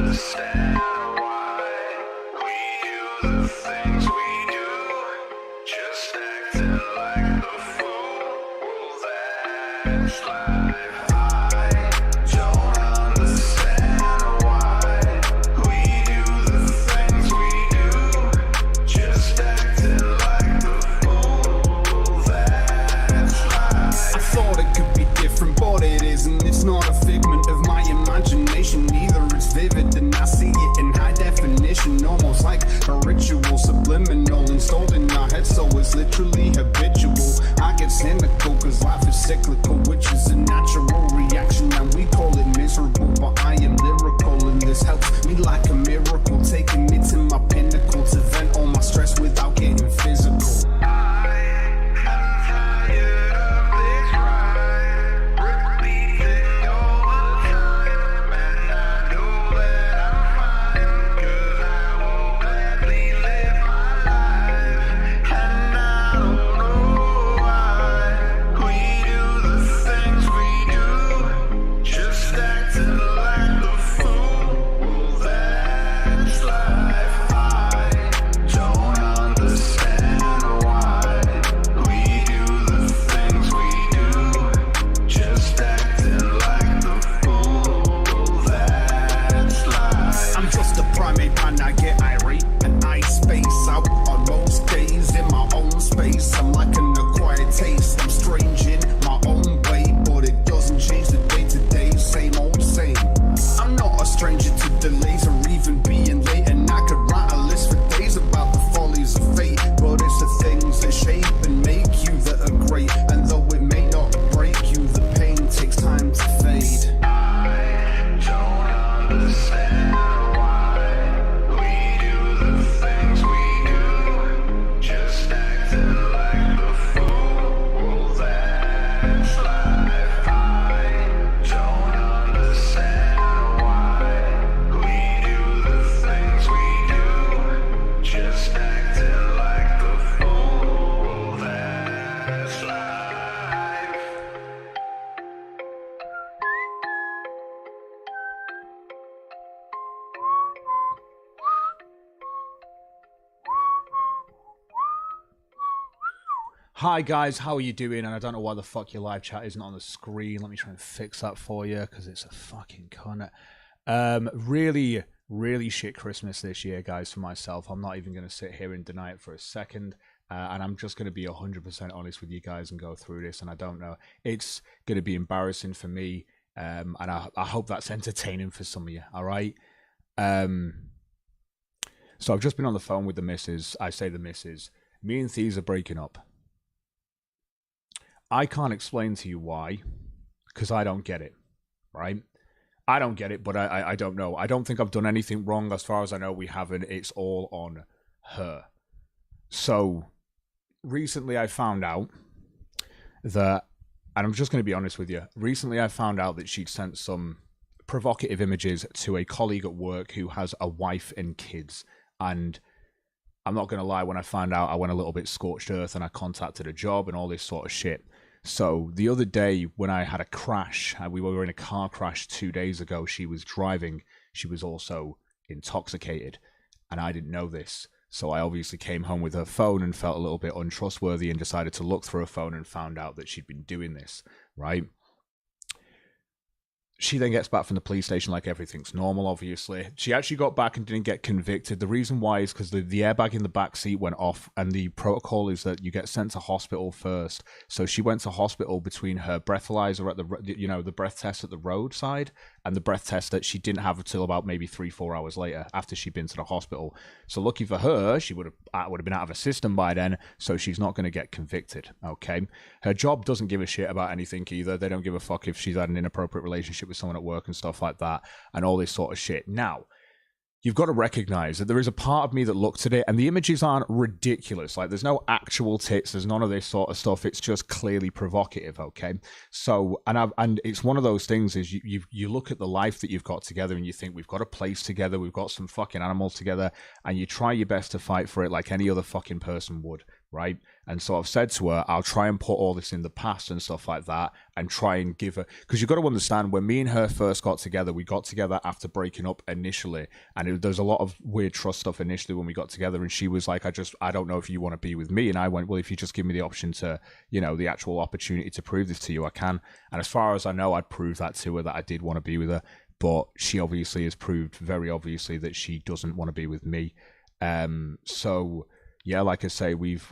understand why we do the things we do, just acting like the fool that's life. I don't understand why we do the things we do, just acting like the fool that's life. I thought it could be different, but it isn't. It's not a figment of my imagination either. It's vivid and I see it in high definition, almost like a ritual, subliminal, installed in our head, so it's literally habitual. I get cynical cause life is cyclical, which is a natural reaction, and we call it miserable, but I am lyrical and this helps me like a miracle, taking me to my pinnacle to vent all my stress without getting physical. Hi guys, how are you doing? And I don't know why the fuck your live chat isn't on the screen. Let me try and fix that for you because it's a fucking cunt. Really shit Christmas this year, guys, for myself. I'm not even going to sit here and deny it for a second. And I'm just going to be 100% honest with you guys and go through this. And I don't know. It's going to be embarrassing for me. And I hope that's entertaining for some of you. All right. So I've just been on the phone with the missus. I say the missus. Me and Thieves are breaking up. I can't explain to you why, because I don't get it, right? I don't get it, but I don't know. I don't think I've done anything wrong. As far as I know, we haven't. It's all on her. So, recently I found out that, and I'm just going to be honest with you, recently I found out that she'd sent some provocative images to a colleague at work who has a wife and kids, and I'm not going to lie, when I found out, I went a little bit scorched earth and I contacted a job and all this sort of shit. So the other day when I had a crash, we were in a car crash 2 days ago, she was driving, she was also intoxicated, and I didn't know this. So I obviously came home with her phone and felt a little bit untrustworthy and decided to look through her phone and found out that she'd been doing this, right? She then gets back from the police station like everything's normal, obviously. She actually got back and didn't get convicted. The reason why is because the airbag in the back seat went off, and the protocol is that you get sent to hospital first. So she went to hospital between her breathalyzer at the breath test at the roadside and the breath test that she didn't have until about maybe 3-4 hours later after she'd been to the hospital. So lucky for her, she would have been out of her system by then, so she's not going to get convicted, okay? Her job doesn't give a shit about anything either. They don't give a fuck if she's had an inappropriate relationship with someone at work and stuff like that and all this sort of shit. Now, you've got to recognize that there is a part of me that looked at it and the images aren't ridiculous. Like, there's no actual tits, there's none of this sort of stuff. It's just clearly provocative, okay? So, and it's one of those things is you look at the life that you've got together and you think, we've got a place together, we've got some fucking animals together, and you try your best to fight for it like any other fucking person would. right? And so I've said to her, I'll try and put all this in the past and stuff like that and try and give her, because you've got to understand, when me and her first got together, we got together after breaking up initially, and there's a lot of weird trust stuff initially when we got together, and she was like, I don't know if you want to be with me. And I went, well, if you just give me the option to, the actual opportunity to prove this to you, I can. And as far as I know, I'd proved that to her, that I did want to be with her, but she obviously has proved very obviously that she doesn't want to be with me. So yeah, like I say, we've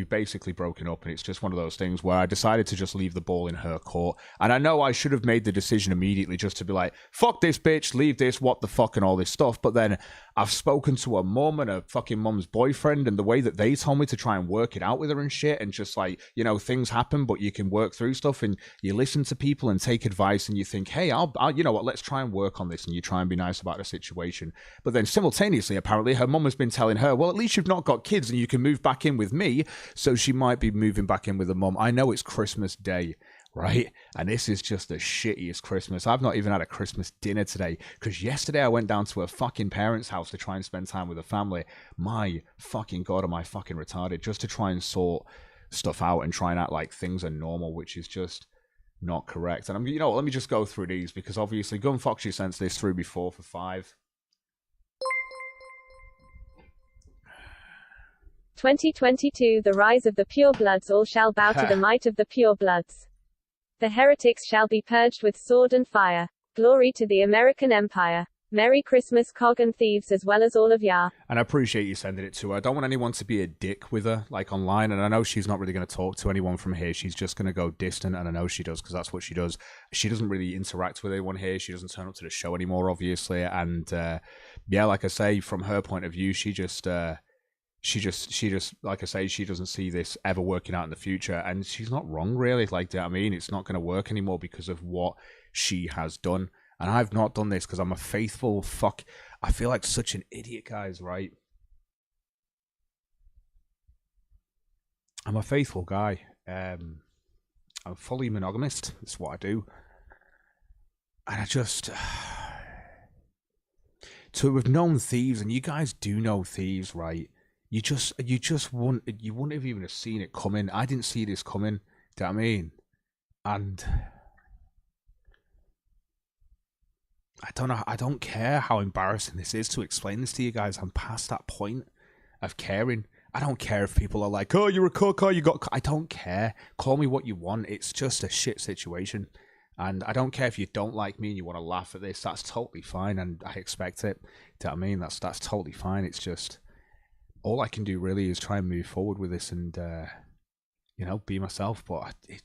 basically broken up, and it's just one of those things where I decided to just leave the ball in her court. And I know I should have made the decision immediately just to be like, fuck this bitch, leave this, what the fuck, and all this stuff. But then I've spoken to her mum and her fucking mum's boyfriend, and the way that they told me to try and work it out with her and shit, and just like, things happen, but you can work through stuff, and you listen to people and take advice, and you think, hey, I'll you know what, let's try and work on this, and you try and be nice about the situation. But then simultaneously, apparently, her mum has been telling her, well, at least you've not got kids and you can move back in with me, so she might be moving back in with her mum. I know it's Christmas Day, right? And this is just the shittiest Christmas. I've not even had a Christmas dinner today, because yesterday I went down to her fucking parents' house to try and spend time with her family. My fucking God, am I fucking retarded, just to try and sort stuff out and try and act like things are normal, which is just not correct. And let me just go through these, because obviously Gun Foxy sent this through before for 5. 2022 The rise of the purebloods. All shall bow to the might of the purebloods. The heretics shall be purged with sword and fire. Glory to the American Empire. Merry Christmas, Cog and Thieves, as well as all of ya. And I appreciate you sending it to her. I don't want anyone to be a dick with her, like online, and I know she's not really going to talk to anyone from here. She's just going to go distant, and I know she does, because that's what she does. She doesn't really interact with anyone here. She doesn't turn up to the show anymore, obviously, and yeah, like I say, from her point of view, she just like I say, she doesn't see this ever working out in the future, and she's not wrong, really. Like, I mean, it's not going to work anymore because of what she has done, and I've not done this because I'm a faithful fuck. I feel like such an idiot, guys, right? I'm a faithful guy. I'm fully monogamist. That's what I do, and I just to have known thieves, and you guys do know thieves, right? You wouldn't have even have seen it coming. I didn't see this coming. Do you know what I mean? And I don't know. I don't care how embarrassing this is to explain this to you guys. I'm past that point of caring. I don't care if people are like, oh, you're a cook, oh, you got... I don't care. Call me what you want. It's just a shit situation. And I don't care if you don't like me and you want to laugh at this. That's totally fine, and I expect it. Do you know what I mean? That's totally fine. It's just... all I can do really is try and move forward with this and, be myself. But it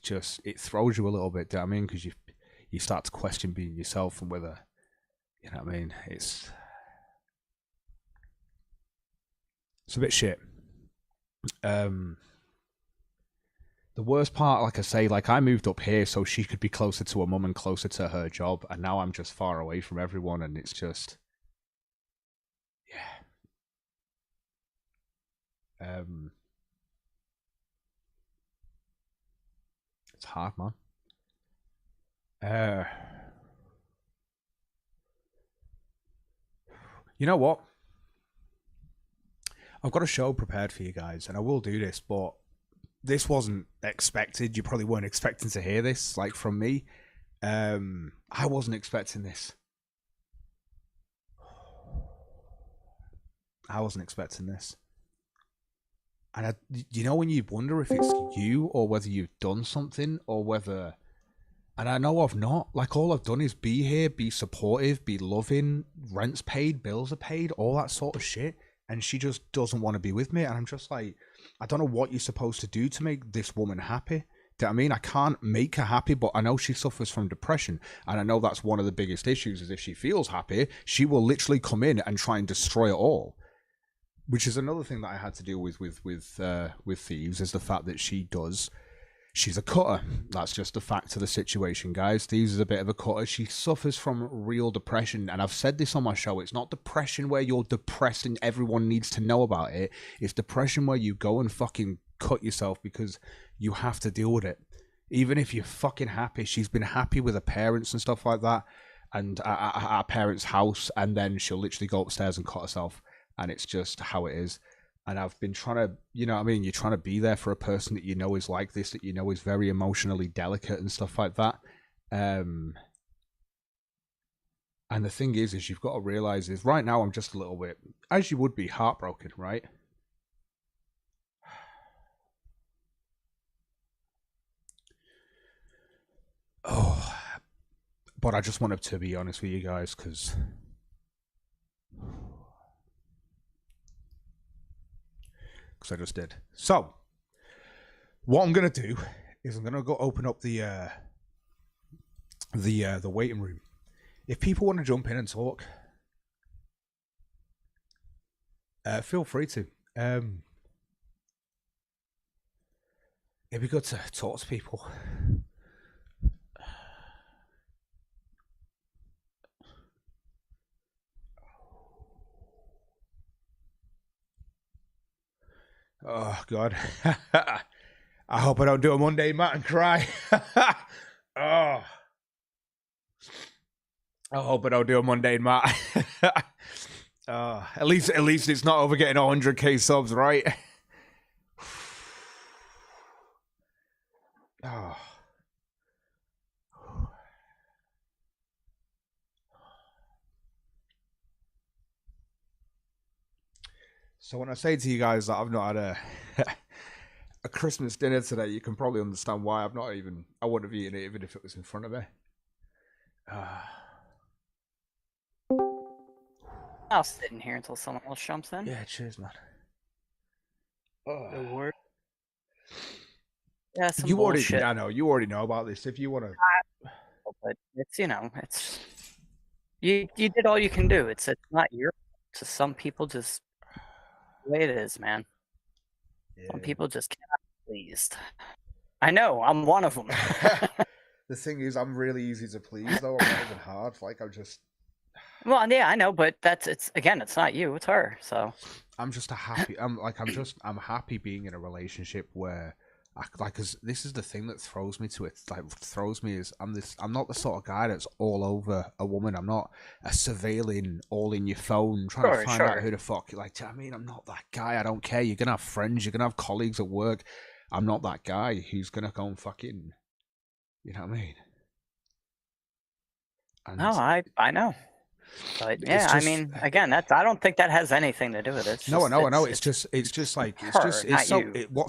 throws you a little bit, do you know what I mean? Because you start to question being yourself and whether, you know what I mean? It's a bit shit. The worst part, like I say, like I moved up here so she could be closer to her mum and closer to her job. And now I'm just far away from everyone, and it's just, yeah. It's hard, man. You know what? I've got a show prepared for you guys, and I will do this, but this wasn't expected. You probably weren't expecting to hear this, like, from me. I wasn't expecting this. I wasn't expecting this. And when you wonder if it's you or whether you've done something or whether... And I know I've not. Like, all I've done is be here, be supportive, be loving, rent's paid, bills are paid, all that sort of shit. And she just doesn't want to be with me. And I'm just like, I don't know what you're supposed to do to make this woman happy. Do you know what I mean? I can't make her happy, but I know she suffers from depression. And I know that's one of the biggest issues, is if she feels happy, she will literally come in and try and destroy it all. Which is another thing that I had to deal with Thieves, is the fact that she's a cutter. That's just a fact of the situation, guys. Thieves is a bit of a cutter. She suffers from real depression, and I've said this on my show. It's not depression where you're depressed and everyone needs to know about it. It's depression where you go and fucking cut yourself because you have to deal with it. Even if you're fucking happy. She's been happy with her parents and stuff like that, and at her parents' house, and then she'll literally go upstairs and cut herself. And it's just how it is. And I've been trying to, you know what I mean? You're trying to be there for a person that you know is like this, that you know is very emotionally delicate and stuff like that. And the thing is you've got to realize is right now I'm just a little bit, as you would be, heartbroken, right? Oh, but I just wanted to be honest with you guys because I just did. So, what I'm gonna do is I'm gonna go open up the waiting room. If people want to jump in and talk, feel free to. It'd be good to talk to people. Oh God. I hope I don't do a Monday Matt and cry. Oh. I hope I don't do a Monday Matt. At least it's not over getting 100k subs, right? Oh. So when I say to you guys that I've not had a Christmas dinner today, you can probably understand why. I wouldn't have eaten it even if it was in front of me. I'll sit in here until someone else jumps in. Yeah, cheers, man. The word. Yeah, some You already, bullshit. I know, you already know about this. If you want to, But it's it's you did all you can do. It's not your. To some people, just the way it is, man. yeah. Some people just cannot be pleased. I know, I'm one of them. The thing is, I'm really easy to please, though. I'm not even hard. Like I'm just. Well, yeah, I know, but it's not you, it's her. So I'm just I'm happy being in a relationship where, cause this is the thing that throws me to it. Like throws me is I'm not the sort of guy that's all over a woman. I'm not a surveilling all in your phone trying to find out who the fuck. Like, do you know what I mean? I'm not that guy. I don't care. You're gonna have friends. You're gonna have colleagues at work. I'm not that guy who's gonna go and fucking, you know what I mean? And no, I know. But yeah, just, I mean, again, I don't think that has anything to do with it. I know. It's just what's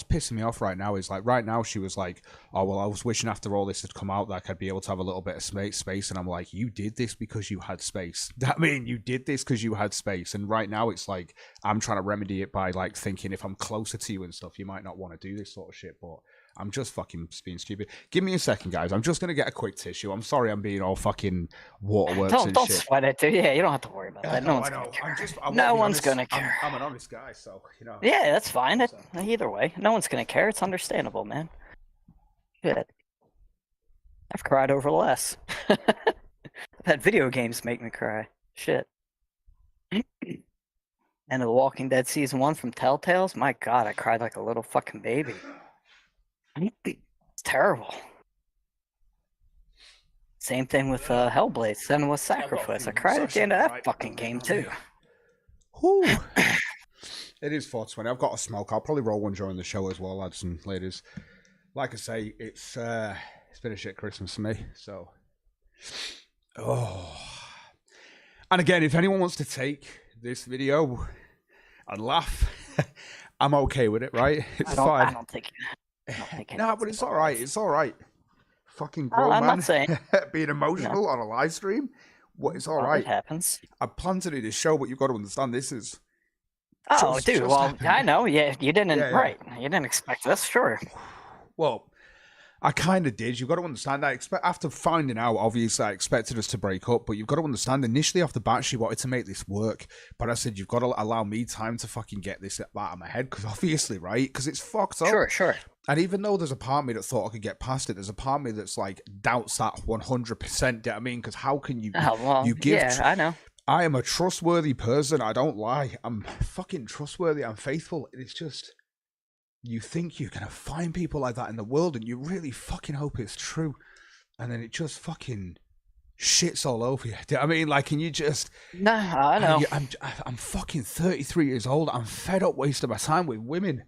pissing me off right now is like right now she was like, oh well, I was wishing after all this had come out that I'd be able to have a little bit of space, and I'm like, you did this because you had space. I mean, you did this because you had space, and right now it's like I'm trying to remedy it by like thinking if I'm closer to you and stuff, you might not want to do this sort of shit, but. I'm just fucking being stupid. Give me a second, guys. I'm just going to get a quick tissue. I'm sorry I'm being all fucking waterworks and shit. Don't sweat it, dude. Yeah, you don't have to worry about that. No one's going to care. No one's going to care. I'm an honest guy, so, you know. Yeah, that's fine. Either way, no one's going to care. It's understandable, man. Good. I've cried over less. I've had video games make me cry. Shit. And The Walking Dead Season 1 from Telltales, my God, I cried like a little fucking baby. It's terrible. Same thing with Hellblade, Senua's Sacrifice. I cried at the end of that fucking game too. Whew. It is 420. I've got a smoke. I'll probably roll one during the show as well, lads and ladies. Like I say, it's been a shit Christmas for me. So, and again, if anyone wants to take this video and laugh, I'm okay with it. Right? It's fine. I don't think. No, but it's all right. It's all right. Fucking grown I'm man not saying being emotional on a live stream. It's all right. It happens. I plan to do this show, but you've got to understand this is. Oh, dude. Well, happened. I know. Yeah, you didn't. Yeah. Right. You didn't expect this, sure. Well, I kind of did. You've got to understand. After finding out, obviously, I expected us to break up, but you've got to understand. Initially, off the bat, she wanted to make this work, but I said you've got to allow me time to fucking get this out of my head, because obviously, right? Because it's fucked up. Sure. And even though there's a part of me that thought I could get past it, there's a part of me that's like doubts that 100%. Do you know what I mean? Because how can you? You give? Yeah, I know. I am a trustworthy person. I don't lie. I'm fucking trustworthy. I'm faithful. It's just. You think you're going to find people like that in the world, and you really fucking hope it's true. And then it just fucking shits all over you. Do you know what I mean? Like, can you just? Nah, I know. I'm fucking 33 years old. I'm fed up wasting my time with women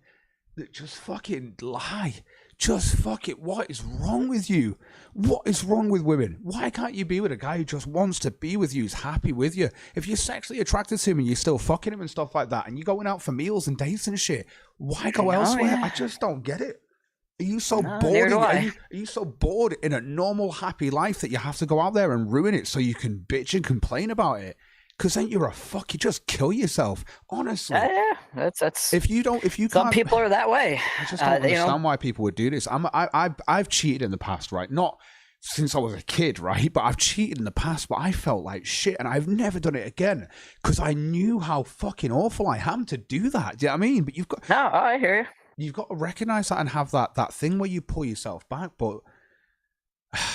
that just fucking lie. Just fuck it. What is wrong with you? What is wrong with women? Why can't you be with a guy who just wants to be with you, who's happy with you? If you're sexually attracted to him and you're still fucking him and stuff like that, and you're going out for meals and dates and shit, why go elsewhere? Yeah. I just don't get it. Are you so No, bored? neither do I. Are you so bored in a normal, happy life that you have to go out there and ruin it so you can bitch and complain about it? Because then you're you just kill yourself. Honestly, Yeah, that's. if you Some can't, people are that way. I just don't understand why people would do this. I've cheated in the past, right? Not since I was a kid, right? But I've cheated in the past, but I felt like shit, and I've never done it again because I knew how fucking awful I am to do that. Do you know what I mean? But No, I hear you. you've got to recognize that and have that thing where you pull yourself back. But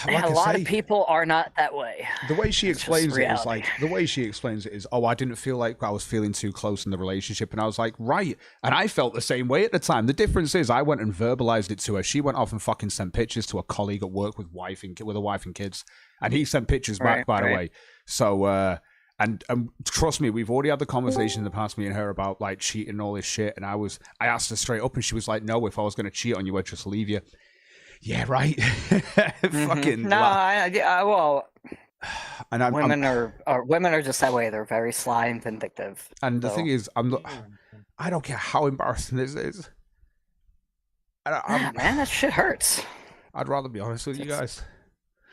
like a lot of people are not that way. the way she It's just explains it is reality. like the way she explains it is, oh, I didn't feel like I was feeling too close in the relationship, and I was like, right, and I felt the same way at the time. The difference is I went and verbalized it to her. She went off and fucking sent pictures to a colleague at work with a wife and kids, and he sent pictures back, by the way. So and trust me, we've already had the conversation in the past, me and her, about like cheating and all this shit, and I asked her straight up, and she was like, no, if I was going to cheat on you, I'd just leave you. Yeah, right. Fucking No, well, and women are just that way. They're very sly and vindictive. and the So- thing is, I don't care how embarrassing this is. Man, that shit hurts. I'd rather be honest with you guys.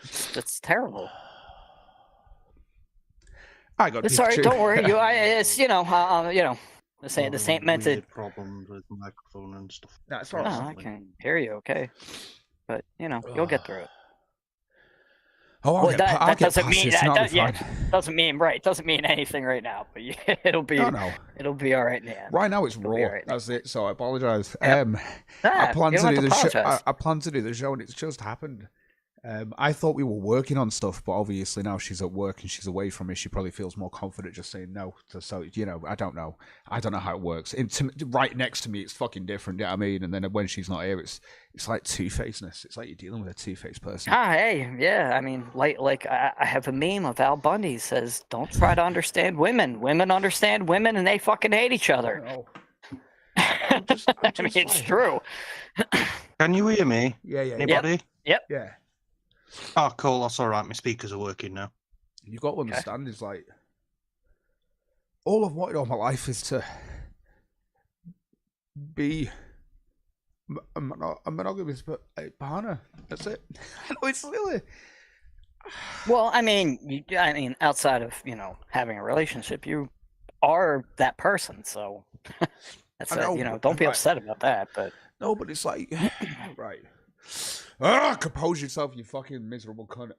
It's terrible. I got Sorry, picture- don't worry. It's this ain't meant to. Problems with the microphone and stuff. That's No, all I right. can hear you. Okay, but you'll get through it. Oh, I'll Well, get, I'll that get doesn't past mean this, that. and I'll That, be yeah, fine. doesn't mean anything right now. But it'll be. No. It'll be all right in the end. Right now it's It'll raw. be all right. That's it. So I apologize. Yep. I plan you to don't do have the show. apologize. I plan to do the show, and it's just happened. I thought we were working on stuff, but obviously now she's at work and she's away from me. She probably feels more confident just saying no. So I don't know. I don't know how it works. Right next to me, it's fucking different. Yeah, I mean, and then when she's not here, it's like two-facedness. It's like you're dealing with a two-faced person. Hey, yeah. I mean, like I have a meme of Al Bundy says, "Don't try to understand women. Women understand women, and they fucking hate each other." Oh. I mean, it's like- true. Can you hear me? Yeah. Anybody? Yeah. Oh, cool. That's all right. My speakers are working now. You've got to understand is like all I've wanted all my life is to be a monogamous partner. That's it. I know it's silly. Well, I mean, outside of having a relationship, you are that person. So that's I know, don't be right. upset about that. But No, but it's like right. Compose yourself, you fucking miserable cunt.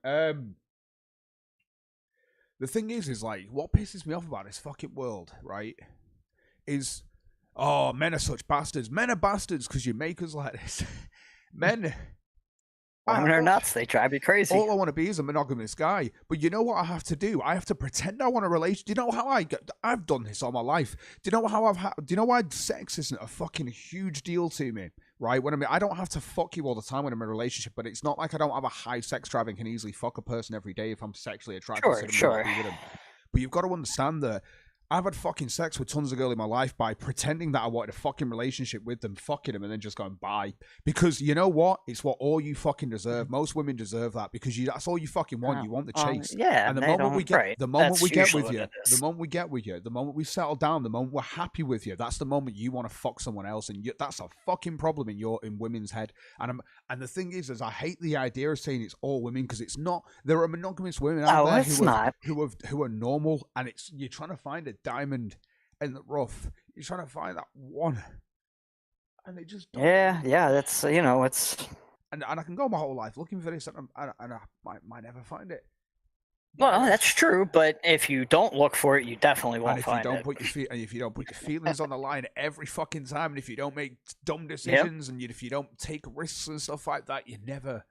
The thing is like what pisses me off about this fucking world, right? Is men are such bastards. Men are bastards because you make us like this. Men. women are nuts. They drive you crazy. All I want to be is a monogamous guy. But you know what I have to do? I have to pretend I want a relationship. Do you know how I've done this all my life? Do you know how do you know why sex isn't a fucking huge deal to me? Right? I don't have to fuck you all the time when I'm in a relationship, but it's not like I don't have a high sex drive and can easily fuck a person every day if I'm sexually attracted to them. and Sure. be with them. But you've got to understand that I've had fucking sex with tons of girls in my life by pretending that I wanted a fucking relationship with them, fucking them, and then just going bye. Because you know what? It's what all you fucking deserve. Most women deserve that because that's all you fucking want. You want the chase. Yeah, And the they moment we don't- get, right. the moment That's we get usually with you, what it the is. moment we get with you, the moment we settle down, the moment we're happy with you, that's the moment you want to fuck someone else, and that's a fucking problem in women's head. And the thing is I hate the idea of saying it's all women because it's not. There are monogamous women out there it's not. who are normal, and you're trying to find a diamond in the rough. You're trying to find that one, and they just don't. Yeah. That's it's. And I can go my whole life looking for this, and I might never find it. Well, that's true, but if you don't look for it, you definitely And won't if you find don't it. put your feelings on the line every fucking time, and if you don't make dumb decisions, and if you don't take risks and stuff like that, you're never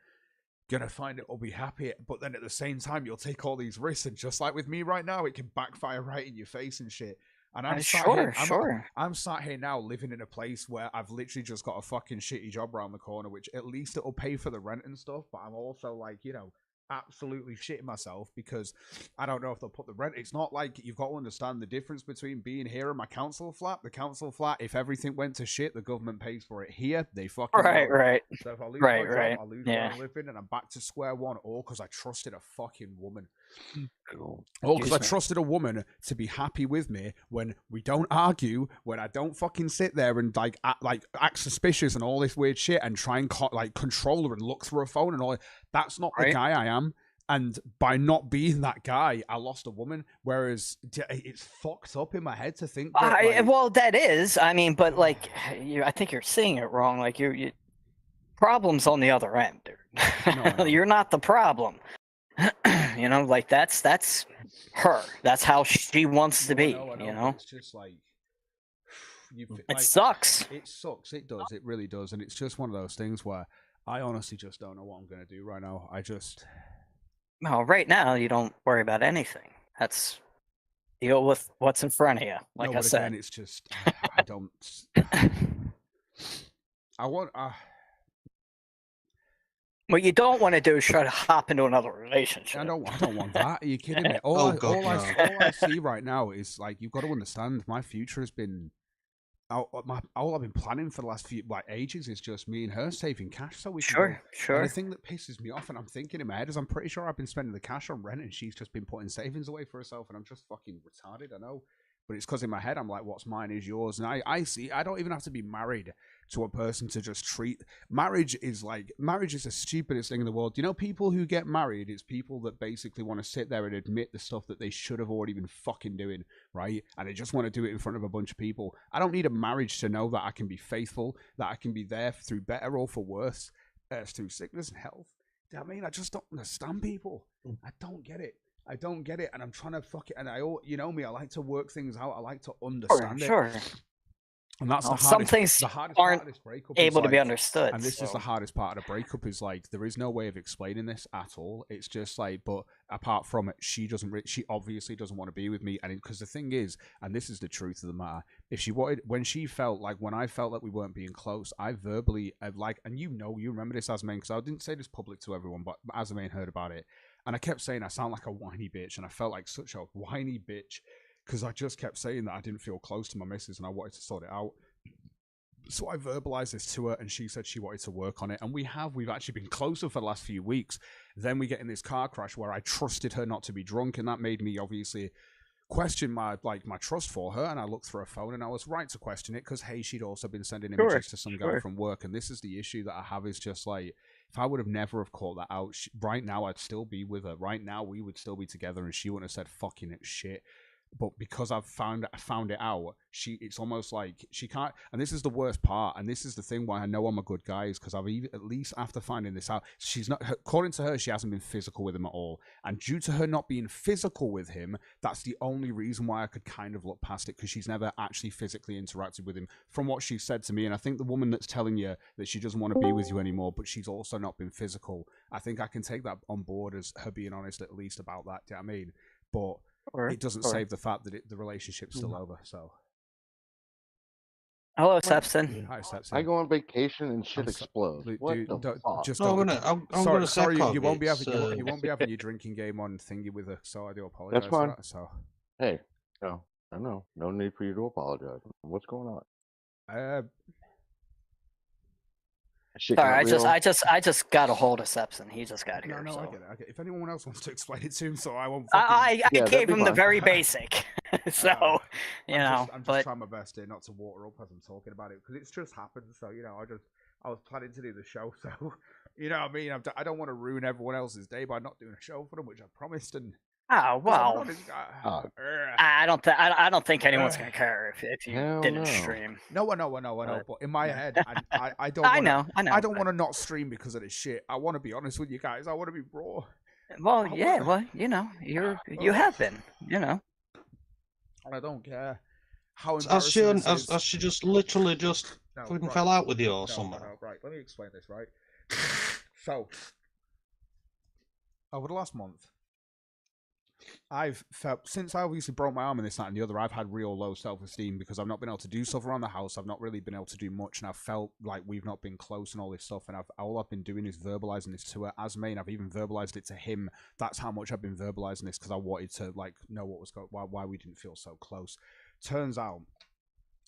gonna find it or be happy. But then at the same time, you'll take all these risks, and just like with me right now, it can backfire right in your face and shit. And I'm sat here, Sure. I'm sat here now living in a place where I've literally just got a fucking shitty job around the corner, which at least it'll pay for the rent and stuff. But I'm also like, absolutely shitting myself because I don't know if they'll put the rent. It's not like you've got to understand the difference between being here and my council flat. The council flat, if everything went to shit, the government pays for it. Here, they fucking Right, don't. right. So if I lose Right, my job, right. I lose Yeah. where I'm living, and I'm back to square one, all because I trusted a fucking woman. Cool. All because I Excuse me. trusted a woman to be happy with me when we don't argue, when I don't fucking sit there and act suspicious and all this weird shit and try and control her and look through her phone and all. That's not the Right. guy I am. And by not being that guy, I lost a woman. Whereas it's fucked up in my head to think that. Well, that is. I mean, but like, I think you're seeing it wrong. Like, you problem's on the other end, dude. No, I know. You're not the problem. You know, like that's her. That's how she wants to be. I know, You know, It's just like it sucks. It sucks. It does. It really does. And it's just one of those things where I honestly just don't know what I'm going to do right now. No, right now you don't worry about anything. That's deal with what's in front of you. Like no, I but said, again, it's just I don't. I want. what you don't want to do is try to hop into another relationship. I don't want that. Are you kidding me? All I see right now is like you've got to understand. My future has been. All I've been planning for the last few ages is just me and her saving cash so we can go. Sure. And the thing that pisses me off, and I'm thinking in my head, is I'm pretty sure I've been spending the cash on rent, and she's just been putting savings away for herself, and I'm just fucking retarded. I know, but it's because in my head I'm like, what's mine is yours, and I see. I don't even have to be married to a person to just treat. Marriage is the stupidest thing in the world. You know, people who get married, it's people that basically want to sit there and admit the stuff that they should have already been fucking doing, right? And they just want to do it in front of a bunch of people. I don't need a marriage to know that I can be faithful, that I can be there through better or for worse, through sickness and health. Do you know what I mean? I just don't understand people. I don't get it. And I'm trying to fuck it. And you know me, I like to work things out. I like to understand it. Sure. And that's Well, the hardest. some things the hardest aren't part of this breakup able is to be like- understood. And this is so- the hardest part of the breakup is like there is no way of explaining this at all. It's just like, but apart from it, she obviously doesn't want to be with me. And because the thing is, and this is the truth of the matter, if she wanted, when I felt like we weren't being close, I verbally, and you remember this as a man, because I didn't say this public to everyone, but as a man heard about it, and I kept saying I sound like a whiny bitch, and I felt like such a whiny bitch because I just kept saying that I didn't feel close to my missus and I wanted to sort it out. So I verbalized this to her, and she said she wanted to work on it, and we've actually been closer for the last few weeks. Then we get in this car crash where I trusted her not to be drunk, and that made me obviously question my trust for her. And I looked through her phone, and I was right to question it because hey, she'd also been sending images to some guy from work, and this is the issue that I have is just like if I would have never have caught that out, right now I'd still be with her. Right now we would still be together, and she wouldn't have said fucking it shit. But because I've found it out, it's almost like she can't. And this is the worst part. And this is the thing why I know I'm a good guy is because at least after finding this out, she's not. According to her, she hasn't been physical with him at all. And due to her not being physical with him, that's the only reason why I could kind of look past it because she's never actually physically interacted with him. From what she said to me, and I think the woman that's telling you that she doesn't want to be with you anymore, but she's also not been physical. I think I can take that on board as her being honest at least about that. Do you know what I mean? But it doesn't save the fact that the relationship's still over. So, hello, Sepson. hi, Sepson. I go on vacation and shit explodes. What Dude, the fuck? just No, don't. I'm gonna say Sorry, Cog, you won't be it's, having you won't be having your drinking game on thingy with her. So I do apologize. That's fine. For that, so, Hey, no, I know. No need for you to apologize. What's going on? Shit Sorry, got real. I just got a hold of Sepson. He just got here. no, so. I get it. If anyone else wants to explain it to him, so I won't. I Yeah, that'd gave be him the fine. very basic. So, I'm just but trying my best here not to water up as I'm talking about it because it's just happened. So I was planning to do the show. So you know what I mean. I don't want to ruin everyone else's day by not doing a show for them, which I promised. And well, I don't think anyone's gonna care if you Hell didn't no. stream. No, I know. But in my head, I don't. I Wanna, know. I don't want to not stream because of this shit. I want to be honest with you guys. I want to be raw. Well, yeah. Well, you have been. I don't care how As she, embarrassing this is. as she just literally just No, fucking right. fell out with you or No, something. no, right. Let me explain this. Right. So over the last month, I've felt since I obviously broke my arm and this, that, and the other, I've had real low self-esteem because I've not been able to do stuff around the house. I've not really been able to do much, and I've felt like we've not been close and all this stuff. And all I've been doing is verbalizing this to her as me, and I've even verbalized it to him. That's how much I've been verbalizing this because I wanted to like know what was going, why we didn't feel so close. Turns out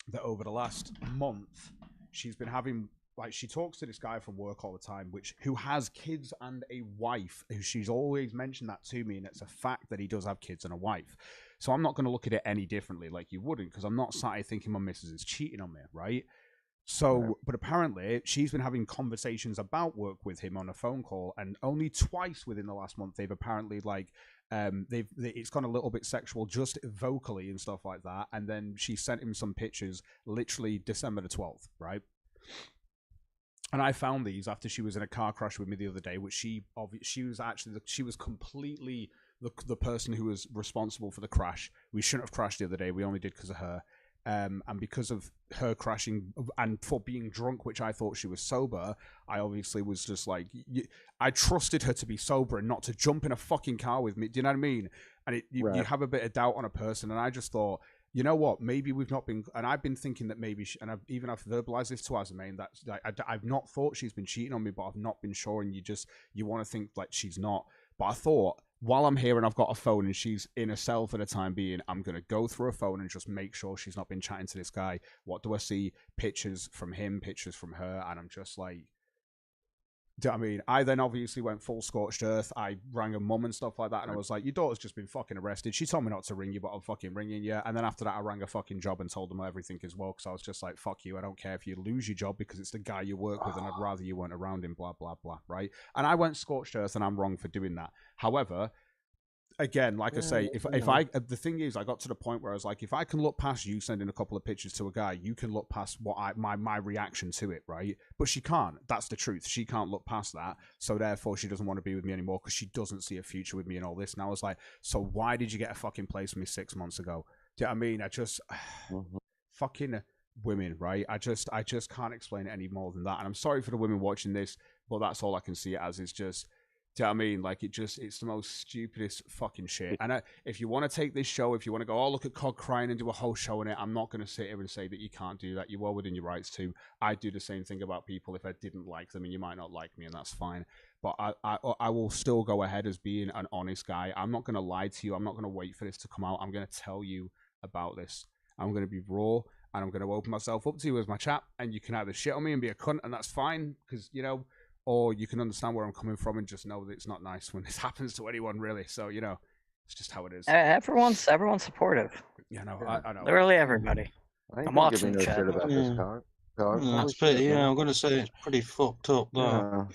that over the last month, she's been having. Like, she talks to this guy from work all the time, who has kids and a wife. Who she's always mentioned that to me, and it's a fact that he does have kids and a wife. So I'm not going to look at it any differently, like you wouldn't, because I'm not sat here thinking my missus is cheating on me, right? So, but apparently she's been having conversations about work with him on a phone call, and only twice within the last month they've apparently like it's gone a little bit sexual, just vocally and stuff like that. And then she sent him some pictures, literally December the 12th, right? And I found these after she was in a car crash with me the other day, which she was completely the person who was responsible for the crash. We shouldn't have crashed the other day. We only did because of her. And because of her crashing and for being drunk, which I thought she was sober, I obviously was just like, I trusted her to be sober and not to jump in a fucking car with me. Do you know what I mean? And you have a bit of doubt on a person. And I just thought, you know what? Maybe we've not been, and I've been thinking that maybe, and I've verbalized this to Azamain, that I've not thought she's been cheating on me, but I've not been sure, and you want to think like she's not. But I thought, while I'm here and I've got a phone and she's in a cell for the time being, I'm going to go through her phone and just make sure she's not been chatting to this guy. What do I see? Pictures from him, pictures from her, and I'm just like, do you know what I mean? I then obviously went full scorched earth. I rang her mum and stuff like that, and I was like, your daughter's just been fucking arrested. She told me not to ring you, but I'm fucking ringing you. And then after that, I rang a fucking job and told them everything as well, because I was just like, fuck you. I don't care if you lose your job because it's the guy you work with, and I'd rather you weren't around him, blah, blah, blah, right? And I went scorched earth, and I'm wrong for doing that. However, again, like I say, if the thing is, I got to the point where I was like, if I can look past you sending a couple of pictures to a guy, you can look past what my reaction to it, right? But she can't. That's the truth. She can't look past that. So therefore, she doesn't want to be with me anymore because she doesn't see a future with me and all this. And I was like, so why did you get a fucking place with me 6 months ago? Do you know what I mean? I just fucking women, right? I just can't explain it any more than that. And I'm sorry for the women watching this, but that's all I can see it as. Is just. Do you know what I mean? Like, it's the most stupidest fucking shit. And if you want to take this show, if you want to go, oh, look at Cog crying and do a whole show on it, I'm not going to sit here and say that you can't do that. You are within your rights to. I'd do the same thing about people if I didn't like them, and you might not like me, and that's fine. But I will still go ahead as being an honest guy. I'm not going to lie to you. I'm not going to wait for this to come out. I'm going to tell you about this. I'm going to be raw, and I'm going to open myself up to you as my chap, and you can either shit on me and be a cunt, and that's fine, because, you know, or you can understand where I'm coming from and just know that it's not nice when this happens to anyone, really. So, you know, it's just how it is. Everyone's supportive. Yeah, no, I know. Literally everybody. I'm watching the chat. About this car. That's pretty, I'm going to say it's pretty fucked up, though.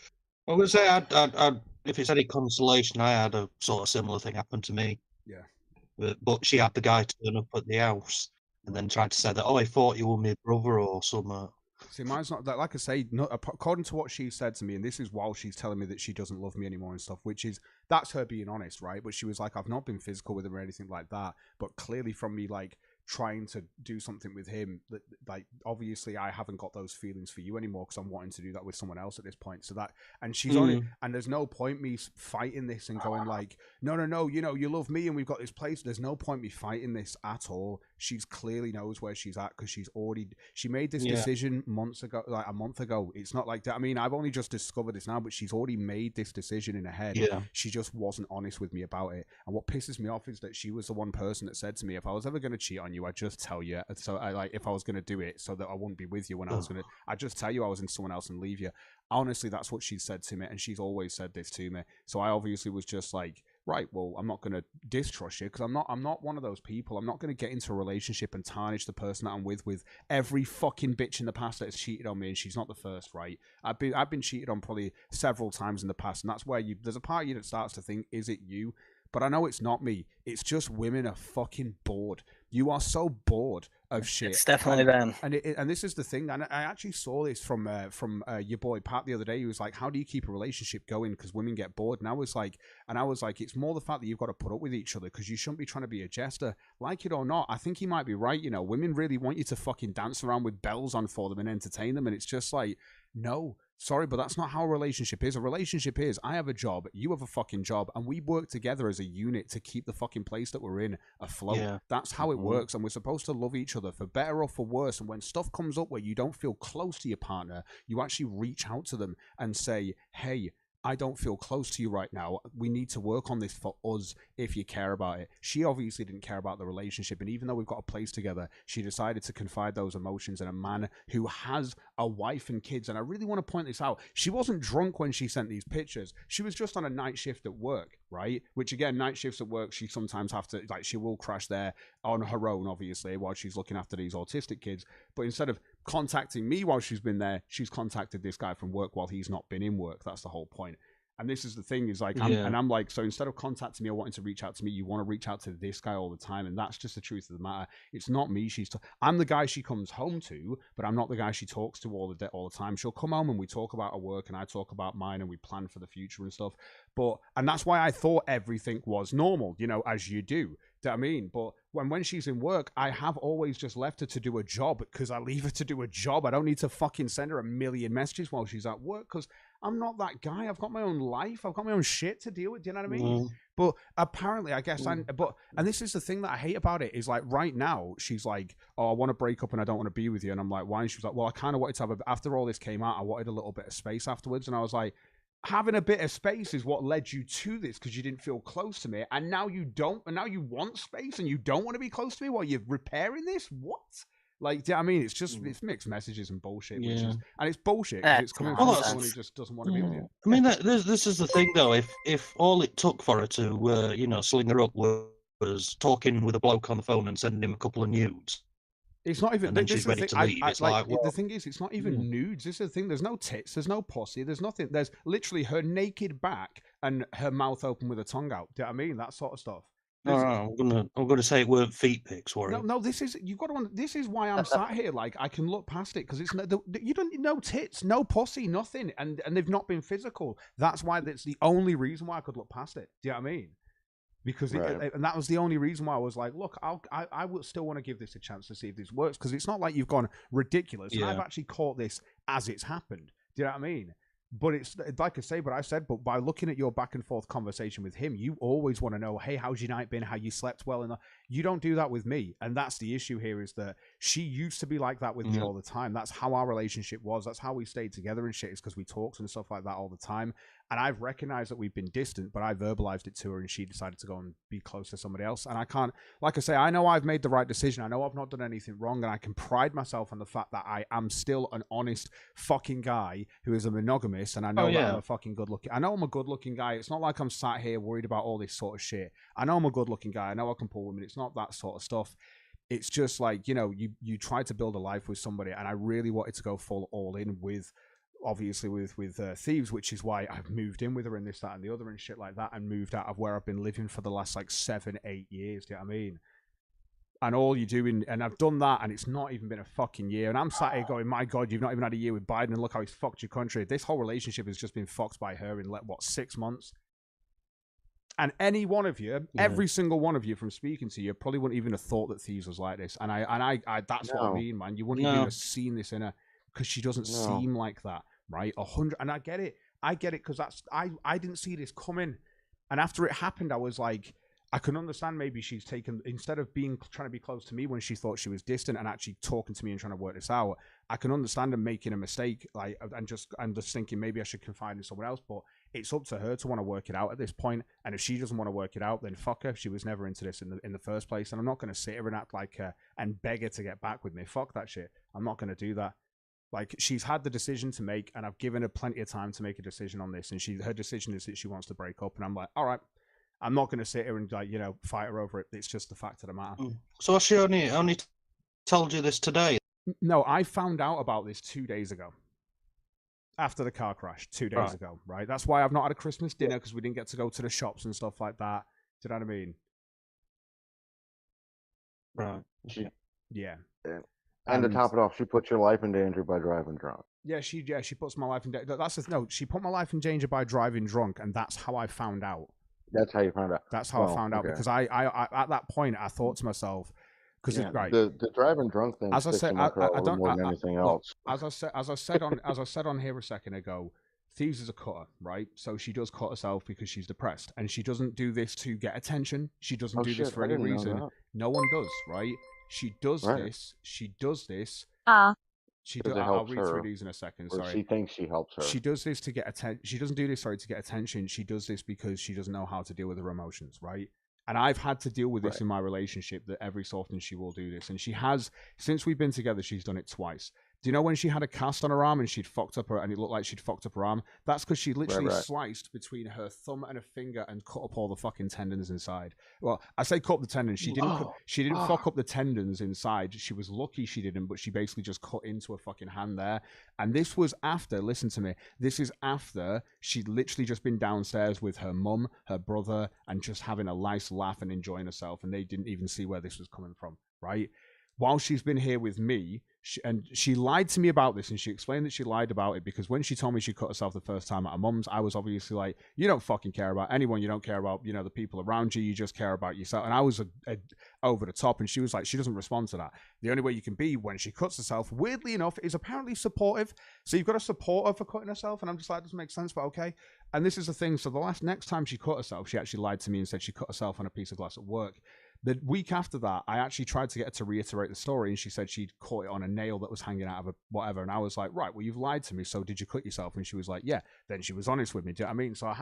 I'm going to say, I'd, if it's any consolation, I had a sort of similar thing happen to me. Yeah. But she had the guy turn up at the house and then tried to say that, oh, I thought you were my brother or something. See, mine's not that. Like I say, according to what she said to me, and this is while she's telling me that she doesn't love me anymore and stuff, which is, that's her being honest, right? But she was like, I've not been physical with him or anything like that, but clearly from me, like, trying to do something with him, that, like, obviously I haven't got those feelings for you anymore because I'm wanting to do that with someone else at this point. So that, and she's on it, and there's no point me fighting this and going like, no, you know, you love me and we've got this place. There's no point me fighting this at all. She's clearly knows where she's at because she made this decision months ago, like a month ago. It's not like that. I mean, I've only just discovered this now, but she's already made this decision in her head. Yeah. She just wasn't honest with me about it. And what pisses me off is that she was the one person that said to me, if I was ever going to cheat on you, I'd just tell you. So I like, if I was going to do it so that I wouldn't be with you when I was going to, I'd just tell you I was in someone else and leave you. Honestly, that's what she said to me. And she's always said this to me. So I obviously was just like, right, well, I'm not going to distrust you because I'm not one of those people. I'm not going to get into a relationship and tarnish the person that I'm with every fucking bitch in the past that has cheated on me, and she's not the first, right? I've been cheated on probably several times in the past, and that's where there's a part of you that starts to think, is it you? But I know it's not me. It's just women are fucking bored. You are so bored of shit. It's definitely them. And this is the thing. And I actually saw this from your boy Pat the other day. He was like, "How do you keep a relationship going? Because women get bored." And I was like, it's more the fact that you've got to put up with each other because you shouldn't be trying to be a jester. Like it or not, I think he might be right. You know, women really want you to fucking dance around with bells on for them and entertain them. And it's just like, no. Sorry, but that's not how a relationship is. A relationship is, I have a job, you have a fucking job, and we work together as a unit to keep the fucking place that we're in afloat. Yeah. That's how it works, and we're supposed to love each other for better or for worse. And when stuff comes up where you don't feel close to your partner, you actually reach out to them and say, hey, I don't feel close to you right now. We need to work on this for us if you care about it. She obviously didn't care about the relationship. And even though we've got a place together, she decided to confide those emotions in a man who has a wife and kids. And I really want to point this out. She wasn't drunk when she sent these pictures. She was just on a night shift at work, right? Which again, night shifts at work, she sometimes have to, like, she will crash there on her own, obviously, while she's looking after these autistic kids. But instead of contacting me while she's been there, she's contacted this guy from work while he's not been in work. That's the whole point. And this is the thing, is like, I'm like, so instead of contacting me or wanting to reach out to me, you want to reach out to this guy all the time. And that's just the truth of the matter. It's not me. I'm the guy she comes home to, but I'm not the guy she talks to all the time. She'll come home and we talk about her work and I talk about mine and we plan for the future and stuff. And that's why I thought everything was normal, you know, as you do. Do you know what I mean? But when she's in work, I have always just left her to do a job, because I leave her to do a job. I don't need to fucking send her a million messages while she's at work, because I'm not that guy. I've got my own life. I've got my own shit to deal with. Do you know what I mean? But apparently, I guess, and this is the thing that I hate about it, is like right now, she's like, oh, I want to break up and I don't want to be with you. And I'm like, why? And she was like, well, I kind of wanted to have after all this came out, I wanted a little bit of space afterwards. And I was like, having a bit of space is what led you to this, because you didn't feel close to me, and now you don't, and now you want space and you don't want to be close to me while you're repairing this. What? Like, do you know what I mean? It's just it's mixed messages and bullshit, which is, and it's bullshit because it's coming from someone who just doesn't want to be with you. I mean, this is the thing though. If all it took for her to you know, sling her up was talking with a bloke on the phone and sending him a couple of nudes. It's not even. This is the thing. Well, the thing is, it's not even nudes. This is the thing. There's no tits. There's no pussy. There's nothing. There's literally her naked back and her mouth open with a tongue out. Do you know what I mean? That sort of stuff. No, I'm gonna say it weren't feet pics, were it? No. This is, you've got to. This is why I'm sat here. Like, I can look past it, because it's you don't no tits, no pussy, nothing, and they've not been physical. That's why. That's the only reason why I could look past it. Do you know what I mean? Because and that was the only reason why I was like, look, I would still want to give this a chance to see if this works, because it's not like you've gone ridiculous. And I've actually caught this as it's happened. Do you know what I mean? But it's like I say, but by looking at your back and forth conversation with him, you always want to know, hey, how's your night been? How you slept well? And you don't do that with me. And that's the issue here, is that she used to be like that with me all the time. That's how our relationship was. That's how we stayed together and shit, is because we talked and stuff like that all the time. And I've recognized that we've been distant, but I verbalized it to her and she decided to go and be close to somebody else. And I can't, like I say, I know I've made the right decision. I know I've not done anything wrong. And I can pride myself on the fact that I am still an honest fucking guy who is a monogamist. And I know that I'm a fucking good looking, I know I'm a good looking guy. It's not like I'm sat here worried about all this sort of shit. I know I'm a good looking guy. I know I can pull women. It's not that sort of stuff. It's just like, you know, you try to build a life with somebody. And I really wanted to go full all in with, obviously with Thieves, which is why I've moved in with her and this, that, and the other and shit like that, and moved out of where I've been living for the last like 7-8 years. Do you know what I mean? And all you do and I've done that, and it's not even been a fucking year. And I'm sat here going, my God, you've not even had a year with Biden, and look how he's fucked your country. This whole relationship has just been fucked by her in 6 months. And any one of you, every single one of you from speaking to you, probably wouldn't even have thought that Thieves was like this. And I that's what I mean, man. You wouldn't even have seen this in her, because she doesn't seem like that, right? 100, and I get it, because I didn't see this coming, and after it happened, I was like, I can understand maybe she's taken, instead of trying to be close to me when she thought she was distant and actually talking to me and trying to work this out, I can understand her making a mistake, like, and just thinking maybe I should confide in someone else. But it's up to her to want to work it out at this point. And if she doesn't want to work it out, then fuck her. She was never into this in the first place. And I'm not going to sit her and act like and beg her to get back with me. Fuck that shit. I'm not going to do that. Like, she's had the decision to make, and I've given her plenty of time to make a decision on this. And her decision is that she wants to break up. And I'm like, all right, I'm not going to sit here and, like, you know, fight her over it. It's just the fact of the matter. So she only told you this today? No, I found out about this 2 days ago. After the car crash, 2 days ago, right? That's why I've not had a Christmas dinner, because we didn't get to go to the shops and stuff like that. Do you know what I mean? Right. Yeah. And to top it off, she put your life in danger by driving drunk. Yeah, she puts my life in danger. She put my life in danger by driving drunk, and that's how I found out. That's how you found out. That's how I found out, because I at that point I thought to myself, because right. The driving drunk thing. As I said, I don't more than anything else. As I said on here a second ago, Thieves is a cutter, right? So she does cut herself because she's depressed, and she doesn't do this to get attention. She doesn't do this for any reason. No one does, right? She does this. She does this. I'll read through these in a second. Sorry. She thinks she helps her. She does this to get attention. She doesn't do this, to get attention. She does this because she doesn't know how to deal with her emotions, right? And I've had to deal with this in my relationship, that every so often she will do this. And she has, since we've been together, she's done it twice. Do you know when she had a cast on her arm and she'd fucked up her, and it looked like she'd fucked up her arm? That's because she literally sliced between her thumb and her finger and cut up all the fucking tendons inside. Well, I say cut up the tendons. She didn't fuck up the tendons inside. She was lucky she didn't, but she basically just cut into her fucking hand there. And this was after, listen to me, this is after she'd literally just been downstairs with her mum, her brother, and just having a nice laugh and enjoying herself. And they didn't even see where this was coming from, right? While she's been here with me, she lied to me about this, and she explained that she lied about it because when she told me she cut herself the first time at her mum's, I was obviously like, you don't fucking care about anyone, you don't care about, you know, the people around you, you just care about yourself. And I was over the top, and she was like, she doesn't respond to that. The only way you can be when she cuts herself, weirdly enough, is apparently supportive. So you've got to support her for cutting herself, and I'm just like, it doesn't make sense, but okay. And this is the thing, so next time she cut herself, she actually lied to me and said she cut herself on a piece of glass at work. The week after that, I actually tried to get her to reiterate the story, and she said she'd caught it on a nail that was hanging out of a whatever. And I was like, right, well, you've lied to me. So did you cut yourself? And she was like, yeah. Then she was honest with me. Do you know what I mean? So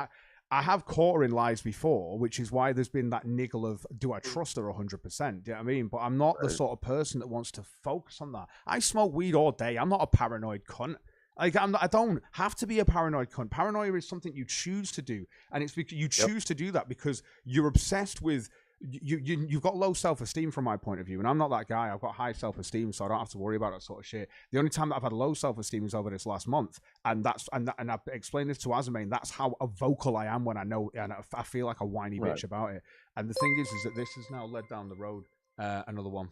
I have caught her in lies before, which is why there's been that niggle of, do I trust her 100%? Do you know what I mean? But I'm not the sort of person that wants to focus on that. I smoke weed all day. I'm not a paranoid cunt. Like I don't have to be a paranoid cunt. Paranoia is something you choose to do, and it's because you choose to do that because you're obsessed with. You've got low self-esteem from my point of view, and I'm not that guy. I've got high self-esteem, so I don't have to worry about that sort of shit. The only time that I've had low self-esteem is over this last month, and I've explained this to Azamane. That's how vocal I am when I know, and I feel like a whiny bitch about it. And the thing is that this has now led down the road another one.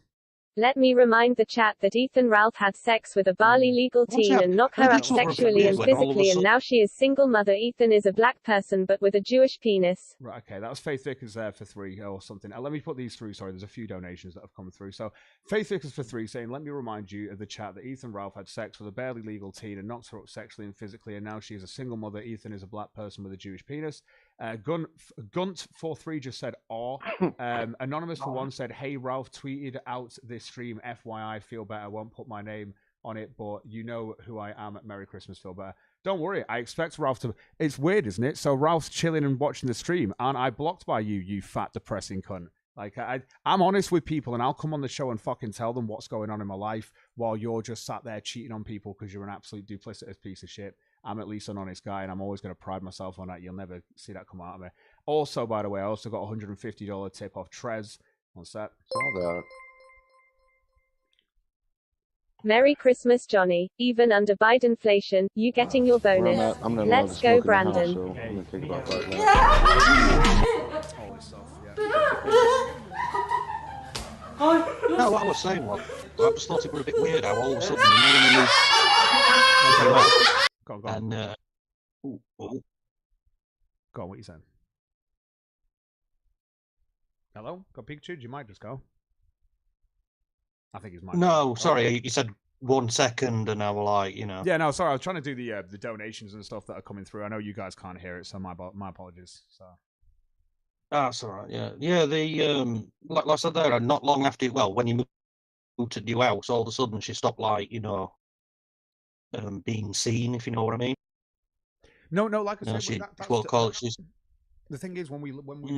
Let me remind the chat that Ethan Ralph had sex with a Bali legal teen and knocked her up sexually and physically, and now she is single mother. Ethan is a black person but with a Jewish penis. Right, okay, that was Faith Vickers there for 3 or something. Let me put these through. Sorry, there's a few donations that have come through. So Faith Vickers for 3 saying, let me remind you of the chat that Ethan Ralph had sex with a barely legal teen and knocked her up sexually and physically, and now she is a single mother. Ethan is a black person with a Jewish penis. Gunt43 just said, Anonymous for 1 said, hey, Ralph tweeted out this stream, FYI, feel better, won't put my name on it, but you know who I am. Merry Christmas, feel better. Don't worry, I expect Ralph to... It's weird, isn't it? So Ralph's chilling and watching the stream, and I blocked by you, you fat, depressing cunt. Like, I'm honest with people, and I'll come on the show and fucking tell them what's going on in my life while you're just sat there cheating on people because you're an absolute duplicitous piece of shit. I'm at least an honest guy, and I'm always going to pride myself on that. You'll never see that come out of me. Also, by the way, I also got a $150 tip off Trez. What's that? Saw that. Merry Christmas, Johnny. Even under Bidenflation, you getting your bonus. Let's go, Brandon. So I'm gonna take about 5 minutes. All this stuff, No, what I was saying was, I just thought it was a bit weird how all of a sudden, Go on. And, Go on, what are you saying? Hello? Got Pikachu? You might just go. I think he's might. No, sorry, you said 1 second, and I was like, you know. Yeah, no, sorry, I was trying to do the donations and stuff that are coming through. I know you guys can't hear it, so my apologies. So. That's all right. Yeah. The like I said there, not long after, when you moved to new house, all of a sudden she stopped, like, you know, being seen, if you know what I mean. No, like I said, the thing is, when we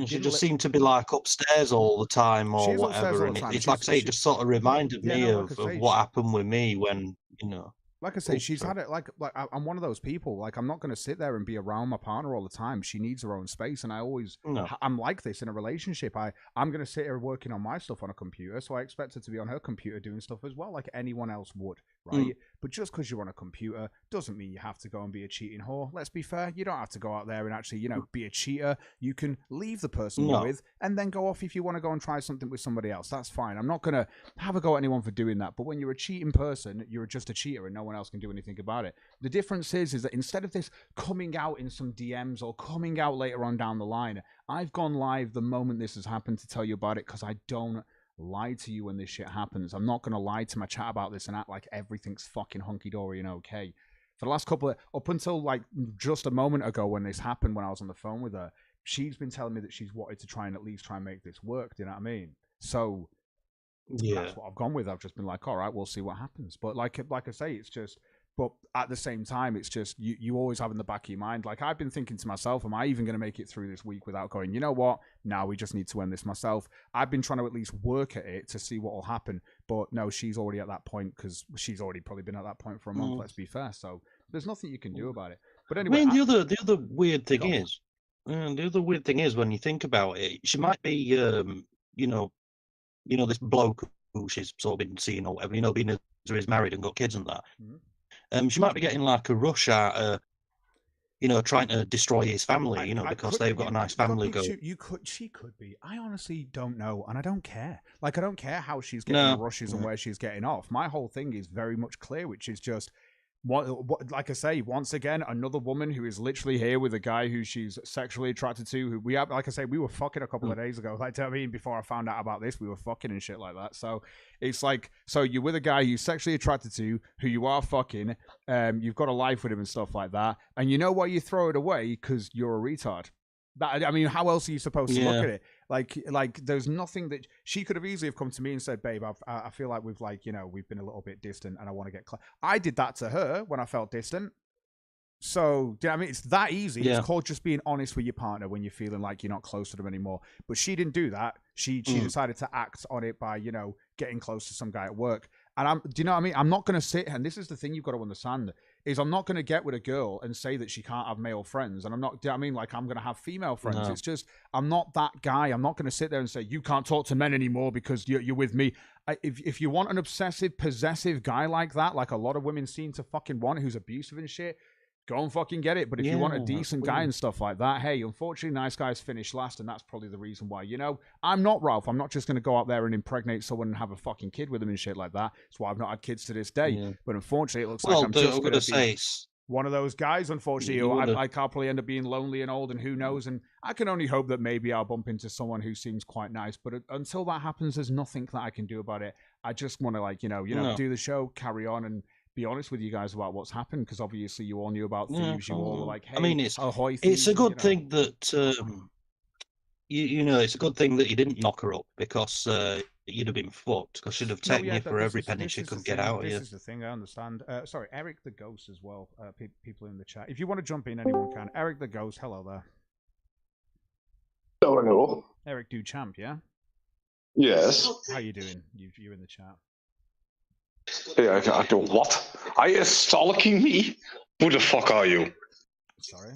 she just seemed to be like upstairs all the time or whatever, and it's like I say, it just sort of reminded me of what happened with me when, you know. Like I say, she's had it. Like I'm one of those people. Like, I'm not going to sit there and be around my partner all the time. She needs her own space, and I'm like this in a relationship. I'm going to sit here working on my stuff on a computer, so I expect her to be on her computer doing stuff as well, like anyone else would, right? But just because you're on a computer doesn't mean you have to go and be a cheating whore. Let's be fair. You don't have to go out there and actually, you know, be a cheater. You can leave the person you're with and then go off if you want to go and try something with somebody else. That's fine. I'm not going to have a go at anyone for doing that. But when you're a cheating person, you're just a cheater and no one else can do anything about it. The difference is that instead of this coming out in some DMs or coming out later on down the line, I've gone live the moment this has happened to tell you about it because I don't lie to you when this shit happens. I'm not going to lie to my chat about this and act like everything's fucking hunky-dory and okay. For the last couple of... Up until, like, just a moment ago when this happened, when I was on the phone with her, she's been telling me that she's wanted to try and at least try and make this work. Do you know what I mean? So... Yeah. That's what I've gone with. I've just been like, all right, we'll see what happens. But like I say, it's just, but at the same time, it's just, you always have in the back of your mind, like I've been thinking to myself, am I even going to make it through this week without going, you know what? Now we just need to end this myself. I've been trying to at least work at it to see what will happen. But no, she's already at that point because she's already probably been at that point for a month, let's be fair. So there's nothing you can do about it. But anyway. I mean, the other weird thing is, when you think about it, she might be, you know, this bloke who she's sort of been seeing or whatever, being as is married and got kids and that. Mm-hmm. She might be getting like a rush at, trying to destroy his family, because they've got a nice family going. She could be. I honestly don't know, and I don't care. Like, I don't care how she's getting the rushes and where she's getting off. My whole thing is very much clear, which is just, what, like I say, once again, another woman who is literally here with a guy who she's sexually attracted to, who we have, like I say, we were fucking a couple of days ago. Like, I mean, before I found out about this, we were fucking and shit like that. So it's like, so you're with a guy you're sexually attracted to, who you are fucking, you've got a life with him and stuff like that, and you know why you throw it away? Because you're a retard. That, I mean, how else are you supposed to look at it? Like, there's nothing that she could have easily have come to me and said, "Babe, I feel like we've we've been a little bit distant, and I want to get." I did that to her when I felt distant. So, do you know what I mean? It's that easy. Yeah. It's called just being honest with your partner when you're feeling like you're not close to them anymore. But she didn't do that. She decided to act on it by getting close to some guy at work. And do you know what I mean? I'm not going to sit, and this is the thing you've got to understand, is I'm not going to get with a girl and say that she can't have male friends. And I'm not, do you know what I mean? Like, I'm going to have female friends. No. It's just, I'm not that guy. I'm not going to sit there and say, you can't talk to men anymore because you're with me. If you want an obsessive, possessive guy like that, like a lot of women seem to fucking want, who's abusive and shit, go and fucking get it. But if you want a decent guy and stuff like that, hey, unfortunately, nice guys finish last, and that's probably the reason why. I'm not Ralph. I'm not just going to go out there and impregnate someone and have a fucking kid with them and shit like that. That's why I've not had kids to this day. Yeah. But unfortunately, it looks like I'm just going to be one of those guys, unfortunately, who I can't probably end up being lonely and old, and who knows. And I can only hope that maybe I'll bump into someone who seems quite nice. But until that happens, there's nothing that I can do about it. I just want to, do the show, carry on, and be honest with you guys about what's happened, because obviously you all knew about thieves. You all were like, hey, I mean, it's a good thing that it's a good thing that you didn't knock her up, because you'd have been fucked, because she'd have taken you for every penny she could get out of you. This is the thing, I understand. Sorry, Eric the Ghost as well. People in the chat, if you want to jump in, anyone can. Eric the Ghost, hello there. Hello. Eric Duchamp, yeah? Yes. How you doing? You're in the chat. Yeah, I do what? Are you stalking me? Who the fuck are you? Sorry.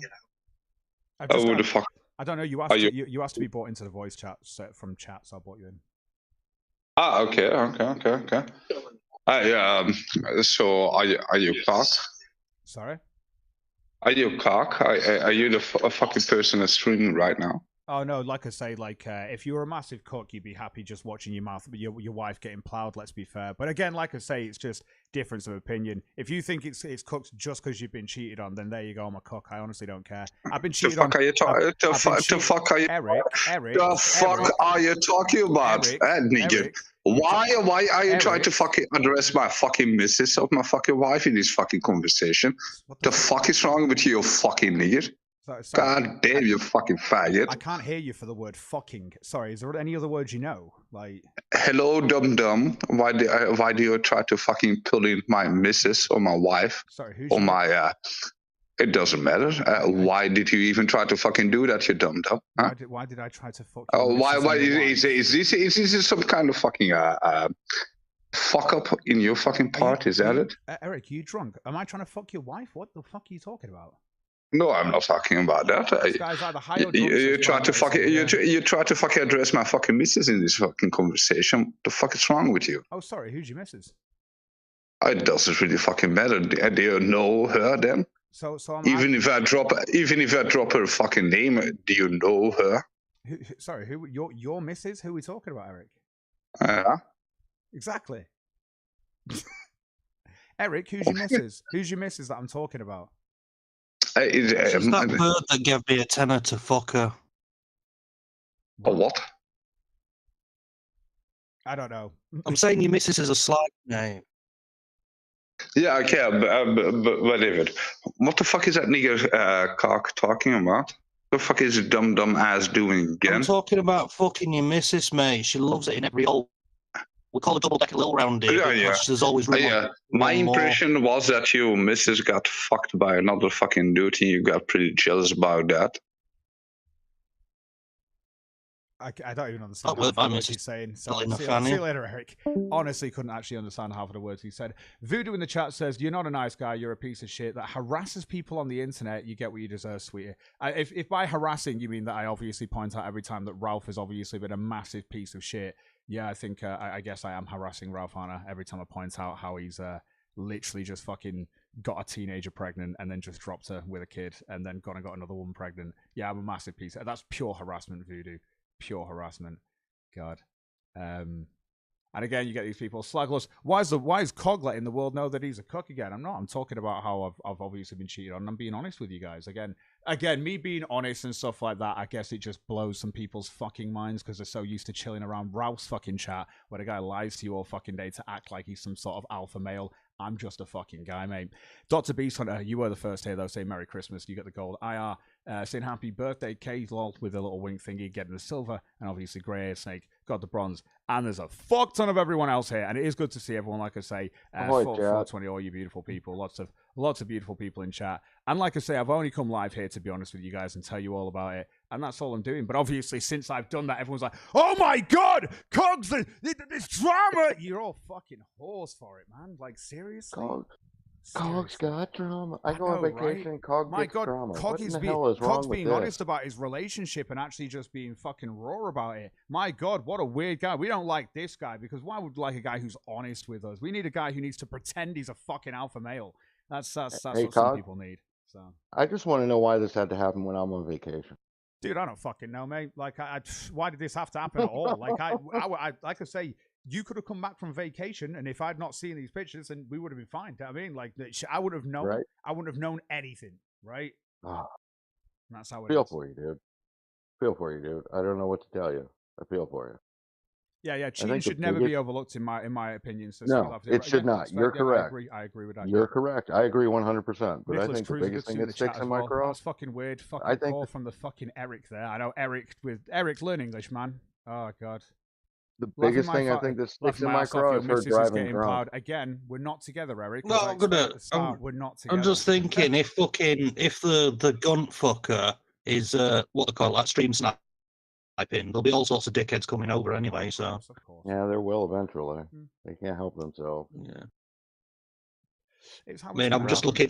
Who the fuck? I don't know. You asked. You asked to be brought into the voice chat from chat, so I brought you in. Ah, okay. So are you cock? Sorry. Are you cock? Are you the fucking person that's streaming right now? Oh no, like I say, if you were a massive cook, you'd be happy just watching your wife getting plowed. Let's be fair, but again, like I say, it's just difference of opinion. If you think it's cooked just because you've been cheated on, then there you go. I'm a cook. I honestly don't care. I've been cheated on. The fuck are you? Eric. The fuck are you talking about, nigga? Why are you trying to fucking address my fucking missus of my fucking wife in this fucking conversation? The fuck is wrong with you, fucking nigger? Sorry. God damn, you fucking faggot. I can't hear you for the word fucking. Sorry, is there any other words you know? Like, hello, dum-dum. Why do you try to fucking pull in my missus or my wife? Sorry, who's or my, it doesn't matter. Why did you even try to fucking do that, you dum-dum? Huh? Why did I try to fuck you? Oh, why is this some kind of fucking fuck up in your fucking part? Is that it? Eric, you drunk? Am I trying to fuck your wife? What the fuck are you talking about? No, I'm not talking about that. You try to fucking address my fucking missus in this fucking conversation. What the fuck is wrong with you? Oh, sorry. Who's your missus? It doesn't really fucking matter. Do you know her then? So even if I drop her fucking name, do you know her? Sorry, who? Your missus? Who are we talking about, Eric? Yeah. Exactly. Eric, who's your missus? Who's your missus that I'm talking about? It's that bird that gave me a tenner to fuck her. A what? I don't know. I'm saying your missus is a slag name. Yeah, okay, but David, what the fuck is that nigger cock talking about? What the fuck is a dumb ass doing again? I'm talking about fucking your missus, mate. She loves it in every hole. We call it double decker little round here because there's always room. Yeah. My impression was that your missus got fucked by another fucking dude and you got pretty jealous about that. I don't even understand half the words he's saying. So see you later, Eric. Honestly, couldn't actually understand half of the words he said. Voodoo in the chat says, "You're not a nice guy. You're a piece of shit that harasses people on the internet. You get what you deserve, sweetie." If by harassing you mean that I obviously point out every time that Ralph has obviously been a massive piece of shit, yeah, I think I guess I am harassing Ralph, aren't I? Every time I point out how he's literally just fucking got a teenager pregnant and then just dropped her with a kid and then gone and got another woman pregnant. Yeah, I'm a massive piece. That's pure harassment, Voodoo. Pure harassment. God. And again, you get these people slagless. Why is Cog letting the world know that he's a cook again? I'm not. I'm talking about how I've obviously been cheated on. And I'm being honest with you guys. Again, me being honest and stuff like that, I guess it just blows some people's fucking minds because they're so used to chilling around Ralph's fucking chat where the guy lies to you all fucking day to act like he's some sort of alpha male. I'm just a fucking guy, mate. Dr. Beast Hunter, you were the first here, though, saying Merry Christmas. You get the gold. IR, saying Happy Birthday. K lol with a little wink thingy, getting the silver. And obviously, Grey Snake got the bronze. And there's a fuck ton of everyone else here. And it is good to see everyone, like I say, 420, all you beautiful people. Lots of beautiful people in chat. And like I say, I've only come live here, to be honest with you guys, and tell you all about it. And that's all I'm doing. But obviously, since I've done that, everyone's like, oh my God, Cogs, this drama. You're all fucking whores for it, man. Like, seriously? Cog's got drama. I go on vacation, right? Cog gets drama. What in the hell is wrong with this? Cog's being honest about his relationship and actually just being fucking raw about it. My God, what a weird guy. We don't like this guy because why would we like a guy who's honest with us? We need a guy who needs to pretend he's a fucking alpha male. That's what some people need. So I just want to know why this had to happen when I'm on vacation. Dude, I don't fucking know, mate. Like, why did this have to happen at all? Like, like I say, you could have come back from vacation, and if I'd not seen these pictures, then we would have been fine. I mean, like, I would have known. Right? I wouldn't have known anything, right? That's how it feel for you, dude. Feel for you, dude. I don't know what to tell you. I feel for you. Yeah. Cheating should never be overlooked, in my opinion. So no, it should not. You're correct. I agree with that. You're correct. I agree 100%. But I think the biggest thing that sticks in my craw. That's fucking weird. Fucking call from the fucking Eric there. I know Eric learn English, man. Oh God. The biggest thing I think that sticks in my craw is her driving drunk. Again, we're not together, Eric. No, we're not together. I'm just thinking if the gunt fucker is what they call that stream sniping, there'll be all sorts of dickheads coming over anyway. So of course. Yeah, there will eventually. They can't help themselves. Yeah. I mean, I'm just looking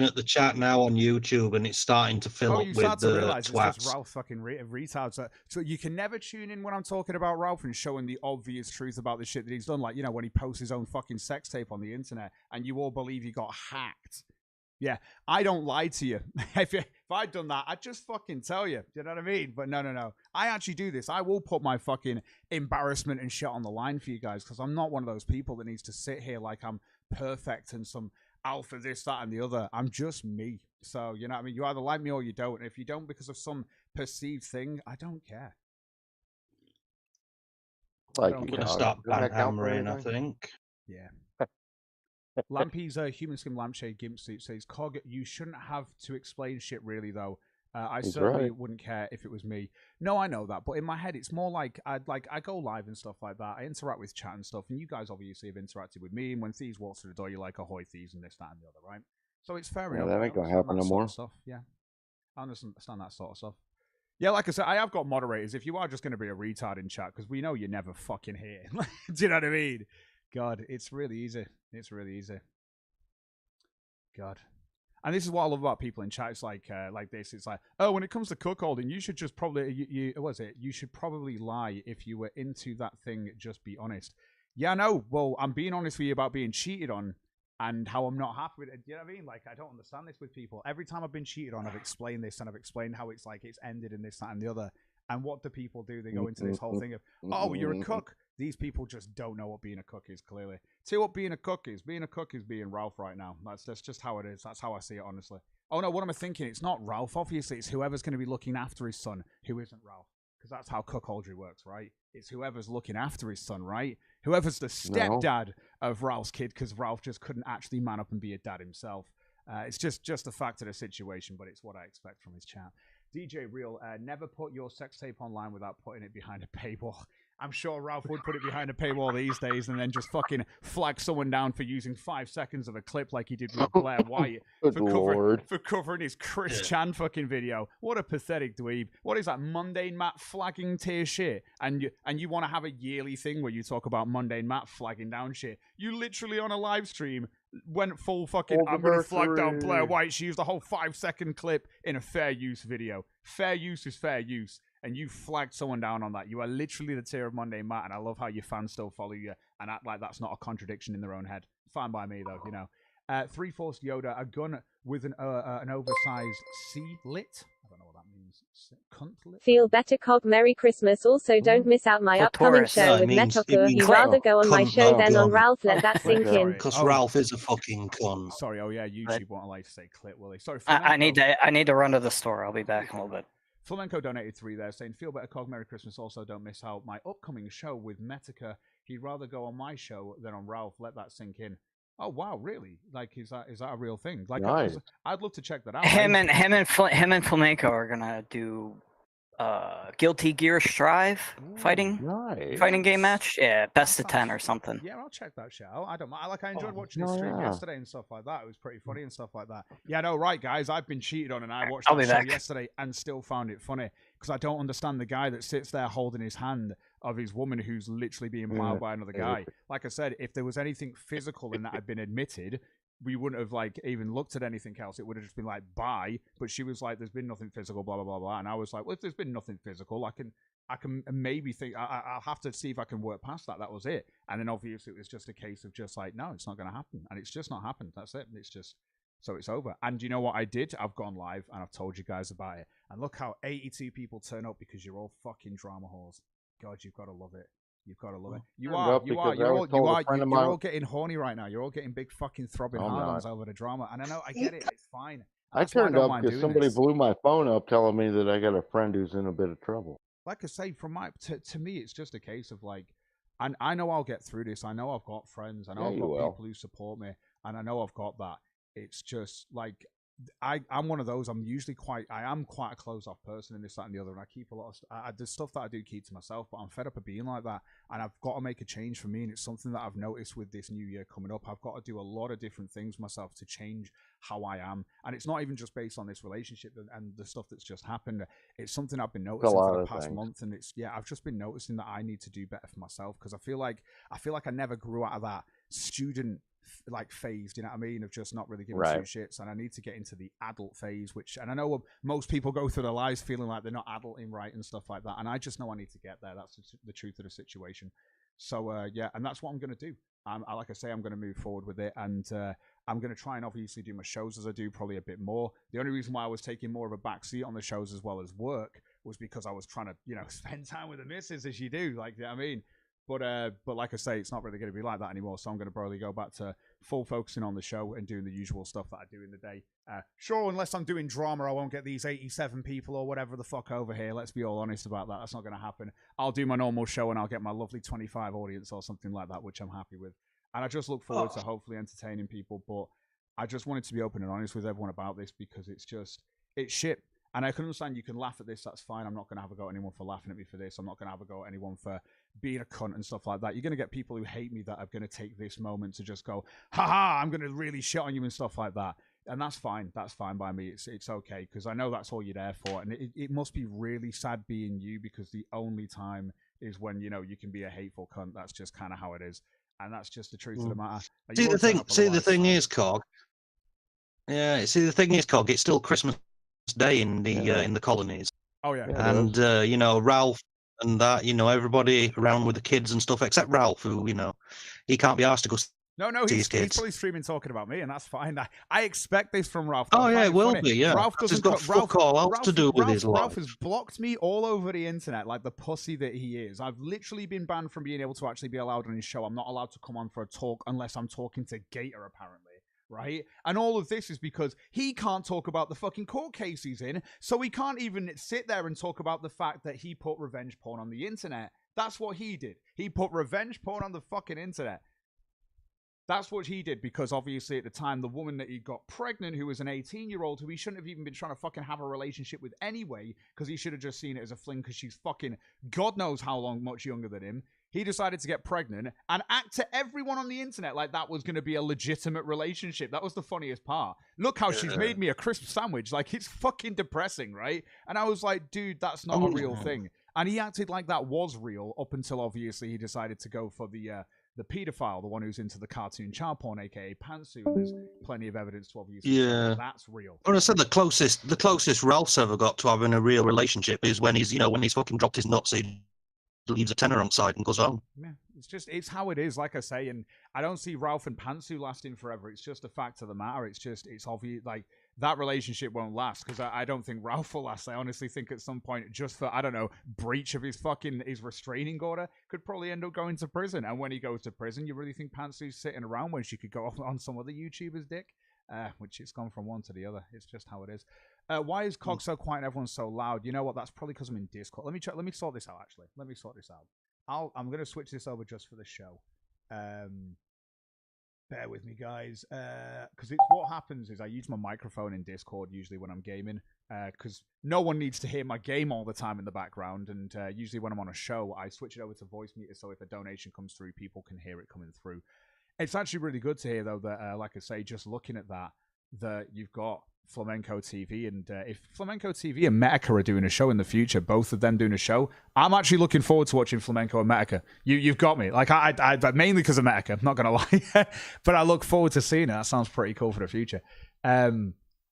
at the chat now on YouTube, and it's starting to fill up with twats. It's just Ralph fucking retards. So you can never tune in when I'm talking about Ralph and showing the obvious truth about the shit that he's done. Like, you know, when he posts his own fucking sex tape on the internet, and you all believe he got hacked. Yeah, I don't lie to you. If I'd done that, I'd just fucking tell you. Do you know what I mean? But no. I actually do this. I will put my fucking embarrassment and shit on the line for you guys because I'm not one of those people that needs to sit here like I'm perfect and some alpha this, that, and the other. I'm just me. So, you know what I mean? You either like me or you don't. And if you don't because of some perceived thing, I don't care. I'm going to start hammering, I think. Yeah. Lampy's human skin lampshade gimp suit says, Cog, you shouldn't have to explain shit really though. I certainly wouldn't care if it was me. No, I know that, but in my head it's more like I go live and stuff like that. I interact with chat and stuff, and you guys obviously have interacted with me, and when Thieves walks through the door, you're like, ahoy Thieves, and this, that, and the other, right? So it's fair enough. That ain't gonna happen no more. Stuff. Yeah. I understand that sort of stuff. Yeah, like I said, I have got moderators. If you are just going to be a retard in chat, because we know you're never fucking here. Do you know what I mean? God, it's really easy. It's really easy. God. And this is what I love about people in chat. It's like this. It's like, oh, when it comes to cuckolding, you should just probably, you should probably lie if you were into that thing. Just be honest. Yeah, no. Well, I'm being honest with you about being cheated on and how I'm not happy with it. You know what I mean? Like, I don't understand this with people. Every time I've been cheated on, I've explained this and I've explained how it's like it's ended in this, that, and the other. And what do people do? They go into this whole thing of, oh, you're a cook. These people just don't know what being a cook is, clearly. See what being a cook is. Being a cook is being Ralph right now. That's just how it is. That's how I see it, honestly. Oh, no, what am I thinking? It's not Ralph, obviously. It's whoever's going to be looking after his son who isn't Ralph. because that's how cuckoldry works, right? It's whoever's looking after his son, right? Whoever's the stepdad of Ralph's kid, because Ralph just couldn't actually man up and be a dad himself. It's just a fact of the situation, but it's what I expect from his chat. DJ Real, never put your sex tape online without putting it behind a paywall. I'm sure Ralph would put it behind a paywall these days and then just fucking flag someone down for using 5 seconds of a clip like he did with Blair White for covering his Chris Chan fucking video. What a pathetic dweeb. What is that, Mundane Matt flagging tier shit? And you want to have a yearly thing where you talk about Mundane Matt flagging down shit. You literally on a live stream went full fucking, I'm going to flag down Blair White. She used a whole 5-second clip in a fair use video. Fair use is fair use. And you flagged someone down on that. You are literally the tier of Monday Matt, and I love how your fans still follow you and act like that's not a contradiction in their own head. Fine by me, though, you know. 3-Force Yoda, a gun with an oversized C-lit. I don't know what that means. Cunt-lit? Feel better, Cog. Merry Christmas. Also, don't miss out my upcoming show with Metokur. You'd rather go on my show than on Ralph. Let that sink in. Because Ralph is a fucking cunt. Sorry, YouTube won't allow you to say clit, will they? Sorry, I need to run to the store. I'll be back in a little bit. Flamenco donated 3 there, saying, feel better, Cog. Merry Christmas. Also, don't miss out my upcoming show with Metica. He'd rather go on my show than on Ralph. Let that sink in. Oh, wow, really? Like, is that a real thing? Like, nice. I'd love to check that out. Him and Flamenco are going to do Guilty Gear Strive fighting game match. Yeah, best of 10 or something. Yeah, I'll check that shit out. I enjoyed watching his stream yesterday and stuff like that. It was pretty funny and stuff like that. Yeah, no, right, guys. I've been cheated on and I watched that show yesterday and still found it funny because I don't understand the guy that sits there holding his hand of his woman who's literally being plowed by another guy. Like I said, if there was anything physical in that had been admitted, we wouldn't have like even looked at anything else. It would have just been like, bye. But she was like, there's been nothing physical, blah, blah, blah, blah. And I was like, well, if there's been nothing physical, I can maybe think, I'll have to see if I can work past that. That was it. And then obviously it was just a case of just like, no, it's not going to happen. And it's just not happened. That's it. It's just, so it's over. And you know what I did? I've gone live and I've told you guys about it. And look how 82 people turn up because you're all fucking drama whores. God, you've got to love it. You've got to love it. You're all getting horny right now. You're all getting big fucking throbbing hard-ons over the drama. And I know, I get it. It's fine. I turned up because somebody blew my phone up telling me that I got a friend who's in a bit of trouble. Like I say, to me, it's just a case of like, and I know I'll get through this. I know I've got friends. I know I've got people who support me. And I know I've got that. It's just like, I'm one of those. I am quite a closed off person in this, that, and the other, and I keep a lot of the stuff that I do keep to myself. But I'm fed up of being like that, and I've got to make a change for me. And it's something that I've noticed with this new year coming up. I've got to do a lot of different things myself to change how I am, and it's not even just based on this relationship and the stuff that's just happened. It's something I've been noticing for the past month, and I've just been noticing that I need to do better for myself because I feel like I never grew out of that student like phase, you know what I mean, of just not really giving two shits, and I need to get into the adult phase, and I know most people go through their lives feeling like they're not adulting right and stuff like that, and I just know I need to get there. That's the truth of the situation. So and that's what I'm going to do. Like I say, I'm going to move forward with it, and I'm going to try and obviously do my shows as I do, probably a bit more. The only reason why I was taking more of a backseat on the shows as well as work was because I was trying to, spend time with the missus as you do, like, you know what I mean? But like I say, it's not really going to be like that anymore. So I'm going to probably go back to full focusing on the show and doing the usual stuff that I do in the day. Sure, unless I'm doing drama, I won't get these 87 people or whatever the fuck over here. Let's be all honest about that. That's not going to happen. I'll do my normal show and I'll get my lovely 25 audience or something like that, which I'm happy with. And I just look forward to hopefully entertaining people. But I just wanted to be open and honest with everyone about this because it's shit. And I can understand you can laugh at this. That's fine. I'm not going to have a go at anyone for laughing at me for this. I'm not going to have a go at anyone for being a cunt and stuff like that. You're going to get people who hate me that are going to take this moment to just go, haha, I'm going to really shit on you and stuff like that. And that's fine. That's fine by me. It's okay because I know that's all you're there for. And it must be really sad being you because the only time is when, you can be a hateful cunt. That's just kind of how it is. And that's just the truth of the matter. The thing is, Cog. Yeah, the thing is, Cog, it's still Christmas Day in the colonies. Oh yeah. And Ralph and that, everybody around with the kids and stuff, except Ralph, who, he can't be asked to go. No, he's probably streaming talking about me, and that's fine. I expect this from Ralph. Oh yeah, it will be. Yeah, Ralph doesn't got fuck all else to do with his life. Ralph has blocked me all over the internet like the pussy that he is. I've literally been banned from being able to actually be allowed on his show. I'm not allowed to come on for a talk unless I'm talking to Gator, apparently. right? And all of this is because he can't talk about the fucking court case he's in, so he can't even sit there and talk about the fact that he put revenge porn on the internet. That's what he did. He put revenge porn on the fucking internet. That's what he did, because obviously at the time, the woman that he got pregnant, who was an 18-year-old, who he shouldn't have even been trying to fucking have a relationship with anyway, because he should have just seen it as a fling, because she's fucking God knows how much younger than him. He decided to get pregnant and act to everyone on the internet like that was going to be a legitimate relationship. That was the funniest part. Look how she's made me a crisp sandwich. Like, it's fucking depressing, right? And I was like, dude, that's not a real thing. And he acted like that was real up until obviously he decided to go for the pedophile, the one who's into the cartoon child porn, aka Pantsu. There's plenty of evidence to obviously say that's real. Well, I said the closest Ralph's ever got to having a real relationship is when he's fucking dropped his nuts, he leaves a tenner on side and goes home. Yeah, it's how it is, like I say, and I don't see Ralph and Pantsu lasting forever. It's just a fact of the matter. It's obvious, like, that relationship won't last, because I don't think Ralph will last. I honestly think at some point, just for, I don't know, breach of his restraining order, could probably end up going to prison. And when he goes to prison, you really think Pantsu's sitting around when she could go off on some other YouTuber's dick? Which it's gone from one to the other. It's just how it is. Why is Cog so quiet and everyone's so loud? You know what? That's probably because I'm in Discord. Let me sort this out, actually. Let me sort this out. I'm going to switch this over just for the show. Bear with me, guys, because what happens is I use my microphone in Discord usually when I'm gaming, because no one needs to hear my game all the time in the background, and usually when I'm on a show, I switch it over to voice meter, so if a donation comes through, people can hear it coming through. It's actually really good to hear, though, that, like I say, just looking at that you've got Flamenco TV, and if Flamenco TV and Metica are doing a show in the future, both of them doing a show, I'm actually looking forward to watching Flamenco and Metica. You've got me. Like, I mainly because of Metica, I'm not going to lie, but I look forward to seeing it. That sounds pretty cool for the future.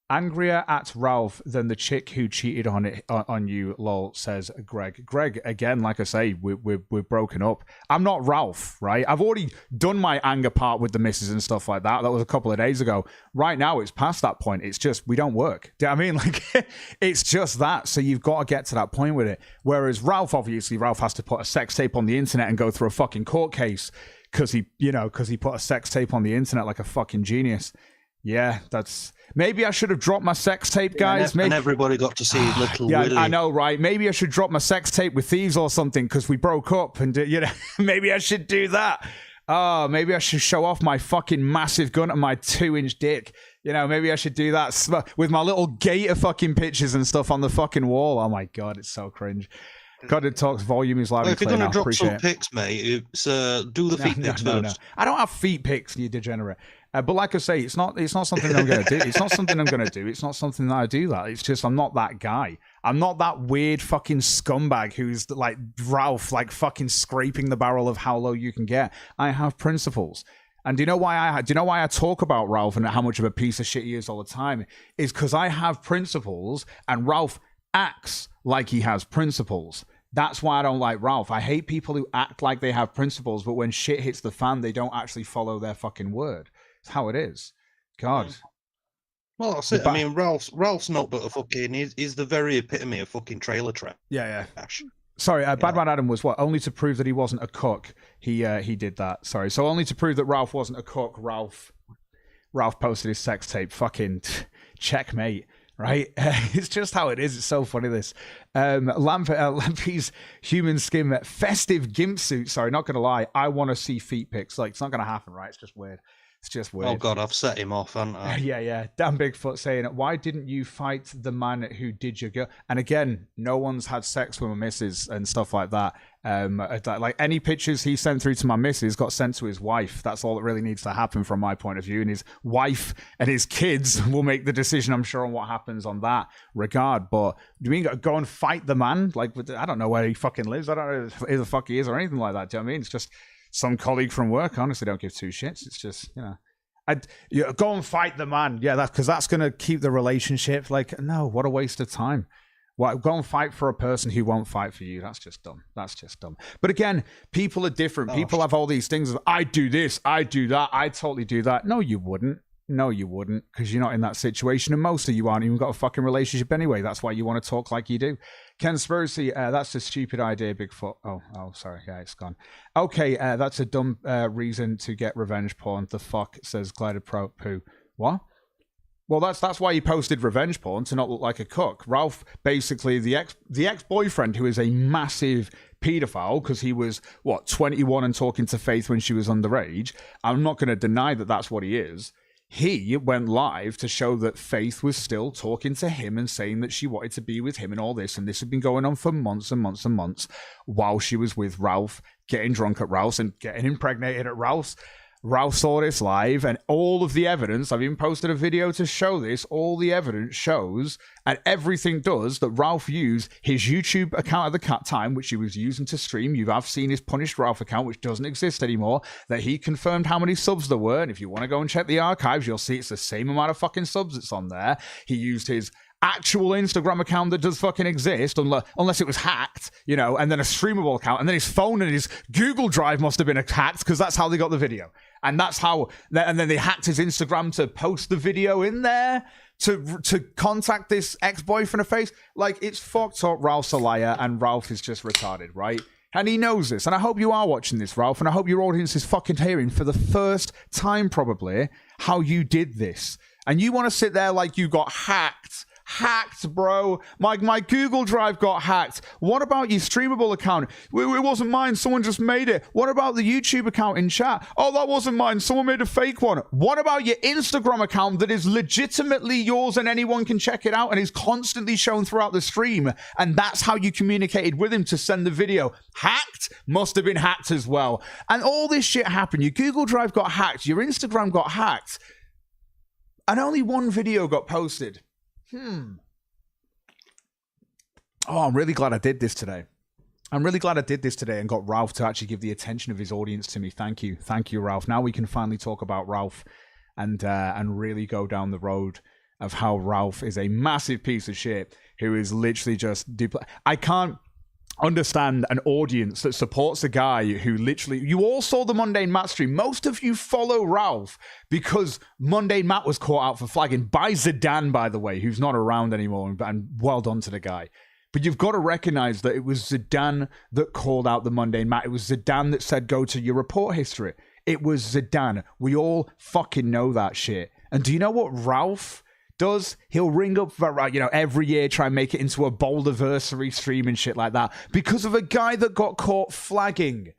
Angrier at Ralph than the chick who cheated on you, lol, says Greg. Greg, again, like I say, we're broken up. I'm not Ralph, right? I've already done my anger part with the missus and stuff like that. That was a couple of days ago. Right now, it's past that point. It's just, we don't work. Do you know what I mean? Like, it's just that. So you've got to get to that point with it. Whereas Ralph, obviously, Ralph has to put a sex tape on the internet and go through a fucking court case because he put a sex tape on the internet like a fucking genius. Yeah, that's... Maybe I should have dropped my sex tape, guys. And everybody got to see little Willie. I know, right? Maybe I should drop my sex tape with Thieves or something because we broke up, and maybe I should do that. Oh, maybe I should show off my fucking massive gun and my 2-inch dick. Maybe I should do that with my little gator fucking pictures and stuff on the fucking wall. Oh my God, it's so cringe. God, it talks volume is loud and clear. If you're going to drop some pics, mate, it's do the feet pics first. No. I don't have feet pics, you degenerate. But like I say, it's not something I'm going to do. It's not something I'm going to do. It's not something that I do that. It's just I'm not that guy. I'm not that weird fucking scumbag who's like Ralph, like fucking scraping the barrel of how low you can get. I have principles. And do you know why I talk about Ralph and how much of a piece of shit he is all the time? Is because I have principles and Ralph acts like he has principles. That's why I don't like Ralph. I hate people who act like they have principles, but when shit hits the fan, they don't actually follow their fucking word. It's how it is. God. Well, that's it. I mean, Ralph's not but a fucking... He's the very epitome of fucking trailer trash. Yeah. Sorry, Badman Adam was what? Only to prove that he wasn't a cook. He did that. Sorry. So only to prove that Ralph wasn't a cook, Ralph posted his sex tape. Fucking checkmate. Right? It's just how it is. It's so funny, this. Lampy's human skin festive gimp suit. Sorry, not going to lie. I want to see feet pics. Like, it's not going to happen, right? It's just weird. It's just weird. Oh, God, I've set him off, haven't I? Yeah. Dan Bigfoot saying, why didn't you fight the man who did your girl? And again, no one's had sex with my missus and stuff like that. Like, any pictures he sent through to my missus got sent to his wife. That's all that really needs to happen from my point of view. And his wife and his kids will make the decision, I'm sure, on what happens on that regard. But do you mean go and fight the man? Like, I don't know where he fucking lives. I don't know who the fuck he is or anything like that. Do you know what I mean? It's just some colleague from work. I honestly don't give two shits. It's just, go and fight the man. Yeah, that's because that's going to keep the relationship. Like, no, what a waste of time. Go and fight for a person who won't fight for you. That's just dumb. But again, people are different. People have all these things of, I do this, I do that, I totally do that. No, you wouldn't. Because you're not in that situation, and most of you aren't even got a fucking relationship anyway. That's why you want to talk like you do. Conspiracy, that's a stupid idea, Bigfoot. Oh, sorry. Yeah, it's gone. Okay, that's a dumb reason to get revenge porn. The fuck, says Glided Pro Poo. What? Well, that's why he posted revenge porn, to not look like a cuck. Ralph, basically, the ex-boyfriend, who is a massive paedophile, because he was, 21 and talking to Faith when she was underage. I'm not going to deny that that's what he is. He went live to show that Faith was still talking to him and saying that she wanted to be with him and all this, and this had been going on for months and months and months while she was with Ralph, getting drunk at Ralph's and getting impregnated at Ralph's. Ralph saw this live, and all of the evidence, I've even posted a video to show this, all the evidence shows, and everything does, that Ralph used his YouTube account at the time, which he was using to stream. You have seen his Punished Ralph account, which doesn't exist anymore, that he confirmed how many subs there were, and if you want to go and check the archives, you'll see it's the same amount of fucking subs that's on there. He used his actual Instagram account that does fucking exist, unless it was hacked, and then a streamable account, and then his phone and his Google Drive must have been hacked, because that's how they got the video. And that's how, and then they hacked his Instagram to post the video in there to contact this ex-boyfriend of Faith. Like, it's fucked up. Ralph's a liar, and Ralph is just retarded, right? And he knows this. And I hope you are watching this, Ralph, and I hope your audience is fucking hearing for the first time, probably, how you did this. And you want to sit there like you got hacked. Hacked, bro. My Google Drive got hacked. What about your streamable account? It wasn't mine. Someone just made it. What about the YouTube account in chat? Oh, that wasn't mine. Someone made a fake one. What about your Instagram account that is legitimately yours and anyone can check it out and is constantly shown throughout the stream? And that's how you communicated with him to send the video. Hacked? Must have been hacked as well. And all this shit happened. Your Google Drive got hacked. Your Instagram got hacked. And only one video got posted. Oh, I'm really glad I did this today. I'm really glad I did this today and got Ralph to actually give the attention of his audience to me. Thank you. Thank you, Ralph. Now we can finally talk about Ralph and really go down the road of how Ralph is a massive piece of shit who is literally just... I can't understand an audience that supports a guy who literally... You all saw the Mundane Matt stream. Most of you follow Ralph because Mundane Matt was caught out for flagging by Zidane, by the way, who's not around anymore, and well done to the guy. But you've got to recognize that it was Zidane that called out the Mundane Matt. It was Zidane that said, go to your report history. It was Zidane. We all fucking know that shit. And do you know what Ralph does? He'll ring up, every year, try and make it into a Boulderversary stream and shit like that because of a guy that got caught flagging.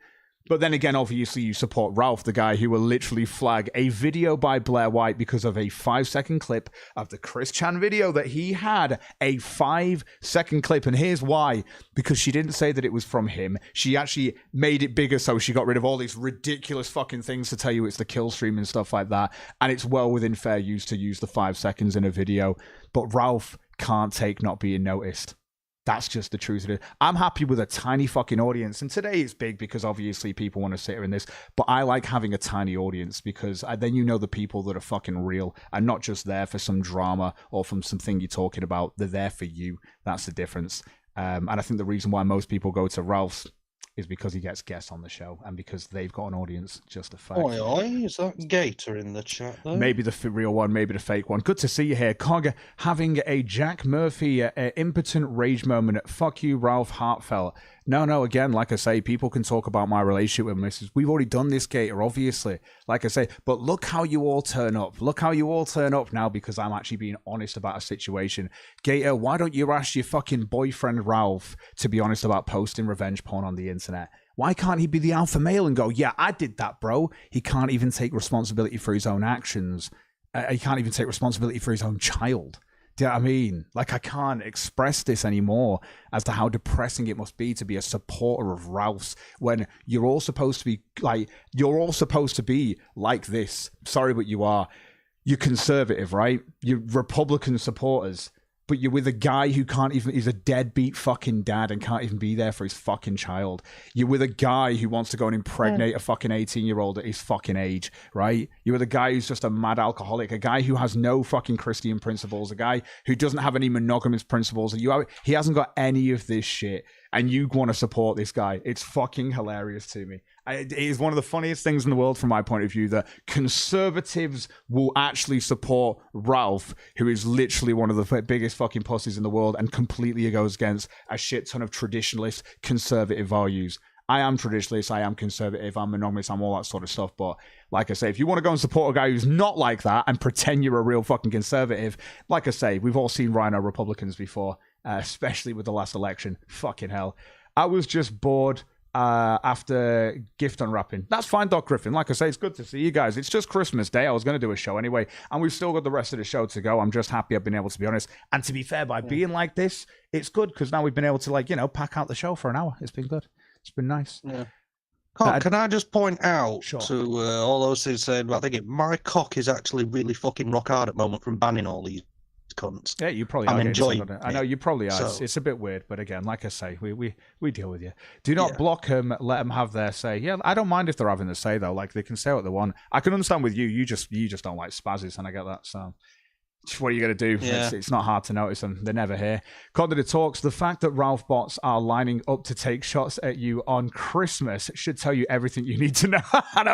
But then again, obviously, you support Ralph, the guy who will literally flag a video by Blair White because of a 5-second clip of the Chris Chan video that he had, a 5-second clip. And here's why. Because she didn't say that it was from him. She actually made it bigger, so she got rid of all these ridiculous fucking things to tell you it's the kill stream and stuff like that. And it's well within fair use to use the 5 seconds in a video. But Ralph can't take not being noticed. That's just the truth of it. I'm happy with a tiny fucking audience. And today it's big because obviously people want to sit here in this. But I like having a tiny audience because then you know the people that are fucking real and not just there for some drama or from something you're talking about. They're there for you. That's the difference. And I think the reason why most people go to Ralph's is because he gets guests on the show and because they've got an audience. Just a fact. Oi, is that Gator in the chat there? Maybe the real one, maybe the fake one. Good to see you here. Cog having a Jack Murphy impotent rage moment. Fuck you, Ralph Hartfelt. No, again, like I say, people can talk about my relationship with Mrs. We've already done this, Gator, obviously. Like I say, but look how you all turn up. Look how you all turn up now because I'm actually being honest about a situation. Gator, why don't you ask your fucking boyfriend, Ralph, to be honest about posting revenge porn on the internet? Why can't he be the alpha male and go, yeah, I did that, bro? He can't even take responsibility for his own actions. He can't even take responsibility for his own child. Do you know what I mean? Like, I can't express this anymore as to how depressing it must be to be a supporter of Ralph's when you're all supposed to be like this. Sorry, but you are. You're conservative, right? You're Republican supporters. But you're with a guy who can't even, he's a deadbeat fucking dad and can't even be there for his fucking child. You're with a guy who wants to go and impregnate a fucking 18-year-old at his fucking age, right? You're with a guy who's just a mad alcoholic, a guy who has no fucking Christian principles, a guy who doesn't have any monogamous principles. He hasn't got any of this shit. And you want to support this guy. It's fucking hilarious to me. It is one of the funniest things in the world from my point of view that conservatives will actually support Ralph, who is literally one of the biggest fucking pussies in the world and completely goes against a shit ton of traditionalist conservative values. I am traditionalist, I am conservative, I'm monogamous, I'm all that sort of stuff. But like I say, if you want to go and support a guy who's not like that and pretend you're a real fucking conservative, like I say, we've all seen Rhino Republicans before, especially with the last election. Fucking hell. I was just bored after gift unwrapping. That's fine, Doc Griffin. Like I say, it's good to see you guys. It's just Christmas Day. I was going to do a show anyway, and we've still got the rest of the show to go. I'm just happy I've been able to be honest. And to be fair, by being like this, it's good because now we've been able to, like, you know, pack out the show for an hour. It's been good. It's been nice. Yeah. Can I just point out to all those who said about thinking my cock is actually really fucking rock hard at the moment from banning all these cunts. Yeah, you probably I'm are. enjoying it. I know you probably are. So, it's a bit weird, but again, like I say, we deal with you. Do not block them. Let them have their say. Yeah, I don't mind if they're having their say though. Like they can say what they want. I can understand with you. You just don't like spazzes, and I get that. So. What are you going to do? Yeah. It's not hard to notice them. They're never here. Cognitive Talks, the fact that Ralph bots are lining up to take shots at you on Christmas should tell you everything you need to know. I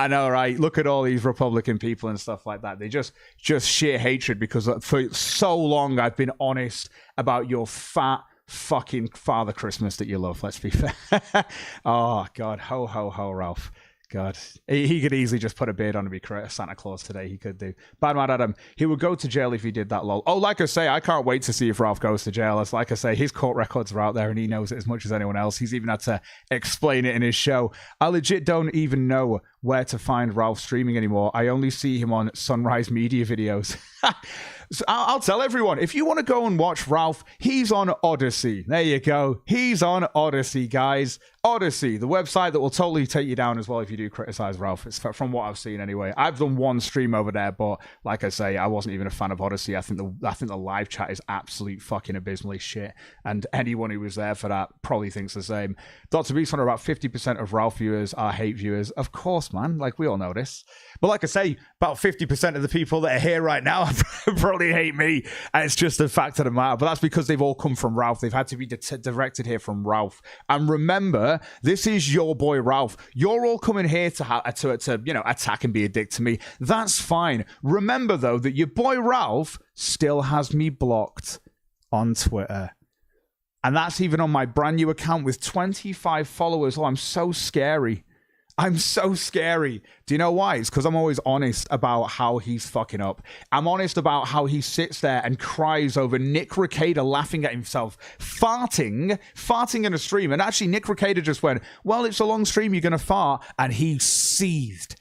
know, right? Look at all these Republican people and stuff like that. They just sheer hatred because for so long I've been honest about your fat fucking Father Christmas that you love. Let's be fair. Oh, God. Ho, ho, ho, Ralph. God, he could easily just put a beard on and be Santa Claus today. He could do. Bad man Adam, he would go to jail if he did that, lol. Oh, like I say, I can't wait to see if Ralph goes to jail. As like I say, his court records are out there and he knows it as much as anyone else. He's even had to explain it in his show. I legit don't even know where to find Ralph streaming anymore. I only see him on Sunrise Media videos. So I'll tell everyone, if you want to go and watch Ralph, he's on Odyssey. There you go. He's on Odyssey, guys. Odyssey, the website that will totally take you down as well if you do criticize Ralph. It's from what I've seen anyway. I've done one stream over there, but like I say, I wasn't even a fan of Odyssey. I think the live chat is absolute fucking abysmally shit, and anyone who was there for that probably thinks the same. Dr. Beast on about 50% of Ralph viewers are hate viewers. Of course, man. Like, we all know this. But like I say, about 50% of the people that are here right now probably hate me. And it's just a fact of the matter. But that's because they've all come from Ralph. They've had to be directed here from Ralph. And remember, this is your boy Ralph. You're all coming here to you know, attack and be a dick to me. That's fine. Remember, though, that your boy Ralph still has me blocked on Twitter. And that's even on my brand new account with 25 followers. Oh, I'm so scary. I'm so scary. Do you know why? It's because I'm always honest about how he's fucking up. I'm honest about how he sits there and cries over Nick Recader laughing at himself, farting in a stream. And actually, Nick Recader just went, well, it's a long stream, you're going to fart. And he seethed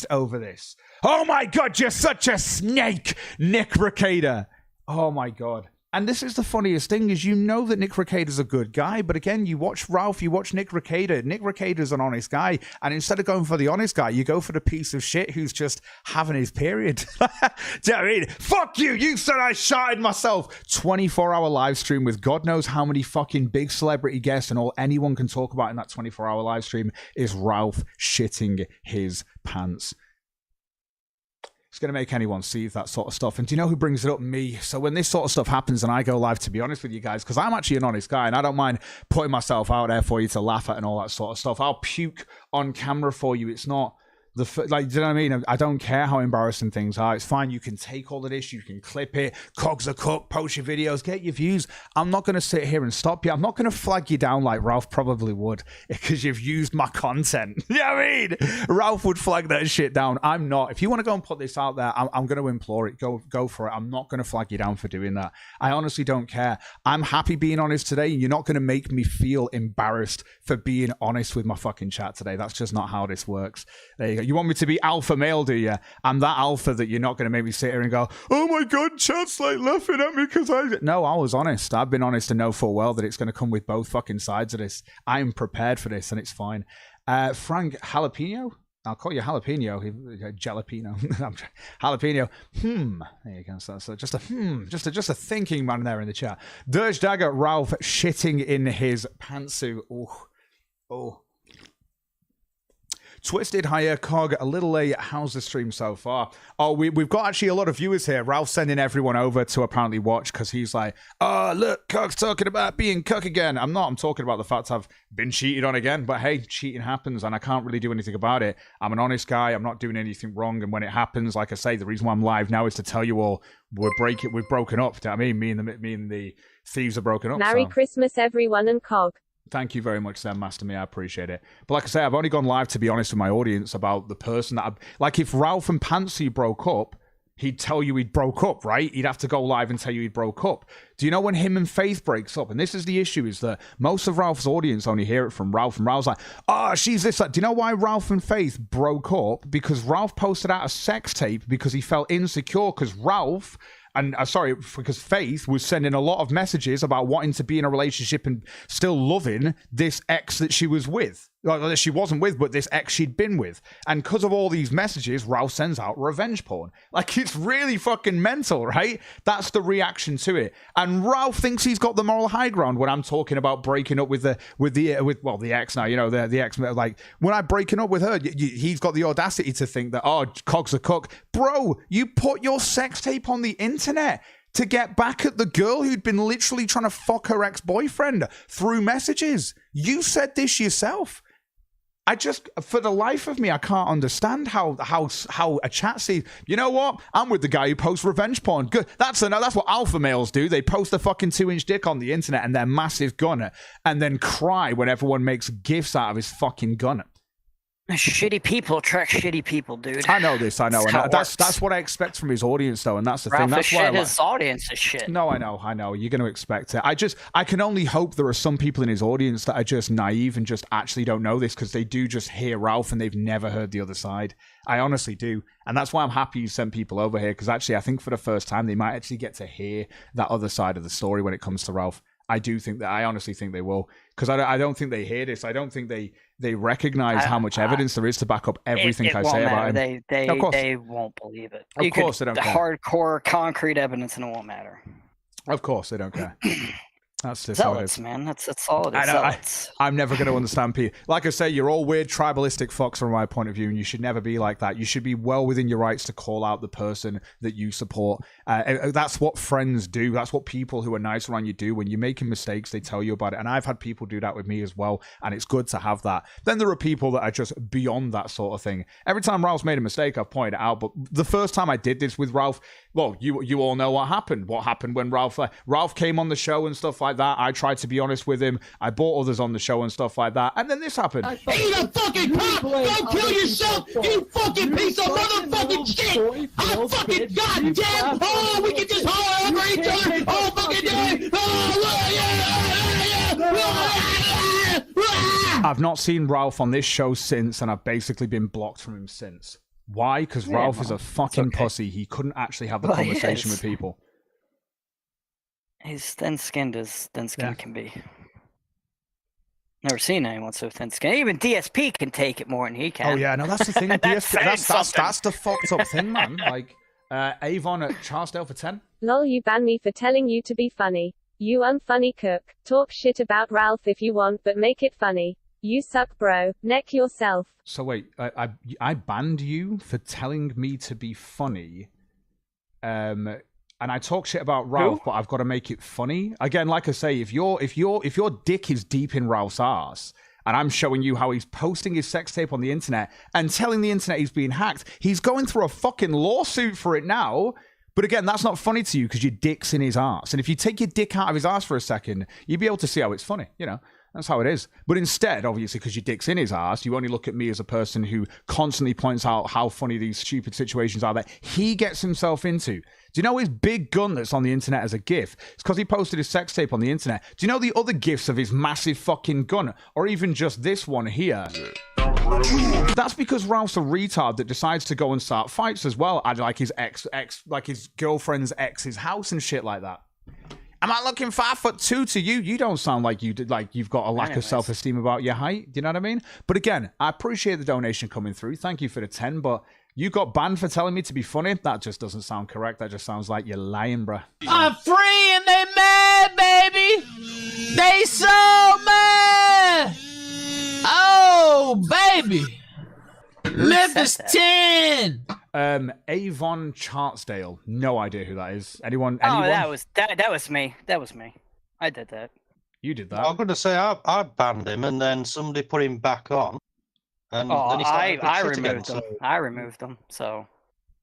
over this. Oh my God, you're such a snake, Nick Recader. Oh my God. And this is the funniest thing, is you know that Nick Recader's a good guy, but again, you watch Ralph, you watch Nick Recader. Nick Recader's an honest guy, and instead of going for the honest guy, you go for the piece of shit who's just having his period. Do you know what I mean? Fuck you! You said I shotted myself! 24-hour live stream with God knows how many fucking big celebrity guests, and all anyone can talk about in that 24-hour live stream is Ralph shitting his pants. It's going to make anyone see that sort of stuff. And do you know who brings it up? Me. So when this sort of stuff happens and I go live, to be honest with you guys, because I'm actually an honest guy and I don't mind putting myself out there for you to laugh at and all that sort of stuff. I'll puke on camera for you. It's not like, do you know what I mean? I don't care how embarrassing things are. It's fine. You can take all of this. You can clip it. Cogs a cook. Post your videos. Get your views. I'm not going to sit here and stop you. I'm not going to flag you down like Ralph probably would because you've used my content. You know what I mean? Ralph would flag that shit down. I'm not. If you want to go and put this out there, I'm going to implore it. Go for it. I'm not going to flag you down for doing that. I honestly don't care. I'm happy being honest today. You're not going to make me feel embarrassed for being honest with my fucking chat today. That's just not how this works. There you go. You want me to be alpha male, do you? I'm that alpha that you're not going to make me sit here and go, oh my God, chat's like laughing at me because I... No, I was honest. I've been honest to know full well that it's going to come with both fucking sides of this. I'm prepared for this and it's fine. Frank Jalapeno? I'll call you Jalapeno. Jalapeno. Jalapeno. There you go. So just a thinking man there in the chat. Dirge Dagger Ralph shitting in his pantsuit. Oh. Twisted Higher Cog, a little late. How's the stream so far? Oh, we've got actually a lot of viewers here. Ralph's sending everyone over to apparently watch because he's like, oh, look, Cog's talking about being cuck again. I'm not. I'm talking about the fact I've been cheated on again. But hey, cheating happens and I can't really do anything about it. I'm an honest guy. I'm not doing anything wrong. And when it happens, like I say, the reason why I'm live now is to tell you all we've broken up. Do you know what I mean? Me and the thieves are broken up. Merry Christmas, everyone, and Cog. Thank you very much, Sam Master Me. I appreciate it. But like I say, I've only gone live to be honest with my audience about the person that like if Ralph and Pansy broke up, he'd tell you he'd broke up, right? He'd have to go live and tell you he'd broke up. Do you know when him and Faith breaks up? And this is the issue, is that most of Ralph's audience only hear it from Ralph. And Ralph's like, oh, she's this. Like. Do you know why Ralph and Faith broke up? Because Ralph posted out a sex tape because he felt insecure because Ralph... And because Faith was sending a lot of messages about wanting to be in a relationship and still loving this ex that she was with. Well, that she wasn't with, but this ex she'd been with. And because of all these messages, Ralph sends out revenge porn. Like, it's really fucking mental, right? That's the reaction to it. And Ralph thinks he's got the moral high ground when I'm talking about breaking up with the ex now, you know, the ex. Like, when I'm breaking up with her, he's got the audacity to think that, oh, Cog's a cook. Bro, you put your sex tape on the internet to get back at the girl who'd been literally trying to fuck her ex-boyfriend through messages. You said this yourself. I just, for the life of me, I can't understand how a chat sees, you know what? I'm with the guy who posts revenge porn. Good. That's what alpha males do. They post a fucking 2-inch dick on the internet and their massive gun and then cry when everyone makes gifs out of his fucking gun. Shitty people attract shitty people, dude. I know this, I know. And that's what I expect from his audience, though, and that's the thing. That's why his audience is shit. No, I know. You're going to expect it. I can only hope there are some people in his audience that are just naive and just actually don't know this because they do just hear Ralph and they've never heard the other side. I honestly do. And that's why I'm happy you sent people over here, because actually I think for the first time they might actually get to hear that other side of the story when it comes to Ralph. I honestly think they will, because I don't think they hear this. I don't think they recognize how much evidence there is to back up everything I say about him. They won't believe it. Of course they don't care. Hardcore, concrete evidence, and it won't matter. Of course they don't care. That's just zealots, how it is. Man. That's all it is. I'm never going to understand people. Like I say, you're all weird tribalistic fucks from my point of view, and you should never be like that. You should be well within your rights to call out the person that you support. That's what friends do. That's what people who are nice around you do. When you're making mistakes, they tell you about it. And I've had people do that with me as well, and it's good to have that. Then there are people that are just beyond that sort of thing. Every time Ralph's made a mistake, I've pointed it out. But the first time I did this with Ralph, well, you all know what happened. What happened when Ralph came on the show and stuff like that. I tried to be honest with him. I brought others on the show and stuff like that. And then this happened. Eat a fucking cop! Go kill yourself, you fucking piece of motherfucking shit! I'm fucking goddamn! Oh, we can just holler over each other all fucking day! I've not seen Ralph on this show since, and I've basically been blocked from him since. Why? Because Ralph is a fucking pussy. He couldn't actually have the conversation with people. He's thin-skinned as thin-skinned can be. Never seen anyone so thin-skinned. Even DSP can take it more than he can. Oh yeah, no, that's the thing. DSP, that's the fucked up thing, man. Like, Avon at Charlesdale for 10. Lol, you ban me for telling you to be funny. You unfunny cook. Talk shit about Ralph if you want, but make it funny. You suck, bro. Neck yourself. So wait, I banned you for telling me to be funny. And I talk shit about Ralph, but I've got to make it funny. Again, like I say, if your dick is deep in Ralph's ass, and I'm showing you how he's posting his sex tape on the internet and telling the internet he's being hacked, he's going through a fucking lawsuit for it now. But again, that's not funny to you because your dick's in his ass. And if you take your dick out of his ass for a second, you'd be able to see how it's funny, you know. That's how it is. But instead, obviously, because your dick's in his ass, you only look at me as a person who constantly points out how funny these stupid situations are that he gets himself into. Do you know his big gun that's on the internet as a GIF? It's because he posted his sex tape on the internet. Do you know the other GIFs of his massive fucking gun? Or even just this one here? That's because Ralph's a retard that decides to go and start fights as well at like his like his girlfriend's ex's house and shit like that. Am I looking 5'2" to you? You don't sound like you did, like you've got a lack of self-esteem about your height. Do you know what I mean? But again, I appreciate the donation coming through. Thank you for the 10, but you got banned for telling me to be funny? That just doesn't sound correct. That just sounds like you're lying, bruh. I'm free and they mad, baby! They so mad! Oh, baby! Memphis 10! Avon Chartsdale. No idea who that is. Anyone? Oh, that was me. That was me. I did that. You did that. I'm going to say I banned him, and then somebody put him back on. And then he I removed him. I removed him. So.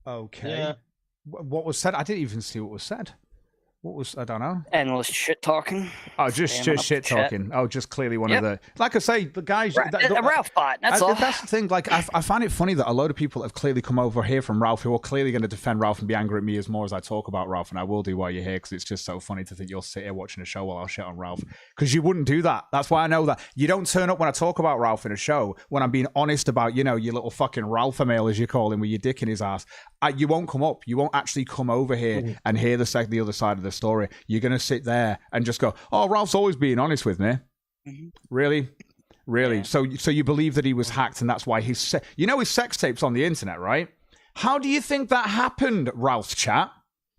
Okay. Yeah. What was said? I didn't even see what was said. What was, I don't know. Endless shit talking. Oh, just shit talking. Oh, just clearly one of the, like I say, the guys. Ralph bot. That's all. That's the thing. Like, I find it funny that a load of people have clearly come over here from Ralph who are clearly going to defend Ralph and be angry at me as more as I talk about Ralph, and I will do while you're here because it's just so funny to think you'll sit here watching a show while I'll shit on Ralph, because you wouldn't do that. That's why I know that you don't turn up when I talk about Ralph in a show when I'm being honest about, you know, your little fucking Ralph mail as you call him with your dick in his ass. You won't come up. You won't actually come over here and hear the other side of the story. You're going to sit there and just go, oh, Ralph's always being honest with me. Really? Yeah. So you believe that he was hacked, and that's why his sex tapes on the internet, right? How do you think that happened, Ralph's chat?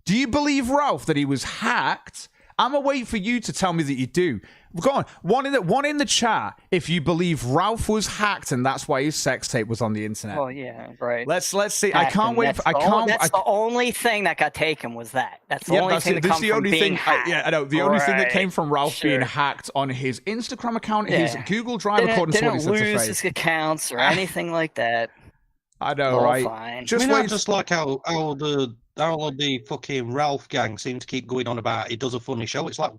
Do you believe, Ralph, that he was hacked? I'm going to wait for you to tell me that you do. Go on. One in the chat if you believe Ralph was hacked and that's why his sex tape was on the internet. Well, yeah, right. Let's see. I can't wait. That's the only thing that got taken was that. That's the only thing that comes from being hacked. I know. The only thing that came from Ralph being hacked on his Instagram account, his Google Drive, according to what he said to Faith. Didn't lose his accounts or anything like that. I know, right? Fine. I just like how the fucking Ralph gang seem to keep going on about he does a funny show. It's like,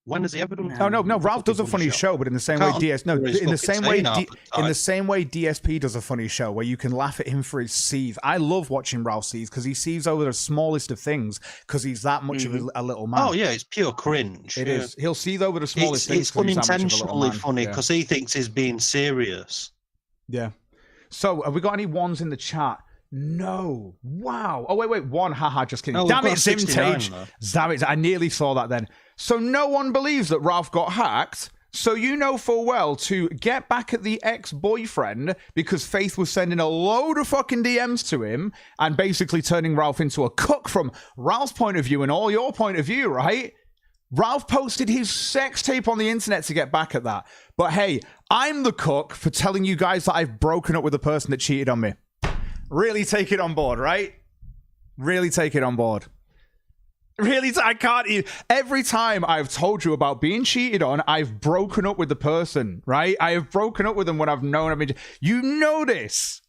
when has he ever done? No. Ralph does a funny show, but in the same way, in the same way, DSP does a funny show where you can laugh at him for his seethe. I love watching Ralph seethe because he seethes over the smallest of things because he's that much of a little man. Oh yeah, it's pure cringe. It is. He'll seethe over the smallest things. It's unintentionally funny because he thinks he's being serious. Yeah. So, have we got any ones in the chat? No. Wow. Oh, wait. One. Haha, just kidding. No, damn it, Zimtage. Damn it. I nearly saw that then. So, no one believes that Ralph got hacked. So, you know full well to get back at the ex-boyfriend because Faith was sending a load of fucking DMs to him and basically turning Ralph into a cook from Ralph's point of view and all your point of view, right? Ralph posted his sex tape on the internet to get back at that. But hey, I'm the cook for telling you guys that I've broken up with the person that cheated on me. Really take it on board, right? Really take it on board. Really, I can't even. Every time I've told you about being cheated on, I've broken up with the person, right? I have broken up with them when I've known. I mean, you know this.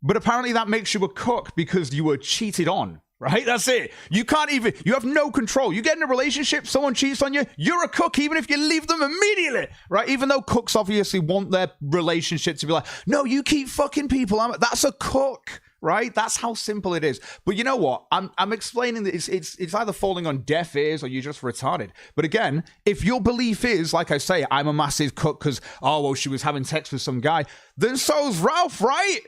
But apparently that makes you a cook because you were cheated on. Right? That's it. You have no control. You get in a relationship, someone cheats on you, you're a cook even if you leave them immediately. Right? Even though cooks obviously want their relationship to be like, no, you keep fucking people. That's a cook. Right? That's how simple it is. But you know what? I'm explaining that it's either falling on deaf ears or you're just retarded. But again, if your belief is, like I say, I'm a massive cook because, she was having sex with some guy, then so's Ralph, right?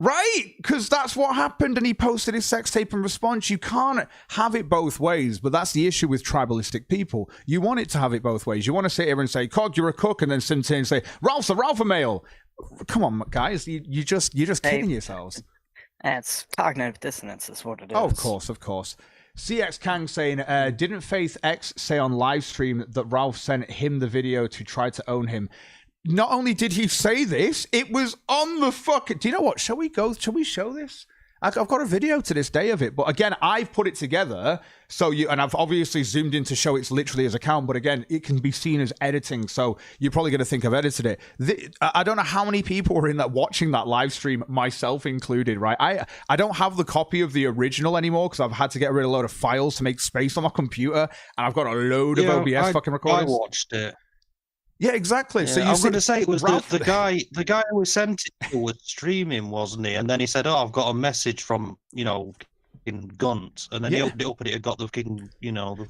Right, because that's what happened, and he posted his sex tape in response. You can't have it both ways, but that's the issue with tribalistic people. You want it to have it both ways. You want to sit here and say, Cog, you're a cook, and then simultaneously and say, Ralph's a Ralph male. Come on, guys, you're just kidding yourselves. It's cognitive dissonance is what it is. Oh, of course. CX Kang saying, didn't Faith X say on live stream that Ralph sent him the video to try to own him? Not only did he say this, it was on the fucking... Do you know what? Shall we show this? I've got a video to this day of it. But again, I've put it together. And I've obviously zoomed in to show it's literally his account. But again, it can be seen as editing. So you're probably going to think I've edited it. I don't know how many people were in that watching that live stream, myself included, right? I don't have the copy of the original anymore because I've had to get rid of a load of files to make space on my computer. And I've got a load of OBS fucking recordings. I watched it. Yeah, exactly. Yeah, So I was going to say it was the guy who sent it to was streaming, wasn't he? And then he said, "Oh, I've got a message from in Gunt," and then he opened it up and it had got the fucking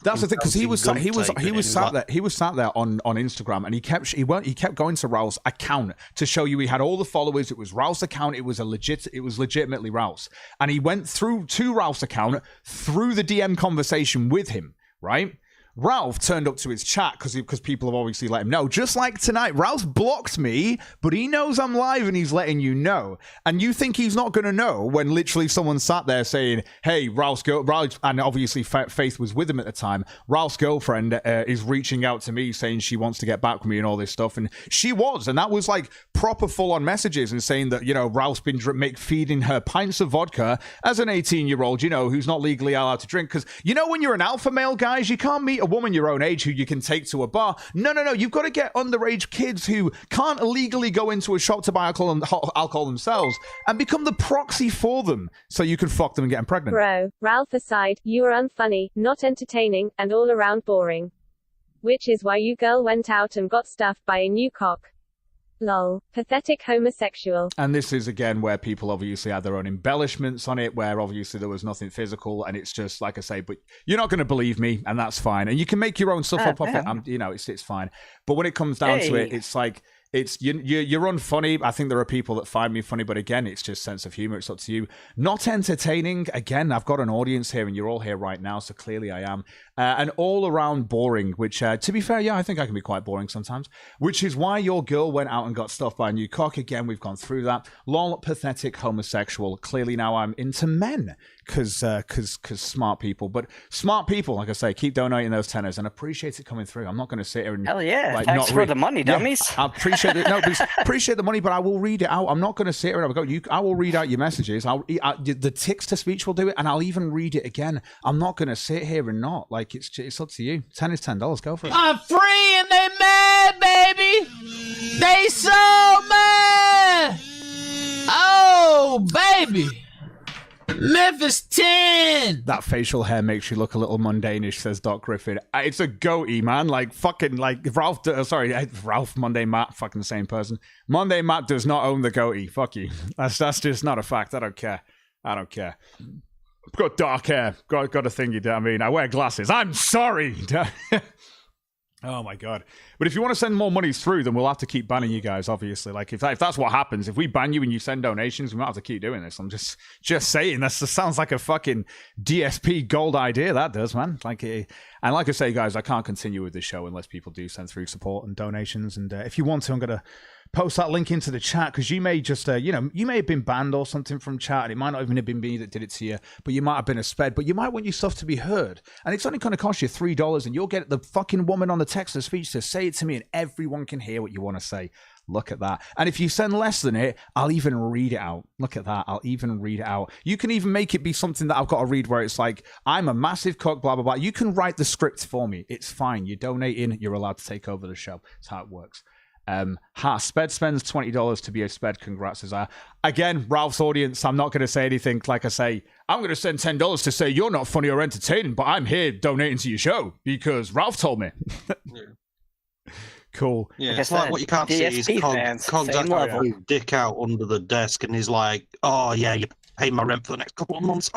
That's the thing because he was sat there on Instagram and he kept going to Ralph's account to show you he had all the followers. It was Ralph's account. It was legitimately Ralph's, and he went through to Ralph's account through the DM conversation with him, right? Ralph turned up to his chat because people have obviously let him know. Just like tonight, Ralph's blocked me, but he knows I'm live and he's letting you know. And you think he's not going to know when literally someone sat there saying, hey, Ralph, and obviously Faith was with him at the time. Ralph's girlfriend is reaching out to me saying she wants to get back with me and all this stuff. And she was. And that was like proper full-on messages and saying that, Ralph's been feeding her pints of vodka as an 18-year-old, who's not legally allowed to drink. Because, when you're an alpha male, guys, you can't meet a woman your own age who you can take to a bar. No. You've got to get underage kids who can't illegally go into a shop to buy alcohol themselves and become the proxy for them so you can fuck them and get them pregnant. Bro, Ralph aside, you are unfunny, not entertaining, and all around boring. Which is why you girl went out and got stuffed by a new cock. Lol. Pathetic homosexual. And this is again where people obviously had their own embellishments on it, where obviously there was nothing physical, and it's just like I say, but you're not going to believe me, and that's fine. And you can make your own stuff up off it. It's fine. But when it comes down to it, it's like you're unfunny. I think there are people that find me funny, but again, it's just sense of humor. It's up to you. Not entertaining. Again, I've got an audience here, and you're all here right now, so clearly I am. And all around boring, which, to be fair, yeah, I think I can be quite boring sometimes, which is why your girl went out and got stuffed by a new cock. Again, we've gone through that. Lol, pathetic homosexual. Clearly now I'm into men, because smart people. But smart people, like I say, keep donating those tenors and appreciate it coming through. I'm not going to sit here and... Hell yeah, like, thanks for the money, dummies. I appreciate it. No, please, appreciate the money, but I will read it out. I'm not going to sit here and go, I will read out your messages. The text-to-speech will do it, and I'll even read it again. I'm not going to sit here and not. Like, it's up to you. 10 is $10. Go for it. I'm free and they mad, baby. They so mad. Oh, baby. Memphis 10. That facial hair makes you look a little mundane-ish, says Doc Griffin. It's a goatee, man. Like, fucking, like, Ralph Monday Matt, fucking the same person. Monday Matt does not own the goatee. Fuck you. That's just not a fact. I don't care. Got dark hair. Got a thing, I mean, I wear glasses. I'm sorry. Oh my God. But if you want to send more money through, then we'll have to keep banning you guys, obviously. Like, if that's what happens, if we ban you and you send donations, we might have to keep doing this. I'm just saying, that sounds like a fucking DSP gold idea, that does, man. And like I say, guys, I can't continue with this show unless people do send through support and donations. And if you want to, I'm going to post that link into the chat, because you may just, you may have been banned or something from chat, and it might not even have been me that did it to you, but you might have been a sped, but you might want your stuff to be heard. And it's only going to cost you $3, and you'll get the fucking woman on the text-to-speech to say it to me, and everyone can hear what you want to say. Look at that. And if you send less than it, I'll even read it out. Look at that. I'll even read it out. You can even make it be something that I've got to read where it's like, I'm a massive cock, blah, blah, blah. You can write the script for me. It's fine. You're donating. You're allowed to take over the show. That's how it works. Sped spends $20 to be a sped. Congrats, Isaiah. Again, Ralph's audience, I'm not going to say anything. Like I say, I'm going to send $10 to say you're not funny or entertaining, but I'm here donating to your show because Ralph told me. Cool. Yeah, it's like what you can't see is Cog's dick out under the desk, and he's like, "Oh yeah, you pay my rent for the next couple of months."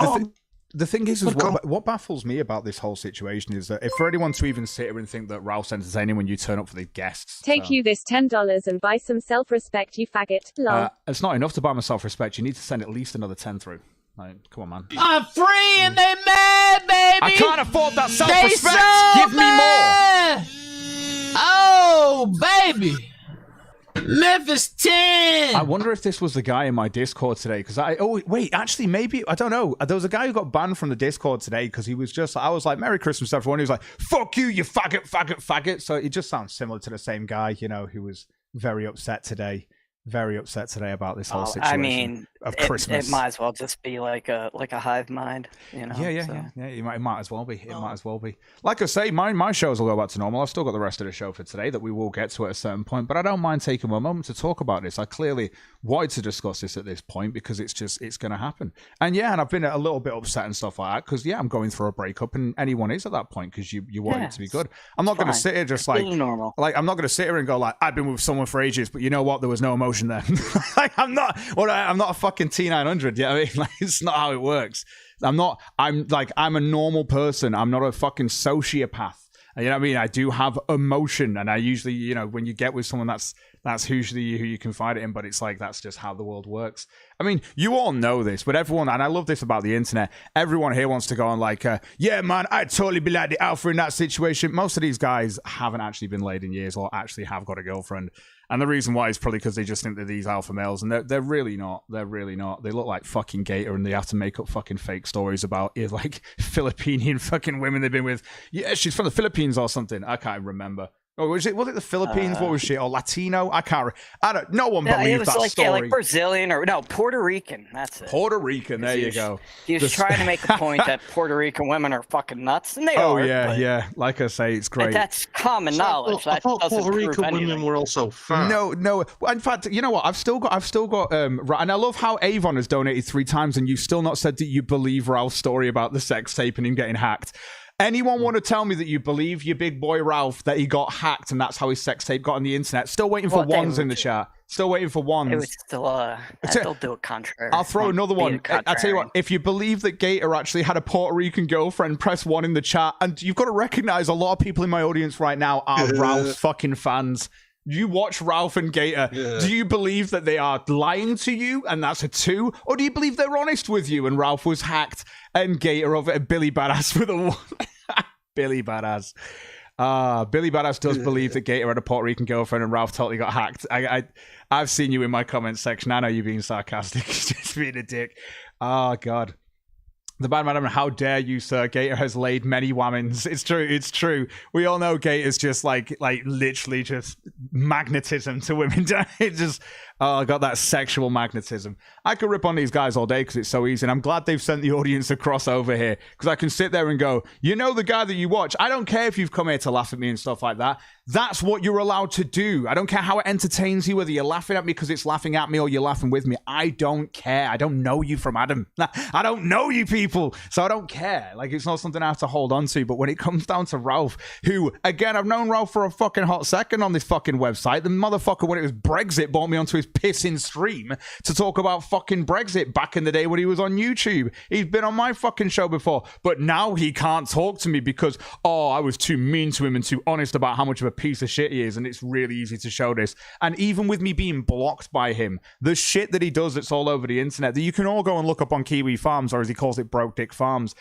The thing is what baffles me about this whole situation is that if for anyone to even sit here and think that Ralph's entertaining when you turn up for the guests. Take you this $10 and buy some self-respect, you faggot. Lol. It's not enough to buy my self-respect. You need to send at least another 10 through. Like, come on, man. I'm free and they mad, baby. I can't afford that self-respect. Give me more. Oh, baby. Memphis 10. I wonder if this was the guy in my Discord today, because actually, maybe, I don't know. There was a guy who got banned from the Discord today because he was just, I was like, Merry Christmas, everyone. He was like, fuck you, you faggot, faggot, faggot. So it just sounds similar to the same guy, who was very upset today about this whole situation. I mean, of Christmas. It might as well just be like a hive mind, Yeah. It might as well be. It might as well be. Like I say, my shows will go back to normal. I've still got the rest of the show for today that we will get to at a certain point, but I don't mind taking a moment to talk about this. I clearly wanted to discuss this at this point because it's going to happen. And I've been a little bit upset and stuff like that because I'm going through a breakup, and anyone is at that point because you want it to be good. I'm not going to sit here just like normal. Like I'm not going to sit here and go like I've been with someone for ages, but you know what? There was no emotion there. Like I'm not a fucking T900. I mean, like it's not how it works. I'm a normal person. I'm not a fucking sociopath. You know what I mean? I do have emotion, and I usually, when you get with someone, that's usually who you confide it in, but it's like, that's just how the world works. I mean, you all know this, but everyone, and I love this about the internet, everyone here wants to go on like, yeah, man, I'd totally be like the alpha in that situation. Most of these guys haven't actually been laid in years or actually have got a girlfriend. And the reason why is probably because they just think they're these alpha males, and they're really not. They're really not. They look like fucking Gator, and they have to make up fucking fake stories about like Filipinian fucking women they've been with. Yeah, she's from the Philippines or something. I can't remember. Oh, was it the Philippines? What was she? Or Latino? I can't. No one believed it was that like, story. Yeah, like Brazilian or no, Puerto Rican. That's it. Puerto Rican. There you go. He was trying to make a point that Puerto Rican women are fucking nuts, and they are. Oh yeah. Like I say, it's great. That's common knowledge. I thought Puerto Rican women were also fat. No. In fact, you know what? I've still got. And I love how Avon has donated 3 times, and you've still not said that you believe Ralph's story about the sex tape and him getting hacked. Anyone want to tell me that you believe your big boy Ralph that he got hacked and that's how his sex tape got on the internet? Still waiting for ones in the chat. Still waiting for ones. It was still I still do it contrary. I'll throw another one. I'll tell you what, if you believe that Gator actually had a Puerto Rican girlfriend, press 1 in the chat. And you've got to recognize a lot of people in my audience right now are Ralph's fucking fans. You watch Ralph and Gator. Yeah. Do you believe that they are lying to you and that's a 2? Or do you believe they're honest with you and Ralph was hacked and Gator over at Billy Badass with a 1? Billy Badass. Billy Badass does believe that Gator had a Puerto Rican girlfriend and Ralph totally got hacked. I've seen you in my comment section. I know you're being sarcastic. Just being a dick. Oh, God. The bad madam, how dare you, sir? Gator has laid many women's. It's true. It's true. We all know Gator's just like literally just magnetism to women. It just, I got that sexual magnetism. I could rip on these guys all day because it's so easy. And I'm glad they've sent the audience across over here because I can sit there and go, you know, the guy that you watch. I don't care if you've come here to laugh at me and stuff like that. That's what you're allowed to do. I don't care how it entertains you, whether you're laughing at me because it's laughing at me or you're laughing with me. I don't care. I don't know you from Adam. I don't know you people. So I don't care. Like, it's not something I have to hold on to. But when it comes down to Ralph, who, again, I've known Ralph for a fucking hot second on this fucking website. The motherfucker, when it was Brexit, brought me onto his pissing stream to talk about fucking Brexit back in the day when he was on YouTube. He's been on my fucking show before. But now he can't talk to me because, I was too mean to him and too honest about how much of a piece of shit he is. And it's really easy to show this. And even with me being blocked by him, the shit that he does that's all over the internet that you can all go and look up on Kiwi Farms, or as he calls it, Broke Dick Farms.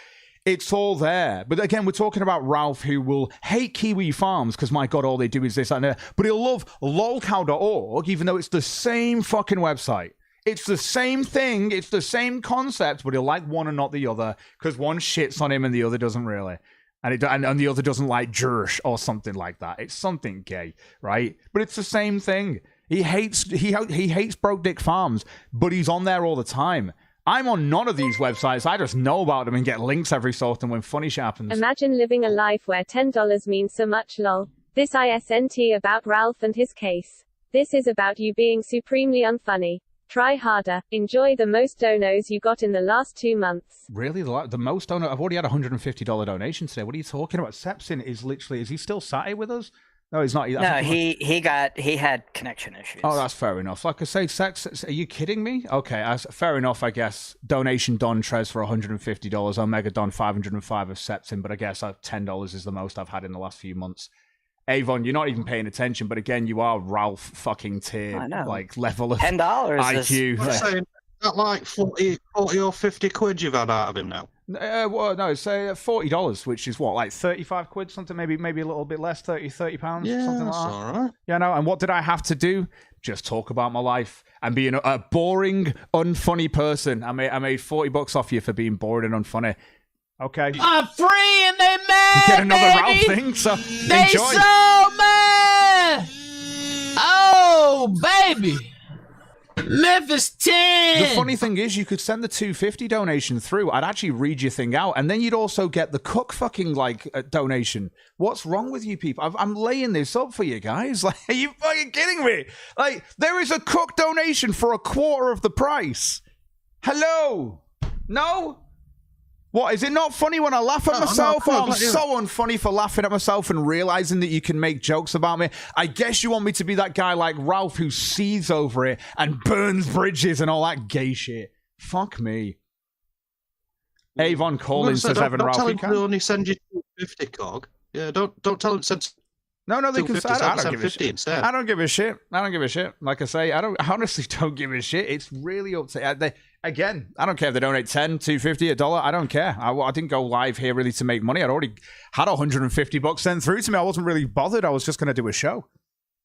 It's all there. But again, we're talking about Ralph, who will hate Kiwi Farms because, my God, all they do is this and that. But he'll love lolcow.org, even though it's the same fucking website. It's the same thing. It's the same concept, but he'll like one and not the other because one shits on him and the other doesn't really. And the other doesn't like Jersh or something like that. It's something gay, right? But it's the same thing. He hates Broke Dick Farms, but he's on there all the time. I'm on none of these websites. I just know about them and get links every so often when funny shit happens. Imagine living a life where $10 means so much, lol. This isn't about Ralph and his case. This is about you being supremely unfunny. Try harder. Enjoy the most donos you got in the last 2 months. Really? The most dono? I've already had a $150 donation today. What are you talking about? Sepsin is literally, is he still sat here with us? No, he's not. No, he had connection issues. Oh, that's fair enough. Like I say, sex. Are you kidding me? Okay, fair enough. I guess donation Don Trez for $150. Omega Don 505 of Sepsin, but I guess $10 is the most I've had in the last few months. Avon, you're not even paying attention, but again, you are Ralph fucking tier, like level of $10 IQ. I'm saying that like 40 or 50 quid you've had out of him now. Well, no, say $40, which is what, like 35 quid, something, maybe a little bit less, 30 pounds, yeah, something like that's that. All right. Yeah, no. And what did I have to do? Just talk about my life and being a boring, unfunny person. I made $40 off you for being boring and unfunny. Okay. I'm free and they mad. You get another baby. Ralph thing, so they enjoy. So mad. Oh, baby. Memphis 10. The funny thing is, you could send the $250 donation through. I'd actually read your thing out, and then you'd also get the Cook fucking donation. What's wrong with you people? I'm laying this up for you guys. Like, are you fucking kidding me? Like, there is a Cook donation for a quarter of the price. Hello? No? What, is it not funny when I laugh at myself? I'm so unfunny for laughing at myself and realizing that you can make jokes about me. I guess you want me to be that guy like Ralph who seethes over it and burns bridges and all that gay shit. Fuck me. Avon Collins says, Evan Ralph. Don't tell him to only send you 250, Cog. Yeah, don't tell him to send... No, they can say I don't give a shit. Instead. I don't give a shit. Like I say, I honestly don't give a shit. It's really up to again, I don't care if they donate 10, 250, $1. I don't care. I didn't go live here really to make money. I'd already had $150 sent through to me. I wasn't really bothered. I was just going to do a show.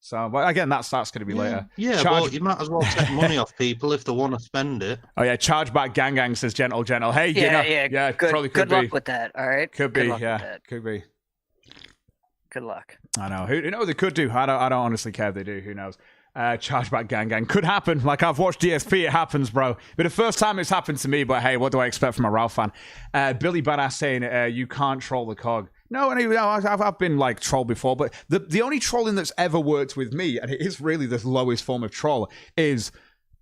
So, but again, that's going to be later. Yeah, well, you might as well take money off people if they want to spend it. Oh yeah, Chargeback Gang says gentle. Hey, yeah, yeah, good, probably could good be. Luck with that. All right, could be, yeah, could be. Good luck. I know. Who knows? They could do. I don't honestly care if they do. Who knows? Chargeback gang could happen. Like, I've watched DSP, it happens, bro. But the first time it's happened to me, but hey, what do I expect from a Ralph fan? Billy Badass saying, you can't troll the Cog. No, anyway, I've been like trolled before, but the only trolling that's ever worked with me, and it is really the lowest form of troll, is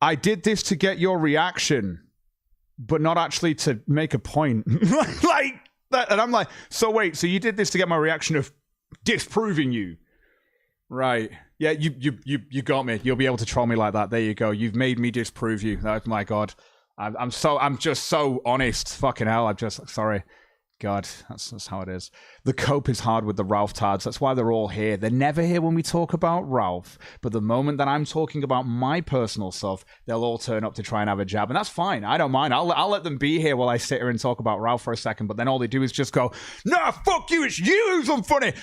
I did this to get your reaction, but not actually to make a point. Like that, and I'm like, so wait, so you did this to get my reaction of disproving you, right? Yeah, you got me. You'll be able to troll me like that. There you go. You've made me disprove you. Oh my God, I'm just so honest. Fucking hell, I'm just sorry. God, that's how it is. The cope is hard with the Ralph tards. That's why they're all here. They're never here when we talk about Ralph. But the moment that I'm talking about my personal stuff, they'll all turn up to try and have a jab. And that's fine. I don't mind. I'll let them be here while I sit here and talk about Ralph for a second. But then all they do is just go, nah, fuck you. It's you who's unfunny.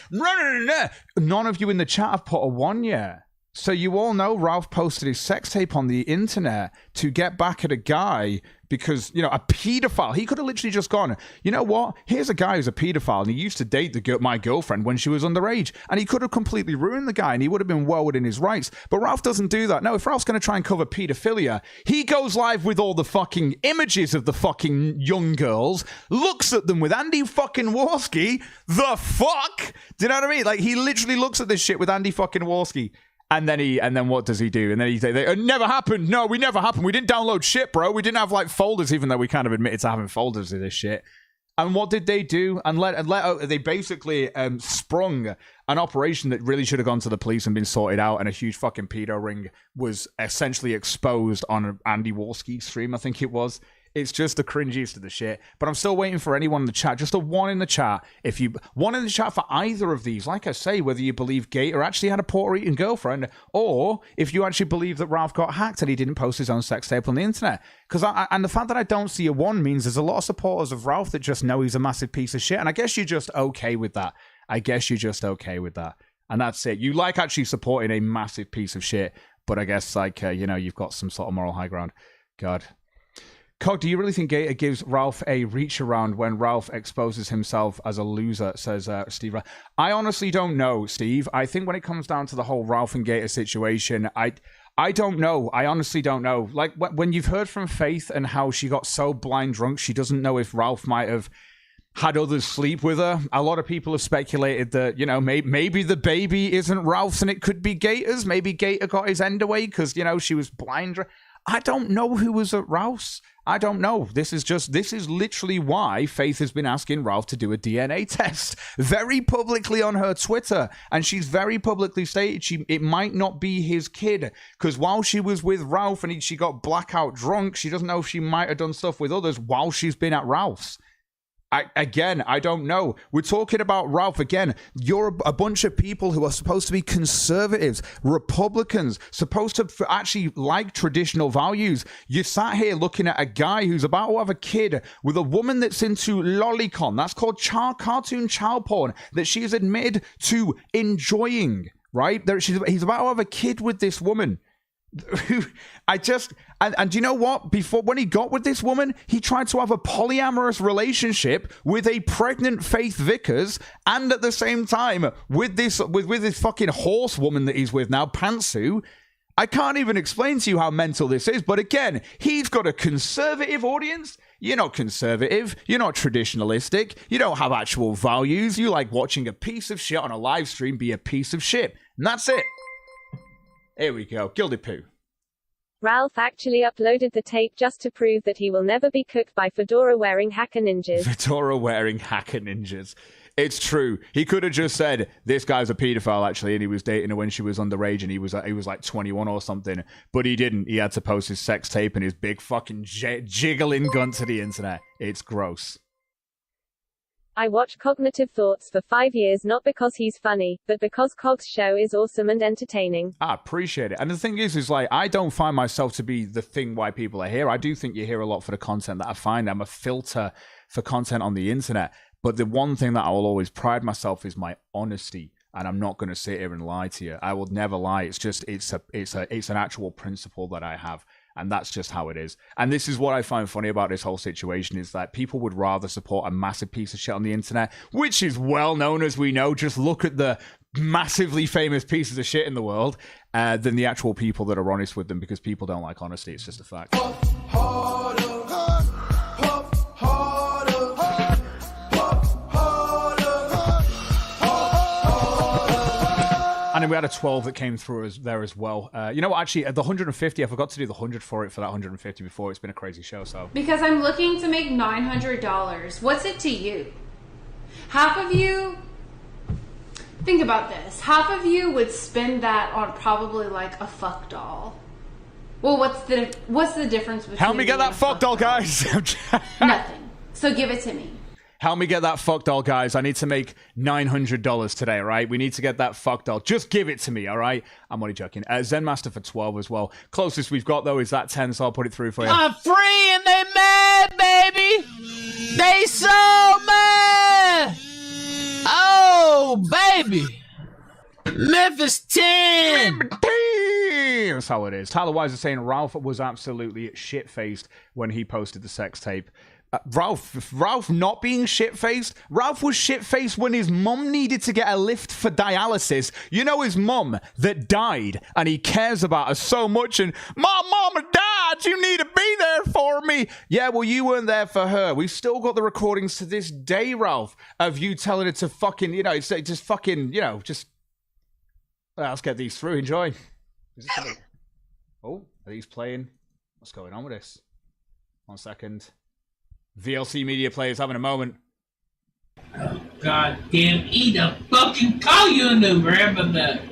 None of you in the chat have put a 1 yet. So you all know Ralph posted his sex tape on the internet to get back at a guy because, you know, a pedophile. He could have literally just gone, you know what? Here's a guy who's a pedophile and he used to date my girlfriend when she was underage. And he could have completely ruined the guy and he would have been well within his rights. But Ralph doesn't do that. No, if Ralph's going to try and cover pedophilia, he goes live with all the fucking images of the fucking young girls, looks at them with Andy fucking Warski. The fuck? Do you know what I mean? Like, he literally looks at this shit with Andy fucking Warski. And then what does he do? And then it never happened. No, we never happened. We didn't download shit, bro. We didn't have like folders, even though we kind of admitted to having folders of this shit. And what did they do? They basically sprung an operation that really should have gone to the police and been sorted out. And a huge fucking pedo ring was essentially exposed on Andy Warski's stream, I think it was. It's just the cringiest of the shit. But I'm still waiting for anyone in the chat. Just a 1 in the chat. One in the chat for either of these. Like I say, whether you believe Gator actually had a Puerto Rican girlfriend, or if you actually believe that Ralph got hacked and he didn't post his own sex tape on the internet. And the fact that I don't see a 1 means there's a lot of supporters of Ralph that just know he's a massive piece of shit. And I guess you're just okay with that. And that's it. You like actually supporting a massive piece of shit. But I guess you've got some sort of moral high ground. God. Cog, do you really think Gator gives Ralph a reach around when Ralph exposes himself as a loser, says Steve? I honestly don't know, Steve. I think when it comes down to the whole Ralph and Gator situation, I don't know. I honestly don't know. Like, when you've heard from Faith and how she got so blind drunk, she doesn't know if Ralph might have had others sleep with her. A lot of people have speculated that, you know, maybe the baby isn't Ralph's and it could be Gator's. Maybe Gator got his end away because, you know, she was blind. I don't know who was at Ralph's. I don't know. This is literally why Faith has been asking Ralph to do a DNA test very publicly on her Twitter. And she's very publicly stated it might not be his kid. Because while she was with Ralph and she got blackout drunk, she doesn't know if she might have done stuff with others while she's been at Ralph's. I don't know. We're talking about Ralph again. You're a bunch of people who are supposed to be conservatives, Republicans, supposed to actually like traditional values. You sat here looking at a guy who's about to have a kid with a woman that's into lolicon. That's called cartoon child porn that she has admitted to enjoying, right? He's about to have a kid with this woman. And do you know what? When he got with this woman, he tried to have a polyamorous relationship with a pregnant Faith Vickers, and at the same time with this fucking horse woman that he's with now, Pantsu. I can't even explain to you how mental this is, but again, he's got a conservative audience. You're not conservative. You're not traditionalistic. You don't have actual values. You like watching a piece of shit on a live stream be a piece of shit. And that's it. Here we go. Gilded Poo. Ralph actually uploaded the tape just to prove that he will never be cooked by fedora-wearing hacker ninjas. Fedora-wearing hacker ninjas. It's true. He could have just said, this guy's a pedophile, actually, and he was dating her when she was underage, and he was like 21 or something. But he didn't. He had to post his sex tape and his big fucking jiggling gun to the internet. It's gross. I watch Cognitive Thoughts for 5 years not because he's funny, but because Cog's show is awesome and entertaining. I appreciate it. And the thing is like, I don't find myself to be the thing why people are here. I do think you're here a lot for the content that I find. I'm a filter for content on the internet. But the one thing that I will always pride myself is my honesty. And I'm not going to sit here and lie to you. I will never lie. It's just, it's an actual principle that I have. And that's just how it is. And this is what I find funny about this whole situation is that people would rather support a massive piece of shit on the internet, which is well known, as we know. Just look at the massively famous pieces of shit in the world than the actual people that are honest with them, because people don't like honesty. It's just a fact. And then we had a 12 that came through there as well. You know what, actually, the 150, I forgot to do the 100 for that 150 before. It's been a crazy show, so. Because I'm looking to make $900. What's it to you? Half of you, think about this. Half of you would spend that on probably like a fuck doll. Well, what's the difference between Help me get that fuck doll, guys. Nothing. So give it to me. Help me get that fuck doll, guys. I need to make $900 today, all right? We need to get that fuck doll. Just give it to me, all right? I'm only joking. Zen Master for 12 as well. Closest we've got, though, is that 10, so I'll put it through for you. I'm free and they mad, baby. They so mad. Oh, baby. Memphis 10. That's how it is. Tyler Wise is saying Ralph was absolutely shit-faced when he posted the sex tape. Ralph not being shit-faced? Ralph was shit-faced when his mum needed to get a lift for dialysis. You know, his mum that died, and he cares about her so much, and, my mama died, you need to be there for me. Yeah, well, you weren't there for her. We've still got the recordings to this day, Ralph, of you telling her to fucking, you know, it's just fucking, you know, just... let's get these through. Enjoy. Oh, are these playing? What's going on with this? 1 second. VLC Media Players having a moment. Oh, God damn, eat a fucking call you an Uber, but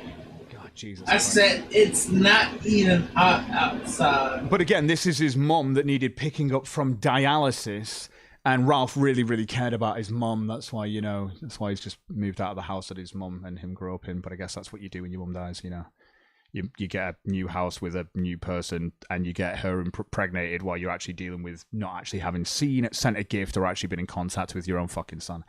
God, Jesus. I said it's not even hot outside. But again, this is his mum that needed picking up from dialysis, and Ralph really, really cared about his mum. That's why, you know, that's why he's just moved out of the house that his mum and him grew up in. But I guess that's what you do when your mum dies, you know. You get a new house with a new person, and you get her impregnated while you're actually dealing with not actually having sent a gift or actually been in contact with your own fucking son.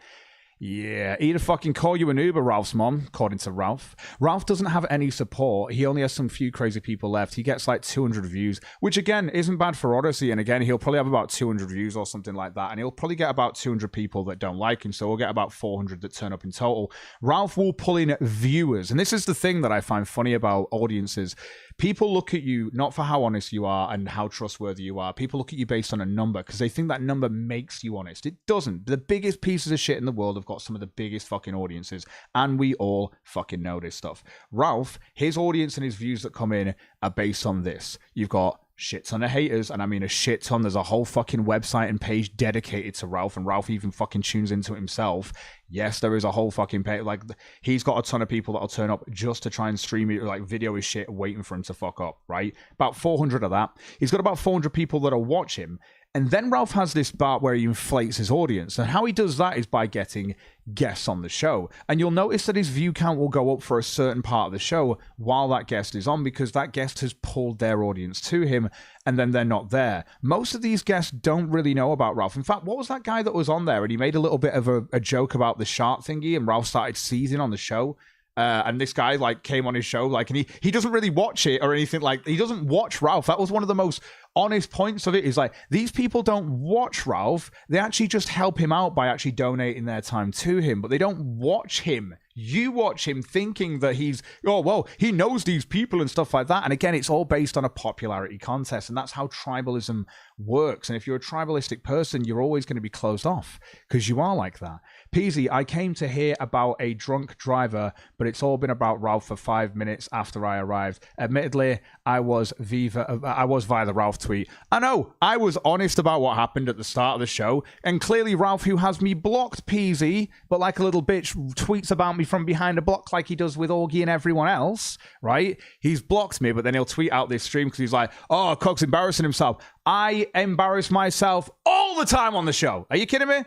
Yeah, he'd fucking call you an Uber, Ralph's mom, according to Ralph. Ralph doesn't have any support. He only has some few crazy people left. He gets like 200 views, which again isn't bad for Odyssey. And again, he'll probably have about 200 views or something like that. And he'll probably get about 200 people that don't like him. So we'll get about 400 that turn up in total. Ralph will pull in viewers. And this is the thing that I find funny about audiences. People look at you not for how honest you are and how trustworthy you are. People look at you based on a number because they think that number makes you honest. It doesn't. The biggest pieces of shit in the world have got some of the biggest fucking audiences, and we all fucking know this stuff. Ralph, his audience and his views that come in are based on this. You've got shit ton of haters, and I mean a shit ton. There's a whole fucking website and page dedicated to Ralph, and Ralph even fucking tunes into it himself. Yes, there is a whole fucking page. Like, he's got a ton of people that'll turn up just to try and stream it, like video his shit, waiting for him to fuck up, right? About 400 of that. He's got about 400 people that'll watch him. And then Ralph has this part where he inflates his audience. And how he does that is by getting guests on the show. And you'll notice that his view count will go up for a certain part of the show while that guest is on, because that guest has pulled their audience to him, and then they're not there. Most of these guests don't really know about Ralph. In fact, what was that guy that was on there? And he made a little bit of a joke about the shark thingy, and Ralph started seizing on the show. And this guy like came on his show, like, and he doesn't really watch it or anything. Like, he doesn't watch Ralph. That was one of the most honest points of it, is like, these people don't watch Ralph. They actually just help him out by actually donating their time to him, but they don't watch him. You watch him thinking that he's, oh, well, he knows these people and stuff like that. And again, it's all based on a popularity contest, and that's how tribalism works. And if you're a tribalistic person, you're always going to be closed off because you are like that. Peasy, I came to hear about a drunk driver, but it's all been about Ralph for 5 minutes after I arrived. Admittedly, I was via the Ralph tweet. I know, I was honest about what happened at the start of the show, and clearly Ralph, who has me blocked, Peasy, but like a little bitch, tweets about me from behind a block like he does with Augie and everyone else, right? He's blocked me, but then he'll tweet out this stream because he's like, oh, Cog's embarrassing himself. I embarrass myself all the time on the show. Are you kidding me?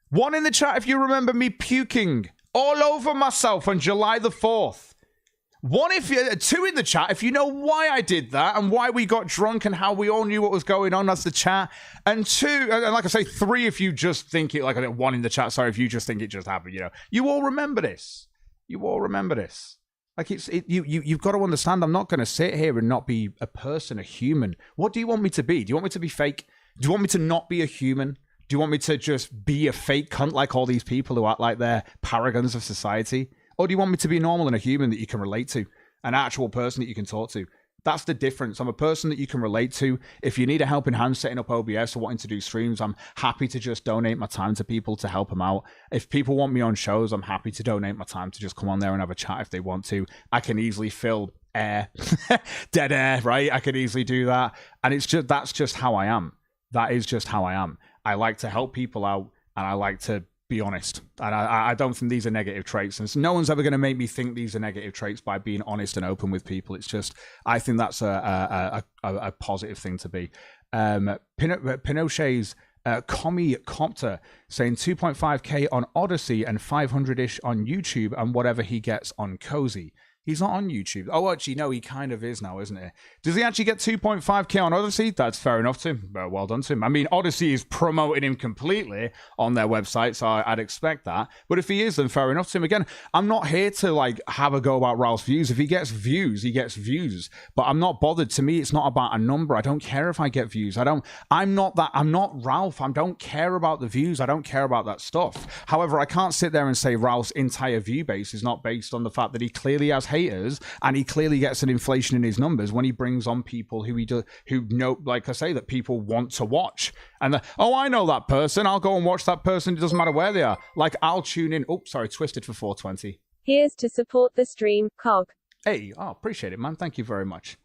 One in the chat if you remember me puking all over myself on July the 4th. Two in the chat if you know why I did that and why we got drunk and how we all knew what was going on. That's the chat. And two, and like I say, three if you just think it, like one in the chat, sorry, if you just think it just happened, you know. You all remember this. You all remember this. Like you've got to understand. I'm not going to sit here and not be a person, a human. What do you want me to be? Do you want me to be fake? Do you want me to not be a human? Do you want me to just be a fake cunt like all these people who act like they're paragons of society? Or do you want me to be normal and a human that you can relate to, an actual person that you can talk to? That's the difference. I'm a person that you can relate to. If you need a helping hand setting up OBS or wanting to do streams, I'm happy to just donate my time to people to help them out. If people want me on shows, I'm happy to donate my time to just come on there and have a chat if they want to. I can easily fill air, dead air, right? I can easily do that. And that's just how I am. That is just how I am. I like to help people out and I like to be honest, and I don't think these are negative traits, and no one's ever going to make me think these are negative traits by being honest and open with people. It's just, I think that's a positive thing to be. Pinochet's Commie Copter saying 2.5k on Odyssey and 500-ish on YouTube and whatever he gets on Cozy. He's not on YouTube. Oh, actually, no, he kind of is now, isn't he? Does he actually get 2.5k on Odyssey? That's fair enough to him. Well done to him. I mean, Odyssey is promoting him completely on their website, so I'd expect that. But if he is, then fair enough to him. Again, I'm not here to, like, have a go about Ralph's views. If he gets views, he gets views. But I'm not bothered. To me, it's not about a number. I don't care if I get views. I'm not Ralph. I don't care about the views. I don't care about that stuff. However, I can't sit there and say Ralph's entire view base is not based on the fact that he clearly has haters and he clearly gets an inflation in his numbers when he brings on people who know, like I say, that people want to watch. And I know that person, I'll go and watch that person, it doesn't matter where they are. Like, I'll tune in. Twisted for 420. Here's to support the stream, Cog. Hey, appreciate it, man. Thank you very much.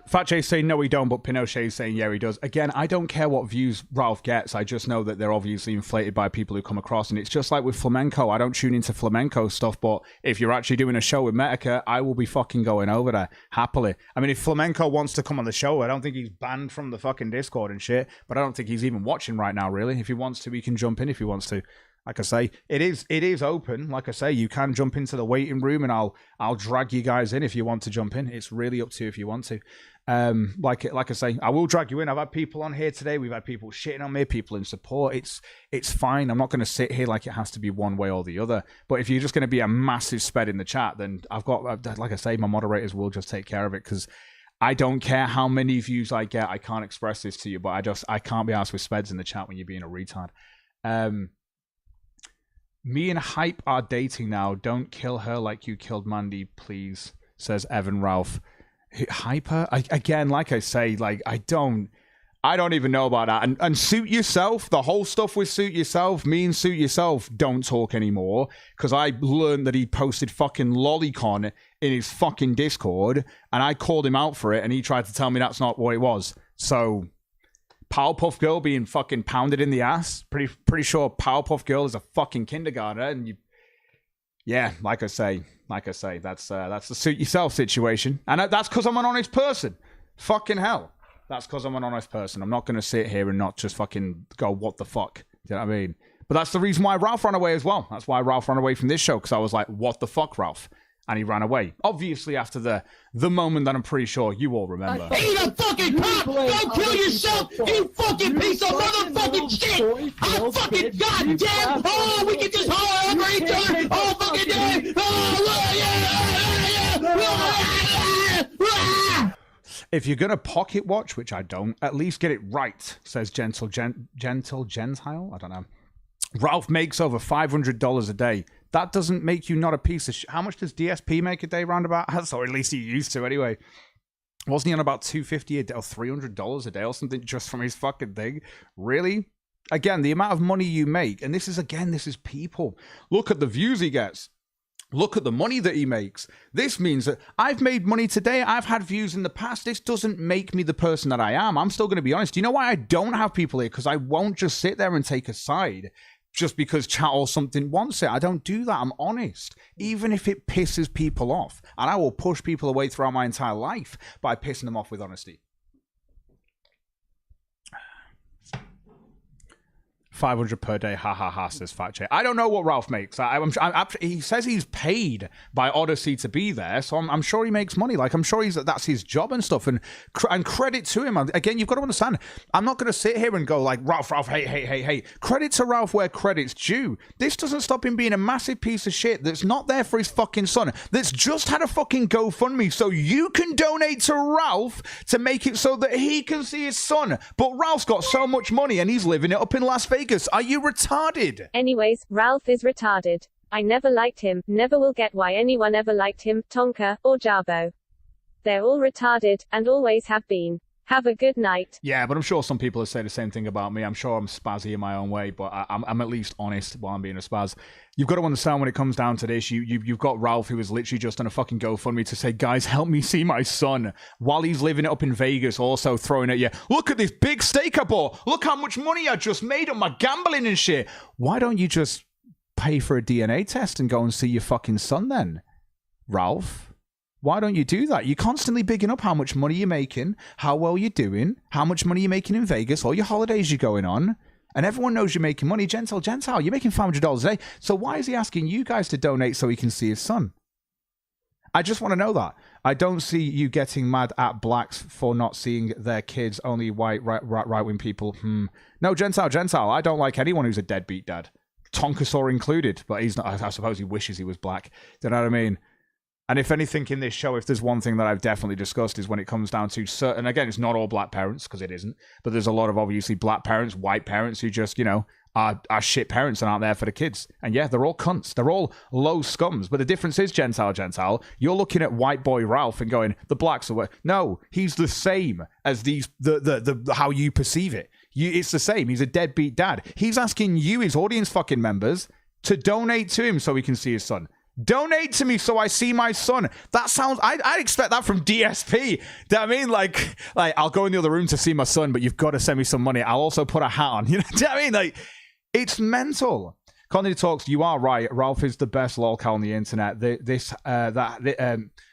Fat Jay's saying no, he don't, but Pinochet's saying yeah, he does. Again, I don't care what views Ralph gets. I just know that they're obviously inflated by people who come across, and it's just like with flamenco. I don't tune into flamenco stuff, but if you're actually doing a show with Metica, I will be fucking going over there happily. I mean, if flamenco wants to come on the show, I don't think he's banned from the fucking Discord and shit, but I don't think he's even watching right now, really. If he wants to, he can jump in if he wants to. Like I say, it is open. Like I say, you can jump into the waiting room, and I'll drag you guys in if you want to jump in. It's really up to you if you want to. Like I say, I will drag you in. I've had people on here today. We've had people shitting on me, people in support. It's fine. I'm not going to sit here like it has to be one way or the other. But if you're just going to be a massive sped in the chat, then I've got, like I say, my moderators will just take care of it, because I don't care how many views I get. I can't express this to you, but I can't be asked with speds in the chat when you're being a retard. Me and Hype are dating now. Don't kill her like you killed Mandy, please, says Evan Ralph. Hyper? Again, like I say, like I don't even know about that. And Suit Yourself, the whole stuff with Suit Yourself, me and Suit Yourself don't talk anymore, because I learned that he posted fucking Lolicon in his fucking Discord, and I called him out for it, and he tried to tell me that's not what it was. So Powerpuff Girl being fucking pounded in the ass. Pretty sure Powerpuff Girl is a fucking kindergartner, and like I say, that's the Suit Yourself situation, and that's because I'm an honest person. Fucking hell, that's because I'm an honest person. I'm not gonna sit here and not just fucking go, what the fuck? Do you know what I mean? But that's the reason why Ralph ran away as well. That's why Ralph ran away from this show, because I was like, what the fuck, Ralph? And he ran away. Obviously, after the moment that I'm pretty sure you all remember. Eat a fucking cop! Go kill yourself, you fucking piece of motherfucking shit! I fucking goddamn! Oh, we can just holler over each other all fucking day! If you're gonna pocket watch, which I don't, at least get it right, says Gentle Gentile. I don't know. Ralph makes over $500 a day. That doesn't make you not a piece of shit. How much does DSP make a day roundabout? Or at least he used to anyway. Wasn't he on about $250 a day or $300 a day or something just from his fucking thing? Really? Again, the amount of money you make, and this is people. Look at the views he gets. Look at the money that he makes. This means that I've made money today. I've had views in the past. This doesn't make me the person that I am. I'm still going to be honest. Do you know why I don't have people here? Because I won't just sit there and take a side just because chat or something wants it. I don't do that. I'm honest. Even if it pisses people off. And I will push people away throughout my entire life by pissing them off with honesty. 500 per day, ha ha ha, says Fat Jay. I don't know what Ralph makes. He says he's paid by Odyssey to be there, so I'm sure he makes money. Like, I'm sure that's his job and stuff, and credit to him. Again, you've got to understand, I'm not going to sit here and go like, Ralph, hey. Credit to Ralph where credit's due. This doesn't stop him being a massive piece of shit that's not there for his fucking son, that's just had a fucking GoFundMe so you can donate to Ralph to make it so that he can see his son. But Ralph's got so much money and he's living it up in Las Vegas. Are you retarded? Anyways, Ralph is retarded. I never liked him, never will get why anyone ever liked him, Tonka, or Jarbo. They're all retarded, and always have been. Have a good night. Yeah, but I'm sure some people have said the same thing about me. I'm sure I'm spazzy in my own way, but I'm at least honest while I'm being a spaz. You've got to understand when it comes down to this, you've got Ralph who is literally just on a fucking GoFundMe to say, guys, help me see my son, while he's living it up in Vegas, also throwing at you, look at this big stake I bought, look how much money I just made on my gambling and shit. Why don't you just pay for a DNA test and go and see your fucking son then, Ralph? Why don't you do that? You're constantly bigging up how much money you're making, how well you're doing, how much money you're making in Vegas, all your holidays you're going on, and everyone knows you're making money. Gentile, you're making $500 a day. So why is he asking you guys to donate so he can see his son? I just want to know that. I don't see you getting mad at blacks for not seeing their kids, only white right-wing people. No, Gentile, I don't like anyone who's a deadbeat dad. Tonkasaur included, but he's not. I suppose he wishes he was black. Do you know what I mean? And if anything in this show, if there's one thing that I've definitely discussed is when it comes down to certain, again, it's not all black parents, because it isn't, but there's a lot of obviously black parents, white parents who just, are shit parents and aren't there for the kids. And yeah, they're all cunts. They're all low scums. But the difference is, Gentile, you're looking at white boy Ralph and going, the blacks are what? No, he's the same as these, the how you perceive it. It's the same. He's a deadbeat dad. He's asking you, his audience fucking members, to donate to him so he can see his son. Donate to me so I see my son. That sounds... I expect that from DSP. Do you know what I mean? Like, I'll go in the other room to see my son, but you've got to send me some money. I'll also put a hat on. You know what I mean? Like, it's mental. Connie Talks, you are right. Ralph is the best lolcow on the internet.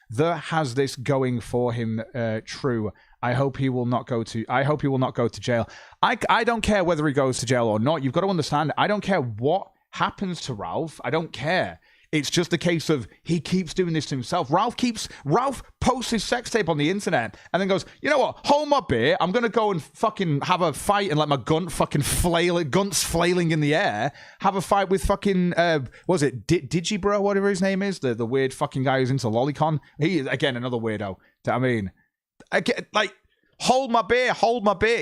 There has this going for him. True. I hope he will not go to jail. I don't care whether he goes to jail or not. You've got to understand. I don't care what happens to Ralph. I don't care. It's just a case of he keeps doing this to himself. Ralph posts his sex tape on the internet and then goes, you know what? Hold my beer. I'm going to go and fucking have a fight and let my gun fucking guns flailing in the air. Have a fight with fucking, was it Digibro, whatever his name is? The weird fucking guy who's into Lolicon. He is, again, another weirdo. Do you know what I mean? Again, like, hold my beer.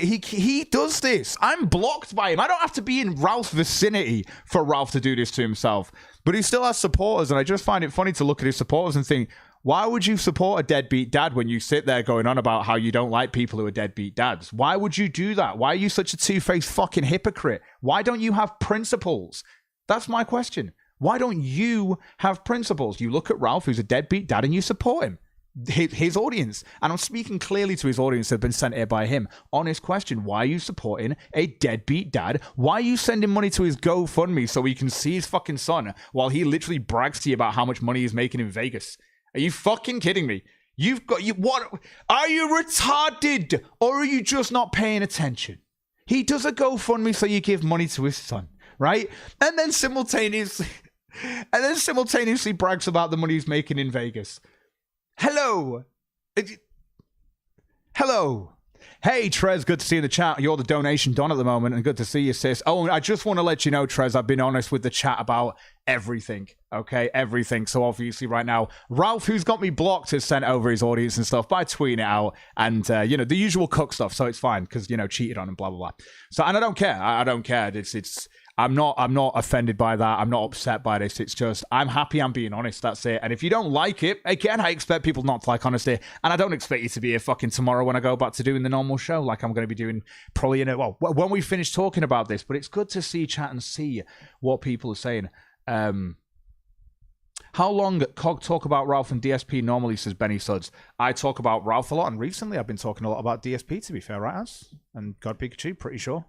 He does this. I'm blocked by him. I don't have to be in Ralph's vicinity for Ralph to do this to himself. But he still has supporters, and I just find it funny to look at his supporters and think, why would you support a deadbeat dad when you sit there going on about how you don't like people who are deadbeat dads? Why would you do that? Why are you such a two-faced fucking hypocrite? Why don't you have principles? That's my question. Why don't you have principles? You look at Ralph, who's a deadbeat dad, and you support him. His audience, and I'm speaking clearly to his audience that have been sent here by him. Honest question, why are you supporting a deadbeat dad? Why are you sending money to his GoFundMe so he can see his fucking son while he literally brags to you about how much money he's making in Vegas? Are you fucking kidding me? What? Are you retarded, or are you just not paying attention? He does a GoFundMe so you give money to his son, right? And then simultaneously brags about the money he's making in Vegas. Hello. Hey, Trez, good to see you in the chat. You're the donation don at the moment, and good to see you, sis. Oh, and I just want to let you know, Trez, I've been honest with the chat about everything, okay? Everything. So obviously right now, Ralph, who's got me blocked, has sent over his audience and stuff by tweeting it out, and, the usual cook stuff, so it's fine, because, cheated on and blah, blah, blah. So, and I don't care. I don't care. I'm not offended by that. I'm not upset by this. It's just, I'm happy I'm being honest. That's it. And if you don't like it, again, I expect people not to like honesty. And I don't expect you to be here fucking tomorrow when I go back to doing the normal show, like I'm going to be doing probably when we finish talking about this. But it's good to see chat and see what people are saying. How long Cog talk about Ralph and DSP normally, says Benny Suds. I talk about Ralph a lot, and recently I've been talking a lot about DSP, to be fair, right, Az? And God Pikachu, pretty sure.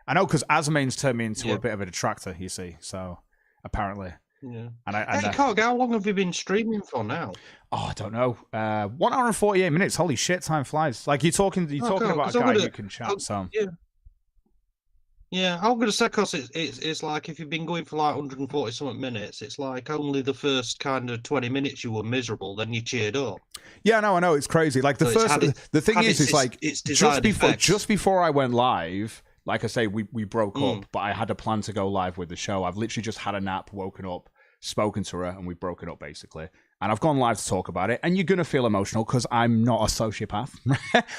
I know, because Asmane's turned me into a bit of a detractor, you see, so apparently. Yeah. Hey, Cog, how long have you been streaming for now? Oh, I don't know. 1 hour and 48 minutes. Holy shit, time flies. Like, you're talking about a guy who can chat, so... Yeah, I'm going to say because it's like if you've been going for like 140 something minutes, it's like only the first kind of 20 minutes you were miserable, then you cheered up. Yeah, no, I know it's crazy. Like the the thing is like just before I went live, like I say, we broke up, but I had a plan to go live with the show. I've literally just had a nap, woken up, spoken to her, and we've broken up basically. And I've gone live to talk about it, and you're going to feel emotional because I'm not a sociopath.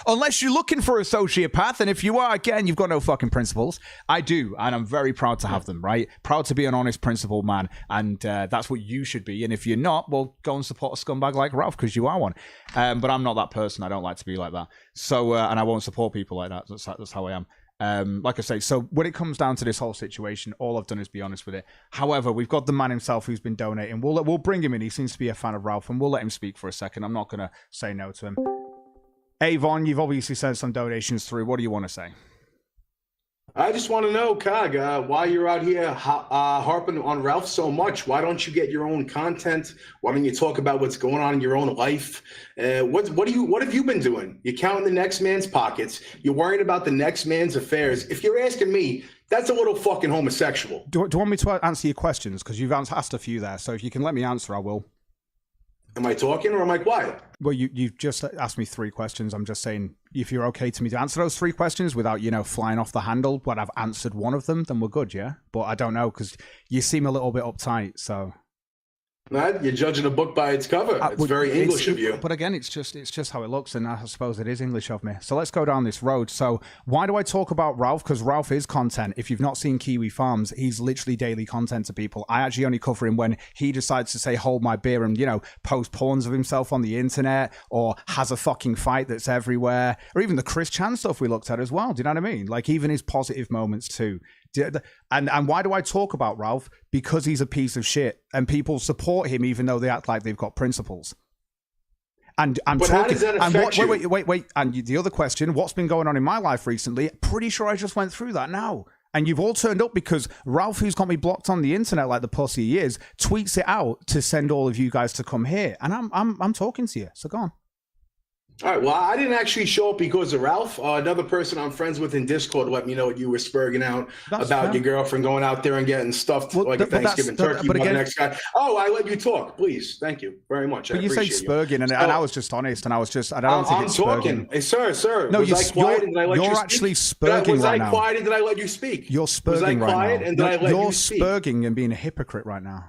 Unless you're looking for a sociopath, and if you are, again, you've got no fucking principles. I do, and I'm very proud to have them, right? Proud to be an honest, principled man, and that's what you should be. And if you're not, well, go and support a scumbag like Ralph, because you are one. But I'm not that person. I don't like to be like that. So, and I won't support people like that. That's how I am. Like I say, so when it comes down to this whole situation, all I've done is be honest with it. However, we've got the man himself who's been donating. We'll bring him in. He seems to be a fan of Ralph, and we'll let him speak for a second. I'm not going to say no to him. Avon, you've obviously sent some donations through. What do you want to say? I just want to know, Cog, why you're out here harping on Ralph so much. Why don't you get your own content? Why don't you talk about what's going on in your own life? What have you been doing? You're counting the next man's pockets. You're worrying about the next man's affairs. If you're asking me, that's a little fucking homosexual. Do you want me to answer your questions? Because you've asked a few there. So if you can let me answer, I will. Am I talking or am I quiet? Well, you've just asked me 3 questions. I'm just saying, if you're okay to me to answer those 3 questions without, flying off the handle, but I've answered one of them, then we're good, yeah? But I don't know, because you seem a little bit uptight, so... You're judging a book by its cover. It's very English of you. But again, it's just how it looks, and I suppose it is English of me. So let's go down this road. So why do I talk about Ralph? Because Ralph is content. If you've not seen Kiwi Farms, he's literally daily content to people. I actually only cover him when he decides to say, hold my beer, and, post porns of himself on the internet, or has a fucking fight that's everywhere, or even the Chris Chan stuff we looked at as well. Do you know what I mean? Like, even his positive moments too. And why do I talk about Ralph? Because he's a piece of shit, and people support him even though they act like they've got principles. And I'm talking. How does that affect you? Wait. And the other question: what's been going on in my life recently? Pretty sure I just went through that now. And you've all turned up because Ralph, who's got me blocked on the internet like the pussy he is, tweets it out to send all of you guys to come here. And I'm talking to you. So go on. All right. Well, I didn't actually show up because of Ralph. Another person I'm friends with in Discord let me know you were spurging out about your girlfriend going out there and getting stuffed like a Thanksgiving turkey by the next guy. Oh, I let you talk. Please. Thank you very much. But you say spurging, and I was just honest, and I don't think it's talking. Hey, sir. No, you're actually spurging right now. Was I quiet and did I let you speak? You're spurging right now. And did I let you speak? You're spurging and being a hypocrite right now.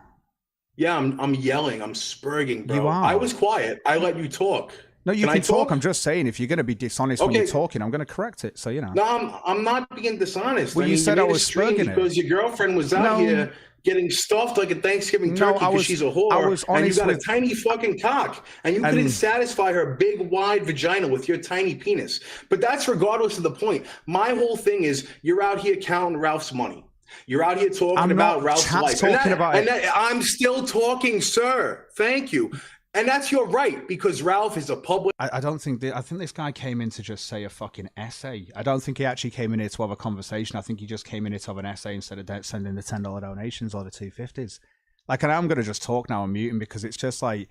Yeah, I'm yelling. I'm spurging, bro. You are. I was quiet. I let you talk. No, you can talk. I'm just saying, if you're going to be dishonest when you're talking, I'm going to correct it. So, No, I'm not being dishonest. Well, you said I was spurging because your girlfriend was out here getting stuffed like a Thanksgiving turkey because she's a whore. And you got a tiny fucking cock. And you couldn't satisfy her big, wide vagina with your tiny penis. But that's regardless of the point. My whole thing is you're out here counting Ralph's money. You're out here talking about Ralph's life. I'm still talking, sir. Thank you. And that's your right, because Ralph is a public... I think this guy came in to just say a fucking essay. I don't think he actually came in here to have a conversation. I think he just came in here to have an essay instead of sending the $10 donations or the 250s. Like, and I'm going to just talk now and mute him because it's just like...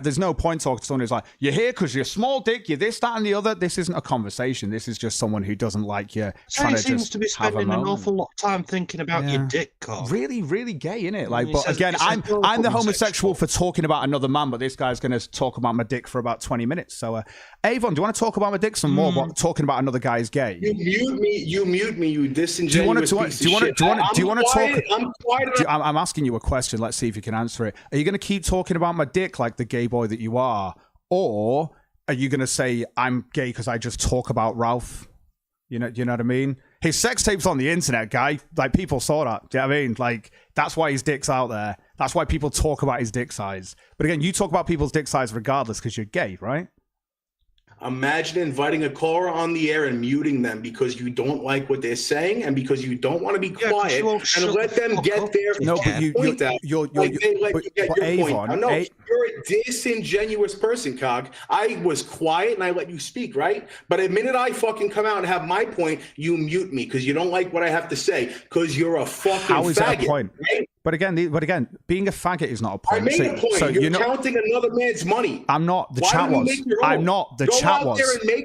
there's no point talking to someone who's like, you're here because you're small dick, you're this, that, and the other. This isn't a conversation. This is just someone who doesn't like you trying to seems to be spending an awful lot of time thinking about your dick, Carl. Really, really gay, innit? Like, but again, I'm the homosexual for talking about another man, but this guy's going to talk about my dick for about 20 minutes. So, Avon, do you want to talk about my dick some more? But talking about another guy is gay. You mute me, you disingenuous piece of shit. Do you want to talk? I'm quiet. I'm asking you a question. Let's see if you can answer it. Are you going to keep talking about my dick like the gay boy that you are? Or are you going to say I'm gay because I just talk about Ralph? You know what I mean? His sex tape's on the internet, guy. Like, people saw that. Do you know what I mean? Like, that's why his dick's out there. That's why people talk about his dick size. But again, you talk about people's dick size regardless because you're gay, right? Imagine inviting a caller on the air and muting them because you don't like what they're saying and because you don't want to be quiet and let them get their point out. No, you're a disingenuous person, Cog. I was quiet and I let you speak, right? But the minute I fucking come out and have my point, you mute me because you don't like what I have to say because you're a fucking faggot. How is that a point? Right? But again, being a faggot is not a point. I made a point. So you're counting another man's money. I'm not. The chat was. I'm not. The chat was.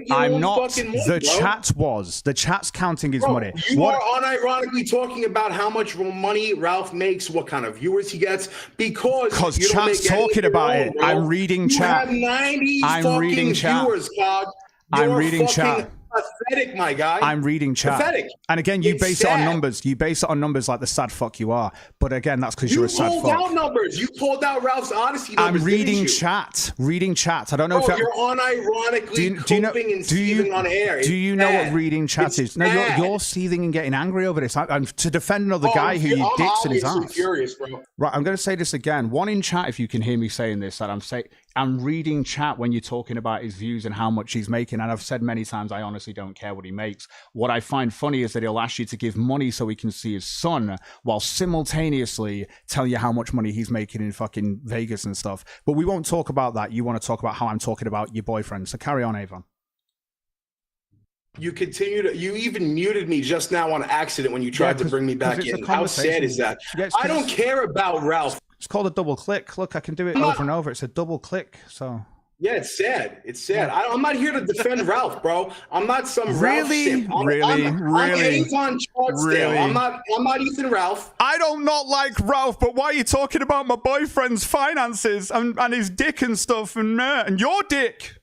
I'm not. The chat was. The chat's counting his money. You are unironically talking about how much money Ralph makes, what kind of viewers he gets, because chat's talking about it. I'm reading chat. You have 90 fucking viewers, Cog. I'm reading chat. Pathetic, my guy. I'm reading chat. Pathetic. And again, you base it on numbers. You base it on numbers like the sad fuck you are. But again, that's because you're a sad fuck. You pulled out numbers. You pulled out Ralph's Odyssey numbers. I'm reading chat. Reading chat. I don't know if you're unironically coping and seething on air. Do you know what reading chat is? No, you're seething and getting angry over this. I'm to defend another guy who you dicks in his ass. I'm furious, bro. Right, I'm going to say this again. One in chat, if you can hear me saying this, that I'm reading chat when you're talking about his views and how much he's making. And I've said many times, I honestly don't care what he makes. What I find funny is that he'll ask you to give money so he can see his son while simultaneously tell you how much money he's making in fucking Vegas and stuff. But we won't talk about that. You want to talk about how I'm talking about your boyfriend. So carry on, Avon. You even muted me just now on accident when you tried to bring me back in. How sad is that? I don't care about Ralph. It's called a double click. Look, I can do it over and over. It's a double click. So yeah, it's sad. It's sad. I'm not here to defend Ralph, bro. I'm not some Ralph simp. I'm Avon Chartsdale. I'm not Ethan Ralph. I don't not like Ralph, but why are you talking about my boyfriend's finances and his dick and stuff and your dick?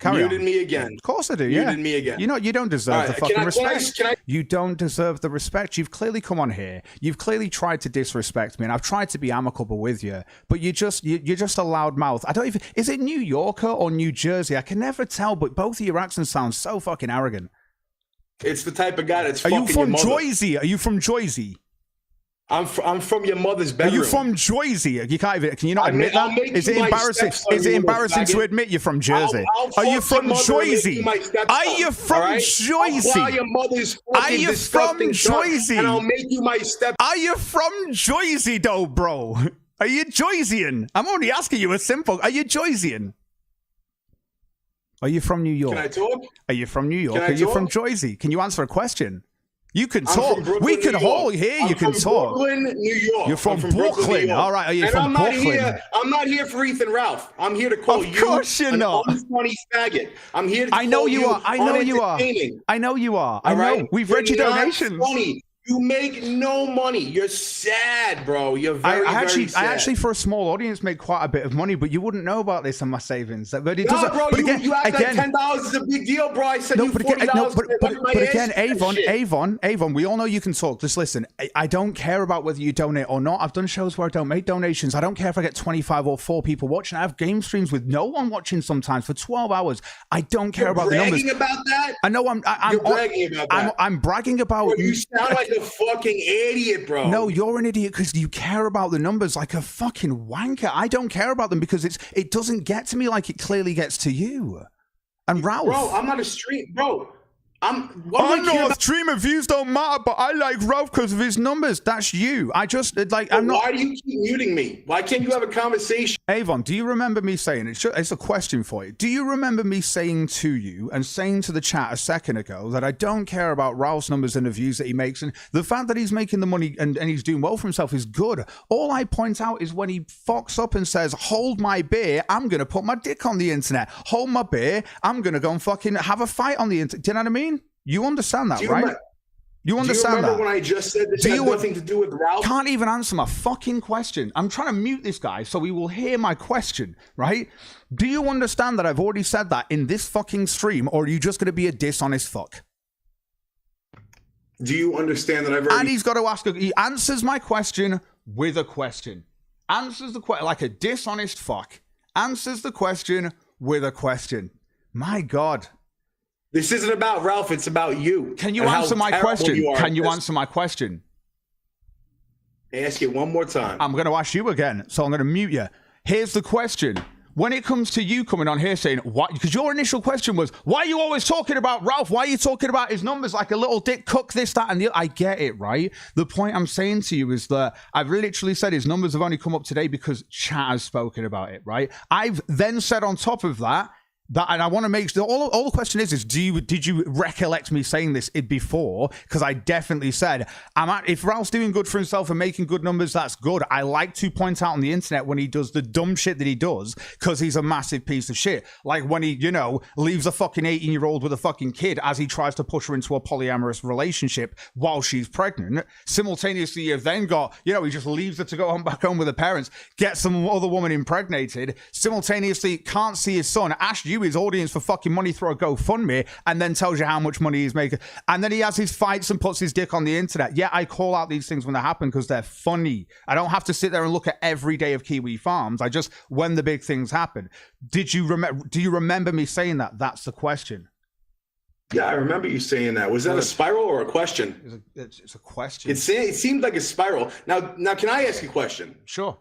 Muted me again. Of course I do, yeah. Muted me again. You know, you don't deserve the fucking respect. You don't deserve the respect. You've clearly come on here. You've clearly tried to disrespect me, and I've tried to be amicable with you, but you're just a loud mouth. I don't even... Is it New Yorker or New Jersey? I can never tell, but both of your accents sound so fucking arrogant. It's the type of guy that's Are fucking you from Jersey? Are you from Jersey? I'm from your mother's bedroom. Are you from Jersey? You can't even. Can you not admit that? Is it embarrassing? Is it embarrassing to admit you're from Jersey? Are you from Jersey? Are you from Jersey? Are you from Jersey? And I'll make you my step. Are you from Jersey, though, bro? Are you Joysian? I'm only asking you a simple. Are you Joysian? Are you from New York? Can I talk? Are you from New York? Are you from Jersey? Can you answer a question? You can talk. We can all hear you can talk. Brooklyn, New York. You're from Brooklyn. All right. Are you from Brooklyn? I'm not here for Ethan Ralph. I'm here to call you an unfunny faggot. I'm here to I know you are. I know you are. I know you are. I know. We've read your donations. Funny. You make no money. You're sad, bro. You're very sad. I actually, for a small audience, make quite a bit of money, but you wouldn't know about this on my savings. But it doesn't. Bro, but again, you act like $10 is a big deal, bro. I said you $40. But again, Avon, we all know you can talk. Just listen. I don't care about whether you donate or not. I've done shows where I don't make donations. I don't care if I get 25 or 4 people watching. I have game streams with no one watching sometimes for 12 hours. I don't care about the numbers. You're bragging about that? I know. You're bragging about that. I'm bragging about. Bro, you sound like a fucking idiot, bro. No, you're an idiot because you care about the numbers like a fucking wanker. I don't care about them because it doesn't get to me like it clearly gets to you. And Ralph. Bro, I'm not a stream, bro. I know streamer views don't matter, but I like Ralph because of his numbers. That's you. I just like. I'm not. Why do you keep muting me? Why can't you have a conversation? Avon, do you remember me saying it's a question for you? Do you remember me saying to you and saying to the chat a second ago that I don't care about Ralph's numbers and the views that he makes, and the fact that he's making the money and he's doing well for himself is good. All I point out is when he fucks up and says, "Hold my beer, I'm gonna put my dick on the internet. Hold my beer, I'm gonna go and fucking have a fight on the internet." Do you know what I mean? You understand that, right? You understand that? Do you remember when I just said this had nothing to do with Ralph? Can't even answer my fucking question. I'm trying to mute this guy so he will hear my question, right? Do you understand that I've already said that in this fucking stream, or are you just going to be a dishonest fuck? Do you understand that I've already... And he's got to ask... He answers my question with a question. Answers the question like a dishonest fuck. Answers the question with a question. My God. This isn't about Ralph, it's about you. Can you answer my question? Can you answer my question? Ask it one more time. I'm going to ask you again, so I'm going to mute you. Here's the question. When it comes to you coming on here saying, what? Because your initial question was, why are you always talking about Ralph? Why are you talking about his numbers like a little dick cook, this, that, and the other? I get it, right? The point I'm saying to you is that I've literally said his numbers have only come up today because chat has spoken about it, right? I've then said on top of that, That, and I want to make sure, all the question is did you recollect me saying this before? Because I definitely said, if Ralph's doing good for himself and making good numbers, that's good. I like to point out on the internet when he does the dumb shit that he does, because he's a massive piece of shit. Like when he, leaves a fucking 18-year-old with a fucking kid as he tries to push her into a polyamorous relationship while she's pregnant. Simultaneously, you've then got, he just leaves her to go back home with her parents, gets some other woman impregnated, simultaneously can't see his son, asked you, his audience, for fucking money through a GoFundMe, and then tells you how much money he's making. And then he has his fights and puts his dick on the internet. Yeah, I call out these things when they happen because they're funny. I don't have to sit there and look at every day of Kiwi Farms. I just, when the big things happen. Do you remember me saying that? That's the question. Yeah, I remember you saying that. Was that a spiral or a question? It's a question. It seemed like a spiral. Now, can I ask you a question? Sure.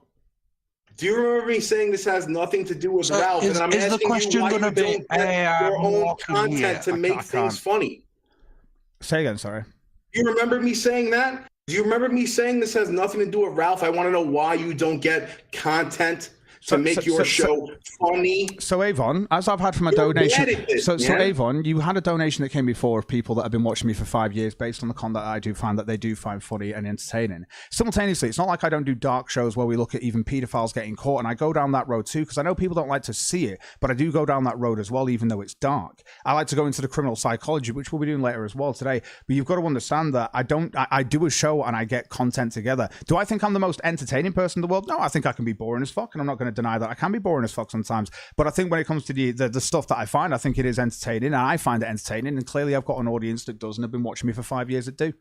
Do you remember me saying this has nothing to do with Ralph? Is I'm the asking question you why going to you be don't get your own content to make things funny? Say again, sorry. You remember me saying that? Do you remember me saying this has nothing to do with Ralph? I want to know why you don't get content to make your show funny. So Avon, as I've had from a donation, so Avon, you had a donation that came before of people that have been watching me for 5 years based on the content I do find that they do find funny and entertaining. Simultaneously, it's not like I don't do dark shows where we look at even pedophiles getting caught, and I go down that road too, because I know people don't like to see it, but I do go down that road as well, even though it's dark. I like to go into the criminal psychology, which we'll be doing later as well today, but you've got to understand that I do a show and I get content together. Do I think I'm the most entertaining person in the world? No, I think I can be boring as fuck, and I'm not going to deny that. I can be boring as fuck sometimes, but I think when it comes to the stuff that I find, I think it is entertaining, and I find it entertaining, and clearly I've got an audience that does and have been watching me for 5 years that do.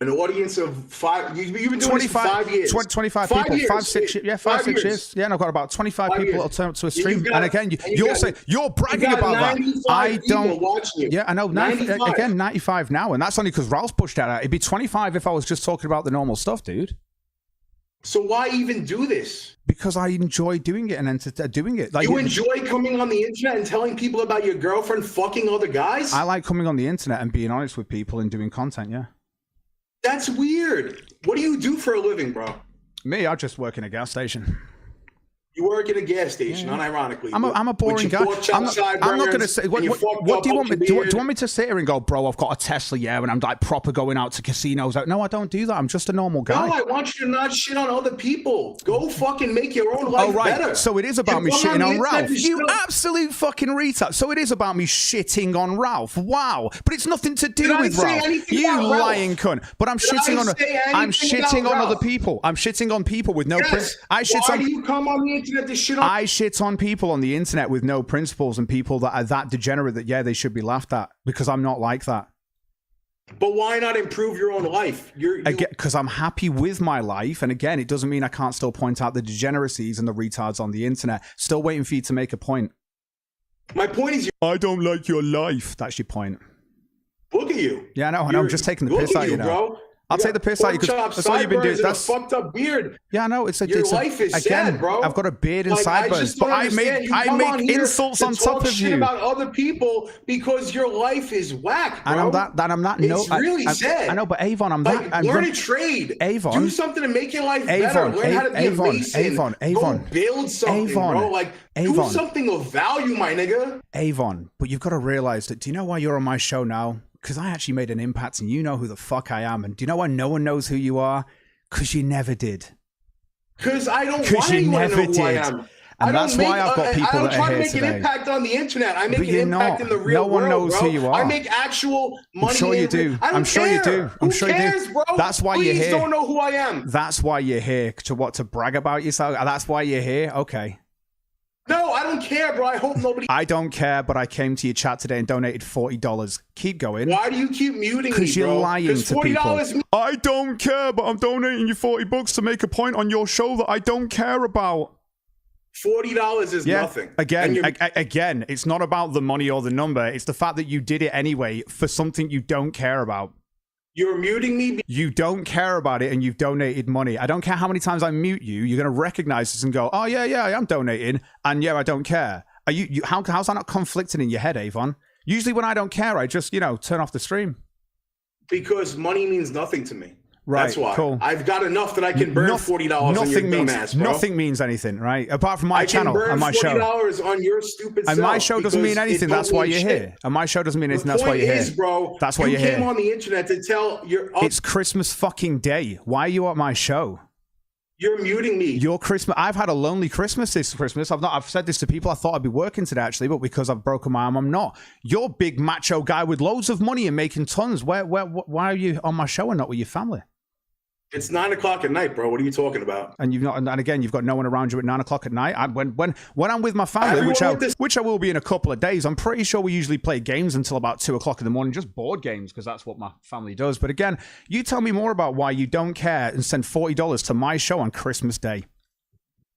An audience of 5, you've been doing 25, this for 5 years. 25 people, years. 5, 6 years. Yeah, 5, 6 years. Yeah, and I've got about 25 people that'll turn up to a stream. And again, you're bragging about that. I don't. Yeah, I know. 95 now, and that's only because Ralph's pushed that out. It'd be 25 if I was just talking about the normal stuff, dude. So why even do this? Because I enjoy doing it and doing it. Like, you enjoy coming on the internet and telling people about your girlfriend fucking other guys? I like coming on the internet and being honest with people and doing content, yeah. That's weird. What do you do for a living, bro? Me, I just work in a gas station. You work at a gas station, unironically. I'm a boring guy. I'm not going to say. What do you want me? Do you want me to sit here and go, bro? I've got a Tesla, yeah, and I'm like proper going out to casinos. No, I don't do that. I'm just a normal guy. No, I want you to not shit on other people. Go fucking make your own life better. So it is about me shitting on Ralph. You absolute fucking retard. So it is about me shitting on Ralph. Wow, but it's nothing to do with Ralph. You lying cunt. But I'm shitting on. I'm shitting on other people. I'm shitting on people with no principles. Why do you come on the internet? I shit on people on the internet with no principles and people that are that degenerate that, yeah, they should be laughed at, because I'm not like that. But why not improve your own life? Because I'm happy with my life. And again, it doesn't mean I can't still point out the degeneracies and the retards on the internet. Still waiting for you to make a point. My point is, I don't like your life. That's your point. Look at you. Yeah, I know. I'm just taking the piss out of you now. Bro. I'll take the piss out of you because that's all you've been doing. That's a fucked up beard. Yeah, I know. Your life is sad, bro. I've got a beard and sideburns, but I make insults on top of you about other people because your life is whack, bro. And I'm that. It's really sad. I know, but Avon, I'm that. Learn a trade. Avon, do something to make your life better. Learn how to be a mason. Go build something, bro. Like do something of value, my nigga. Avon, but you've got to realize that. Do you know why you're on my show now? Because I actually made an impact and you know who the fuck I am. And do you know why no one knows who you are? Because you never did. Because I don't want anyone to know who I am. And that's why I've got people that are here today. I don't try to make an impact on the internet. I make an impact in the real world, No one knows who you are. I make actual money. I'm sure you do. I'm sure you do. Who cares, bro? That's why you're here. Please don't know who I am. That's why you're here. To brag about yourself? That's why you're here? Okay. No, I don't care, bro. I hope nobody... I don't care, but I came to your chat today and donated $40. Keep going. Why do you keep muting me, bro? Because you're lying to people. I don't care, but I'm donating you $40 to make a point on your show that I don't care about. $40 is nothing. Again, it's not about the money or the number. It's the fact that you did it anyway for something you don't care about. You're muting me. You don't care about it and you've donated money. I don't care how many times I mute you. You're going to recognize this and go, oh, yeah, I am donating. And yeah, I don't care. Are you? How's that not conflicting in your head, Avon? Usually when I don't care, I just, turn off the stream. Because money means nothing to me. Right, that's why. cool. I've got enough that I can burn $40 on your dumbass, bro. Nothing means anything, right? Apart from my channel and my show. I can burn $40 on your stupid and my show doesn't mean anything. That's why you're here. And my show doesn't mean anything. That's why you're here. Bro, that's why you're here. You came on the internet to tell your. It's Christmas fucking day. Why are you at my show? You're muting me. Your Christmas. I've had a lonely Christmas this Christmas. I've said this to people. I thought I'd be working today actually, but because I've broken my arm, I'm not. You're big macho guy with loads of money and making tons. Why are you on my show and not with your family? It's 9 o'clock at night, bro. What are you talking about? And you've not, and again, you've got no one around you at 9 o'clock at night. When I'm with my family, which I will be in a couple of days, I'm pretty sure we usually play games until about 2 o'clock in the morning, just board games, because that's what my family does. But again, you tell me more about why you don't care and send $40 to my show on Christmas Day.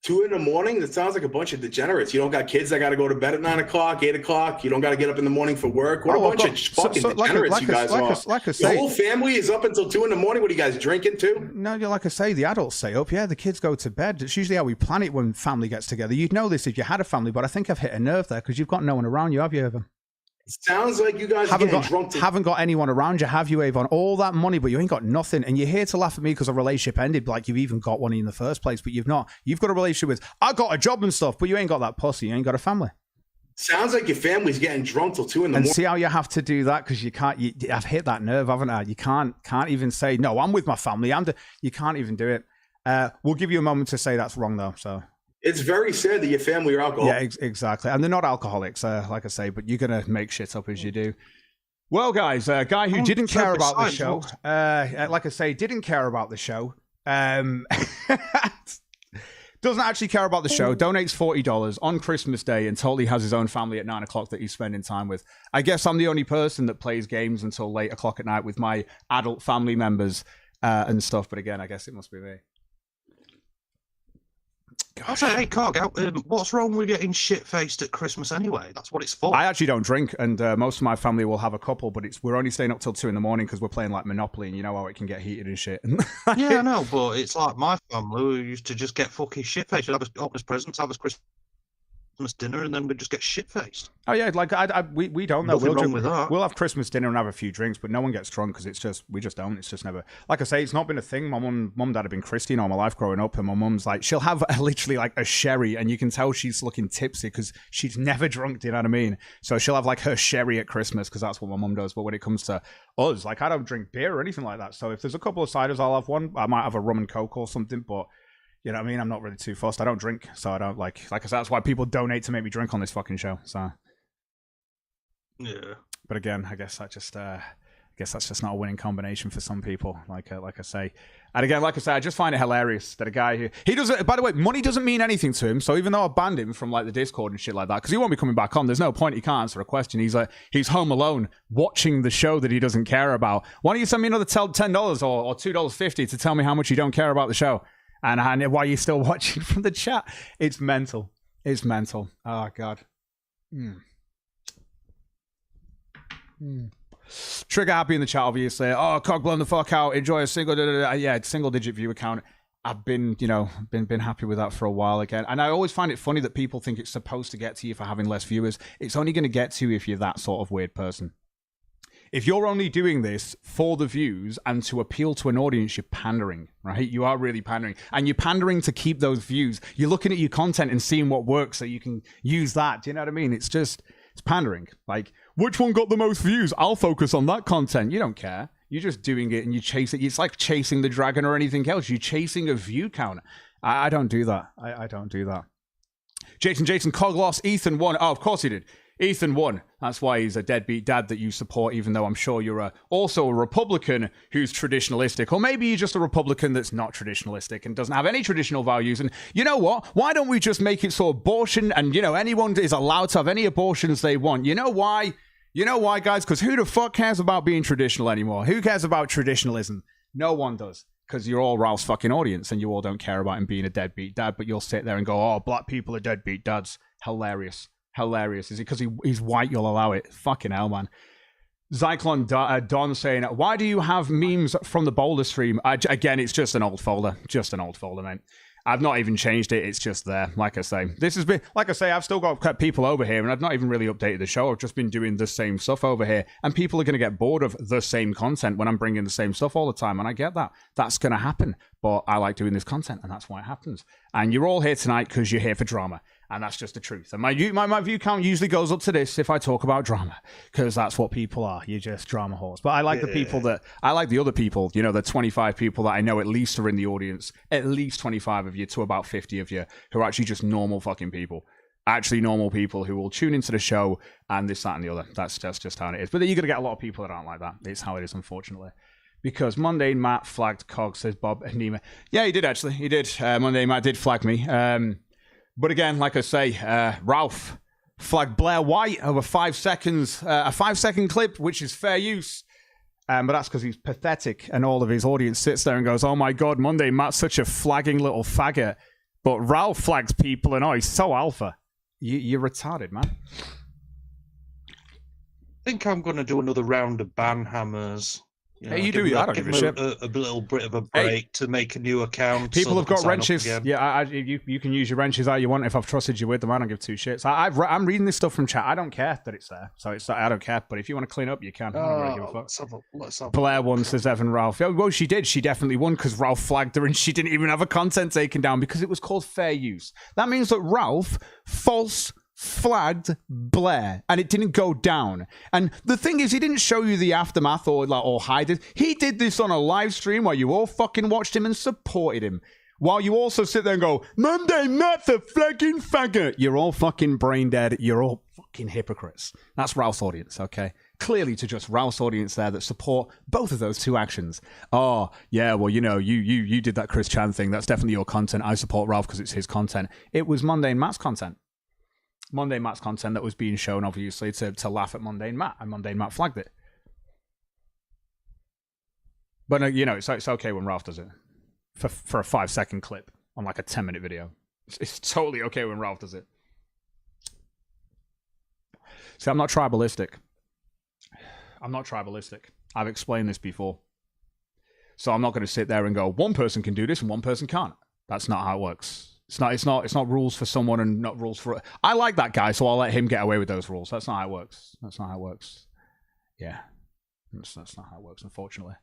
2 in the morning? That sounds like a bunch of degenerates. You don't got kids that got to go to bed at 9 o'clock, 8 o'clock. You don't got to get up in the morning for work. What a bunch of fucking degenerates you guys are. Like I say, the whole family is up until 2 in the morning. What are you guys drinking too? No, like I say, the adults stay up. Yeah, the kids go to bed. It's usually how we plan it when family gets together. You'd know this if you had a family, but I think I've hit a nerve there because you've got no one around you, have you, Evan? It sounds like you guys haven't got anyone around you, have you, Avon? All that money, but you ain't got nothing. And you're here to laugh at me because a relationship ended, like you've even got one in the first place, but you've not. You've got a relationship with, I got a job and stuff, but you ain't got that pussy. You ain't got a family. Sounds like your family's getting drunk till 2 in the morning. And see how you have to do that because you can't. I've hit that nerve, haven't I? You can't even say no. I'm with my family. You can't even do it. We'll give you a moment to say that's wrong though. So. It's very sad that your family are alcoholics. Yeah, exactly. And they're not alcoholics, like I say, but you're going to make shit up as you do. Well, guys, a guy who didn't care about the show, like I say, didn't care about the show, doesn't actually care about the show, donates $40 on Christmas Day and totally has his own family at 9 o'clock that he's spending time with. I guess I'm the only person that plays games until late o'clock at night with my adult family members and stuff. But again, I guess it must be me. I say, hey, Cog, what's wrong with getting shit-faced at Christmas anyway? That's what it's for. I actually don't drink, and most of my family will have a couple, but we're only staying up till 2 in the morning because we're playing like Monopoly, and you know how it can get heated and shit. Yeah, I know, but it's like my family who used to just get fucking shit-faced. We'd have us presents, have us Christmas dinner, and then we'd just get shit-faced. Oh yeah, like we don't know. Nothing wrong with that. We'll have Christmas dinner and have a few drinks, but no one gets drunk because we just don't. It's just never. Like I say, it's not been a thing. My mum and dad have been Christian all my life growing up, and my mum's like, she'll have literally like a sherry, and you can tell she's looking tipsy because she's never drunk. Do you know what I mean? So she'll have like her sherry at Christmas because that's what my mum does. But when it comes to us, like I don't drink beer or anything like that. So if there's a couple of ciders, I'll have one. I might have a rum and coke or something, but. You know what I mean? I'm not really too fussed. I don't drink, so I don't like I said, that's why people donate to make me drink on this fucking show. So yeah. But again, I guess that's just not a winning combination for some people. Like I say, and again, like I say, I just find it hilarious that a guy who he doesn't. By the way, money doesn't mean anything to him. So even though I banned him from like the Discord and shit like that, because he won't be coming back on. There's no point. He can't answer a question. He's home alone watching the show that he doesn't care about. Why don't you send me another $10 or $2.50 to tell me how much you don't care about the show? And why you're still watching from the chat. It's mental. It's mental. Oh, God. Trigger happy in the chat, obviously. Oh, Cog, blown the fuck out. Enjoy a single-digit view account. I've been happy with that for a while again. And I always find it funny that people think it's supposed to get to you for having less viewers. It's only going to get to you if you're that sort of weird person. If you're only doing this for the views and to appeal to an audience, you're pandering, right? You are really pandering. And you're pandering to keep those views. You're looking at your content and seeing what works so you can use that. Do you know what I mean? It's pandering. Like, which one got the most views? I'll focus on that content. You don't care. You're just doing it and you chase it. It's like chasing the dragon or anything else. You're chasing a view count. I don't do that. I don't do that. Jason, Cog lost. Ethan won. Oh, of course he did. Ethan won. That's why he's a deadbeat dad that you support, even though I'm sure you're also a Republican who's traditionalistic. Or maybe you're just a Republican that's not traditionalistic and doesn't have any traditional values. And you know what? Why don't we just make it so abortion and, anyone is allowed to have any abortions they want? You know why? You know why, guys? Because who the fuck cares about being traditional anymore? Who cares about traditionalism? No one does. Because you're all Ralph's fucking audience and you all don't care about him being a deadbeat dad, but you'll sit there and go, oh, black people are deadbeat dads. Hilarious. Hilarious. Is it because he's white you'll allow it? Fucking hell, man. Zyklon Don saying, why do you have memes from the Boulder stream? Again, it's just an old folder. Just an old folder, man. I've not even changed it. It's just there. Like I say, this has been, like I say, I've still got people over here, and I've not even really updated the show. I've just been doing the same stuff over here, and people are going to get bored of the same content when I'm bringing the same stuff all the time, and I get that. That's going to happen, but I like doing this content, and that's why it happens. And you're all here tonight because you're here for drama, and that's just the truth. And my view count usually goes up to this if I talk about drama, because that's what people are. You're just drama whores. But I like the people that, I like the other people, you know, the 25 people that I know at least are in the audience, at least 25 of you to about 50 of you who are actually just normal fucking people. Actually normal people who will tune into the show and this, that, and the other. That's just how it is. But then you're going to get a lot of people that aren't like that. It's how it is, unfortunately. Because Mundane Matt flagged Cog, says Bob Nima. Yeah, he did actually. He did. Mundane Matt did flag me. But again, like I say, Ralph flagged Blair White over 5 seconds. A 5-second clip, which is fair use. But that's because he's pathetic, and all of his audience sits there and goes, "Oh my God, Mundane Matt's such a flagging little faggot." But Ralph flags people, and he's so alpha. You're retarded, man. I think I'm going to do another round of ban hammers. Hey, you do. I don't give a shit. A little bit of a break to make a new account. People have got wrenches. Yeah, you can use your wrenches how you want. If I've trusted you with them, I don't give two shits. I'm reading this stuff from chat. I don't care that it's there. So I don't care. But if you want to clean up, you can. I don't really give a fuck. Let's have Blair won, says Evan Ralph. Oh, well, she did. She definitely won because Ralph flagged her and she didn't even have her content taken down because it was called fair use. That means that Ralph flagged Blair and it didn't go down. And the thing is, he didn't show you the aftermath or hide it. He did this on a live stream while you all fucking watched him and supported him, while you also sit there and go, "Mundane Matt's a flagging faggot." You're all fucking brain dead. You're all fucking hypocrites. That's Ralph's audience, okay? Clearly to just Ralph's audience there that support both of those two actions. Oh, yeah, well, you know, you did that Chris Chan thing. That's definitely your content. I support Ralph because it's his content. It was Mundane Matt's content. Mundane Matt's content that was being shown, obviously, to laugh at Mundane Matt, and Mundane Matt flagged it. But, you know, it's okay when Ralph does it for a 5-second clip on like a 10-minute video. It's totally okay when Ralph does it. See, I'm not tribalistic. I've explained this before. So I'm not going to sit there and go, one person can do this and one person can't. That's not how it works. It's not rules for someone and not rules for... I like that guy, so I'll let him get away with those rules. That's not how it works. Yeah. That's not how it works, unfortunately.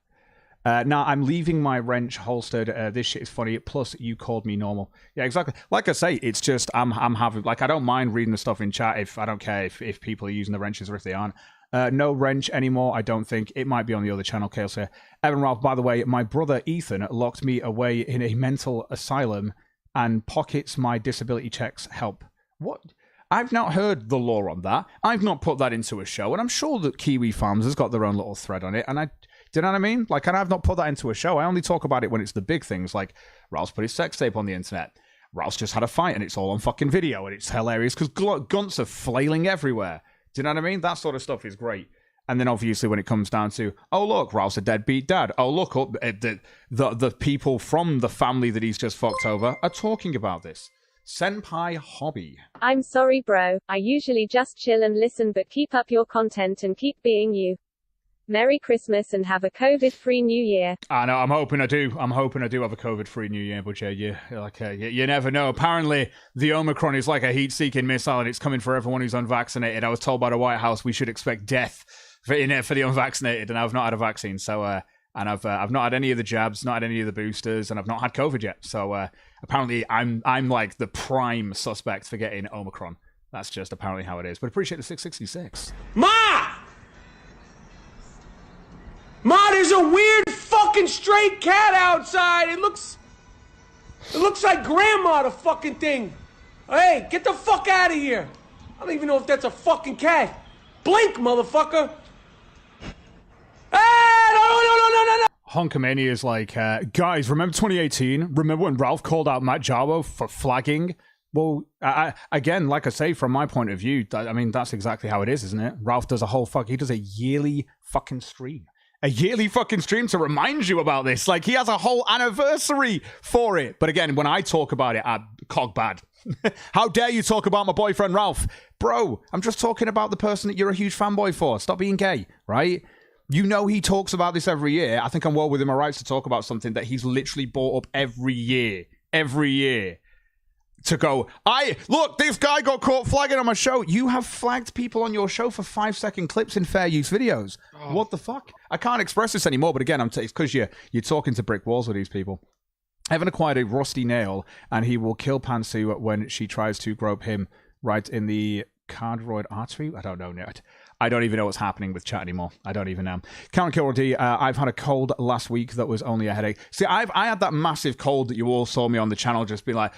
Now, I'm leaving my wrench holstered. This shit is funny. Plus, you called me normal. Yeah, exactly. Like I say, it's just, I'm having... Like, I don't mind reading the stuff in chat if I don't care if people are using the wrenches or if they aren't. No wrench anymore, I don't think. It might be on the other channel, Chaos here. Evan Ralph, by the way, my brother Ethan locked me away in a mental asylum and pockets my disability checks help. What? I've not heard the law on that. I've not put that into a show, and I'm sure that Kiwi Farms has got their own little thread on it, and do you know what I mean? Like, and I've not put that into a show. I only talk about it when it's the big things, like Ralph's put his sex tape on the internet. Ralph's just had a fight, and it's all on fucking video, and it's hilarious because gunts are flailing everywhere. Do you know what I mean? That sort of stuff is great. And then obviously when it comes down to, oh, look, Ralph's a deadbeat dad. Oh, look, the people from the family that he's just fucked over are talking about this. Senpai Hobby. I'm sorry, bro. I usually just chill and listen, but keep up your content and keep being you. Merry Christmas and have a COVID-free New Year. I know, I'm hoping I do have a COVID-free New Year, but you never know. Apparently, the Omicron is like a heat-seeking missile and it's coming for everyone who's unvaccinated. I was told by the White House we should expect death for the unvaccinated, and I've not had a vaccine, so and I've not had any of the jabs, not had any of the boosters, and I've not had COVID yet. So apparently, I'm like the prime suspect for getting Omicron. That's just apparently how it is. But appreciate the 666. Ma, there's a weird fucking stray cat outside. It looks like grandma, the fucking thing. Hey, get the fuck out of here. I don't even know if that's a fucking cat. Blink, motherfucker. Hey, no. Honkamania is like, guys, remember 2018? Remember when Ralph called out Matt Jarbo for flagging? Well, again, like I say, from my point of view, I mean, that's exactly how it is, isn't it? Ralph does he does a yearly fucking stream. A yearly fucking stream to remind you about this. Like, he has a whole anniversary for it. But again, when I talk about it, I'm cog bad. How dare you talk about my boyfriend Ralph? Bro, I'm just talking about the person that you're a huge fanboy for. Stop being gay, right? You know he talks about this every year. I think I'm well within my rights to talk about something that he's literally brought up every year. every year to go, look, this guy got caught flagging on my show. You have flagged people on your show for 5-second clips in fair use videos. Oh. What the fuck? I can't express this anymore, but again, it's because you're talking to brick walls with these people. Evan acquired a rusty nail, and he will kill Pantsu when she tries to grope him right in the cardroid artery. I don't know yet. I don't even know what's happening with chat anymore. I don't even know. Count Kill D, I've had a cold last week that was only a headache. See, I had that massive cold that you all saw me on the channel just being like,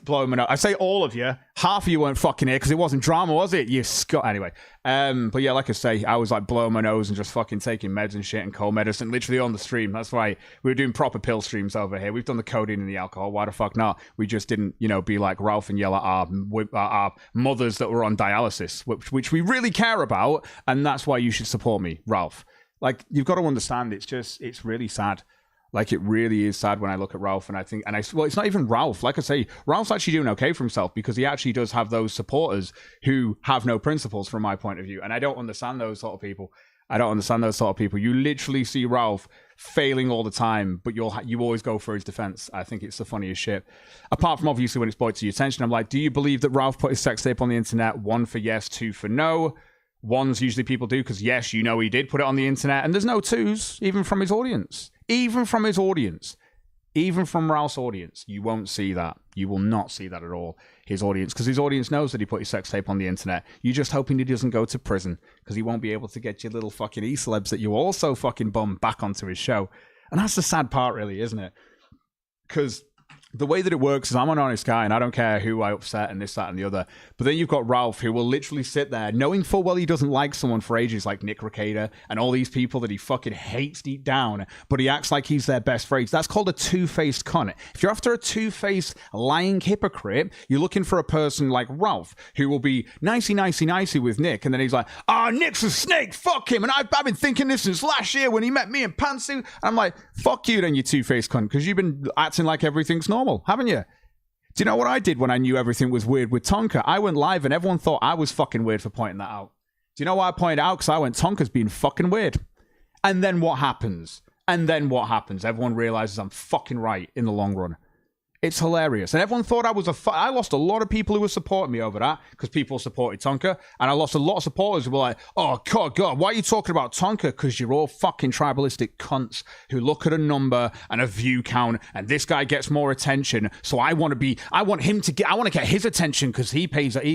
blowing my nose. I say all of you. Half of you weren't fucking here because it wasn't drama, was it? You Scott. Anyway. But yeah, like I say, I was like blowing my nose and just fucking taking meds and shit and cold medicine literally on the stream. That's why we were doing proper pill streams over here. We've done the codeine and the alcohol. Why the fuck not? We just didn't, be like Ralph and yell at our mothers that were on dialysis, which we really care about. And that's why you should support me, Ralph. Like, you've got to understand, it's really sad. Like, it really is sad when I look at Ralph and well, it's not even Ralph. Like I say, Ralph's actually doing okay for himself because he actually does have those supporters who have no principles from my point of view. And I don't understand those sort of people. You literally see Ralph failing all the time, but you always go for his defense. I think it's the funniest shit. Apart from obviously when it's brought to your attention, I'm like, do you believe that Ralph put his sex tape on the internet? 1 for yes, 2 for no. 1's usually people do because yes, he did put it on the internet, and there's no 2s even from his audience. Even from Ralph's audience, you won't see that. You will not see that at all. His audience, because his audience knows that he put his sex tape on the internet. You're just hoping he doesn't go to prison because he won't be able to get your little fucking e-celebs that you also fucking bum back onto his show. And that's the sad part, really, isn't it? Because the way that it works is I'm an honest guy and I don't care who I upset and this, that, and the other. But then you've got Ralph who will literally sit there knowing full well he doesn't like someone for ages like Nick Recader and all these people that he fucking hates deep down, but he acts like he's their best friend. That's called a two-faced cunt. If you're after a two-faced lying hypocrite, you're looking for a person like Ralph who will be nicey with Nick, and then he's like, Nick's a snake, fuck him, and I've been thinking this since last year when he met me in Pantsu. And I'm like, fuck you then, you two-faced cunt, because you've been acting like everything's normal, haven't you? Do you know what I did when I knew everything was weird with Tonka? I went live and everyone thought I was fucking weird for pointing that out. Do you know why I pointed out? Because I went, Tonka's being fucking weird. And then what happens? Everyone realizes I'm fucking right in the long run. It's hilarious. And everyone thought I was I lost a lot of people who were supporting me over that because people supported Tonka. And I lost a lot of supporters who were like, oh, God, why are you talking about Tonka? Because you're all fucking tribalistic cunts who look at a number and a view count and this guy gets more attention. So I want to get his attention because he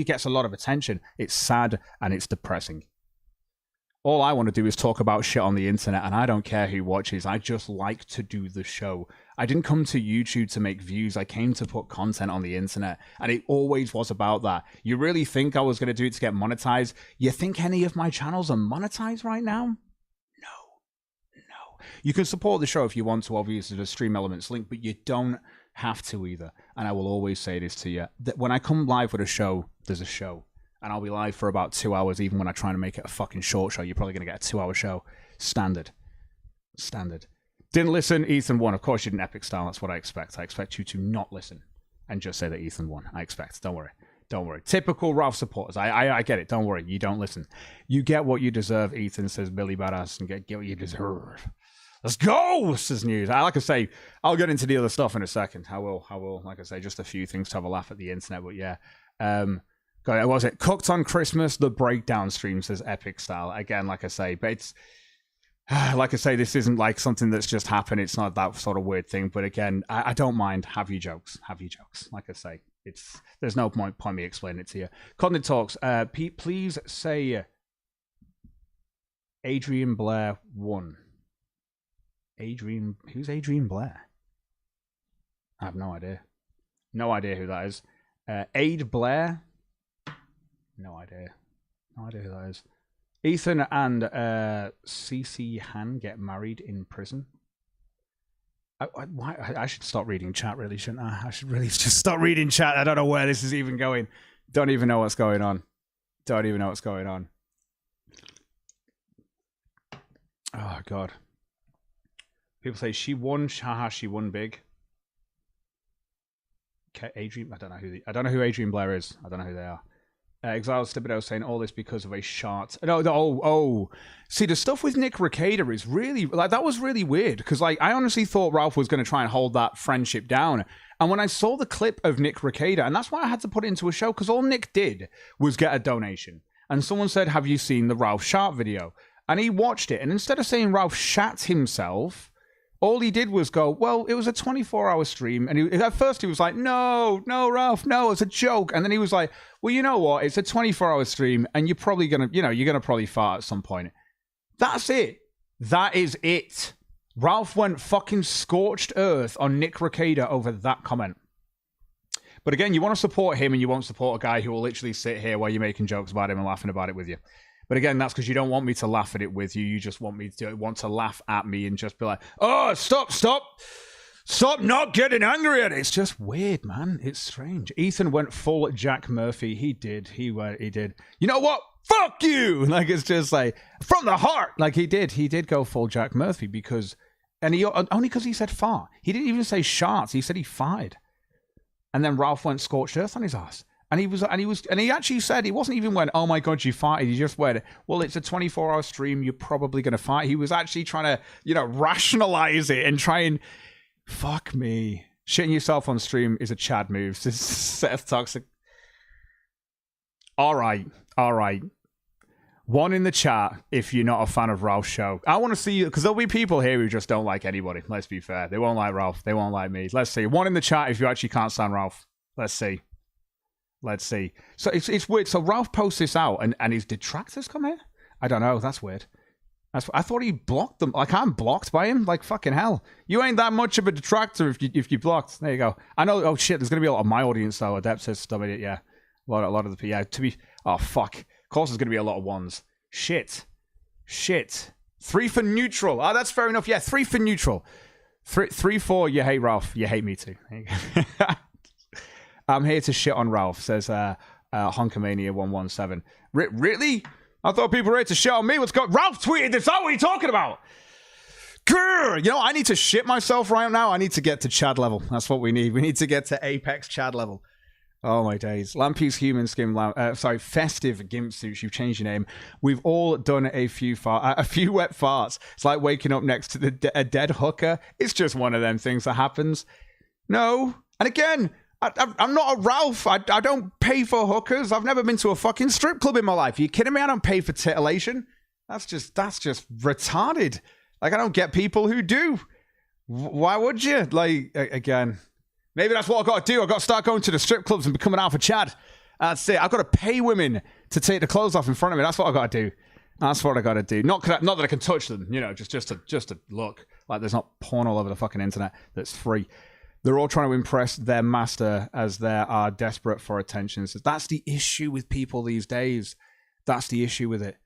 gets a lot of attention. It's sad and it's depressing. All I want to do is talk about shit on the internet, and I don't care who watches. I just like to do the show. I didn't come to YouTube to make views. I came to put content on the internet, and it always was about that. You really think I was going to do it to get monetized? You think any of my channels are monetized right now? No. You can support the show if you want to, obviously, the Stream Elements link, but you don't have to either. And I will always say this to you, that when I come live with a show, there's a show. And I'll be live for about 2 hours, even when I try to make it a fucking short show. You're probably going to get a 2-hour show. Standard. Didn't listen, Ethan won. Of course you didn't, Epic Style. That's what I expect. I expect you to not listen and just say that Ethan won. I expect. Don't worry. Typical Ralph supporters. I get it. Don't worry. You don't listen. You get what you deserve, Ethan, says Billy Badass, and get what you deserve. Let's go, says News. Like I say, I'll get into the other stuff in a second. I will. Like I say, just a few things to have a laugh at the internet. But yeah. What was it? Cooked on Christmas, the breakdown stream, says Epic Style. Again, like I say, but it's like I say, this isn't like something that's just happened. It's not that sort of weird thing. But again, I don't mind. Have your jokes. Like I say, there's no point me explaining it to you. Content Talks. Pete, please say Adrian Blair won. Who's Adrian Blair? I have no idea. No idea who that is. Aid Blair. No idea who that is. Ethan and CC Han get married in prison. I should stop reading chat, really, shouldn't I? I should really just stop reading chat. I don't know where this is even going. Don't even know what's going on. Oh, God. People say she won. Haha, she won big. Okay, Adrian. I don't know who Adrian Blair is. I don't know who they are. Exile Stibido saying all this because of a shot. No. See, the stuff with Nick Recader is really, like, that was really weird. Because, like, I honestly thought Ralph was going to try and hold that friendship down. And when I saw the clip of Nick Recader, and that's why I had to put it into a show, because all Nick did was get a donation. And someone said, have you seen the Ralph Shat video? And he watched it. And instead of saying Ralph shat himself, all he did was go, well, it was a 24-hour stream. And at first he was like, no, Ralph, no, it's a joke. And then he was like, well, you know what? It's a 24-hour stream and you're probably going to, you're going to probably fart at some point. That's it. That is it. Ralph went fucking scorched earth on Nick Recader over that comment. But again, you want to support him and you won't support a guy who will literally sit here while you're making jokes about him and laughing about it with you. But again, that's because you don't want me to laugh at it with you. You just want to laugh at me and just be like, oh, stop not getting angry at it. It's just weird, man. It's strange. Ethan went full Jack Murphy. He did. He did. You know what? Fuck you. Like, it's just like from the heart. Like he did go full Jack Murphy only because he said fart. He didn't even say sharts. He said he fired. And then Ralph went scorched earth on his ass. And he actually said, he wasn't even went, oh my God, you farted. He just went, well, it's a 24-hour stream. You're probably going to fart. He was actually trying to, rationalize it and try and, fuck me. Shitting yourself on stream is a Chad move. This is Seth Toxic. All right. One in the chat if you're not a fan of Ralph's show. I want to see you, because there'll be people here who just don't like anybody. Let's be fair. They won't like Ralph. They won't like me. Let's see. One in the chat if you actually can't stand Ralph. Let's see. So it's weird. So Ralph posts this out and his detractors come here? I don't know. That's weird. I thought he blocked them. Like, I'm blocked by him? Like, fucking hell. You ain't that much of a detractor if you blocked. There you go. I know. Oh, shit. There's going to be a lot of my audience, though. Adept says, stop it. Yeah. A lot of the... Yeah, oh, fuck. Of course there's going to be a lot of ones. Shit. 3 for neutral. Oh, that's fair enough. Yeah, 3 for neutral. 3 for you hate Ralph. You hate me too. I'm here to shit on Ralph, says Honkamania117. Really? I thought people were here to shit on me. What's going on? Ralph tweeted this out. What are you talking about? Grr! I need to shit myself right now. I need to get to Chad level. That's what we need. We need to get to Apex Chad level. Oh, my days. Lampy's Human Skin... Festive Gimp Suits. You've changed your name. We've all done a few wet farts. It's like waking up next to a dead hooker. It's just one of them things that happens. No. And again... I'm not a Ralph. I don't pay for hookers. I've never been to a fucking strip club in my life. Are you kidding me? I don't pay for titillation. That's just retarded. Like, I don't get people who do. Why would you? Like, again, maybe that's what I've got to do. I've got to start going to the strip clubs and becoming Alpha Chad. That's it. I've got to pay women to take the clothes off in front of me. That's what I've got to do. That's what I got to do. Not that I can touch them, just to look. Like, there's not porn all over the fucking internet that's free. They're all trying to impress their master as they are desperate for attention. So that's the issue with people these days. That's the issue with it.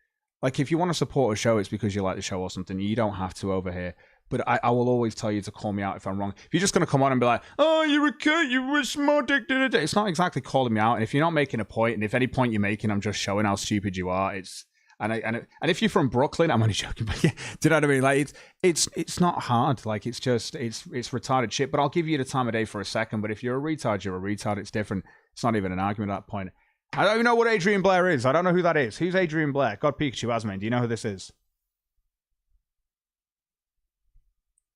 Like, if you want to support a show, it's because you like the show or something. You don't have to over here. But I will always tell you to call me out if I'm wrong. If you're just going to come on and be like, oh, you're a cut, you're a small dick. It's not exactly calling me out. And if you're not making a point, and if any point you're making, I'm just showing how stupid you are, And if you're from Brooklyn, I'm only joking, but yeah, do you know what I mean? Like, it's not hard. Like, it's retarded shit. But I'll give you the time of day for a second. But if you're a retard, you're a retard. It's different. It's not even an argument at that point. I don't even know what Adrian Blair is. I don't know who that is. Who's Adrian Blair? God Pikachu, Asman. Do you know who this is?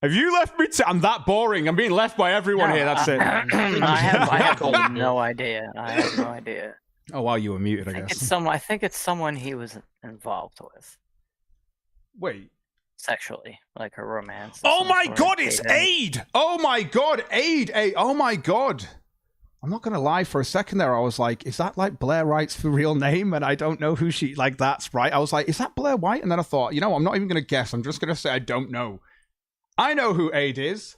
Have you left me? I'm that boring. I'm being left by everyone here. That's it. I have no idea. I have no idea. Oh, wow, you were muted, I guess. I think it's someone he was involved with. Wait. Sexually, like a romance. Oh my God, it's Aid! Oh my God, Aid! Oh my God. I'm not going to lie, for a second there, I was like, is that like Blair White's real name? And I don't know who she, like, that's right. I was like, is that Blair White? And then I thought, I'm not even going to guess. I'm just going to say I don't know. I know who Aid is.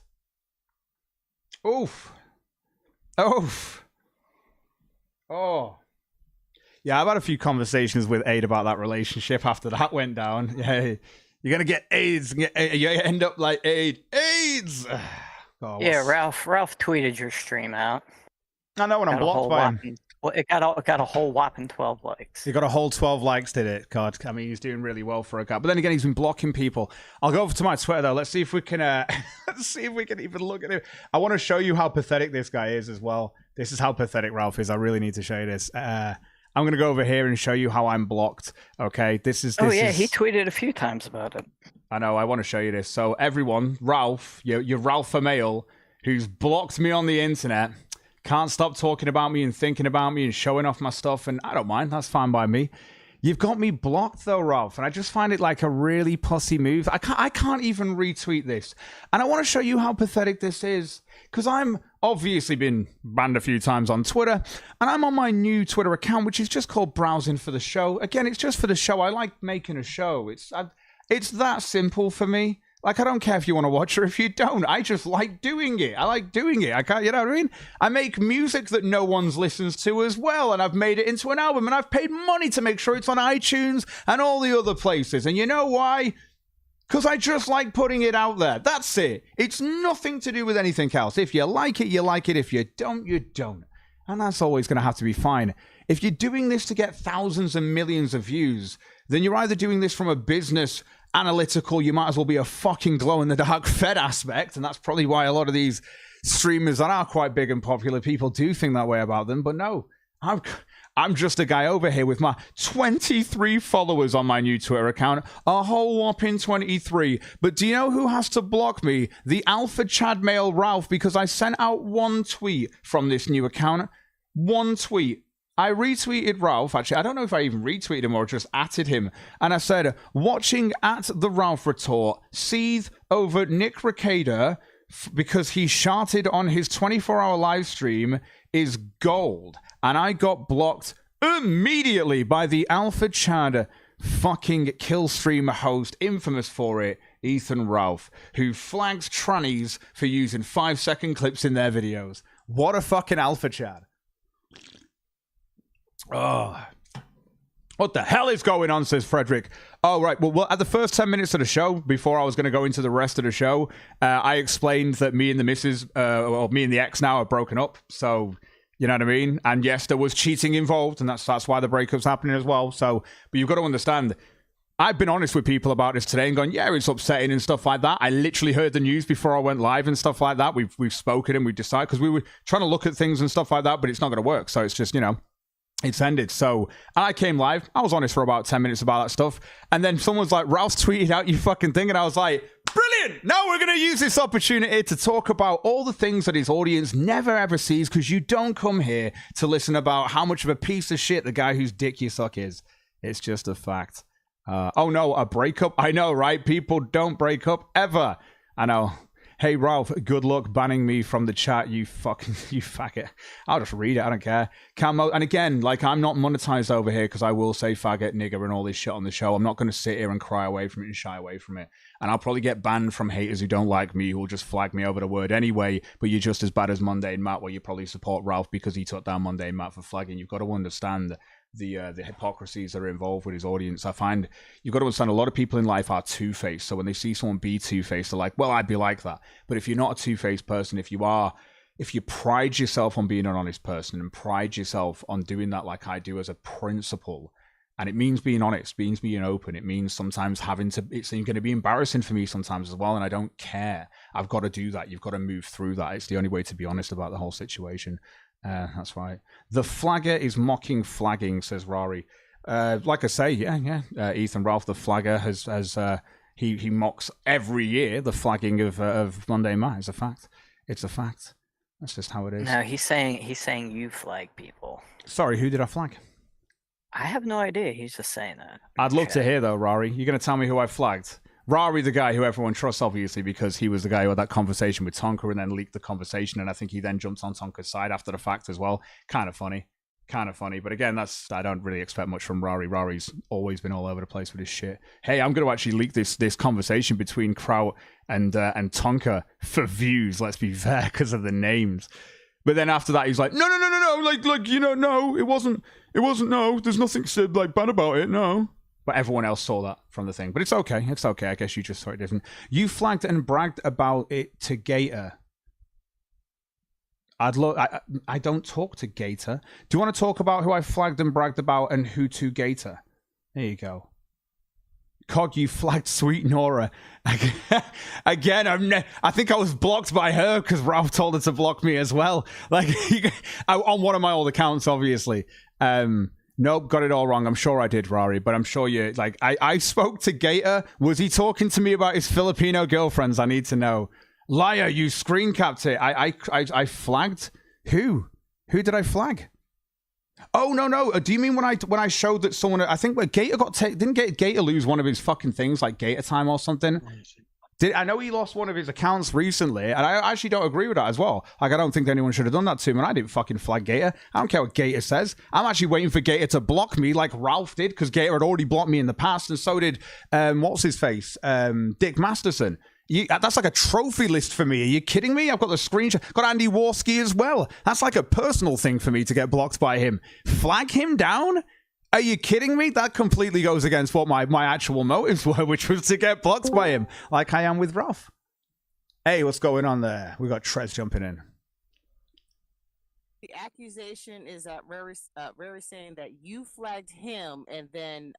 Oof. Oh. Yeah, I've had a few conversations with Aid about that relationship after that went down. Yeah, you're going to get AIDS. You end up like AIDS. Oh, yeah, Ralph tweeted your stream out. I know when I'm blocked by him. Well, it got a whole whopping 12 likes. He got a whole 12 likes, did it? God, I mean, he's doing really well for a guy. But then again, he's been blocking people. I'll go over to my Twitter, though. Let's see if we can even look at him. I want to show you how pathetic this guy is as well. This is how pathetic Ralph is. I really need to show you this. I'm going to go over here and show you how I'm blocked. Okay, this is... he tweeted a few times about it. I know, I want to show you this. So everyone, Ralph, you're Ralph Mail, who's blocked me on the internet, can't stop talking about me and thinking about me and showing off my stuff, and I don't mind, that's fine by me. You've got me blocked though, Ralph, and I just find it like a really pussy move. I can't even retweet this. And I want to show you how pathetic this is, because I'm obviously been banned a few times on Twitter, and I'm on my new Twitter account, which is just called Browsing for the Show. Again, it's just for the show. I like making a show. It's that simple for me. Like, I don't care if you want to watch or if you don't. I just like doing it. I like doing it. I can't, you know what I mean? I make music that no one's listens to as well, and I've made it into an album, and I've paid money to make sure it's on iTunes and all the other places. And you know why? Because I just like putting it out there. That's it. It's nothing to do with anything else. If you like it, you like it. If you don't, you don't. And that's always going to have to be fine. If you're doing this to get thousands and millions of views, then you're either doing this from a business analytical, you might as well be a fucking glow-in-the-dark Fed aspect, and that's probably why a lot of these streamers that are quite big and popular, people do think that way about them. But no, I'm just a guy over here with my 23 followers on my new Twitter account, a whole whopping 23. But do you know who has to block me? The Alpha Chad Male Ralph, because I sent out one tweet from this new account. One tweet. I retweeted Ralph. Actually, I don't know if I even retweeted him or just atted him. And I said, watching at the Ralph retort, seethe over Nick Recader because he sharted on his 24-hour live stream is gold. And I got blocked immediately by the Alpha Chad fucking Killstream host, infamous for it, Ethan Ralph, who flags trannies for using 5-second clips in their videos. What a fucking Alpha Chad. Oh, what the hell is going on, says Frederick. Oh, right. Well, at the first 10 minutes of the show, before I was going to go into the rest of the show, I explained that me and the missus, or me and the ex now, are broken up. So, you know what I mean? And yes, there was cheating involved, and that's why the breakup's happening as well. So, but you've got to understand, I've been honest with people about this today and gone, yeah, it's upsetting and stuff like that. I literally heard the news before I went live and stuff like that. We've spoken and we've decided, because we were trying to look at things and stuff like that, but it's not going to work. So it's just, you know, it's ended. So I came live. I was honest for about 10 minutes about that stuff. And then someone's like, Ralph's tweeted out your fucking thing. And I was like, brilliant. Now we're going to use this opportunity to talk about all the things that his audience never ever sees, because you don't come here to listen about how much of a piece of shit the guy whose dick you suck is. It's just a fact. Oh no, a breakup? I know, right? People don't break up ever. I know. Hey, Ralph, good luck banning me from the chat, you faggot. I'll just read it, I don't care. Camo, and again, like, I'm not monetized over here because I will say faggot, nigger, and all this shit on the show. I'm not going to sit here and cry away from it and shy away from it. And I'll probably get banned from haters who don't like me, who will just flag me over the word anyway, but you're just as bad as Mundane Matt, where you probably support Ralph because he took down Mundane Matt for flagging. You've got to understand the hypocrisies that are involved with his audience. I find you've got to understand a lot of people in life are two-faced. So when they see someone be two-faced, they're like, well, I'd be like that. But if you're not a two-faced person, if you pride yourself on being an honest person and pride yourself on doing that like I do as a principle, and it means being honest, it means being open, it means sometimes it's going to be embarrassing for me sometimes as well, and I don't care. I've got to do that. You've got to move through that. It's the only way to be honest about the whole situation. That's right. The flagger is mocking flagging, says Rari. Like I say, yeah. Ethan Ralph, the flagger, he mocks every year the flagging of Monday Matt. It's a fact. It's a fact. That's just how it is. No, he's saying you flag people. Sorry, who did I flag? I have no idea. He's just saying that. I'd love to hear though, Rari. You're going to tell me who I flagged? Rari, the guy who everyone trusts, obviously, because he was the guy who had that conversation with Tonka and then leaked the conversation, and I think he then jumped on Tonka's side after the fact as well. Kind of funny. But again, I don't really expect much from Rari. Rari's always been all over the place with his shit. Hey, I'm going to actually leak this conversation between Kraut and Tonka for views, let's be fair, because of the names. But then after that, he's like, no, like, you know, no, it wasn't, no, there's nothing said, like, bad about it, no. But everyone else saw that from the thing. But it's okay. I guess you just saw it different. You flagged and bragged about it to Gator. I don't talk to Gator. Do you want to talk about who I flagged and bragged about and who to Gator? There you go. Cog, you flagged Sweet Nora. Again, I think I was blocked by her because Ralph told her to block me as well. Like, on one of my old accounts, obviously. Nope, got it all wrong. I'm sure I did, Rory, but I'm sure you, like, I spoke to Gator. Was he talking to me about his Filipino girlfriends? I need to know. Liar, you screen capped it. I flagged? Who? Who did I flag? Oh, no. Do you mean when I showed that someone, I think where Gator got didn't Gator lose one of his fucking things, like Gator Time or something? I know he lost one of his accounts recently, and I actually don't agree with that as well. Like, I don't think anyone should have done that to him, and I didn't fucking flag Gator. I don't care what Gator says. I'm actually waiting for Gator to block me like Ralph did, because Gator had already blocked me in the past, and so did, what's his face? Dick Masterson. That's like a trophy list for me. Are you kidding me? I've got the screenshot. Got Andy Warski as well. That's like a personal thing for me to get blocked by him. Flag him down? Are you kidding me? That completely goes against what my actual motives were, which was to get blocked by him, like I am with Ralph. Hey, what's going on there? We got Trez jumping in. The accusation is that Rary saying that you flagged him and then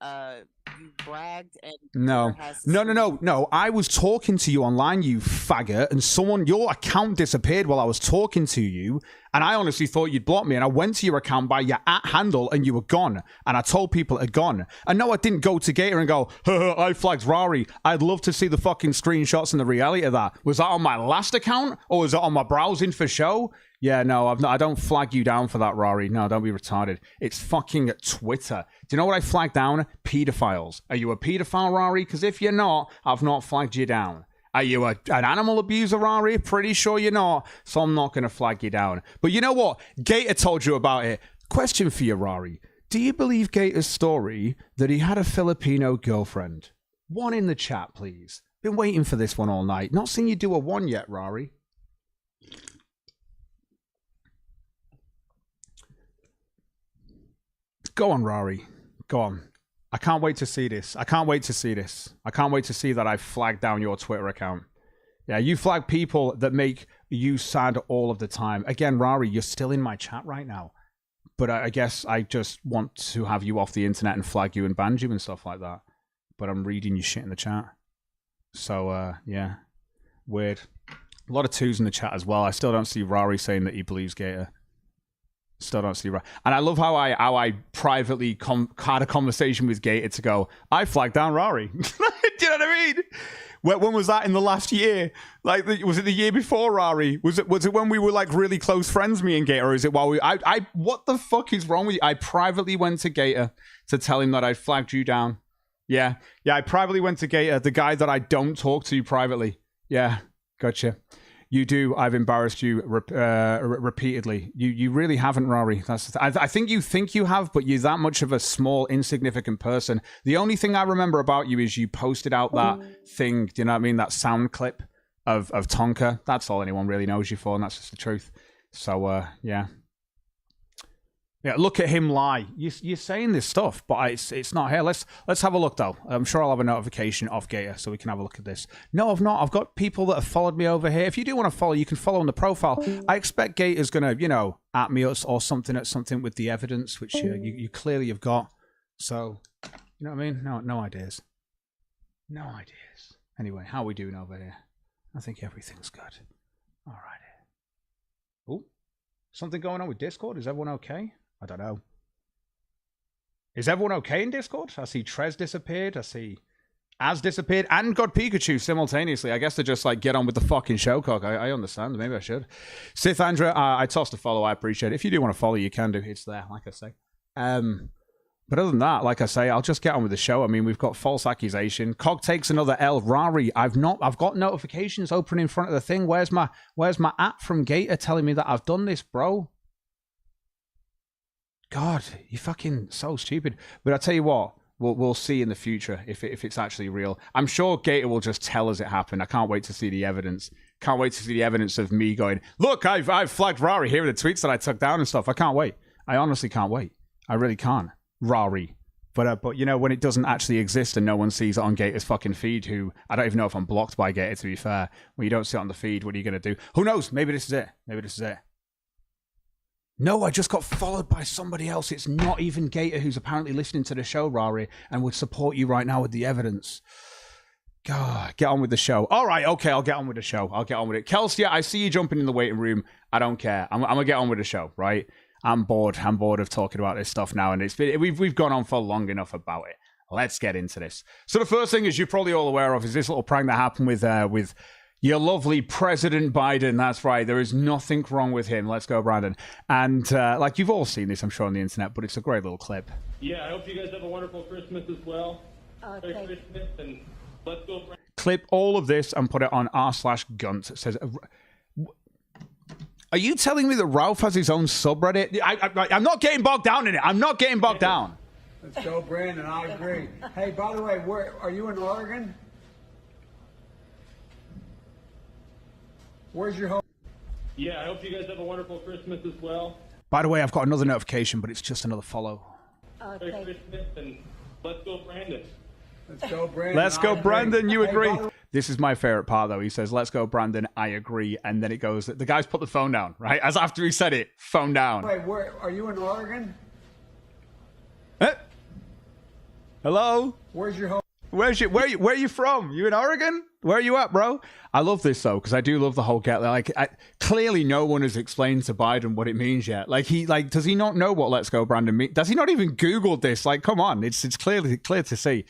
you bragged and No. I was talking to you online, you faggot, and your account disappeared while I was talking to you, and I honestly thought you'd blocked me, and I went to your account by your @handle, and you were gone, and I told people it had gone. And no, I didn't go to Gator and go, I flagged Rari. I'd love to see the fucking screenshots and the reality of that. Was that on my last account, or was it on my browsing for show? Yeah, no, I don't flag you down for that, Rory. No, don't be retarded. It's fucking Twitter. Do you know what I flagged down? Pedophiles. Are you a pedophile, Rory? Because if you're not, I've not flagged you down. Are you an animal abuser, Rory? Pretty sure you're not, so I'm not going to flag you down. But you know what? Gator told you about it. Question for you, Rory. Do you believe Gator's story that he had a Filipino girlfriend? One in the chat, please. Been waiting for this one all night. Not seen you do a one yet, Rory. Go on, Rory. Go on. I can't wait to see this. I can't wait to see that I've flagged down your Twitter account. Yeah, you flag people that make you sad all of the time. Again, Rory, you're still in my chat right now. But I guess I just want to have you off the internet and flag you and ban you and stuff like that. But I'm reading your shit in the chat. So, yeah. Weird. A lot of twos in the chat as well. I still don't see Rory saying that he believes Gator. Still don't see right. And I love how I privately had a conversation with Gator to go, I flagged down Rory. Do you know what I mean? When was that in the last year? Like, was it the year before Rory? Was it when we were like really close friends, me and Gator? Or is it while what the fuck is wrong with you? I privately went to Gator to tell him that I flagged you down. Yeah, I privately went to Gator, the guy that I don't talk to privately. Yeah, gotcha. You do. I've embarrassed you repeatedly. You really haven't, Rory. I think you have, but you're that much of a small, insignificant person. The only thing I remember about you is you posted out that thing. Do you know what I mean? That sound clip of Tonka. That's all anyone really knows you for, and that's just the truth. So, yeah. Yeah, look at him lie. You're saying this stuff, but it's not here. Let's have a look, though. I'm sure I'll have a notification off Gator, so we can have a look at this. No, I've not. I've got people that have followed me over here. If you do want to follow, you can follow on the profile. I expect Gator's going to, at me or something at something with the evidence, which you clearly have got. So, you know what I mean? No ideas. No ideas. Anyway, how are we doing over here? I think everything's good. All right. Oh, something going on with Discord? Is everyone okay? I don't know. Is everyone okay in Discord? I see Trez disappeared. I see Az disappeared and got Pikachu simultaneously. I guess to just like get on with the fucking show, Cog. I understand. Maybe I should. Sith Andrea, I tossed a follow. I appreciate it. If you do want to follow, you can do. It's there, like I say. But other than that, like I say, I'll just get on with the show. I mean, we've got false accusation. Cog takes another L. Rari, I've got notifications open in front of the thing. Where's my app from Gator telling me that I've done this, bro? God, you're fucking so stupid. But I tell you what, we'll see in the future if it's actually real. I'm sure Gator will just tell us it happened. I can't wait to see the evidence. Can't wait to see the evidence of me going, look, I've flagged Rari. Here are the tweets that I took down and stuff. I can't wait. I honestly can't wait. I really can't. Rari. But when it doesn't actually exist and no one sees it on Gator's fucking feed, who I don't even know if I'm blocked by Gator, to be fair. When you don't see it on the feed, what are you going to do? Who knows? Maybe this is it. No, I just got followed by somebody else. It's not even Gator who's apparently listening to the show, Rari, and would support you right now with the evidence. God, get on with the show. All right, okay, I'll get on with the show. I'll get on with it. Kelsey, I see you jumping in the waiting room. I don't care. I'm going to get on with the show, right? I'm bored. I'm bored of talking about this stuff now, and we've gone on for long enough about it. Let's get into this. So the first thing, as you're probably all aware of, is this little prank that happened with your lovely President Biden. That's right. There is nothing wrong with him. Let's go, Brandon. And like you've all seen this, I'm sure, on the internet, but it's a great little clip. Yeah, I hope you guys have a wonderful Christmas as well. Merry Christmas, and let's go. Clip all of this and put it on r/gunt. It says, are you telling me that Ralph has his own subreddit? I'm not getting bogged down in it. I'm not getting bogged down. Let's go, Brandon. I agree. Hey, by the way, where are you in Oregon? Where's your home? Yeah, I hope you guys have a wonderful Christmas as well. By the way, I've got another notification, but it's just another follow. Merry Christmas, and let's go, Brandon. Let's go, Brandon. Let's go, Brandon. You agree? This is my favorite part, though. He says, let's go, Brandon. I agree. And then it goes, the guy's put the phone down, right? As after he said it, phone down. Wait, where are you in Oregon? Hello? Where's your home? Where are you from? You in Oregon? Where are you at, bro? I love this, though, because I do love the whole clearly no one has explained to Biden what it means yet. Does he not know what let's go, Brandon means? Does he not even Googled this? Like, come on. It's clear to see.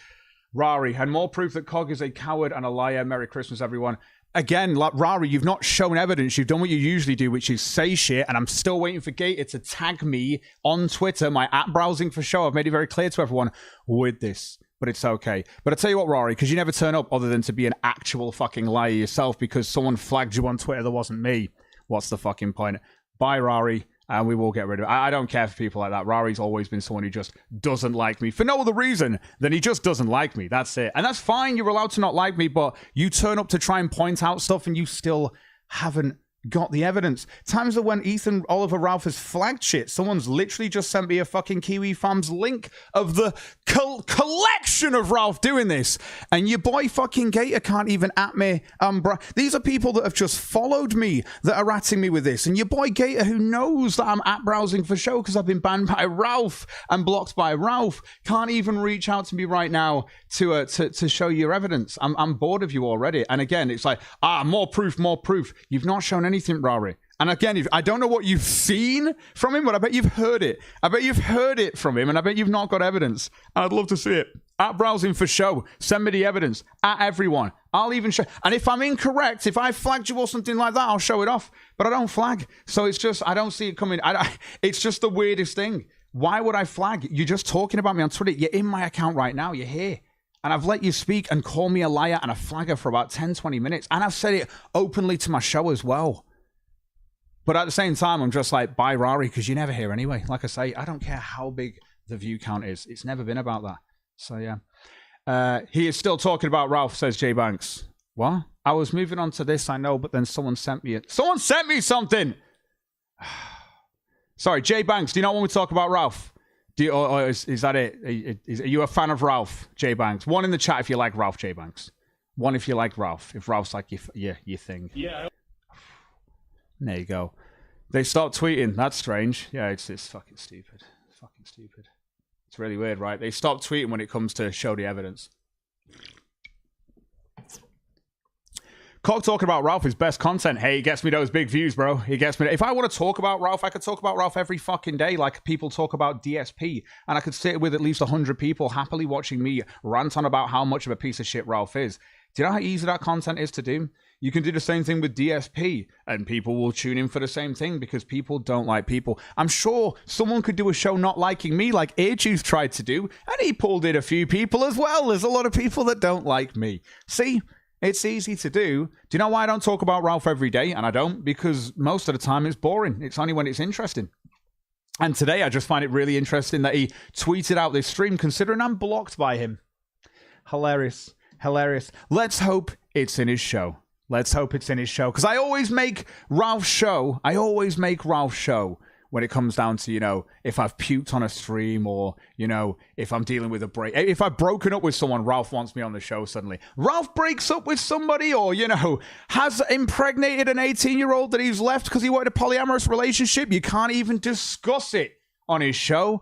Rari, and more proof that Cog is a coward and a liar. Merry Christmas, everyone. Again, Rari, you've not shown evidence. You've done what you usually do, which is say shit, and I'm still waiting for Gator to tag me on Twitter, my app browsing for show. I've made it very clear to everyone with this, but it's okay. But I tell you what, Rari, because you never turn up other than to be an actual fucking liar yourself because someone flagged you on Twitter that wasn't me. What's the fucking point? Bye, Rari. And we will get rid of it. I don't care for people like that. Rari's always been someone who just doesn't like me for no other reason than he just doesn't like me. That's it. And that's fine. You're allowed to not like me, but you turn up to try and point out stuff and you still haven't got the evidence. Times are when Ethan Oliver Ralph has flagged shit. Someone's literally just sent me a fucking Kiwi Farms link of the collection of Ralph doing this. And your boy fucking Gator can't even at me. These are people that have just followed me that are atting me with this. And your boy Gator, who knows that I'm at browsing for show because I've been banned by Ralph and blocked by Ralph, can't even reach out to me right now to show your evidence. I'm bored of you already. And again, it's like, more proof, more proof. You've not shown anything, Rari. And again, I don't know what you've seen from him, but I bet you've heard it. I bet you've heard it from him, and I bet you've not got evidence. And I'd love to see it. At browsing for show, send me the evidence. At everyone. I'll even show. And if I'm incorrect, if I flagged you or something like that, I'll show it off. But I don't flag. So it's just, I don't see it coming. It's just the weirdest thing. Why would I flag? You're just talking about me on Twitter. You're in my account right now. You're here. And I've let you speak and call me a liar and a flagger for about 10, 20 minutes. And I've said it openly to my show as well. But at the same time, I'm just like, bye, Rari, because you're never here anyway. Like I say, I don't care how big the view count is. It's never been about that. So, yeah. He is still talking about Ralph, says Jay Banks. What? I was moving on to this, I know, but then someone sent me it. Someone sent me something! Sorry, Jay Banks, do you not want me to talk about Ralph? Or is that it? Are you a fan of Ralph, Jay Banks? One in the chat if you like Ralph, Jay Banks. One if you like Ralph. If Ralph's like your thing. Yeah. There you go. They stopped tweeting. That's strange. Yeah, it's fucking stupid. It's fucking stupid. It's really weird, right? They stopped tweeting when it comes to show the evidence. Cog talking about Ralph is best content. Hey, he gets me those big views, bro. He gets me. If I want to talk about Ralph, I could talk about Ralph every fucking day, like people talk about DSP, and I could sit with at least 100 people happily watching me rant on about how much of a piece of shit Ralph is. Do you know how easy that content is to do? You can do the same thing with DSP, and people will tune in for the same thing because people don't like people. I'm sure someone could do a show not liking me like A-Juice tried to do, and he pulled in a few people as well. There's a lot of people that don't like me. See? It's easy to do. Do you know why I don't talk about Ralph every day? And I don't, because most of the time it's boring. It's only when it's interesting. And today I just find it really interesting that he tweeted out this stream, considering I'm blocked by him. Hilarious. Hilarious. Let's hope it's in his show. Let's hope it's in his show. Because I always make Ralph's show. When it comes down to, you know, if I've puked on a stream or, you know, if I'm dealing with a break. If I've broken up with someone, Ralph wants me on the show suddenly. Ralph breaks up with somebody or, you know, has impregnated an 18-year-old that he's left because he wanted a polyamorous relationship. You can't even discuss it on his show.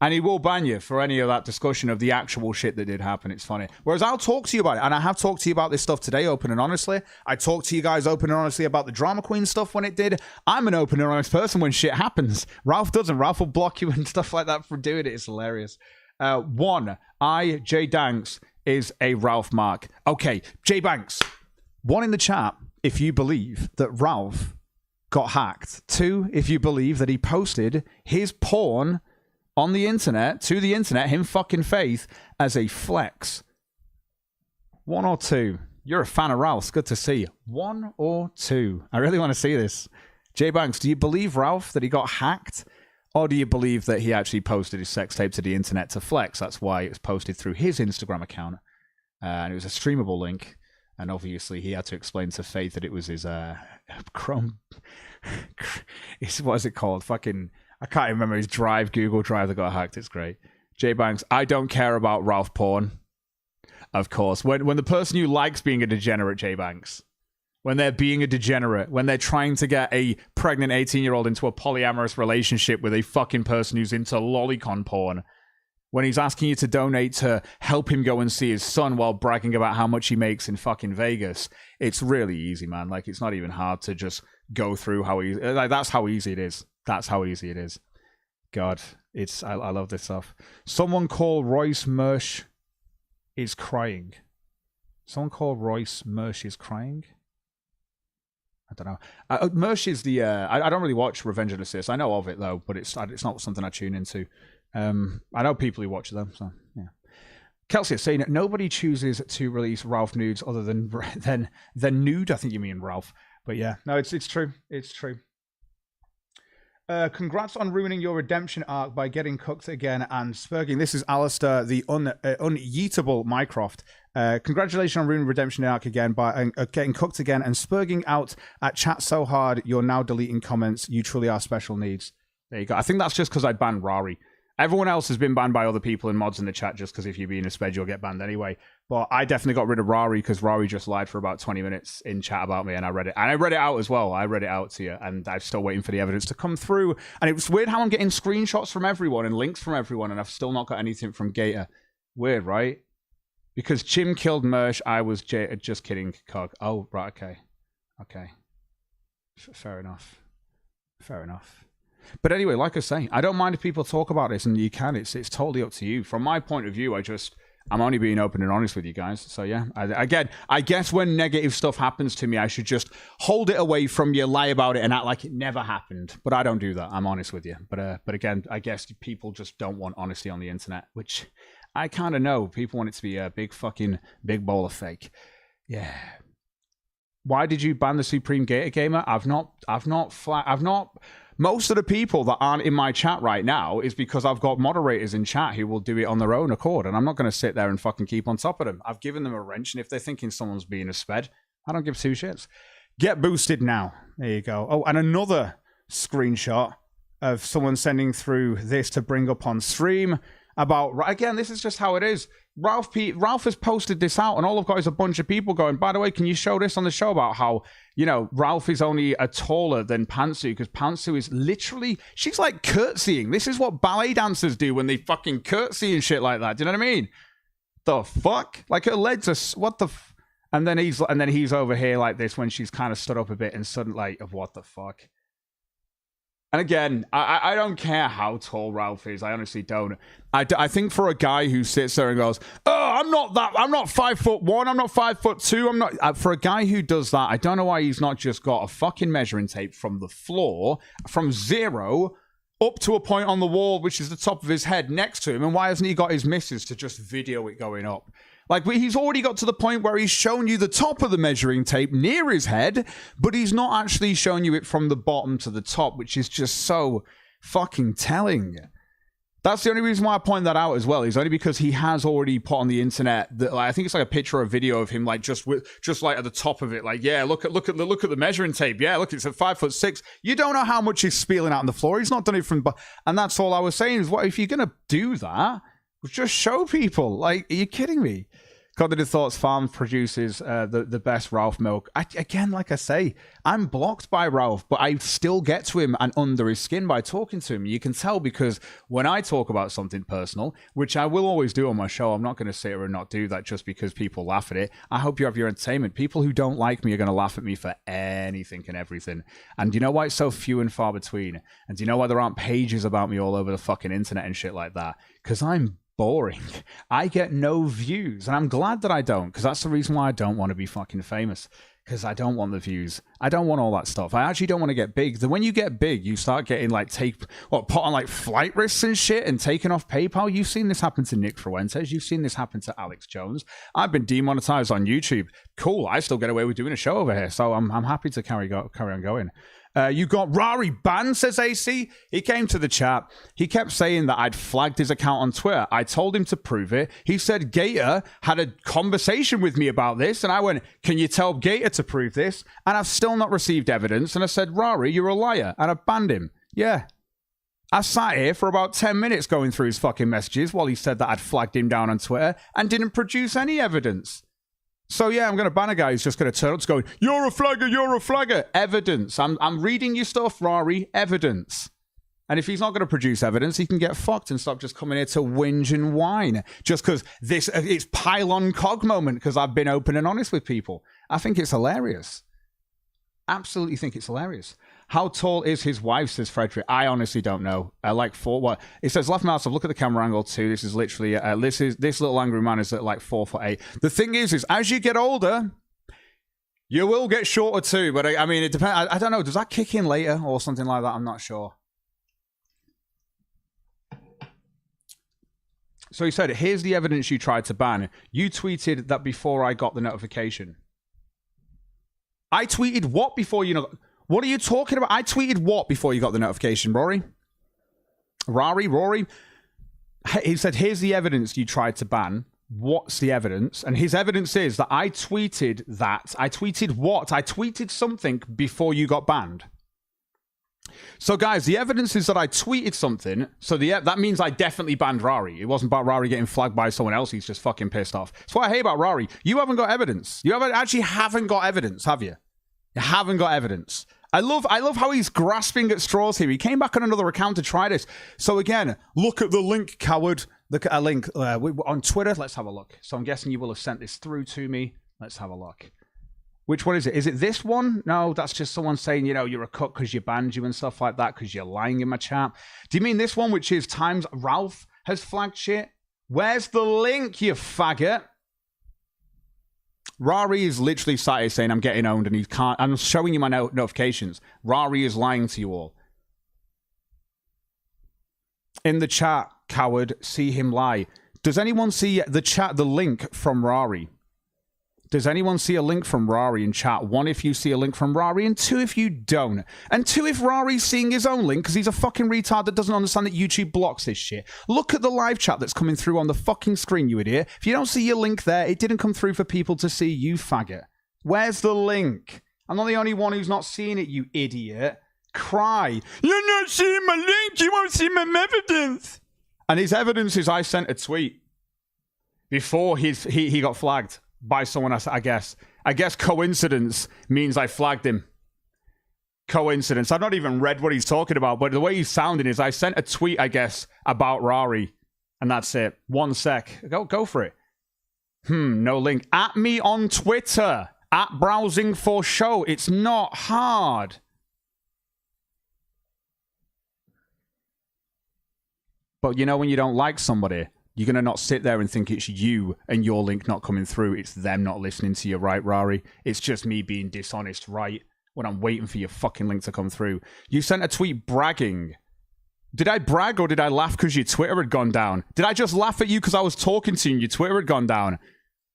And he will ban you for any of that discussion of the actual shit that did happen. It's funny. Whereas I'll talk to you about it. And I have talked to you about this stuff today, open and honestly. I talked to you guys open and honestly about the Drama Queen stuff when it did. I'm an open and honest person when shit happens. Ralph doesn't. Ralph will block you and stuff like that for doing it. It's hilarious. J Danks is a Ralph mark. Okay, J Banks. 1 in the chat if you believe that Ralph got hacked. 2 if you believe that he posted his porn on the internet, to the internet, him fucking Faith, as a flex. 1 or 2. You're a fan of Ralph's. Good to see you. 1 or 2. I really want to see this. J Banks, do you believe, Ralph, that he got hacked? Or do you believe that he actually posted his sex tape to the internet to flex? That's why it was posted through his Instagram account. And it was a streamable link. And obviously he had to explain to Faith that it was his Chrome... what is it called? Fucking... I can't remember his Google Drive that got hacked. It's great. J Banks, I don't care about Ralph porn. Of course. When the person who likes being a degenerate, J Banks, when they're being a degenerate, when they're trying to get a pregnant 18-year-old into a polyamorous relationship with a fucking person who's into lolicon porn, when he's asking you to donate to help him go and see his son while bragging about how much he makes in fucking Vegas, it's really easy, man. Like, it's not even hard to just go through how easy... Like, that's how easy it is. That's how easy it is. God, I love this stuff. Someone call Royce Mersh is crying. Someone call Royce Mersh is crying? I don't know. Mersh is the... I don't really watch Revenge of the Sis. I know of it, though, but it's not something I tune into. I know people who watch them, so yeah. Kelsey is saying that nobody chooses to release Ralph nudes other than nude. I think you mean Ralph. But yeah, no, it's true. It's true. Congrats on ruining your redemption arc by getting cooked again and spurging. This is Alistair, the unyeatable Mycroft. Congratulations on ruining redemption arc again by getting cooked again and spurging out at chat so hard you're now deleting comments. You truly are special needs. There you go. I think that's just because I banned Rari. Everyone else has been banned by other people and mods in the chat just because if you're being a sped, you'll get banned anyway. But I definitely got rid of Rari because Rari just lied for about 20 minutes in chat about me and I read it. And I read it out as well. I read it out to you and I'm still waiting for the evidence to come through. And it was weird how I'm getting screenshots from everyone and links from everyone and I've still not got anything from Gator. Weird, right? Because Jim killed Mersh, I was just kidding, Cog. Oh, right, okay. Okay. Fair enough. Fair enough. But anyway, like I say, I don't mind if people talk about this, and you can. It's totally up to you. From my point of view, I'm only being open and honest with you guys. So yeah, I guess when negative stuff happens to me, I should just hold it away from you, lie about it, and act like it never happened. But I don't do that. I'm honest with you. But again, I guess people just don't want honesty on the internet, which I kind of know. People want it to be a big bowl of fake. Yeah. Why did you ban the Supreme Gator Gamer? Most of the people that aren't in my chat right now is because I've got moderators in chat who will do it on their own accord, and I'm not going to sit there and fucking keep on top of them. I've given them a wrench, and if they're thinking someone's being a sped, I don't give 2 shits. Get boosted now. There you go. Oh, and another screenshot of someone sending through this to bring up on stream about... Again, this is just how it is. Ralph has posted this out, and all I've got is a bunch of people going, by the way, can you show this on the show about how, Ralph is only a taller than Pantsu, because Pantsu is literally, she's like curtsying. This is what ballet dancers do when they fucking curtsy and shit like that. Do you know what I mean? The fuck? Like her legs are, what the and then he's over here like this when she's kind of stood up a bit and suddenly like, what the fuck? And again, I don't care how tall Ralph is. I honestly don't. I think for a guy who sits there and goes, "Oh, I'm not 5'1", I'm not 5'2", I'm not." For a guy who does that, I don't know why he's not just got a fucking measuring tape from the floor, from 0 up to a point on the wall, which is the top of his head next to him. And why hasn't he got his missus to just video it going up? Like, he's already got to the point where he's shown you the top of the measuring tape near his head, but he's not actually showing you it from the bottom to the top, which is just so fucking telling. That's the only reason why I point that out as well, is only because he has already put on the internet that, like, I think it's like a picture or a video of him, like, just like at the top of it, like, yeah, look at the measuring tape. Yeah, look, it's at 5'6". You don't know how much he's spilling out on the floor. He's not done it from, and that's all I was saying is, what if you're gonna do that? Just show people. Like, are you kidding me? Cognitive Thoughts Farm produces the best Ralph milk. Again, like I say, I'm blocked by Ralph, but I still get to him and under his skin by talking to him. You can tell because when I talk about something personal, which I will always do on my show, I'm not going to sit here and not do that just because people laugh at it. I hope you have your entertainment. People who don't like me are going to laugh at me for anything and everything. And do you know why it's so few and far between? And do you know why there aren't pages about me all over the fucking internet and shit like that? Because I'm boring. I get no views, and I'm glad that I don't, because that's the reason why I don't want to be fucking famous, because I don't want the views. I don't want all that stuff. I actually don't want to get big. Then when you get big, you start getting like put on like flight risks and shit and taken off PayPal. You've seen this happen to Nick Fuentes. You've seen this happen to Alex Jones. I've been demonetized on YouTube. Cool. I still get away with doing a show over here, so I'm happy to carry on going. You got Rari banned, says AC. He came to the chat. He kept saying that I'd flagged his account on Twitter. I told him to prove it. He said Gator had a conversation with me about this, and I went, can you tell Gator to prove this? And I've still not received evidence. And I said, Rari, you're a liar. And I banned him. Yeah. I sat here for about 10 minutes going through his fucking messages while he said that I'd flagged him down on Twitter and didn't produce any evidence. So yeah, I'm going to ban a guy who's just going to turn up to going, you're a flagger, you're a flagger. Evidence. I'm reading your stuff, Rari. Evidence. And if he's not going to produce evidence, he can get fucked and stop just coming here to whinge and whine. Just because it's pylon cog moment because I've been open and honest with people. I think it's hilarious. Absolutely think it's hilarious. How tall is his wife, says Frederick. I honestly don't know. Like 4, what? It says left mouse, look at the camera angle too. This is literally, this little angry man is at like 4'8". The thing is as you get older, you will get shorter too. But I mean, it depends. I don't know. Does that kick in later or something like that? I'm not sure. So he said, here's the evidence you tried to ban. You tweeted that before I got the notification. I tweeted what before you know... What are you talking about? I tweeted what before you got the notification, Rory? Rory? He said, here's the evidence you tried to ban. What's the evidence? And his evidence is that I tweeted that. I tweeted what? I tweeted something before you got banned. So, guys, the evidence is that I tweeted something. So that means I definitely banned Rari. It wasn't about Rari getting flagged by someone else. He's just fucking pissed off. That's what I hate about Rari. You haven't got evidence. You haven't got evidence, have you? You haven't got evidence. I love how he's grasping at straws here. He came back on another account to try this. So again, look at the link, coward. Look at a link on Twitter. Let's have a look. So I'm guessing you will have sent this through to me. Let's have a look. Which one is it? Is it this one? No, that's just someone saying, you know, you're a cuck because you banned you and stuff like that because you're lying in my chat. Do you mean this one, which is times Ralph has flagged shit? Where's the link, you faggot? Rari is literally sat here saying I'm getting owned and he can't. I'm showing you my notifications. Rari is lying to you all. In the chat, coward, see him lie. Does anyone see the link from Rari? Does anyone see a link from Rari in chat? 1, if you see a link from Rari, and 2, if you don't. And 2, if Rari's seeing his own link, because he's a fucking retard that doesn't understand that YouTube blocks this shit. Look at the live chat that's coming through on the fucking screen, you idiot. If you don't see your link there, it didn't come through for people to see, you faggot. Where's the link? I'm not the only one who's not seeing it, you idiot. Cry. You're not seeing my link, you won't see my evidence. And his evidence is I sent a tweet before he got flagged by someone else, I guess. I guess coincidence means I flagged him. Coincidence. I've not even read what he's talking about, but the way he's sounding is I sent a tweet, I guess, about Rari. And that's it. 1 sec. Go for it. No link. At me on Twitter. At browsing for show. It's not hard. But you know when you don't like somebody, you're going to not sit there and think it's you and your link not coming through. It's them not listening to you, right, Rari? It's just me being dishonest, right? When I'm waiting for your fucking link to come through. You sent a tweet bragging. Did I brag or did I laugh because your Twitter had gone down? Did I just laugh at you because I was talking to you and your Twitter had gone down?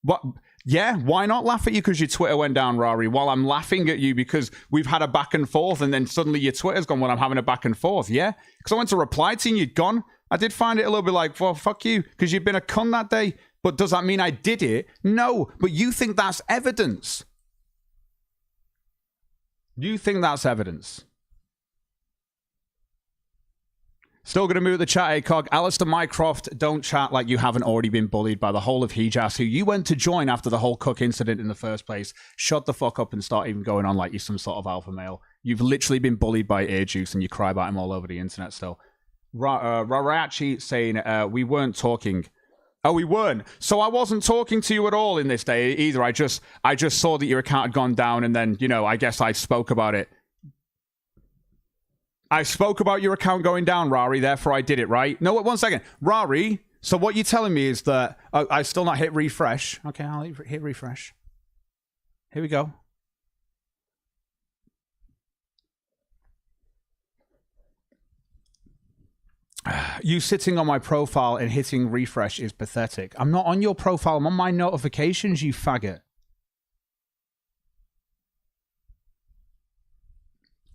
What? Yeah, why not laugh at you because your Twitter went down, Rari, while I'm laughing at you because we've had a back and forth and then suddenly your Twitter's gone when I'm having a back and forth, yeah? Because I went to reply to you and you'd gone. I did find it a little bit like, well, fuck you, because you've been a cunt that day. But does that mean I did it? No, but you think that's evidence. You think that's evidence. Still going to move the chat, ACOG. Alistair Mycroft, don't chat like you haven't already been bullied by the whole of Hejas, who you went to join after the whole Cook incident in the first place. Shut the fuck up and start even going on like you're some sort of alpha male. You've literally been bullied by Air Juice and you cry about him all over the internet still. Rarachi saying, we weren't talking. Oh, we weren't. So I wasn't talking to you at all in this day either. I just saw that your account had gone down and then, you know, I guess I spoke about it. I spoke about your account going down, Rari, therefore I did it, right? No, 1 second. Rari, so what you're telling me is that I still not hit refresh. Okay, I'll hit refresh. Here we go. You sitting on my profile and hitting refresh is pathetic. I'm not on your profile. I'm on my notifications, you faggot.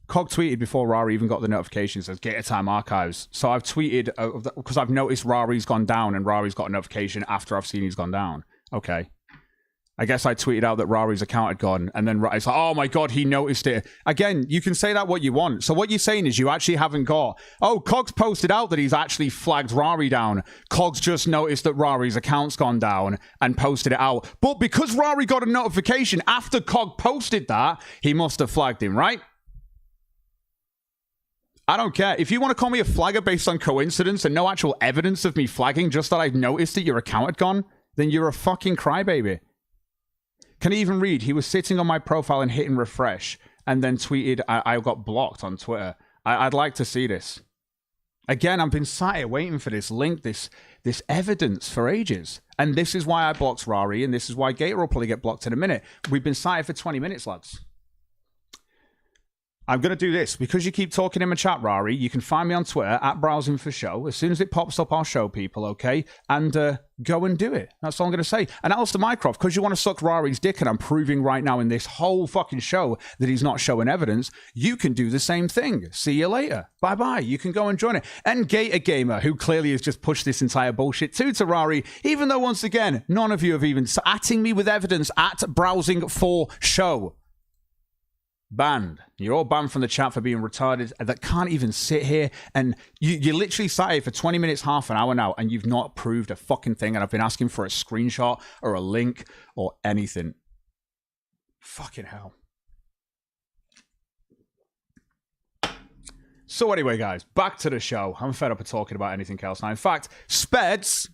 Cog tweeted before Rari even got the notification, says Gator Time Archives. So I've tweeted, because I've noticed Rari's gone down and Rari's got a notification after I've seen he's gone down. Okay. I guess I tweeted out that Rari's account had gone, and then it's like, oh my god, he noticed it. Again, you can say that what you want. So what you're saying is you actually haven't got, oh, Cog's posted out that he's actually flagged Rari down. Cog's just noticed that Rari's account's gone down and posted it out. But because Rari got a notification after Cog posted that, he must have flagged him, right? I don't care. If you want to call me a flagger based on coincidence and no actual evidence of me flagging, just that I've noticed that your account had gone, then you're a fucking crybaby. Can I even read? He was sitting on my profile and hitting refresh and then tweeted, I got blocked on Twitter. I'd like to see this. Again, I've been sat here waiting for this link, this evidence for ages. And this is why I blocked Rari, and this is why Gator will probably get blocked in a minute. We've been sat here for 20 minutes, lads. I'm going to do this. Because you keep talking in my chat, Rari, you can find me on Twitter, @BrowsingForShow. As soon as it pops up, I'll show people, okay? And go and do it. That's all I'm going to say. And Alistair Mycroft, because you want to suck Rari's dick, and I'm proving right now in this whole fucking show that he's not showing evidence, you can do the same thing. See you later. Bye-bye. You can go and join it. And Gator Gamer, who clearly has just pushed this entire bullshit to Rari, even though, once again, none of you have even atting me with evidence @BrowsingForShow. Banned. You're all banned from the chat for being retarded that can't even sit here. And you literally sat here for 20 minutes, half an hour now, and you've not proved a fucking thing. And I've been asking for a screenshot or a link or anything. Fucking hell. So anyway, guys, back to the show. I'm fed up of talking about anything else now. In fact, Speds,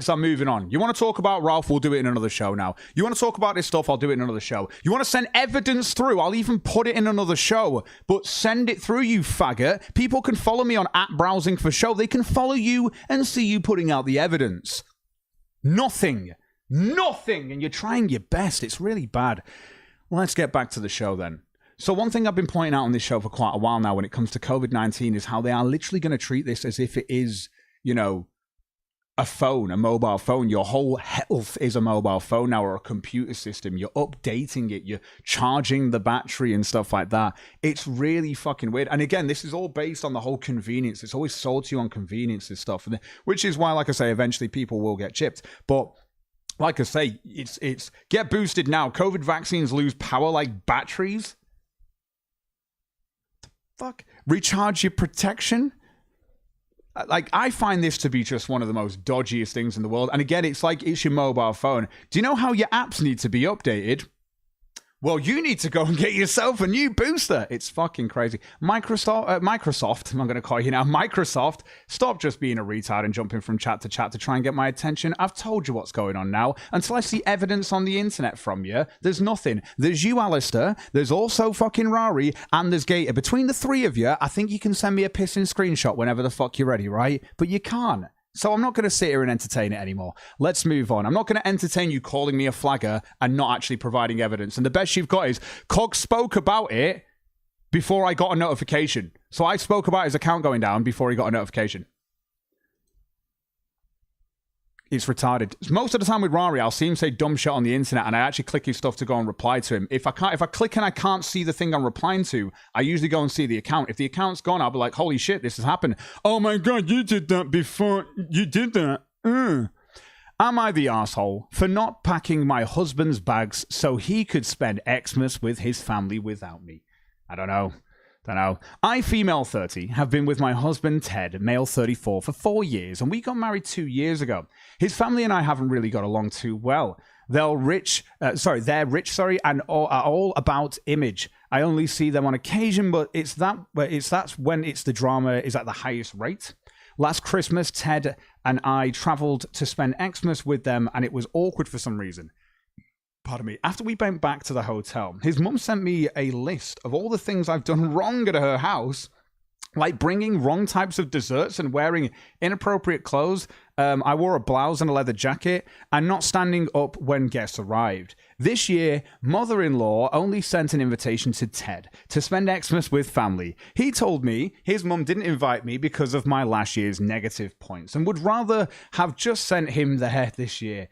I'm moving on. You want to talk about Ralph? We'll do it in another show now. You want to talk about this stuff? I'll do it in another show. You want to send evidence through? I'll even put it in another show. But send it through, you faggot. People can follow me on @BrowsingForShow. They can follow you and see you putting out the evidence. Nothing. And you're trying your best. It's really bad. Let's get back to the show then. So one thing I've been pointing out on this show for quite a while now when it comes to COVID-19 is how they are literally going to treat this as if it is, you know, a phone, a mobile phone. Your whole health is a mobile phone now, or a computer system. You're updating it. You're charging the battery and stuff like that. It's really fucking weird. And again, this is all based on the whole convenience. It's always sold to you on convenience and stuff, which is why, like I say, eventually people will get chipped. But like I say, it's get boosted now. COVID vaccines lose power like batteries. Fuck. Recharge your protection. Like, I find this to be just one of the most dodgiest things in the world. And again, it's like it's your mobile phone. Do you know how your apps need to be updated? Well, you need to go and get yourself a new booster. It's fucking crazy. Microsoft, I'm going to call you now, Microsoft, stop just being a retard and jumping from chat to try and get my attention. I've told you what's going on now. Until I see evidence on the internet from you, there's nothing. There's you, Alistair. There's also fucking Rari, and there's Gator. Between the three of you, I think you can send me a pissing screenshot whenever the fuck you're ready, right? But you can't. So I'm not going to sit here and entertain it anymore. Let's move on. I'm not going to entertain you calling me a flagger and not actually providing evidence. And the best you've got is Cog spoke about it before I got a notification. So I spoke about his account going down before he got a notification. It's retarded. Most of the time with Rari, I'll see him say dumb shit on the internet, and I actually click his stuff to go and reply to him. If I click and I can't see the thing I'm replying to, I usually go and see the account. If the account's gone, I'll be like, holy shit, this has happened. Oh my god, you did that before you did that. Am I the asshole for not packing my husband's bags so he could spend Xmas with his family without me? I don't know. Don't know. I, female 30, have been with my husband Ted, male 34, for 4 years, and we got married 2 years ago. His family and I haven't really got along too well. They're rich, and are all about image. I only see them on occasion, but that's when the drama is at the highest rate. Last Christmas, Ted and I traveled to spend Xmas with them, and it was awkward for some reason. Pardon me. After we went back to the hotel, his mum sent me a list of all the things I've done wrong at her house, like bringing wrong types of desserts and wearing inappropriate clothes. I wore a blouse and a leather jacket, and not standing up when guests arrived. This year, mother-in-law only sent an invitation to Ted to spend Xmas with family. He told me his mum didn't invite me because of my last year's negative points and would rather have just sent him there this year.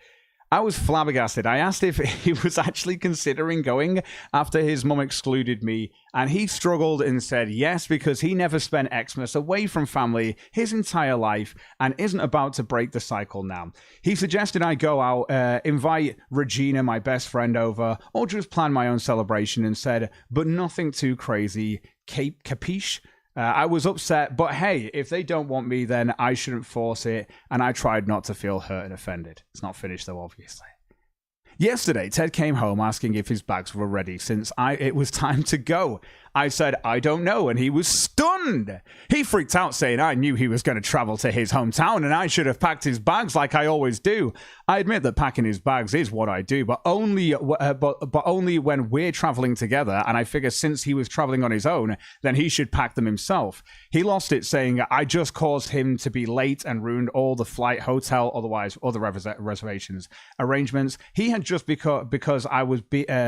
I was flabbergasted. I asked if he was actually considering going after his mum excluded me, and he struggled and said yes, because he never spent Xmas away from family his entire life and isn't about to break the cycle now. He suggested I go out, invite Regina, my best friend, over, or just plan my own celebration, and said, but nothing too crazy. Capiche? I was upset, but hey, if they don't want me, then I shouldn't force it, and I tried not to feel hurt and offended. It's not finished, though, obviously. Yesterday, Ted came home asking if his bags were ready since it was time to go. I said, I don't know, and he was stunned. He freaked out, saying I knew he was going to travel to his hometown and I should have packed his bags like I always do. I admit that packing his bags is what I do, but only when we're traveling together, and I figure since he was traveling on his own, then he should pack them himself. He lost it, saying I just caused him to be late and ruined all the flight, hotel, otherwise other reservations arrangements. He had just because I was being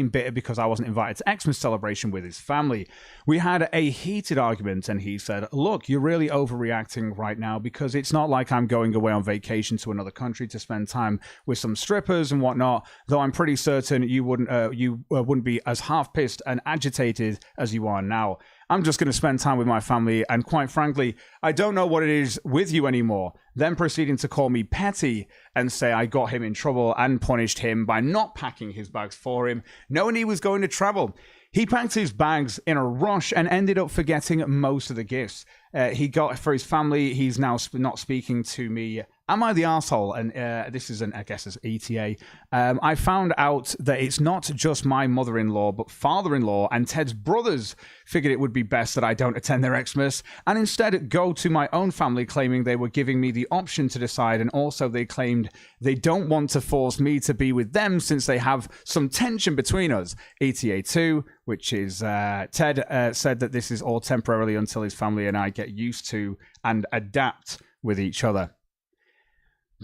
bitter because I wasn't invited to Xmas celebration with his family. We had a heated argument, and he said, look, you're really overreacting right now, because it's not like I'm going away on vacation to another country to spend time with some strippers and whatnot, though I'm pretty certain you wouldn't be as half pissed and agitated as you are now. I'm just going to spend time with my family, and quite frankly, I don't know what it is with you anymore. Then proceeding to call me petty and say I got him in trouble and punished him by not packing his bags for him, knowing he was going to travel. He packed his bags in a rush and ended up forgetting most of the gifts he got for his family. He's now not speaking to me. Am I the arsehole? And this is I guess it's ETA. I found out that it's not just my mother-in-law, but father-in-law and Ted's brothers figured it would be best that I don't attend their Xmas and instead go to my own family, claiming they were giving me the option to decide. And also they claimed they don't want to force me to be with them since they have some tension between us. ETA 2, which is Ted said that this is all temporarily until his family and I get used to and adapt with each other.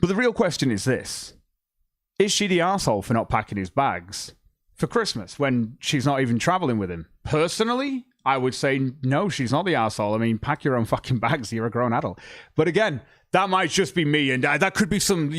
But the real question is this. Is she the arsehole for not packing his bags for Christmas when she's not even traveling with him? Personally, I would say no, she's not the arsehole. I mean, pack your own fucking bags. You're a grown adult. But again, that might just be me, and that could be some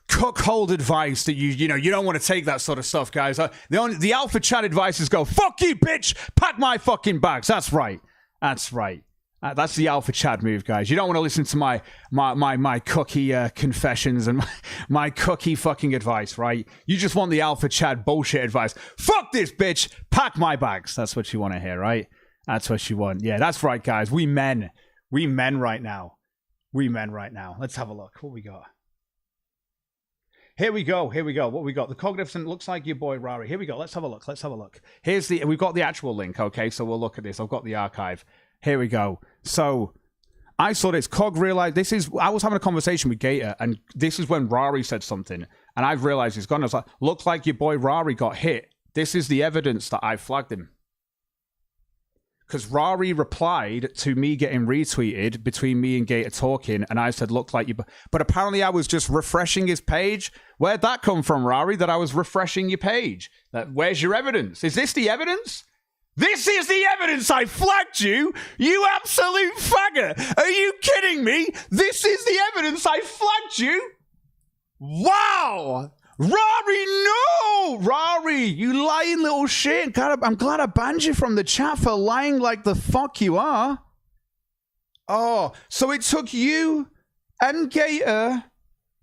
cuckold advice that you don't want to take that sort of stuff, guys. The alpha chat advice is go, fuck you, bitch, pack my fucking bags. That's right. That's the alpha Chad move, guys. You don't want to listen to my cookie confessions and my cookie fucking advice, right? You just want the alpha Chad bullshit advice. Fuck this, bitch. Pack my bags. That's what you want to hear, right? That's what you want. Yeah, that's right, guys. We men right now. Let's have a look. What we got? Here we go. What we got? The Cognizant looks like your boy Rari. Here we go. Let's have a look. We've got the actual link, okay? So we'll look at this. I've got the archive. Here we go. So I saw this. Cog realized I was having a conversation with Gator, and this is when Rari said something, and I've realized he's gone. I was like, looks like your boy Rari got hit. This is the evidence that I flagged him. Because Rari replied to me getting retweeted between me and Gator talking, and I said, look like you. But apparently I was just refreshing his page. Where'd that come from, Rari, that I was refreshing your page? Where's your evidence? Is this the evidence? This is the evidence I flagged you, you absolute faggot. Are you kidding me? This is the evidence I flagged you? Wow. Rari, no! Rari, you lying little shit. I'm glad I banned you from the chat for lying like the fuck you are. Oh, so it took you and Gator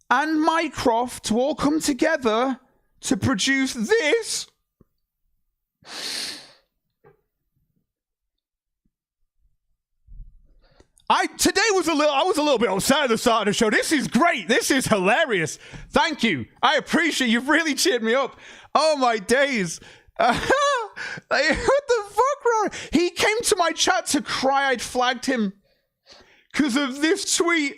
and Mycroft to all come together to produce this? Today was I was a little bit upset at the start of the show. This is great. This is hilarious. Thank you. I appreciate you've really cheered me up. Oh my days. Like, what the fuck, Rory? He came to my chat to cry I'd flagged him because of this tweet.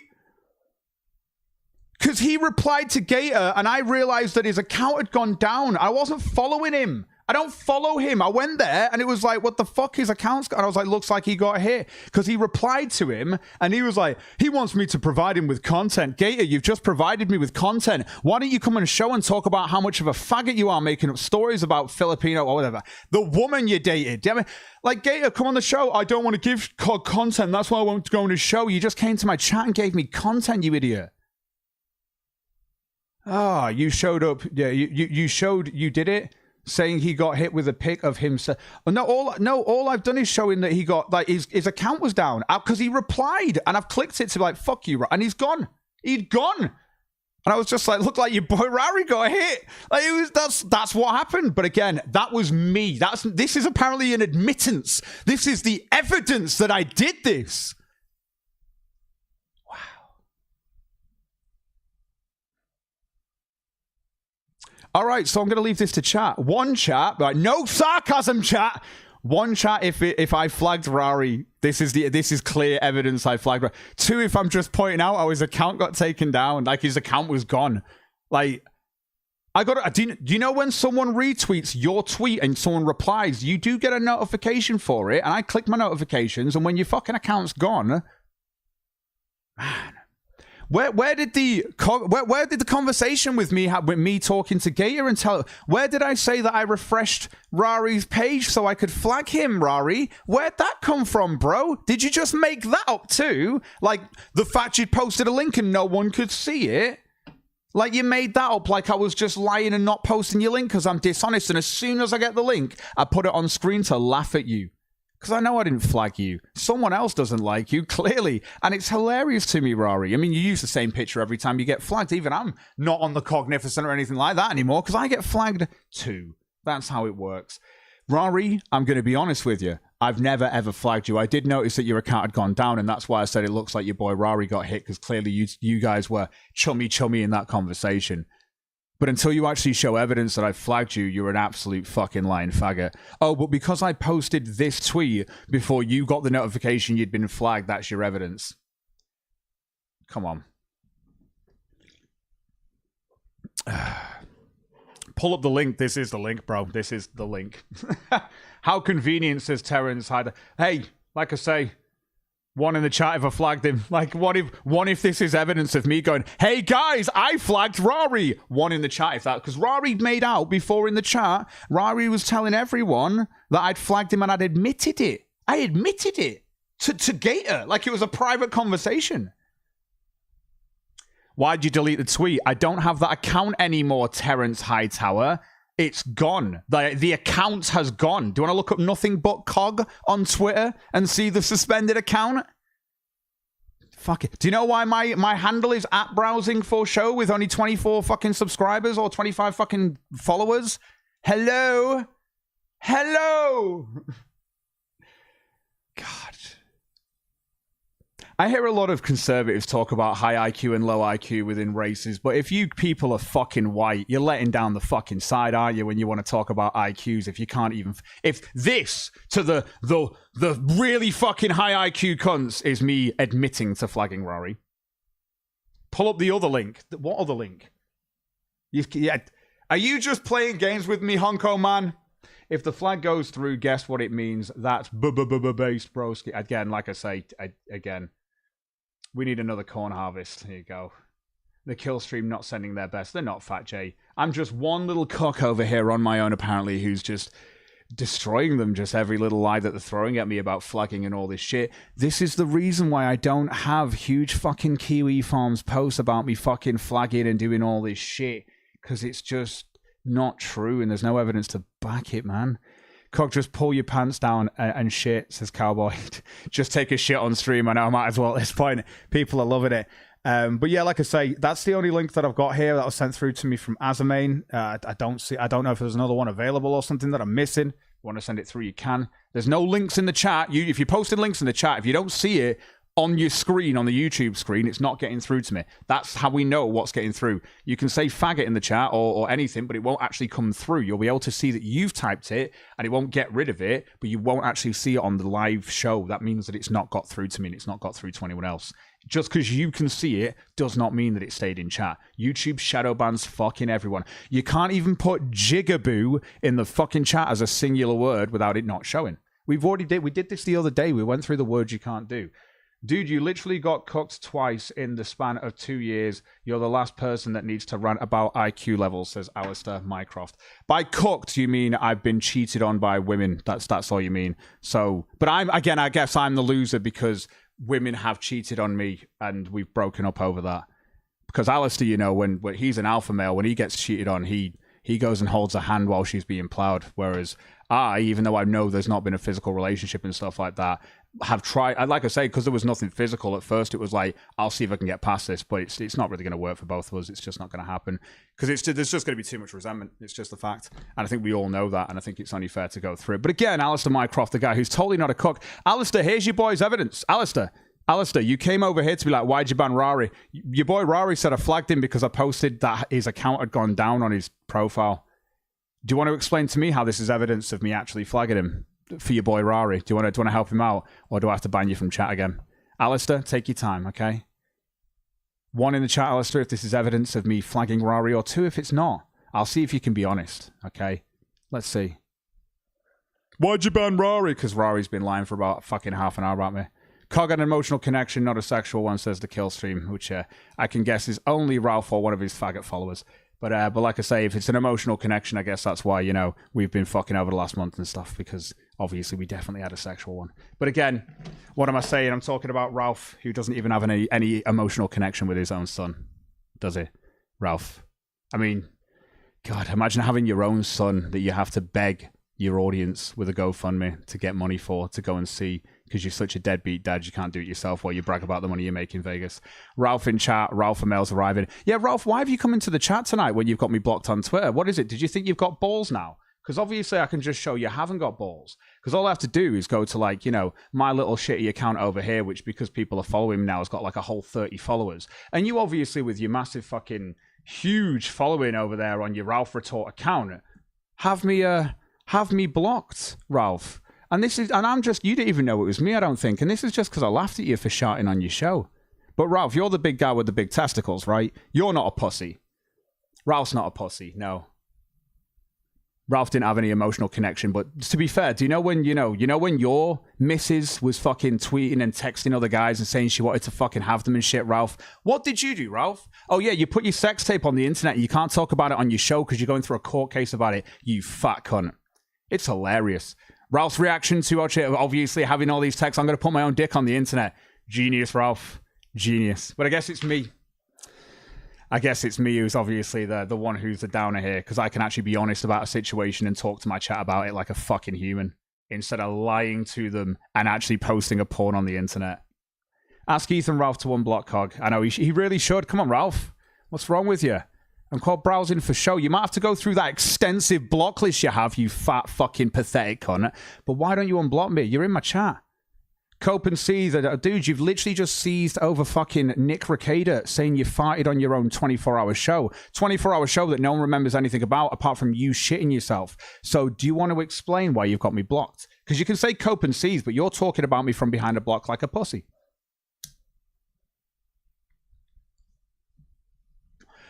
Because he replied to Gator and I realized that his account had gone down. I wasn't following him. I don't follow him. I went there and it was like, what the fuck? His account's got... And I was like, looks like he got hit. Because he replied to him and he was like, he wants me to provide him with content. Gator, you've just provided me with content. Why don't you come on a show and talk about how much of a faggot you are making up stories about Filipino or whatever. The woman you dated. Damn it. Like, Gator, come on the show. I don't want to give content. That's why I won't go on his show. You just came to my chat and gave me content, you idiot. Ah, you showed up. Yeah, you showed you did it. Saying he got hit with a pic of himself. All I've done is showing that he got, like, his account was down because he replied and I've clicked it to be like, fuck you, and he's gone. He'd gone. And I was just like, look, like your boy Rari got hit. Like, that's what happened. But again, that was me. This is apparently an admittance. This is the evidence that I did this. All right, so I'm going to leave this to chat. One chat, right? No sarcasm, chat. One chat if I flagged Rari. This is clear evidence I flagged Rari. Two, if I'm just pointing out how his account got taken down, like his account was gone. Like, do you know when someone retweets your tweet and someone replies, you do get a notification for it, and I click my notifications, and when your fucking account's gone, man. Where did the conversation with me talking to Gator and where did I say that I refreshed Rari's page so I could flag him, Rari? Where'd that come from, bro? Did you just make that up too? Like the fact you posted a link and no one could see it? Like you made that up like I was just lying and not posting your link because I'm dishonest, and as soon as I get the link, I put it on screen to laugh at you. Because I know I didn't flag you. Someone else doesn't like you, clearly. And it's hilarious to me, Rari. I mean, you use the same picture every time you get flagged. Even I'm not on the Cognificent or anything like that anymore because I get flagged too. That's how it works. Rari, I'm going to be honest with you. I've never, ever flagged you. I did notice that your account had gone down, and that's why I said it looks like your boy Rari got hit because clearly you guys were chummy in that conversation. But until you actually show evidence that I flagged you, you're an absolute fucking lying faggot. Oh, but because I posted this tweet before you got the notification you'd been flagged, that's your evidence. Come on. Pull up the link. This is the link, bro. This is the link. How convenient, says Terrence Hyder. Hey, like I say, one in the chat if I flagged him. Like, what if this is evidence of me going, hey guys, I flagged Rari? One in the chat if that, because Rari made out before in the chat, Rari was telling everyone that I'd flagged him and I'd admitted it. I admitted it to Gator, like it was a private conversation. Why'd you delete the tweet? I don't have that account anymore, Terrence Hightower. It's gone. The account has gone. Do you want to look up nothing but Cog on Twitter and see the suspended account? Fuck it. Do you know why my handle is @browsing4show with only 24 fucking subscribers or 25 fucking followers? Hello? God. I hear a lot of conservatives talk about high IQ and low IQ within races, but if you people are fucking white, you're letting down the fucking side, aren't you, when you want to talk about IQs if you can't even... If this, to the really fucking high IQ cunts, is me admitting to flagging Rory. Pull up the other link. What other link? Are you just playing games with me, Honko man? If the flag goes through, guess what it means? That's based, broski. Again, like I say, again... We need another corn harvest. Here you go. The kill stream not sending their best. They're not, Fat J. I'm just one little cock over here on my own, apparently, who's just destroying them. Just every little lie that they're throwing at me about flagging and all this shit. This is the reason why I don't have huge fucking Kiwi Farms posts about me fucking flagging and doing all this shit. Because it's just not true and there's no evidence to back it, man. Cog, just pull your pants down and shit, says Cowboy. Just take a shit on stream. I know I might as well at this point. People are loving it. But yeah, like I say, that's the only link that I've got here that was sent through to me from Azamane. I don't know if there's another one available or something that I'm missing. If you want to send it through, you can. There's no links in the chat. If you're posting links in the chat, if you don't see it, on your screen, on the YouTube screen, it's not getting through to me. That's how we know what's getting through. You can say faggot in the chat or anything, but it won't actually come through. You'll be able to see that you've typed it, and it won't get rid of it, but you won't actually see it on the live show. That means that it's not got through to me, and it's not got through to anyone else. Just because you can see it does not mean that it stayed in chat. YouTube shadow bans fucking everyone. You can't even put jigaboo in the fucking chat as a singular word without it not showing. We did this the other day. We went through the words you can't do. Dude, you literally got cooked twice in the span of 2 years. You're the last person that needs to rant about IQ levels, says Alistair Mycroft. By cooked, you mean I've been cheated on by women. That's all you mean. So, but I guess I'm the loser because women have cheated on me and we've broken up over that. Because Alistair, you know, when he's an alpha male, when he gets cheated on, he goes and holds a hand while she's being plowed. Whereas I, even though I know there's not been a physical relationship and stuff like that, have tried, like I say, because there was nothing physical at first, it was like, I'll see if I can get past this, but it's not really going to work for both of us. It's just not going to happen because there's just going to be too much resentment. It's just the fact. And I think we all know that, and I think it's only fair to go through it. But again, Alistair Mycroft, the guy who's totally not a cook. Alistair, here's your boy's evidence. Alistair, you came over here to be like, why'd you ban Rari? Your boy Rari said I flagged him because I posted that his account had gone down on his profile. Do you want to explain to me how this is evidence of me actually flagging him for your boy Rari? Do you want to help him out, or do I have to ban you from chat again? Alistair, take your time, okay? 1 in the chat, Alistair, if this is evidence of me flagging Rari, or 2 if it's not. I'll see if you can be honest, okay? Let's see. Why'd you ban Rari? Because Rari's been lying for about fucking half an hour about me. Cog had an emotional connection, not a sexual one, says the kill stream, which I can guess is only Ralph or one of his faggot followers. But like I say, if it's an emotional connection, I guess that's why, you know, we've been fucking over the last month and stuff, because obviously we definitely had a sexual one. But again, what am I saying? I'm talking about Ralph, who doesn't even have any emotional connection with his own son, does he? Ralph. I mean, God, imagine having your own son that you have to beg your audience with a GoFundMe to get money for, to go and see, because you're such a deadbeat dad, you can't do it yourself while you brag about the money you make in Vegas. Ralph in chat, Ralph and Mel's arriving. Yeah, Ralph, why have you come into the chat tonight when you've got me blocked on Twitter? What is it? Did you think you've got balls now? Because obviously I can just show you haven't got balls. Because all I have to do is go to, like, you know, my little shitty account over here, which because people are following me now has got like a whole 30 followers. And you obviously, with your massive fucking huge following over there on your Ralph Retort account, have me blocked, Ralph. And I'm just, you didn't even know it was me, I don't think. And this is just because I laughed at you for shouting on your show. But Ralph, you're the big guy with the big testicles, right? You're not a pussy. Ralph's not a pussy, no. Ralph didn't have any emotional connection, but to be fair, do you know when your missus was fucking tweeting and texting other guys and saying she wanted to fucking have them and shit, Ralph? What did you do, Ralph? Oh yeah, you put your sex tape on the internet and you can't talk about it on your show because you're going through a court case about it, you fat cunt. It's hilarious. Ralph's reaction to obviously having all these texts, I'm going to put my own dick on the internet. Genius, Ralph. Genius. But I guess it's me. Who's obviously the one who's the downer here, because I can actually be honest about a situation and talk to my chat about it like a fucking human, instead of lying to them and actually posting a porn on the internet. Ask Ethan Ralph to unblock Cog. I know, he really should. Come on, Ralph. What's wrong with you? I'm called browsing for show. You might have to go through that extensive block list you have, you fat fucking pathetic cunt. But why don't you unblock me? You're in my chat. Cope and Seethe, dude, you've literally just seized over fucking Nick Recader saying you farted on your own 24-hour show. 24-hour show that no one remembers anything about apart from you shitting yourself. So do you want to explain why you've got me blocked? Because you can say Cope and Seethe, but you're talking about me from behind a block like a pussy.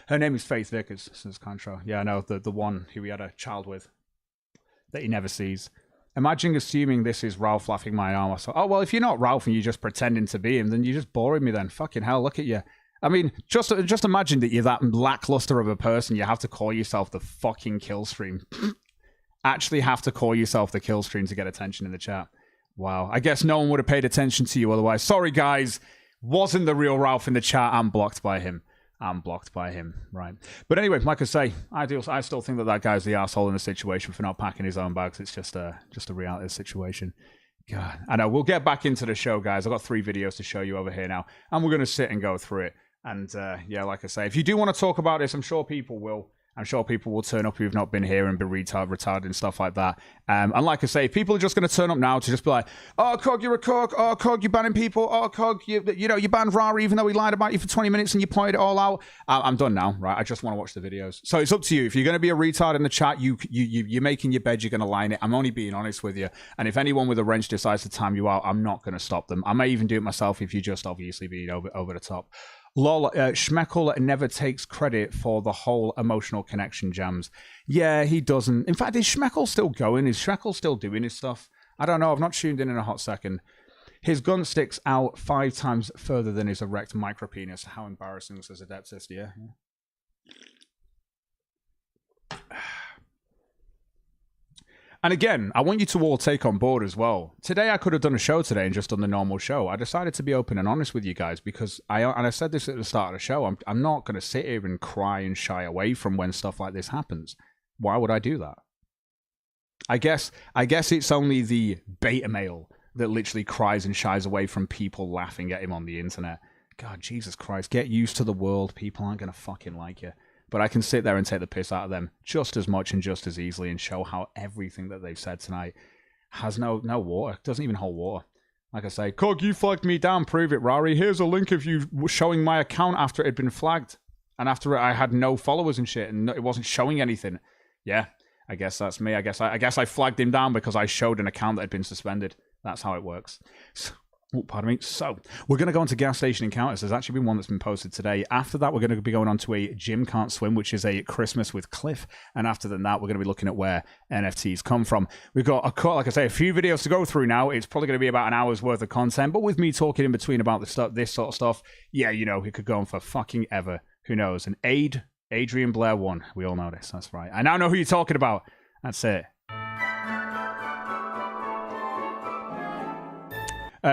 Her name is Faith Vickers, says Contra. Yeah, I know, the one who he had a child with that he never sees. Imagine assuming this is Ralph laughing my arm. So, oh, well, if you're not Ralph and you're just pretending to be him, then you're just boring me then. Fucking hell, look at you. I mean, just imagine that you're that lackluster of a person. You have to call yourself the fucking kill stream. Actually have to call yourself the kill stream to get attention in the chat. Wow. I guess no one would have paid attention to you otherwise. Sorry, guys. Wasn't the real Ralph in the chat. I'm blocked by him. Right. But anyway, like I say, I still think that guy's the asshole in the situation for not packing his own bags. It's just a reality of the situation. God, I know. We'll get back into the show, guys. I've got 3 videos to show you over here now, and we're going to sit and go through it. And yeah, like I say, if you do want to talk about this, I'm sure people will. I'm sure people will turn up who've not been here and be retarded and stuff like that. And like I say, people are just going to turn up now to just be like, oh, Cog, you're a Cog. Oh, Cog, you're banning people. Oh, Cog, you banned Rari even though he lied about you for 20 minutes and you pointed it all out. I'm done now, right? I just want to watch the videos. So it's up to you. If you're going to be a retard in the chat, you're making your bed, you're going to line it. I'm only being honest with you. And if anyone with a wrench decides to time you out, I'm not going to stop them. I may even do it myself if you're just obviously being over the top. Lol, Schmeckel never takes credit for the whole emotional connection jams. Yeah, he doesn't. In fact, is Schmeckel still going? Is Schmeckel still doing his stuff? I don't know. I've not tuned in a hot second. His gun sticks out 5 times further than his erect micropenis. How embarrassing, says Adeptus, yeah. And again, I want you to all take on board as well. Today, I could have done a show today and just done the normal show. I decided to be open and honest with you guys because I said this at the start of the show. I'm not going to sit here and cry and shy away from when stuff like this happens. Why would I do that? I guess it's only the beta male that literally cries and shies away from people laughing at him on the internet. God, Jesus Christ, get used to the world. People aren't going to fucking like you. But I can sit there and take the piss out of them just as much and just as easily and show how everything that they've said tonight has no water. Doesn't even hold water. Like I say, Cog, you flagged me down. Prove it, Rari. Here's a link of you showing my account after it had been flagged. And after I had no followers and shit and it wasn't showing anything. Yeah, I guess that's me. I guess I flagged him down because I showed an account that had been suspended. That's how it works. Pardon me. So, we're going to go on to gas station encounters. There's actually been one that's been posted today. After that, we're going to be going on to a Jim Can't Swim, which is a Christmas with Cliff. And after that, we're going to be looking at where NFTs come from. We've got, like I say, a few videos to go through now. It's probably going to be about an hour's worth of content. But with me talking in between about this sort of stuff, yeah, you know, it could go on for fucking ever. Who knows? And Adrian Blair won. We all know this. That's right. I now know who you're talking about. That's it.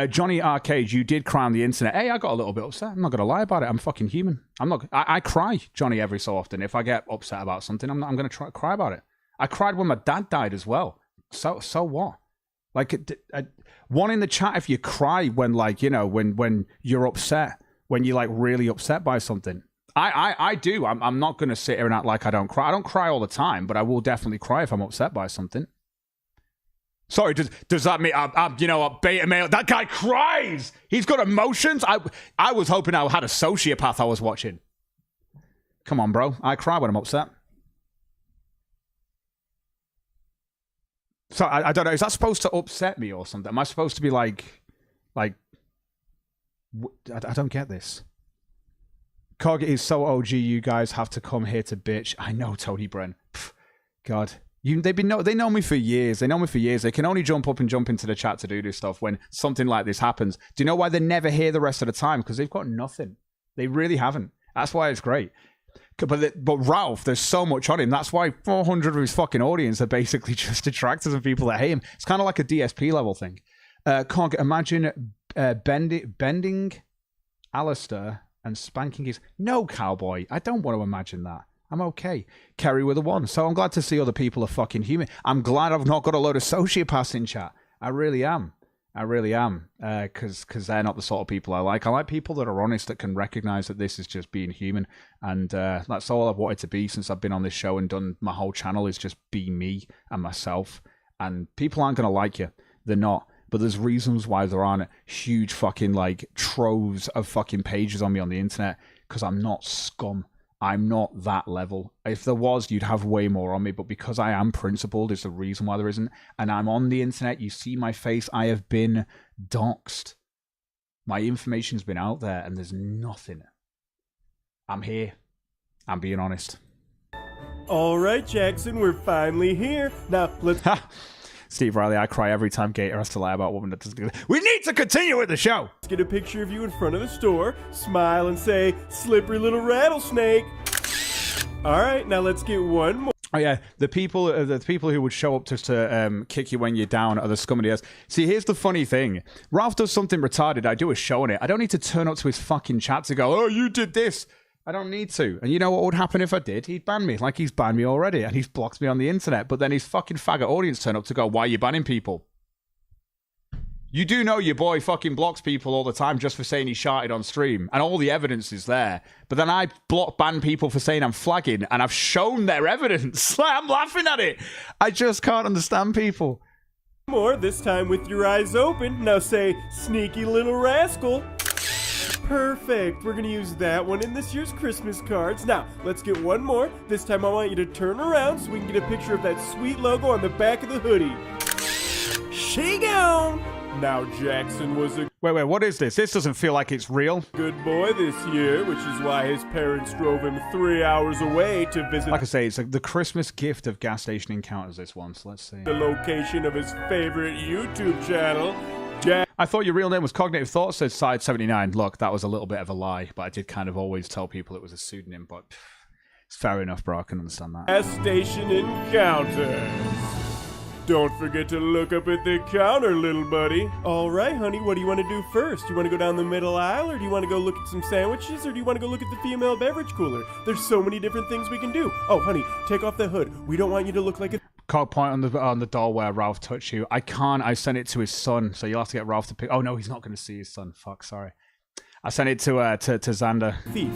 Johnny Arcade, you did cry on the internet. Hey, I got a little bit upset. I'm not going to lie about it. I'm fucking human. I cry, Johnny, every so often. If I get upset about something, I'm going to cry about it. I cried when my dad died as well. So what? Like, one in the chat if you cry when, like, you know, when you're upset, when you're, like, really upset by something. I do. I'm not going to sit here and act like I don't cry. I don't cry all the time, but I will definitely cry if I'm upset by something. Sorry, does that mean I'm a beta male? That guy cries. He's got emotions. I was hoping I had a sociopath I was watching. Come on, bro. I cry when I'm upset. So I don't know. Is that supposed to upset me or something? Am I supposed to be like I don't get this. Cog is so OG. You guys have to come here to bitch. I know, Tony Bren. Pff, God. They know me for years. They know me for years. They can only jump up and jump into the chat to do this stuff when something like this happens. Do you know why they're never here the rest of the time? Because they've got nothing. They really haven't. That's why it's great. But Ralph, there's so much on him. That's why 400 of his fucking audience are basically just detractors and people that hate him. It's kind of like a DSP level thing. Cog, imagine bending Alistair and spanking his... No, cowboy. I don't want to imagine that. I'm okay. Kerry with a 1. So I'm glad to see other people are fucking human. I'm glad I've not got a load of sociopaths in chat. I really am. Because they're not the sort of people I like. I like people that are honest, that can recognize that this is just being human. And that's all I've wanted to be since I've been on this show and done my whole channel, is just be me and myself. And people aren't going to like you. They're not. But there's reasons why there aren't huge fucking, like, troves of fucking pages on me on the internet. Because I'm not scum. I'm not that level. If there was, you'd have way more on me, but because I am principled is the reason why there isn't. And I'm on the internet, you see my face, I have been doxxed. My information's been out there and there's nothing. I'm here. I'm being honest. All right, Jackson, we're finally here. Now, let's... Steve Riley, I cry every time Gator has to lie about a woman that doesn't do it. We need to continue with the show. Let's get a picture of you in front of the store, smile and say, slippery little rattlesnake. All right, now let's get one more. Oh yeah, the people who would show up just to kick you when you're down are the scum of the earth. See, here's the funny thing. Ralph does something retarded. I do a show on it. I don't need to turn up to his fucking chat to go, oh, you did this. I don't need to. And you know what would happen if I did? He'd ban me, like he's banned me already, and he's blocked me on the internet. But then his fucking faggot audience turn up to go, why are you banning people? You do know your boy fucking blocks people all the time just for saying he sharted on stream, and all the evidence is there. But then I ban people for saying I'm flagging, and I've shown their evidence. I'm laughing at it. I just can't understand people. More, this time with your eyes open. Now say, sneaky little rascal. Perfect. We're going to use that one in this year's Christmas cards. Now, let's get one more. This time I want you to turn around so we can get a picture of that sweet logo on the back of the hoodie. She gone. Now Jackson was a Wait, what is this? This doesn't feel like it's real. Good boy this year, which is why his parents drove him 3 hours away to visit. Like I say, it's like the Christmas gift of gas station encounters, this one, so let's see. The location of his favorite YouTube channel. I thought your real name was Cognitive Thoughts, said Side 79. Look, that was a little bit of a lie, but I did kind of always tell people it was a pseudonym, but it's fair enough, bro. I can understand that. Gas station encounters. Don't forget to look up at the counter, little buddy. All right, honey, what do you want to do first? You want to go down the middle aisle, or do you want to go look at some sandwiches, or do you want to go look at the female beverage cooler? There's so many different things we can do. Oh, honey, take off the hood. We don't want you to look like a... Can't point on the door where Ralph touched you. I can't. I sent it to his son, so you'll have to get Ralph to pick... Oh, no, he's not going to see his son. Fuck, sorry. I sent it to Xander. Thief.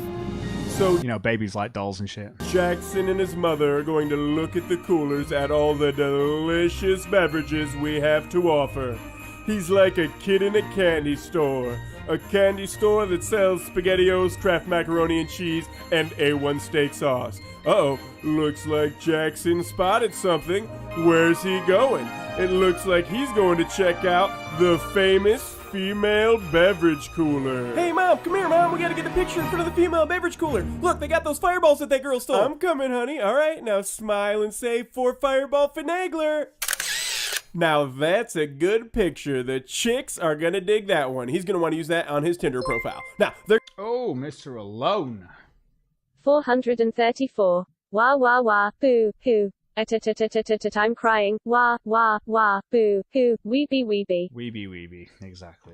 So, you know, babies like dolls and shit. Jackson and his mother are going to look at the coolers at all the delicious beverages we have to offer. He's like a kid in a candy store. A candy store that sells SpaghettiOs, Kraft macaroni and cheese, and A1 steak sauce. Uh-oh, looks like Jackson spotted something. Where's he going? It looks like he's going to check out the famous female beverage cooler. Hey, Mom, come here, Mom. We gotta get a picture in front of the female beverage cooler. Look, they got those fireballs that girl stole. I'm coming, honey. All right, now smile and say, for Fireball Finagler. Now that's a good picture. The chicks are gonna dig that one. He's gonna want to use that on his Tinder profile. Now, they're... Oh, Mr. Alone. 434. Wah, wah, wah, boo, hoo. I'm crying. Wah, wah, wah, boo, hoo. Weeby, weeby. Weeby, weeby. Exactly.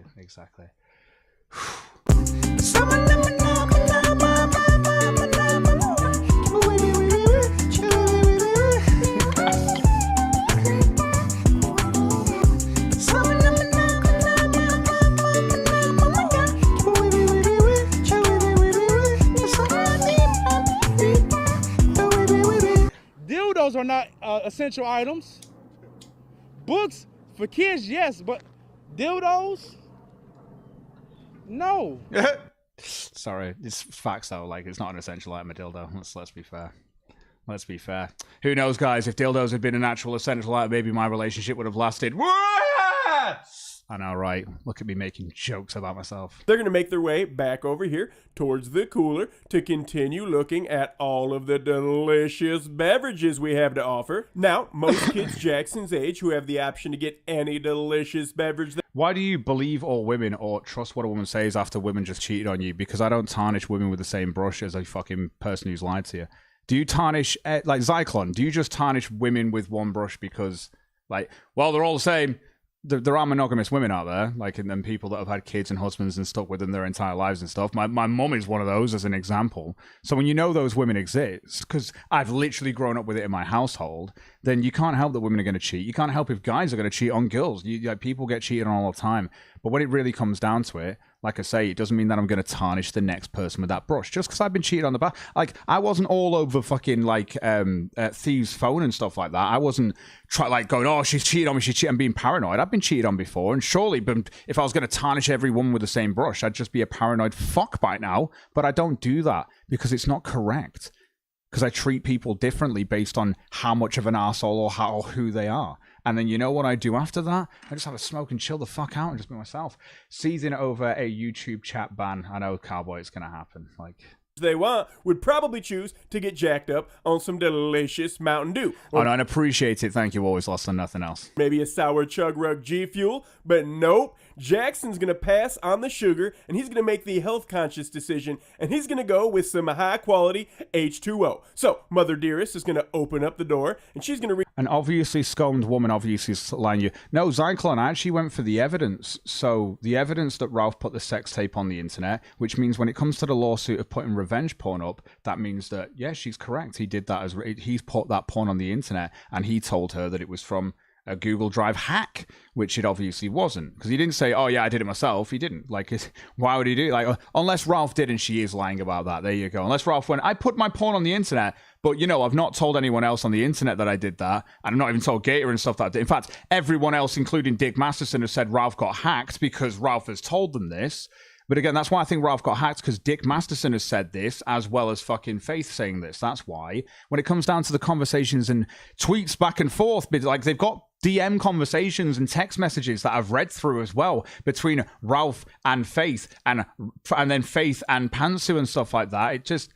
Dildos are not essential items. Books for kids, yes, but dildos? No. Sorry, it's facts though. Like, it's not an essential item, a dildo. Let's be fair. Let's be fair. Who knows, guys? If dildos had been an actual essential item, maybe my relationship would have lasted. I know, right? Look at me making jokes about myself. They're going to make their way back over here towards the cooler to continue looking at all of the delicious beverages we have to offer. Now, most kids Jackson's age who have the option to get any delicious beverage... Why do you believe all women or trust what a woman says after women just cheated on you? Because I don't tarnish women with the same brush as a fucking person who's lied to you. Do you tarnish... like, Zyklon, do you just tarnish women with one brush because, like, well, they're all the same... There are monogamous women out there, like, and then people that have had kids and husbands and stuck with them their entire lives and stuff. My mum is one of those, as an example. So when you know those women exist, because I've literally grown up with it in my household, then you can't help that women are going to cheat. You can't help if guys are going to cheat on girls. People get cheated on all the time. But when it really comes down to it, like I say, it doesn't mean that I'm going to tarnish the next person with that brush. Just because I've been cheated on the back. Like, I wasn't all over fucking, like, Thieves' phone and stuff like that. I wasn't going, oh, she's cheated on me, she's cheated. I'm being paranoid. I've been cheated on before. And surely, if I was going to tarnish every woman with the same brush, I'd just be a paranoid fuck by now. But I don't do that because it's not correct. Because I treat people differently based on how much of an arsehole or who they are. And then you know what I do after that? I just have a smoke and chill the fuck out and just be myself. Seething over a YouTube chat ban. I know, Cowboy, it's going to happen. Like... they want would probably choose to get jacked up on some delicious Mountain Dew. Oh, no, and appreciate it. Thank you. Always lost on nothing else. Maybe a sour Chug Rug G Fuel, but nope. Jackson's going to pass on the sugar, and he's going to make the health-conscious decision, and he's going to go with some high-quality H2O. So, Mother Dearest is going to open up the door, and she's going to... An obviously scorned woman obviously lying you. No, Zyklon, I actually went for the evidence. So, the evidence that Ralph put the sex tape on the internet, which means when it comes to the lawsuit of putting revenge porn up, that means that, yeah, she's correct. He did that he's put that porn on the internet, and he told her that it was from a Google Drive hack, which it obviously wasn't, because he didn't say, oh yeah, I did it myself. He didn't. Like, why would he do it? Like, unless Ralph did, and she is lying about that. There you go. Unless Ralph went, I put my porn on the internet, but I've not told anyone else on the internet that I did that, and I've not even told Gator and stuff that I did. In fact, everyone else, including Dick Masterson, has said Ralph got hacked because Ralph has told them this. But again, that's why I think Ralph got hacked, because Dick Masterson has said this, as well as fucking Faith saying this. That's why. When it comes down to the conversations and tweets back and forth, like, they've got DM conversations and text messages that I've read through as well between Ralph and Faith, and then Faith and Pantsu and stuff like that. It just...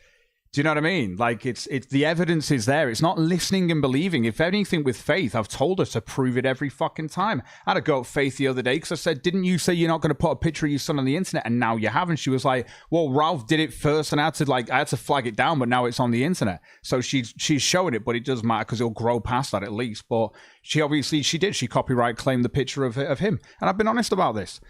Do you know what I mean? Like, it's the evidence is there. It's not listening and believing. If anything, with Faith, I've told her to prove it every fucking time. I had a go at Faith the other day because I said, didn't you say you're not going to put a picture of your son on the internet, and now you have? And she was like, well, Ralph did it first, and I had to flag it down, but now it's on the internet. So she's showing it, but it doesn't matter because it'll grow past that at least. But she did. She copyright claimed the picture of him. And I've been honest about this.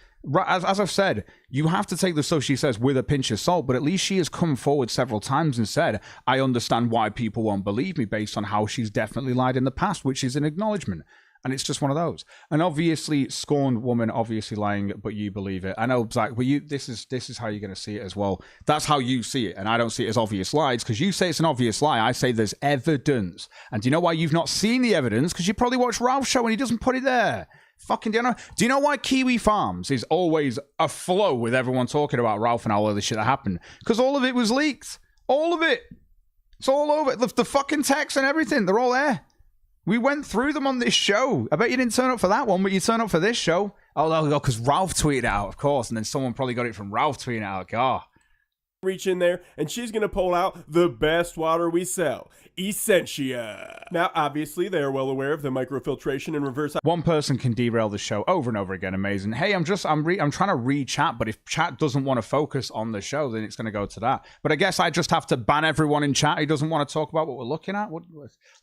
As I've said, you have to take the stuff she says with a pinch of salt, but at least she has come forward several times and said, I understand why people won't believe me based on how she's definitely lied in the past, which is an acknowledgement. And it's just one of those. And obviously, scorned woman, obviously lying, but you believe it. I know, Zach, but this is how you're going to see it as well. That's how you see it. And I don't see it as obvious lies, because you say it's an obvious lie. I say there's evidence. And do you know why you've not seen the evidence? Because you probably watched Ralph's show and he doesn't put it there. Fucking do you know why Kiwi Farms is always aflow with everyone talking about Ralph and all of the shit that happened? Because all of it was leaked. All of it. It's all over. The fucking text and everything, they're all there. We went through them on this show. I bet you didn't turn up for that one, but you turn up for this show. Oh, because Ralph tweeted it out, of course, and then someone probably got it from Ralph tweeting it out. God. Reach in there, and she's going to pull out the best water we sell, Essentia. Now, obviously, they are well aware of the microfiltration and reverse... One person can derail the show over and over again. Amazing. Hey, I'm trying to read chat, but if chat doesn't want to focus on the show, then it's going to go to that. But I guess I just have to ban everyone in chat who doesn't want to talk about what we're looking at.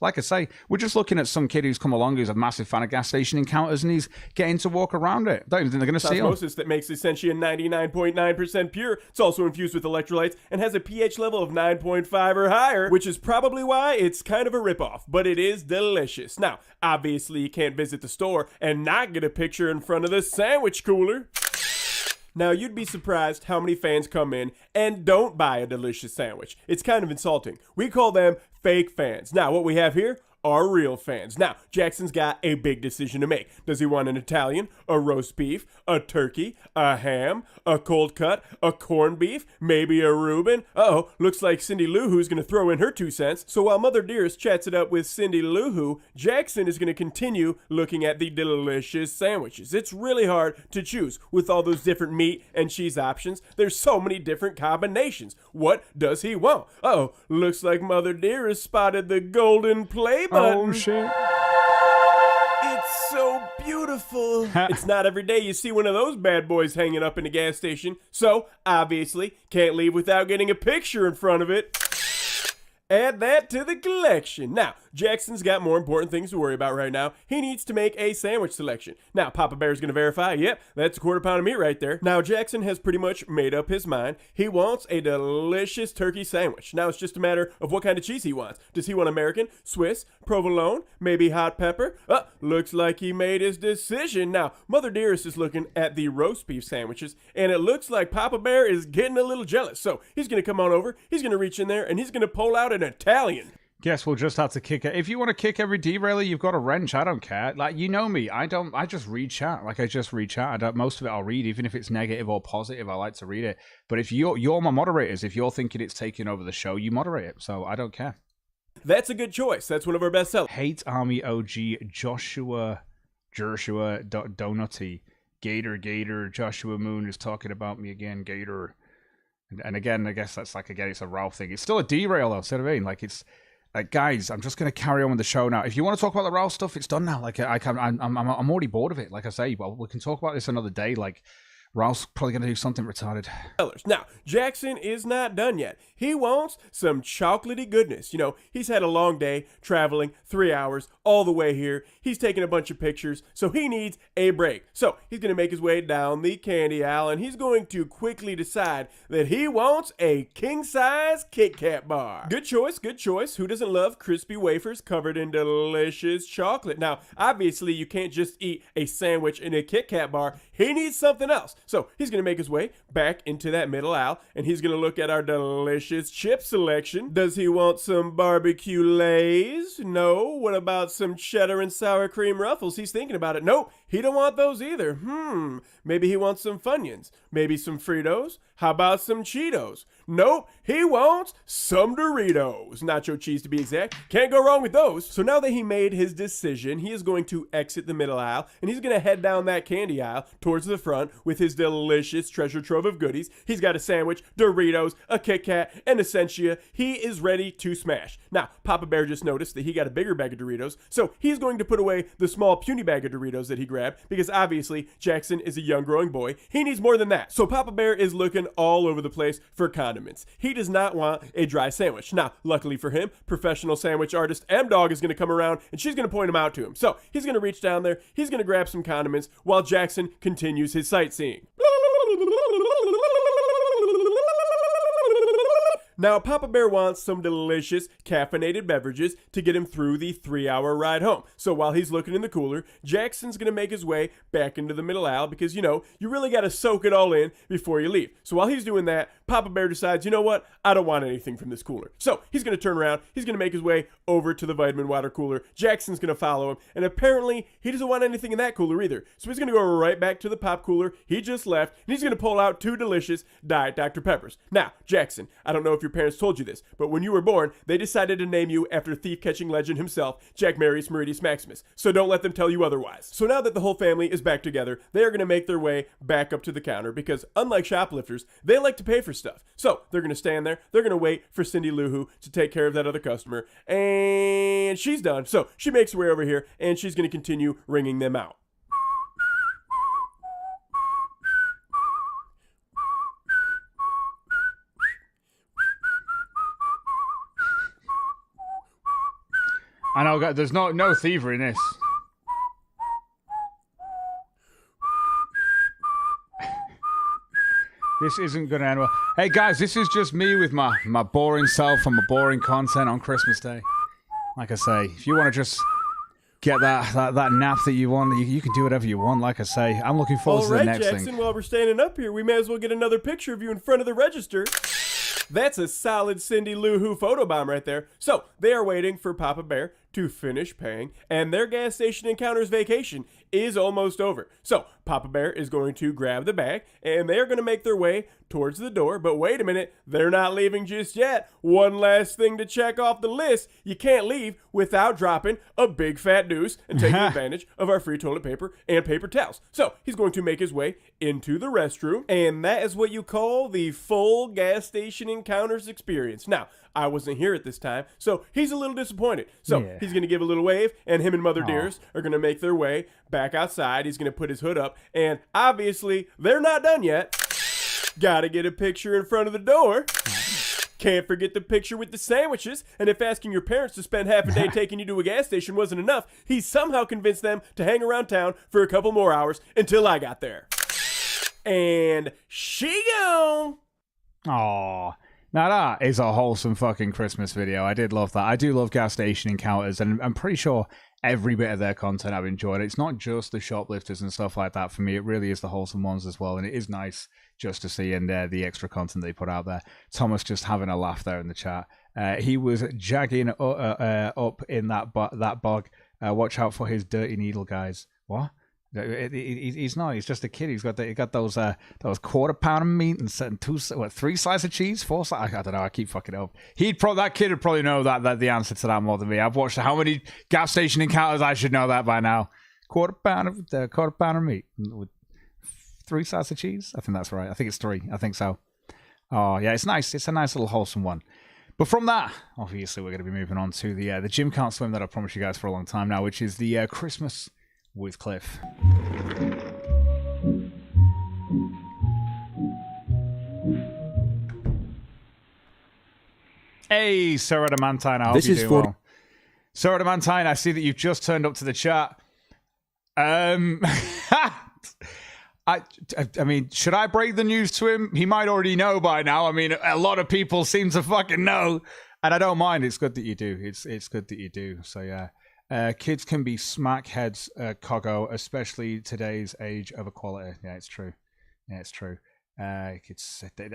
Like I say, we're just looking at some kid who's come along who's a massive fan of gas station encounters, and he's getting to walk around it. Don't even think they're going to see him. Osmosis that makes Essentia 99.9% pure. It's also infused with electrolytes and has a pH level of 9.5 or higher, which is probably why it's kind of a ripoff, but it is delicious. Now, obviously, you can't visit the store and not get a picture in front of the sandwich cooler. Now, you'd be surprised how many fans come in and don't buy a delicious sandwich. It's kind of insulting. We call them fake fans. Now, what we have here are real fans. Now, Jackson's got a big decision to make. Does he want an Italian, a roast beef, a turkey, a ham, a cold cut, a corned beef, maybe a Reuben? Uh-oh, looks like Cindy Lou Who's going to throw in her 2 cents. So while Mother Dearest chats it up with Cindy Lou Who, Jackson is going to continue looking at the delicious sandwiches. It's really hard to choose with all those different meat and cheese options. There's so many different combinations. What does he want? Uh-oh, looks like Mother Dearest spotted the golden play button. Oh, shit. It's so beautiful. It's not every day you see one of those bad boys hanging up in a gas station. So, obviously, can't leave without getting a picture in front of it. Add that to the collection. Now, Jackson's got more important things to worry about right now. He needs to make a sandwich selection. Now, Papa Bear's going to verify. Yep, that's a quarter pound of meat right there. Now, Jackson has pretty much made up his mind. He wants a delicious turkey sandwich. Now, it's just a matter of what kind of cheese he wants. Does he want American, Swiss, provolone, maybe hot pepper? Looks like he made his decision. Now, Mother Dearest is looking at the roast beef sandwiches, and it looks like Papa Bear is getting a little jealous. So, he's going to come on over, he's going to reach in there, and he's going to pull out an Italian. Guess we'll just have to kick it. If you want to kick every derailer, you've got a wrench. I don't care. Like, you know me. I just read chat. Like, I just read chat. Most of it I'll read, even if it's negative or positive. I like to read it. But if you're my moderators, if you're thinking it's taking over the show, you moderate it. So I don't care. That's a good choice. That's one of our best sellers. Hate Army OG Joshua Donutty Gator Joshua Moon is talking about me again. Gator. And again, I guess that's it's a Ralph thing. It's still a derail though. See what I mean? Like, it's like, guys, I'm just gonna carry on with the show now. If you want to talk about the Ralph stuff, it's done now. Like, I'm already bored of it. Like I say, well, we can talk about this another day. Like, Ralph's probably going to do something retarded. Now, Jackson is not done yet. He wants some chocolatey goodness. You know, he's had a long day traveling 3 hours all the way here. He's taking a bunch of pictures, so he needs a break. So he's going to make his way down the candy aisle, and he's going to quickly decide that he wants a king-size Kit Kat bar. Good choice, good choice. Who doesn't love crispy wafers covered in delicious chocolate? Now, obviously, you can't just eat a sandwich in a Kit Kat bar. He needs something else. So he's going to make his way back into that middle aisle, and he's going to look at our delicious chip selection. Does he want some barbecue Lays? No. What about some cheddar and sour cream Ruffles? He's thinking about it. Nope, he don't want those either. Maybe he wants some Funyuns. Maybe some Fritos. How about some Cheetos? Nope, he wants some Doritos. Nacho cheese to be exact. Can't go wrong with those. So now that he made his decision, he is going to exit the middle aisle, and he's going to head down that candy aisle towards the front with his delicious treasure trove of goodies. He's got a sandwich, Doritos, a Kit Kat, and Essentia. He is ready to smash. Now, Papa Bear just noticed that he got a bigger bag of Doritos, so he's going to put away the small puny bag of Doritos that he grabbed, because obviously Jackson is a young growing boy. He needs more than that. So Papa Bear is looking all over the place for condiments. He does not want a dry sandwich. Now, luckily for him, professional sandwich artist M-Dog is going to come around, and she's going to point them out to him. So he's going to reach down there, he's going to grab some condiments while Jackson continues his sightseeing. Now, Papa Bear wants some delicious caffeinated beverages to get him through the 3-hour ride home. So while he's looking in the cooler, Jackson's going to make his way back into the middle aisle because, you know, you really got to soak it all in before you leave. So while he's doing that, Papa Bear decides, you know what? I don't want anything from this cooler. So he's going to turn around. He's going to make his way over to the vitamin water cooler. Jackson's going to follow him. And apparently, he doesn't want anything in that cooler either. So he's going to go right back to the pop cooler he just left. And he's going to pull out 2 delicious Diet Dr. Peppers. Now, Jackson, I don't know if your parents told you this, but when you were born, they decided to name you after thief-catching legend himself, Jack Marius Meridius Maximus. So don't let them tell you otherwise. So now that the whole family is back together, they are going to make their way back up to the counter because unlike shoplifters, they like to pay for stuff. So they're going to stand there, they're going to wait for Cindy Lou Who to take care of that other customer, and she's done. So she makes her way over here, and she's going to continue ringing them out. I know, there's no thievery in this. This isn't going to end well. Hey guys, this is just me with my boring self and my boring content on Christmas Day. Like I say, if you want to just get that nap that you want, you can do whatever you want. Like I say, I'm looking forward to the next Jackson, thing. While we're standing up here, we may as well get another picture of you in front of the register. That's a solid Cindy Lou Who photobomb right there. So they are waiting for Papa Bear to finish paying, and their gas station encounters vacation is almost over. So Papa Bear is going to grab the bag, and they are going to make their way towards the door. But wait a minute, they're not leaving just yet. One last thing to check off the list. You can't leave without dropping a big fat deuce and taking advantage of our free toilet paper and paper towels. So he's going to make his way into the restroom, and that is what you call the full gas station encounters experience. Now, I wasn't here at this time, so he's a little disappointed. So he's going to give a little wave, and him and Mother Dearest are going to make their way back outside. He's going to put his hood up, and obviously, they're not done yet. Gotta get a picture in front of the door. Can't forget the picture with the sandwiches. And if asking your parents to spend half a day taking you to a gas station wasn't enough, he somehow convinced them to hang around town for a couple more hours until I got there. And she gone. Aww. Now that is a wholesome fucking Christmas video. I did love that. I do love gas station encounters, and I'm pretty sure every bit of their content I've enjoyed. It's not just the shoplifters and stuff like that for me. It really is the wholesome ones as well, and it is nice just to see in there the extra content they put out there. Thomas just having a laugh there in the chat. He was jagging up in that bog. Watch out for his dirty needle, guys. What? He's not. He's just a kid. He got those quarter pound of meat and 3 slices of cheese, 4 slices. I don't know. I keep fucking it up. That kid would probably know that the answer to that more than me. I've watched how many gas station encounters. I should know that by now. Quarter pound of meat with 3 slices of cheese. I think that's right. I think it's 3. I think so. Oh yeah, it's nice. It's a nice little wholesome one. But from that, obviously, we're going to be moving on to the Jim Can't Swim that I promised you guys for a long time now, which is the Christmas with Cliff. Hey, Sir Adamantine, I hope This you're is doing for- well. Sir Adamantine, I see that you've just turned up to the chat. I mean, should I break the news to him? He might already know by now. I mean, a lot of people seem to fucking know, and I don't mind. It's good that you do. It's good that you do. So yeah, kids can be smackheads, Coggo, especially today's age of equality. Yeah, it's true. Yeah, it's true. I'm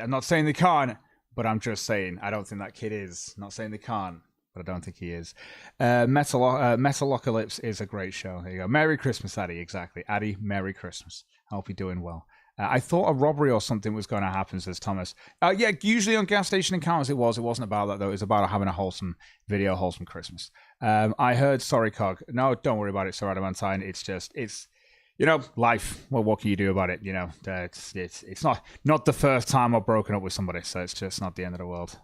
not saying they can't, but I'm just saying I don't think that kid is. Not saying they can't, but I don't think he is. Metalocalypse is a great show. There you go. Merry Christmas, Addy. Exactly. Addy, Merry Christmas. I hope you're doing well. I thought a robbery or something was going to happen, says Thomas. Yeah, usually on Gas Station Encounters it was. It wasn't about that, though. It was about having a wholesome video, wholesome Christmas. I heard, sorry, Cog. No, don't worry about it, Sir Adamantine. It's life. Well, what can you do about it? It's not the first time I've broken up with somebody, so it's just not the end of the world.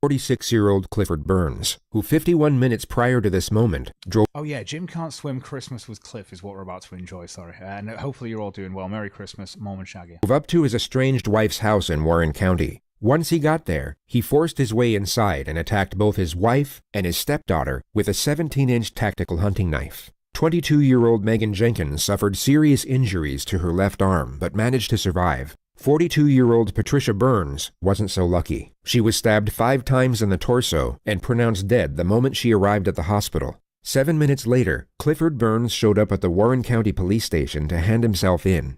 46-year-old Clifford Burns, who 51 minutes prior to this moment drove... Oh yeah, Jim Can't Swim Christmas with Cliff is what we're about to enjoy, sorry. And hopefully you're all doing well. Merry Christmas, Mom and Shaggy. Drove up to his estranged wife's house in Warren County. Once he got there, he forced his way inside and attacked both his wife and his stepdaughter with a 17-inch tactical hunting knife. 22-year-old Megan Jenkins suffered serious injuries to her left arm, but managed to survive. 42-year-old Patricia Burns wasn't so lucky. She was stabbed 5 times in the torso and pronounced dead the moment she arrived at the hospital. 7 minutes later, Clifford Burns showed up at the Warren County Police Station to hand himself in.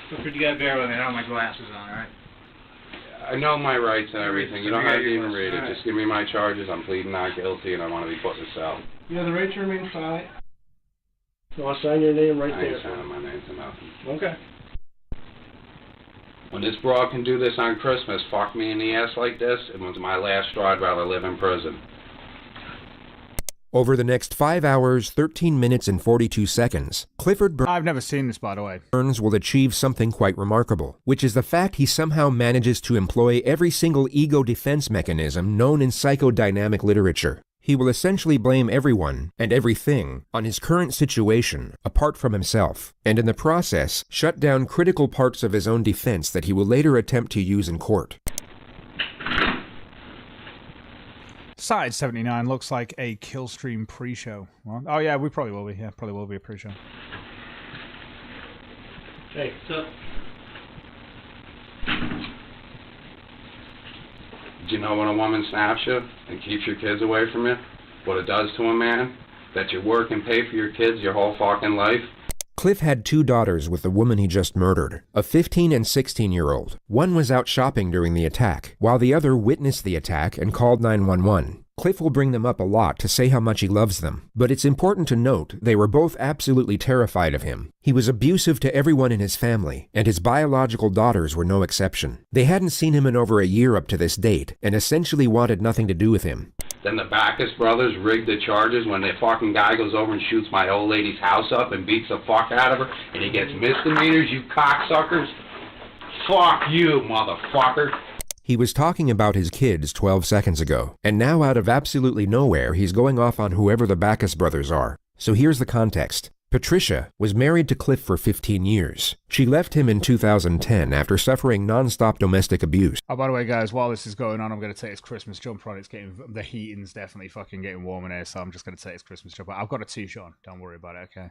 Clifford, you gotta bear with me. I don't have my glasses on, alright? I know my rights and everything. You don't have to even read it. Just give me my charges. I'm pleading not guilty, and I want to be put in a cell. You have the right to remain silent. So I'll sign your name right I there. ain't signing my name to nothing. Okay. When this broad can do this on Christmas, fuck me in the ass like this, it was my last straw. I'd rather live in prison. Over the next 5 hours, 13 minutes and 42 seconds, Clifford Burns... I've never seen this, by the way. Burns will achieve something quite remarkable, which is the fact he somehow manages to employ every single ego defense mechanism known in psychodynamic literature. He will essentially blame everyone and everything on his current situation, apart from himself, and in the process, shut down critical parts of his own defense that he will later attempt to use in court. Side 79 looks like a Killstream pre-show. Well, oh yeah, we probably will be. Yeah, probably will be a pre-show. Hey, what's up? Do you know when a woman snaps you and keeps your kids away from you? What it does to a man? That you work and pay for your kids your whole fucking life? Cliff had 2 daughters with the woman he just murdered, a 15 and 16-year-old. One was out shopping during the attack, while the other witnessed the attack and called 911. Cliff will bring them up a lot to say how much he loves them, but it's important to note they were both absolutely terrified of him. He was abusive to everyone in his family, and his biological daughters were no exception. They hadn't seen him in over a year up to this date, and essentially wanted nothing to do with him. Then the Backus brothers rigged the charges when the fucking guy goes over and shoots my old lady's house up and beats the fuck out of her, and he gets misdemeanors, you cocksuckers. Fuck you, motherfucker. He was talking about his kids 12 seconds ago, and now out of absolutely nowhere he's going off on whoever the Backus brothers are. So here's the context. Patricia was married to Cliff for 15 years. She left him in 2010 after suffering non-stop domestic abuse. Oh, by the way, guys, while this is going on, I'm going to take this Christmas jump on. It's getting, the heating's definitely fucking getting warm in here, so I'm just going to take this Christmas jump. I've got a t-shirt on. Don't worry about it, okay?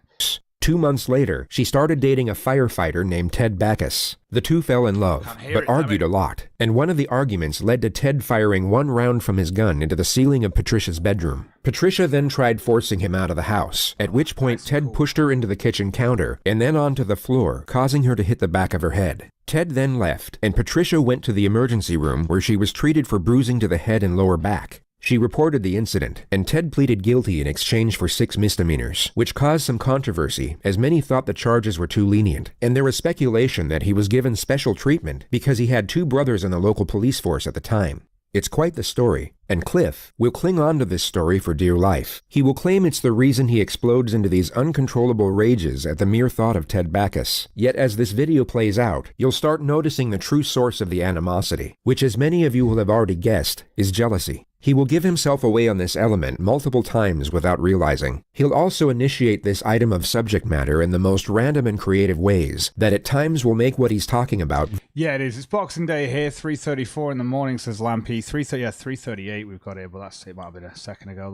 2 months later, she started dating a firefighter named Ted Backus. The two fell in love, but argued a lot, and one of the arguments led to Ted firing 1 round from his gun into the ceiling of Patricia's bedroom. Patricia then tried forcing him out of the house, at which point Ted pushed her into the kitchen counter and then onto the floor, causing her to hit the back of her head. Ted then left, and Patricia went to the emergency room where she was treated for bruising to the head and lower back. She reported the incident, and Ted pleaded guilty in exchange for 6 misdemeanors, which caused some controversy, as many thought the charges were too lenient, and there was speculation that he was given special treatment because he had 2 brothers in the local police force at the time. It's quite the story, and Cliff will cling on to this story for dear life. He will claim it's the reason he explodes into these uncontrollable rages at the mere thought of Ted Backus. Yet as this video plays out, you'll start noticing the true source of the animosity, which as many of you will have already guessed, is jealousy. He will give himself away on this element multiple times without realizing. He'll also initiate this item of subject matter in the most random and creative ways that at times will make what he's talking about. Yeah, it is. It's Boxing Day here, 3:34 in the morning, says Lampy. 3:38 we've got here, but it might have been a second ago,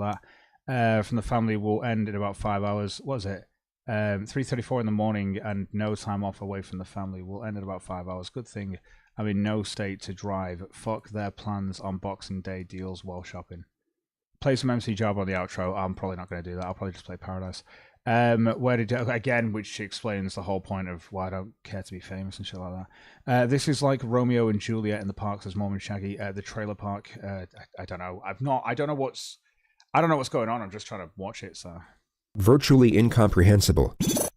that. From the family will end in about 5 hours. What was it? 3:34 in the morning and no time off away from the family will end in about 5 hours. Good thing I'm in no state to drive. Fuck their plans on Boxing Day deals while shopping. Play some MC Job on the outro. I'm probably not going to do that. I'll probably just play Paradise. Again, which explains the whole point of why I don't care to be famous and shit like that. This is like Romeo and Juliet in the park, says Mom and Shaggy. The trailer park. I don't know. I don't know what's going on. I'm just trying to watch it. So virtually incomprehensible.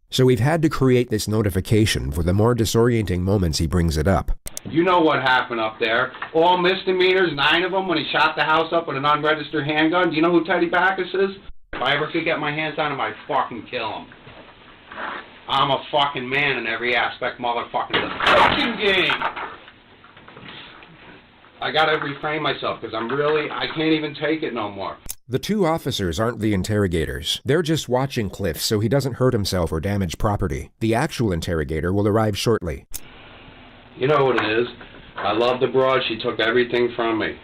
So we've had to create this notification for the more disorienting moments he brings it up. You know what happened up there. All misdemeanors, 9 of them, when he shot the house up with an unregistered handgun. Do you know who Teddy Backus is? If I ever could get my hands on him, I'd fucking kill him. I'm a fucking man in every aspect, motherfucking the fucking game. I gotta refrain myself, because I can't even take it no more. The two officers aren't the interrogators. They're just watching Cliff so he doesn't hurt himself or damage property. The actual interrogator will arrive shortly. You know what it is? I love the broad. She took everything from me.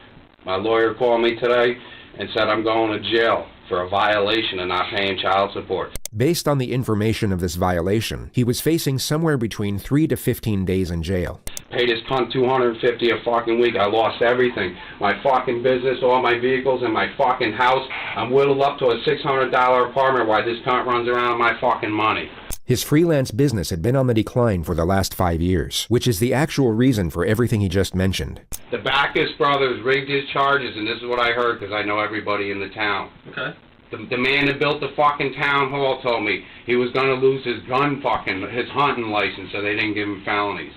My lawyer called me today and said I'm going to jail for a violation of not paying child support. Based on the information of this violation, he was facing somewhere between 3 to 15 days in jail. Paid his cunt $250 a fucking week. I lost everything. My fucking business, all my vehicles, and my fucking house. I'm whittled up to a $600 apartment while this cunt runs around with my fucking money. His freelance business had been on the decline for the last 5 years, which is the actual reason for everything he just mentioned. The Backus brothers rigged his charges, and this is what I heard because I know everybody in the town. Okay. The man that built the fucking town hall told me he was going to lose his his hunting license, so they didn't give him felonies.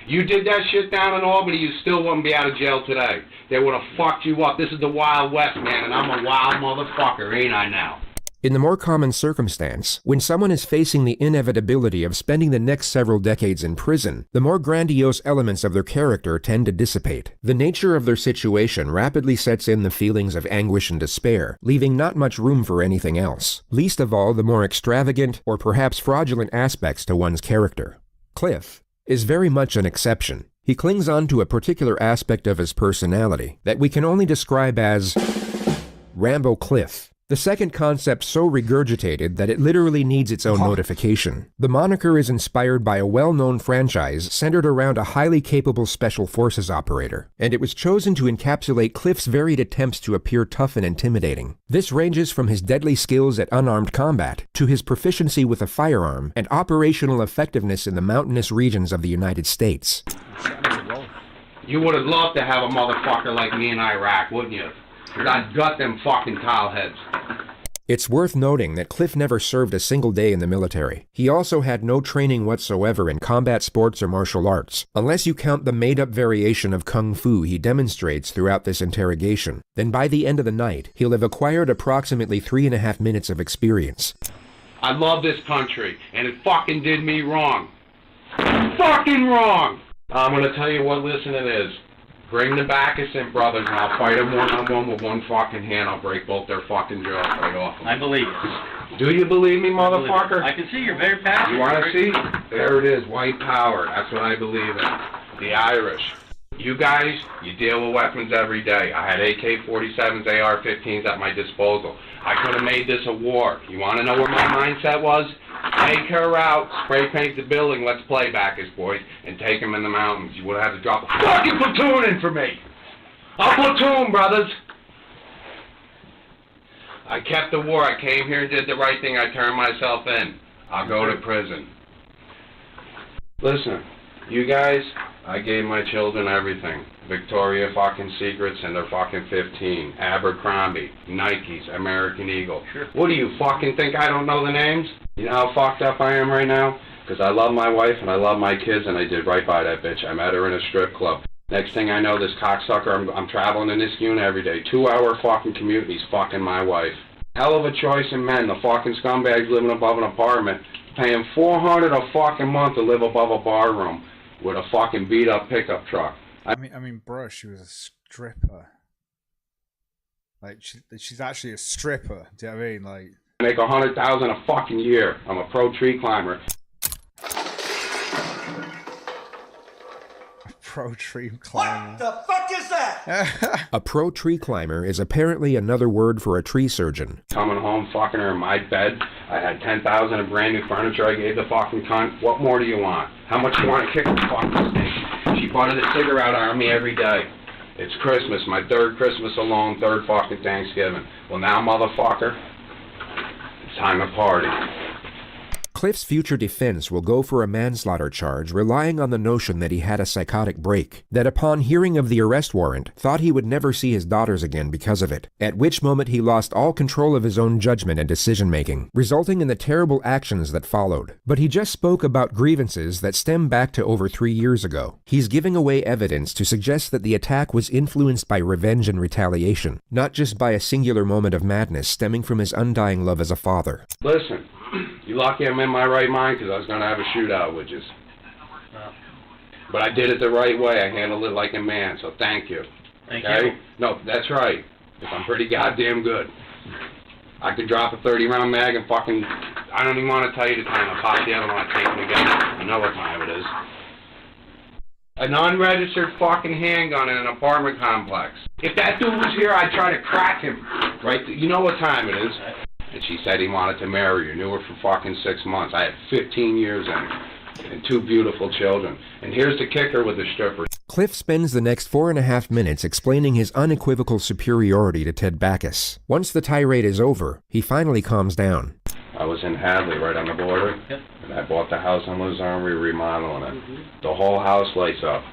You did that shit down in Albany, you still wouldn't be out of jail today. They would have fucked you up. This is the Wild West, man, and I'm a wild motherfucker, ain't I now? In the more common circumstance, when someone is facing the inevitability of spending the next several decades in prison, the more grandiose elements of their character tend to dissipate. The nature of their situation rapidly sets in the feelings of anguish and despair, leaving not much room for anything else, least of all the more extravagant or perhaps fraudulent aspects to one's character. Cliff is very much an exception. He clings on to a particular aspect of his personality that we can only describe as Rambo Cliff. The second concept so regurgitated that it literally needs its own notification. The moniker is inspired by a well-known franchise centered around a highly capable special forces operator, and it was chosen to encapsulate Cliff's varied attempts to appear tough and intimidating. This ranges from his deadly skills at unarmed combat to his proficiency with a firearm and operational effectiveness in the mountainous regions of the United States. You would have loved to have a motherfucker like me in Iraq, wouldn't you? I'd gut them fucking towel heads. It's worth noting that Cliff never served a single day in the military. He also had no training whatsoever in combat sports or martial arts, unless you count the made-up variation of kung fu he demonstrates throughout this interrogation. Then by the end of the night, he'll have acquired approximately 3.5 minutes of experience. I love this country, and it fucking did me wrong. Fucking wrong! I'm gonna tell you what listening is. Bring the Backus in, brothers, and I'll fight them one-on-one with one fucking hand. I'll break both their fucking jaws right off them. I believe it. Do you believe me, motherfucker? I can see you're very passionate. You want to see? There it is, white power. That's what I believe in. The Irish. You guys, you deal with weapons every day. I had AK-47s, AR-15s at my disposal. I could have made this a war. You want to know where my mindset was? Take her out, spray paint the building, let's play Backus, boys, and take them in the mountains. You would have had to drop a fucking platoon in for me! A platoon, brothers! I kept the war. I came here and did the right thing. I turned myself in. I'll go to prison. Listen, you guys, I gave my children everything. Victoria fucking Secrets and they're fucking 15. Abercrombie, Nikes, American Eagle. Sure. What do you fucking think I don't know the names? You know how fucked up I am right now? Because I love my wife and I love my kids and I did right by that bitch. I met her in a strip club. Next thing I know, this cocksucker, I'm traveling in this unit every day. 2-hour fucking commute and he's fucking my wife. Hell of a choice in men. The fucking scumbags living above an apartment, paying $400 a fucking month to live above a bar room with a fucking beat up pickup truck. I mean, bro, she was a stripper. Like she's actually a stripper. Do you know what I mean? Like I make $100,000 a fucking year. I'm a pro tree climber. Pro tree climber. What the fuck is that? A pro tree climber is apparently another word for a tree surgeon. Coming home, fucking her in my bed. I had $10,000 of brand new furniture I gave the fucking cunt. What more do you want? How much you want to kick the fucking thing? She butted a cigarette on me every day. It's Christmas, my third Christmas alone, third fucking Thanksgiving. Well now, motherfucker, it's time to party. Cliff's future defense will go for a manslaughter charge, relying on the notion that he had a psychotic break, that upon hearing of the arrest warrant, thought he would never see his daughters again because of it, at which moment he lost all control of his own judgment and decision-making, resulting in the terrible actions that followed. But he just spoke about grievances that stem back to over 3 years ago. He's giving away evidence to suggest that the attack was influenced by revenge and retaliation, not just by a singular moment of madness stemming from his undying love as a father. Listen, you lucky I'm in my right mind because I was going to have a shootout with you. But I did it the right way. I handled it like a man, so thank you. Thank okay? you. No, that's right. Because I'm pretty goddamn good. I could drop a 30-round mag and fucking... I don't even want to tell you the time. I'll pop the other one. I take them again. I know what time it is. An unregistered fucking handgun in an apartment complex. If that dude was here, I'd try to crack him. Right? You know what time it is. And she said he wanted to marry her. Knew her for fucking 6 months. I had 15 years in it. And 2 beautiful children. And here's the kicker with the stripper. Cliff spends the next 4.5 minutes explaining his unequivocal superiority to Ted Backus. Once the tirade is over, he finally calms down. I was in Hadley, right on the border. Yep. And I bought the house on Luzerne. We're remodeling it. The whole house lights up.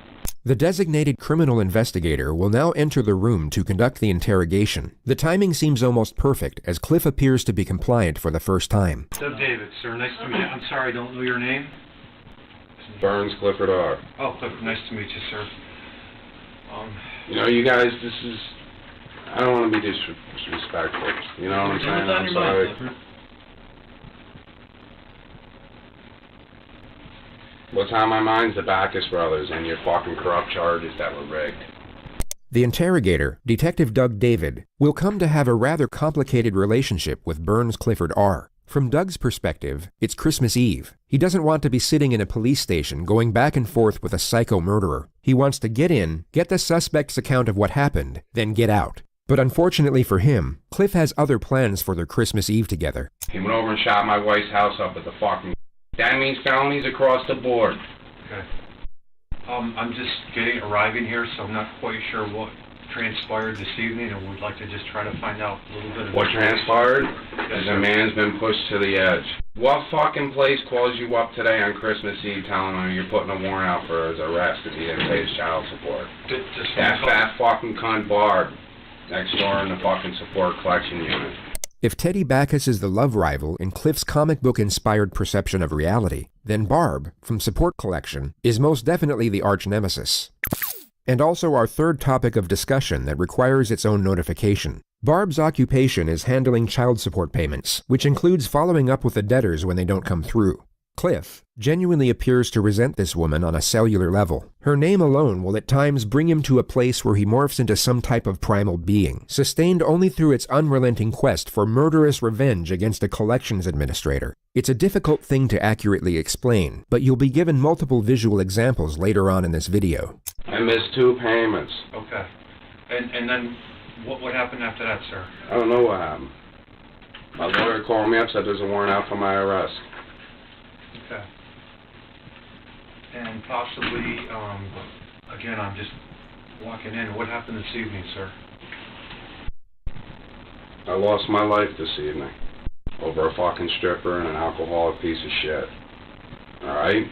The designated criminal investigator will now enter the room to conduct the interrogation. The timing seems almost perfect, as Cliff appears to be compliant for the first time. Doug David, sir. Nice to meet you. I'm sorry, I don't know your name. Burns Clifford R. Oh, Clifford, nice to meet you, sir. You know, you guys, this is... I don't want to be disrespectful. You know what I'm saying? I'm sorry. What's on my mind is the Backus brothers and your fucking corrupt charges that were rigged. The interrogator, Detective Doug David, will come to have a rather complicated relationship with Burns Clifford R. From Doug's perspective, it's Christmas Eve. He doesn't want to be sitting in a police station going back and forth with a psycho murderer. He wants to get in, get the suspect's account of what happened, then get out. But unfortunately for him, Cliff has other plans for their Christmas Eve together. He went over and shot my wife's house up at the fucking... That means felonies across the board. Okay. I'm just arriving here, so I'm not quite sure what transpired this evening, and would like to just try to find out a little bit of... What transpired is a man's been pushed to the edge. What fucking place calls you up today on Christmas Eve telling him you're putting a warrant out for his arrest because he didn't pay his child support? That fat fucking cunt Barb next door in the fucking support collection unit. If Teddy Backus is the love rival in Cliff's comic book-inspired perception of reality, then Barb, from Support Collection, is most definitely the arch-nemesis. And also our third topic of discussion that requires its own notification. Barb's occupation is handling child support payments, which includes following up with the debtors when they don't come through. Cliff genuinely appears to resent this woman on a cellular level. Her name alone will at times bring him to a place where he morphs into some type of primal being, sustained only through its unrelenting quest for murderous revenge against a collections administrator. It's a difficult thing to accurately explain, but you'll be given multiple visual examples later on in this video. I missed 2 payments. Okay. And then what happened after that, sir? I don't know what happened. My lawyer called me up, said there's a warrant out for my arrest. Okay. And possibly, again, I'm just walking in. What happened this evening, sir? I lost my life this evening over a fucking stripper and an alcoholic piece of shit. Alright?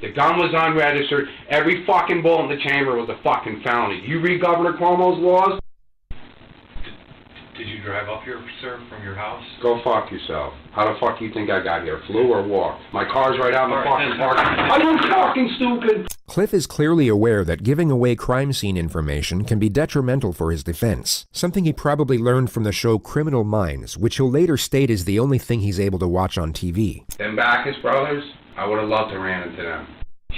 The gun was unregistered. Every fucking bullet in the chamber was a fucking felony. You read Governor Cuomo's laws? Did you drive up here, sir, from your house? Go fuck yourself. How the fuck do you think I got here? Flew or walked? My car's right out in the fucking park. Are you fucking stupid? Cliff is clearly aware that giving away crime scene information can be detrimental for his defense, something he probably learned from the show Criminal Minds, which he'll later state is the only thing he's able to watch on TV. Them Backus brothers, I would have loved to ran into them.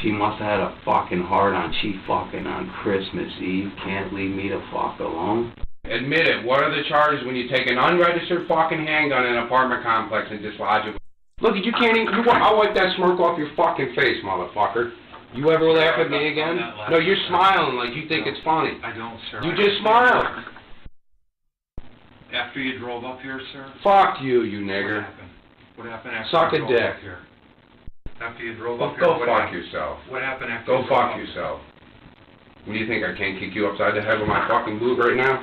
She must have had a fucking heart on. She fucking on Christmas Eve can't leave me the fuck alone. Admit it. What are the charges when you take an unregistered fucking handgun in an apartment complex and dislodge it? Look, you can't even... I'll wipe that smirk off your fucking face, motherfucker. You ever laugh at me again? No, you're smiling like you think it's funny. I don't, sir. You just smile. After you drove up here, sir? Fuck you, you nigger. What happened after Suck you a drove dick. up here? After you drove up here, Go what fuck happened? yourself. What happened after you Go drove fuck up? yourself. What do you think, I can't kick you upside the head with my fucking boot right now?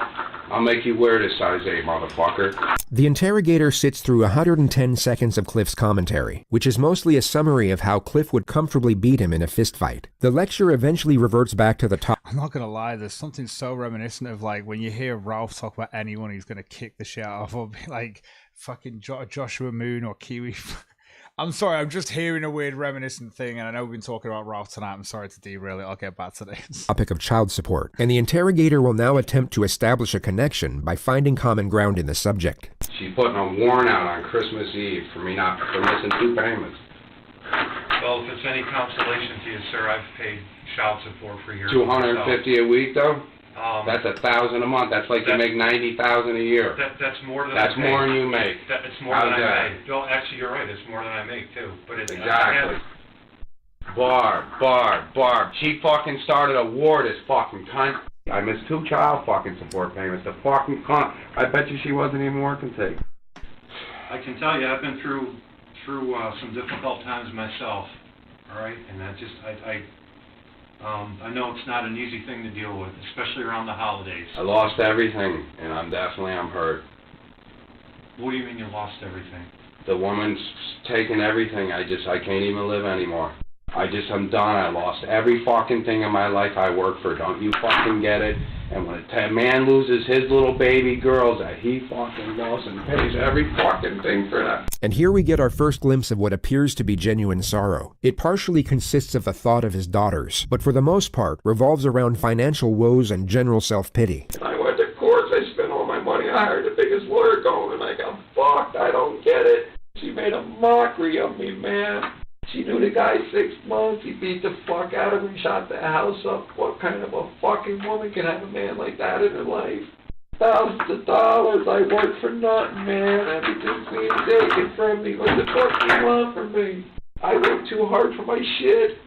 I'll make you wear this size 8, motherfucker. The interrogator sits through 110 seconds of Cliff's commentary, which is mostly a summary of how Cliff would comfortably beat him in a fistfight. The lecture eventually reverts back to the top. I'm not gonna lie, there's something so reminiscent of like when you hear Ralph talk about anyone he's gonna kick the shit out of, or be like fucking Joshua Moon or Kiwi. I'm sorry, I'm just hearing a weird reminiscent thing, and I know we've been talking about Ralph tonight. I'm sorry to derail it. I'll get back to this. Topic of child support, and the interrogator will now attempt to establish a connection by finding common ground in the subject. She's putting a warrant out on Christmas Eve for me not for missing 2 payments. Well, if it's any consolation to you, sir, I've paid child support for years. $250 a week, though. That's $1,000 a month. That's like you make $90,000 a year. That's more than That's I more make. than you make. It's more How's than that? I make. Well, actually, you're right. It's more than I make too. But it's Exactly. Barb. She fucking started a war, this fucking cunt. I missed 2 child fucking support payments. The fucking cunt. I bet you she wasn't even working today. I can tell you, I've been through some difficult times myself. All right, and I know it's not an easy thing to deal with, especially around the holidays. I lost everything, and I'm hurt. What do you mean you lost everything? The woman's taken everything. I can't even live anymore. I'm done. I lost every fucking thing in my life I worked for. Don't you fucking get it? And when a man loses his little baby girls that he fucking loves and pays every fucking thing for that. And here we get our first glimpse of what appears to be genuine sorrow. It partially consists of the thought of his daughters, but for the most part revolves around financial woes and general self-pity. I went to court. I spent all my money. I hired the biggest lawyer going, and I got fucked. I don't get it. She made a mockery of me, man. She knew the guy 6 months. He beat the fuck out of him, shot the house up. What kind of a fucking woman can have a man like that in her life? Thousands of dollars. I worked for nothing, man. Everything's being taken from me. What the fuck do you want from me? I worked too hard for my shit.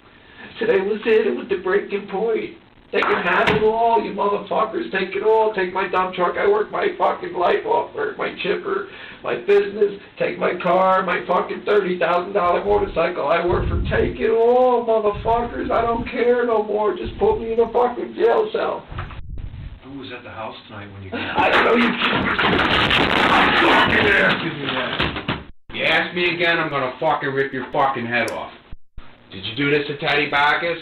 Today was it. It was the breaking point. They can have it all, you motherfuckers. Take it all. Take my dump truck. I work my fucking life off. Work my chipper, my business. Take my car, my fucking $30,000 motorcycle. I work for. Take it all, motherfuckers. I don't care no more. Just put me in a fucking jail cell. Who was at the house tonight when you? I don't know. You ask me again, I'm gonna fucking rip your fucking head off. Did you do this to Teddy Backus?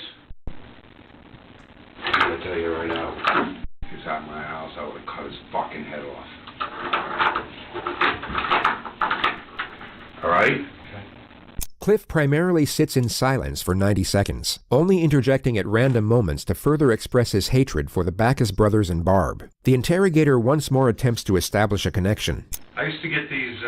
I'm gonna tell you right now, if he was at my house, I would have cut his fucking head off. Alright? Cliff primarily sits in silence for 90 seconds, only interjecting at random moments to further express his hatred for the Backus brothers and Barb. The interrogator once more attempts to establish a connection. I used to get these,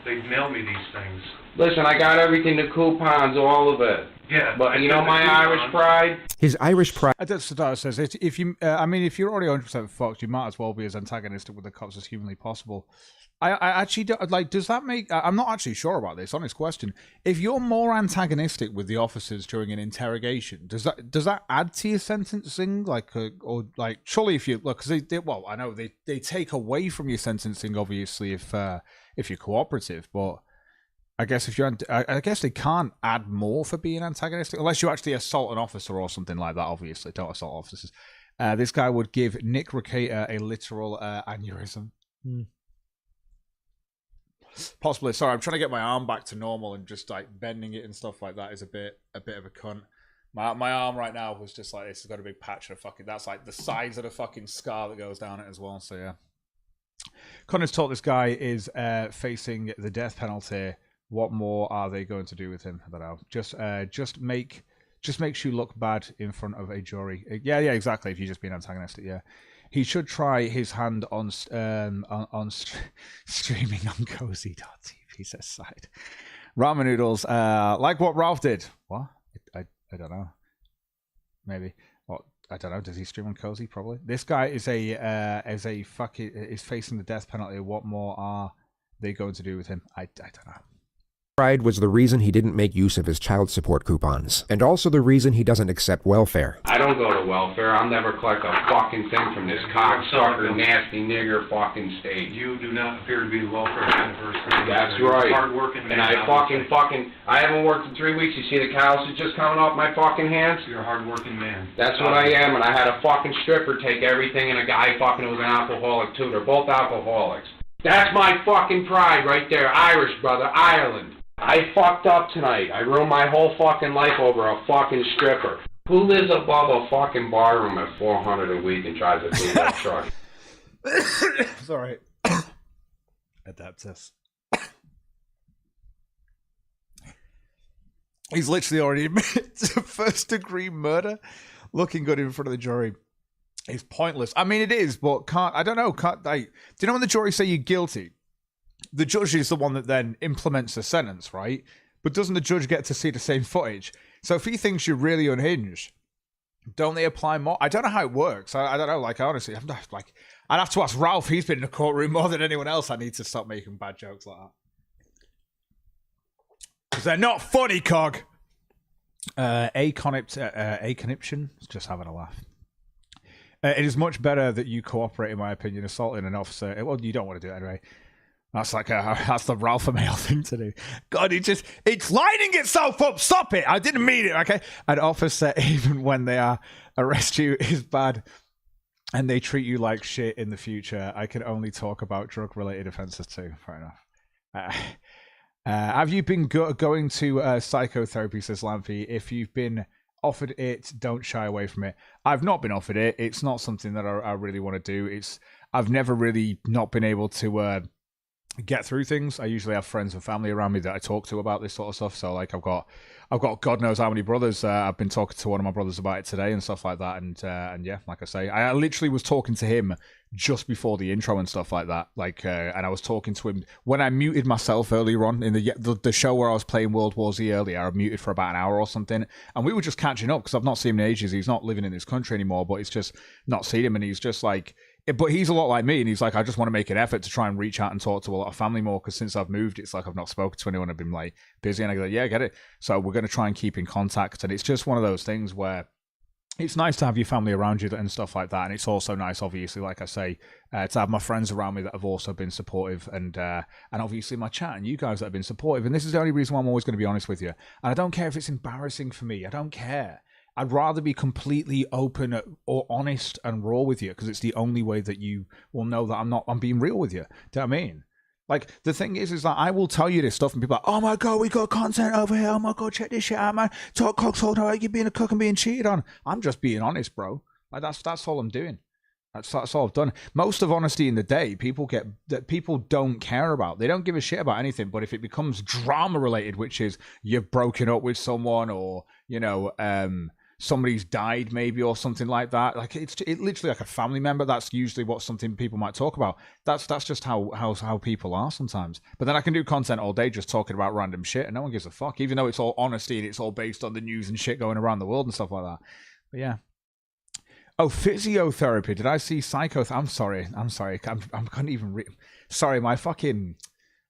they'd mail me these things. Listen, I got everything, the coupons, all of it. Yeah. But you know my Irish pride? His Irish pride... That's what Sadar says. If you, if you're already 100% fucked, you might as well be as antagonistic with the cops as humanly possible. I actually don't, like, does that make... I'm not actually sure about this, honest question. If you're more antagonistic with the officers during an interrogation, does that add to your sentencing? Like, or like, surely if you... Look, because well, I know they take away from your sentencing, obviously, if you're cooperative, but... I guess if you're, I guess they can't add more for being antagonistic unless you actually assault an officer or something like that. Obviously, don't assault officers. This guy would give Nick Ricata a literal aneurysm. Possibly. Sorry, I'm trying to get my arm back to normal, and just like bending it and stuff like that is a bit of a cunt. My arm right now was just like this. It's got a big patch of fucking. That's like the size of the fucking scar that goes down it as well. So yeah. Connor's taught this guy is facing the death penalty. What more are they going to do with him? I don't know. Just makes you look bad in front of a jury. Yeah, exactly. If you're just being antagonistic, yeah. He should try his hand on streaming on cozy.tv, says Side. Ramen noodles, like what Ralph did. What? I don't know. Maybe. What? I don't know. Does he stream on Cozy? Probably. This guy is is facing the death penalty. What more are they going to do with him? I don't know. Pride was the reason he didn't make use of his child support coupons, and also the reason he doesn't accept welfare. I don't go to welfare. I'll never collect a fucking thing from this cocksucker, nasty nigger fucking state. You do not appear to be the welfare kind of person. That's right. Hard-working man. And I I haven't worked in 3 weeks. You see the calluses just coming off my fucking hands? You're a hard-working man. That's what I am, and I had a fucking stripper take everything, and a guy fucking was an alcoholic too. They're both alcoholics. That's my fucking pride right there. Irish, brother. Ireland. I fucked up tonight. I ruined my whole fucking life over a fucking stripper. Who lives above a fucking bar room at $400 a week and drives a big old truck? Sorry. Adaptus. He's literally already admitted to first-degree murder. Looking good in front of the jury is pointless. I mean, it is, but I don't know. Do you know when the jury say you're guilty? The judge is the one that then implements the sentence, right? But doesn't the judge get to see the same footage? So if he thinks you're really unhinged, don't they apply more? I don't know how it works. I don't know. Like, honestly, I'd have to ask Ralph. He's been in the courtroom more than anyone else. I need to stop making bad jokes like that. Because they're not funny, Cog. A conniption. Just having a laugh. It is much better that you cooperate, in my opinion, assaulting an officer. Well, you don't want to do it anyway. That's that's the Ralph male thing to do. God, it's lining itself up. Stop it. I didn't mean it, okay? An officer, even when they arrest you, is bad and they treat you like shit in the future. I can only talk about drug-related offenses too. Fair enough. Have you been going to psychotherapy, says Lampy? If you've been offered it, don't shy away from it. I've not been offered it. It's not something that I really want to do. I've never really not been able to get through things. I usually have friends and family around me that I talk to about this sort of stuff. So like I've got God knows how many brothers. I've been talking to one of my brothers about it today and stuff like that. And yeah, like I say, I literally was talking to him just before the intro and stuff like that. Like, and I was talking to him when I muted myself earlier on in the show where I was playing World War Z earlier. I muted for about an hour or something, and we were just catching up because I've not seen him in ages. He's not living in this country anymore, but it's just not seen him, and he's just like. But he's a lot like me, and he's like, I just want to make an effort to try and reach out and talk to a lot of family more, because since I've moved, it's like I've not spoken to anyone. I've been like busy, and I go, yeah, I get it. So we're going to try and keep in contact, and it's just one of those things where it's nice to have your family around you and stuff like that, and it's also nice, obviously, like I say, to have my friends around me that have also been supportive, and obviously my chat and you guys that have been supportive. And this is the only reason why I'm always going to be honest with you. And I don't care if it's embarrassing for me. I don't care. I'd rather be completely open or honest and raw with you, because it's the only way that you will know that I'm being real with you. Do you know what I mean? Like, the thing is that I will tell you this stuff and people are like, oh my God, we got content over here. Oh my God, check this shit out, man. Talk cock, talk how you being a cook and being cheated on. I'm just being honest, bro. Like, that's all I'm doing. That's all I've done. Most of honesty in the day, people don't care about. They don't give a shit about anything. But if it becomes drama related, which is you've broken up with someone, or, you know, somebody's died maybe, or something like that, like it's literally like a family member, that's usually what something people might talk about. That's just how people are sometimes. But then I can do content all day just talking about random shit and no one gives a fuck, even though it's all honesty and it's all based on the news and shit going around the world and stuff like that. But yeah. Oh, physiotherapy. Did I see psycho? I'm sorry. I couldn't even read. Sorry, my fucking,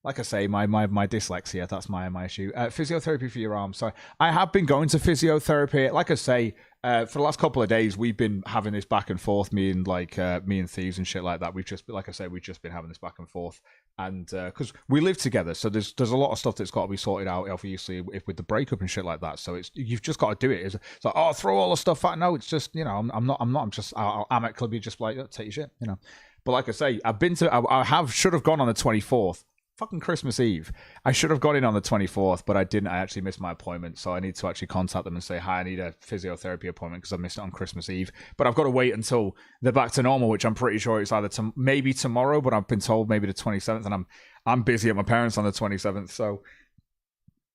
like I say, my dyslexia, that's my issue. Physiotherapy for your arm. Sorry. I have been going to physiotherapy. Like I say, for the last couple of days, we've been having this back and forth, me and Thieves and shit like that. We've just been having this back and forth. And because we live together, so there's a lot of stuff that's got to be sorted out, obviously, with the breakup and shit like that. So you've just got to do it. It's like, oh, throw all the stuff out. No, it's just, you know, I'm just amicably just like, oh, take your shit, you know. But like I say, I should have gone on the 24th. Fucking Christmas Eve. I should have got in on the 24th, but I didn't. I actually missed my appointment, so I need to actually contact them and say, hi, I need a physiotherapy appointment because I missed it on Christmas Eve. But I've got to wait until they're back to normal, which I'm pretty sure it's either maybe tomorrow, but I've been told maybe the 27th, and I'm busy at my parents' on the 27th, so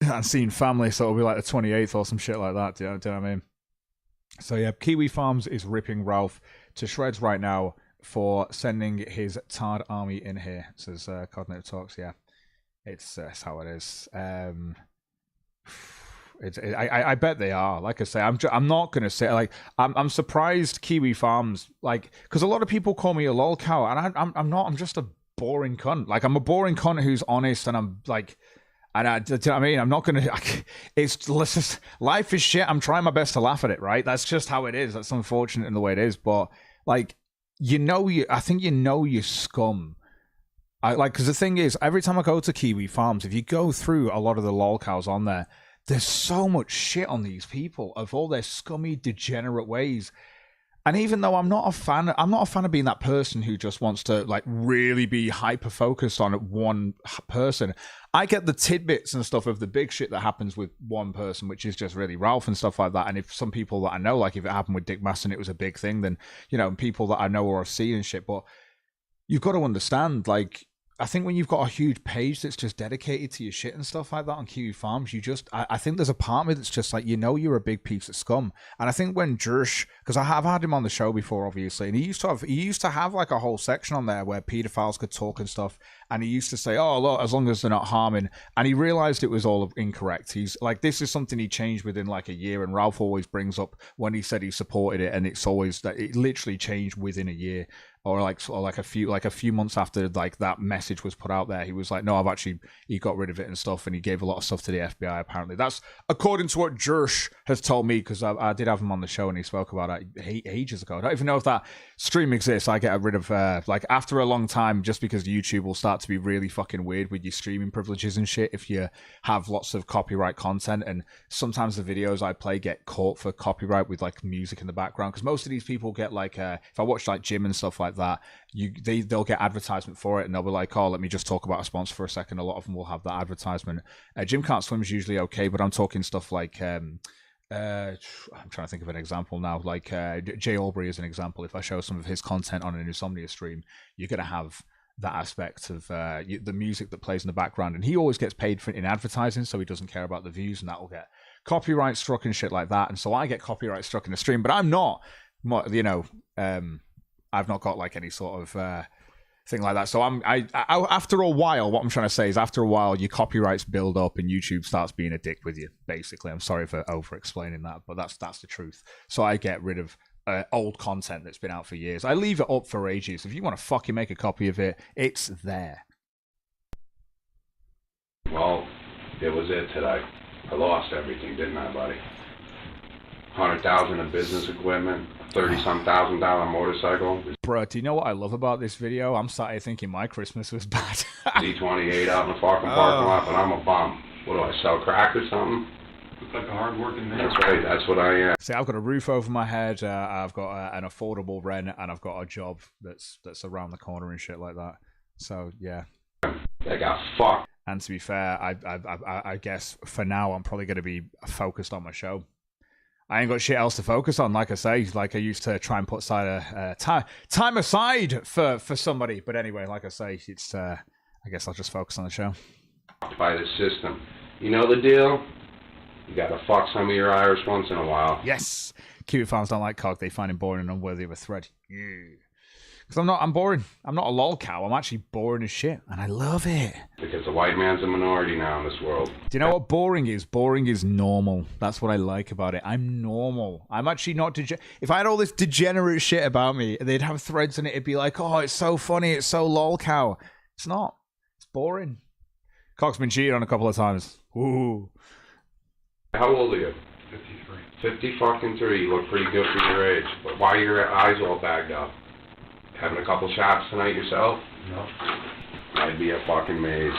I'm seeing family, so it'll be like the 28th or some shit like that. Do you know what I mean? So yeah, Kiwi Farms is ripping Ralph to shreds right now for sending his Tard army in here, says Cognate Talks. Yeah, it's how it is. I bet they are. Like I say, I'm not gonna say like I'm surprised Kiwi Farms, like, because a lot of people call me a lol cow, and I'm not. I'm just a boring cunt. Like, I'm a boring cunt who's honest, and I'm like, and do you know what I mean? I'm not gonna. Life is shit. I'm trying my best to laugh at it. Right? That's just how it is. That's unfortunate in the way it is. But like, I think you scum. Because the thing is, every time I go to Kiwi Farms, if you go through a lot of the lol cows on there, there's so much shit on these people of all their scummy, degenerate ways. And even though I'm not a fan of being that person who just wants to like really be hyper focused on one person. I get the tidbits and stuff of the big shit that happens with one person, which is just really Ralph and stuff like that. And if some people that I know, like if it happened with Dick Masson, it was a big thing, then, you know, people that I know or have seen and shit. But you've got to understand, like, I think when you've got a huge page that's just dedicated to your shit and stuff like that on Kiwi Farms, I think there's a part of me that's just like, you know, you're a big piece of scum. And I think when Jersh, because I have had him on the show before, obviously, and he used to have like a whole section on there where pedophiles could talk and stuff. And he used to say, oh, look, as long as they're not harming. And he realized it was all incorrect. He's like, this is something he changed within like a year. And Ralph always brings up when he said he supported it. And it's always that it literally changed within a year. Or a few months after like that message was put out there, he was like, no, he got rid of it and stuff, and he gave a lot of stuff to the FBI. Apparently, that's according to what Jersh has told me, because I did have him on the show and he spoke about it ages ago. I don't even know if that stream exists. I get rid of like after a long time, just because YouTube will start to be really fucking weird with your streaming privileges and shit if you have lots of copyright content, and sometimes the videos I play get caught for copyright with like music in the background, because most of these people get like if I watch like Jim and stuff like that, they'll get advertisement for it, and they'll be like, oh, let me just talk about a sponsor for a second. A lot of them will have that advertisement. Jim Can't Swim's usually okay, but I'm talking stuff like I'm trying to think of an example now, like Jay Aubrey is an example. If I show some of his content on an Insomnia stream, you're going to have that aspect of the music that plays in the background, and he always gets paid for it in advertising, so he doesn't care about the views, and that will get copyright struck and shit like that. And so I get copyright struck in the stream, but I'm not, you know, I've not got like any sort of thing like that. So I after a while, what I'm trying to say is after a while, your copyrights build up and YouTube starts being a dick with you, basically. I'm sorry for over explaining that, but that's the truth. So I get rid of old content that's been out for years. I leave it up for ages. If you want to fucking make a copy of it, it's there. Well, it was it today. I lost everything, didn't I, buddy? $100,000 in business equipment, $30-some thousand motorcycle. Bro, do you know what I love about this video? I'm sat here thinking my Christmas was bad. D28 out in the fucking parking lot, but I'm a bum. What do I sell, crack or something? Look like a hard-working man. That's right, that's what I am. See, I've got a roof over my head, I've got an affordable rent, and I've got a job that's around the corner and shit like that. So, yeah. They got fucked. And to be fair, I guess for now I'm probably going to be focused on my show. I ain't got shit else to focus on, like I say. Like I used to try and put aside time aside for somebody. But anyway, like I say, it's I guess I'll just focus on the show. By the system. You know the deal? You gotta fuck some of your Irish once in a while. Yes! Kiwi Farms don't like Cog. They find him boring and unworthy of a thread. Yeah. Because I'm boring. I'm not a lol cow. I'm actually boring as shit. And I love it. Because the white man's a minority now in this world. Do you know what boring is? Boring is normal. That's what I like about it. I'm normal. I'm actually not if I had all this degenerate shit about me, they'd have threads in it. It'd be like, oh, it's so funny. It's so lol cow. It's not. It's boring. Cog's been cheated on a couple of times. Ooh. How old are you? 53. 53. You look pretty good for your age. But why are your eyes all bagged up? Having a couple shots tonight yourself? No. I'd be a fucking maze.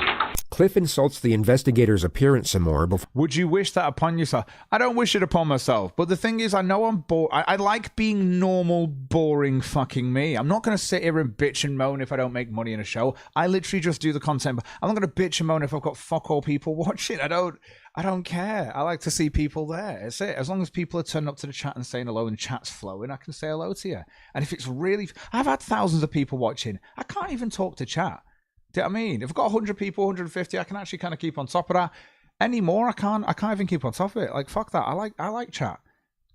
Cliff insults the investigator's appearance some more before... Would you wish that upon yourself? I don't wish it upon myself, but the thing is, I know I'm bored. I like being normal, boring fucking me. I'm not going to sit here and bitch and moan if I don't make money in a show. I literally just do the content, but I'm not going to bitch and moan if I've got fuck all people watching. I don't care. I like to see people there. That's it. As long as people are turning up to the chat and saying hello and chat's flowing, I can say hello to you. And if it's really... I've had thousands of people watching. I can't even talk to chat. Do you know what I mean? If I've got 100 people, 150, I can actually kind of keep on top of that. Anymore, I can't even keep on top of it. Like, fuck that. I like chat.